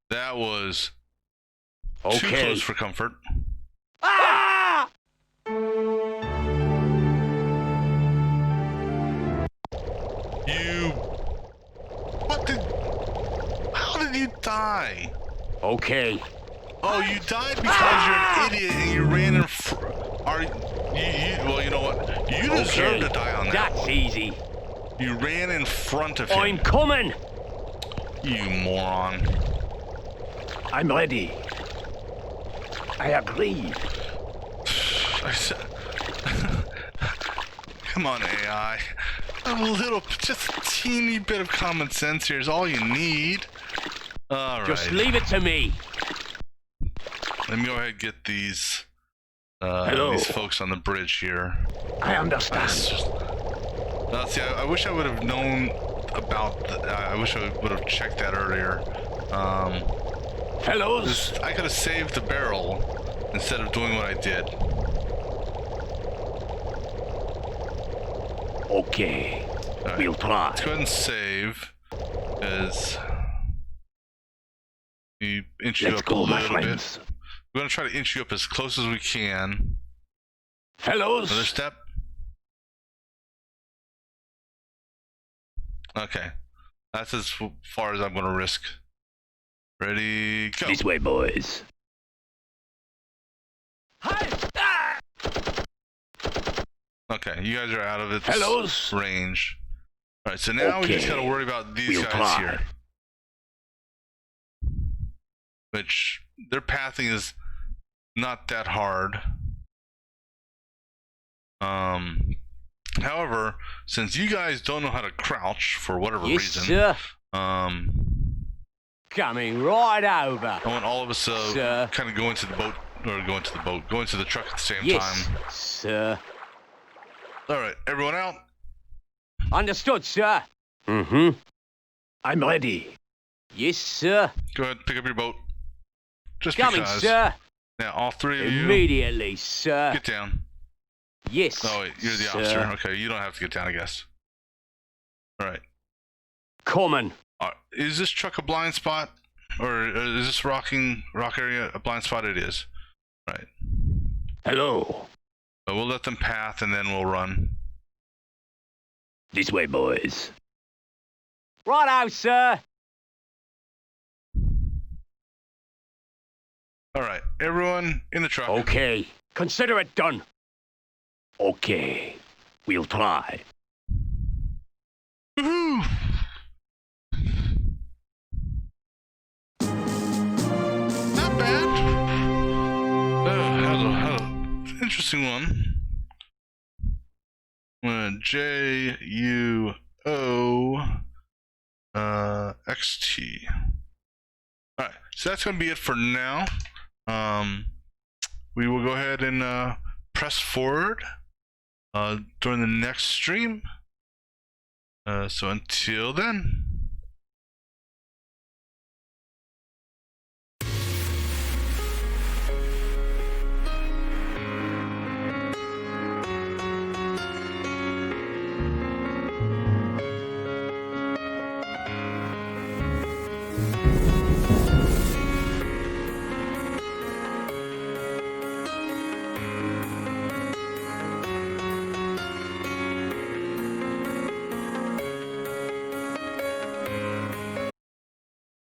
That was too Okay. close for comfort. Ah! You... What did... How did you die? Okay. Oh, you died because you're an idiot and you ran in well, you know what? You deserve to die on that That's one. easy. You ran in front of him. I'm coming. You moron. I'm ready. I agree. I said... Come on, AI. A little, just a teeny bit of common sense here is all you need. Alright. Just leave it to me. Let me go ahead and get these Hello. these folks on the bridge here. I understand. See, I wish I would have known about. I wish I would have checked that earlier. Fellows. I could have saved the barrel instead of doing what I did. Okay. All right. We'll try. Let's go ahead and save. As you inch you Let's up a go, my little bit. friends. We're gonna try to inch you up as close as we can. Fellows. Another step. Okay. That's as far as I'm gonna risk. Ready, go. This way, boys. Okay, you guys are out of its Fellows. range. Alright, so now we just Okay. gotta worry about these We'll guys try. here. Which, their pathing is not that hard. However, since you guys don't know how to crouch for whatever Yes, reason, sir. I Coming right over. want all of us to Sir. kind of go into the boat, or go into the truck at the same Yes, time. sir. Alright, everyone out. Understood, sir. I'm ready. Yes, sir. Go ahead, pick up your boat. Just Coming, because. sir. Now, all three of you, Immediately, sir. get down. Yes. Oh, wait, you're the sir. officer. Okay, you don't have to get down, I guess. Alright. Coming. Is this truck a blind spot? Or is this rock area a blind spot? It is. Right. Hello. So we'll let them path and then we'll run. This way, boys. Righto, sir. Alright, everyone in the truck. Okay. Consider it done. Okay. We'll try. Woohoo! missing one. JUO Alright, so that's gonna be it for now. We will go ahead and press forward during the next stream. So until then.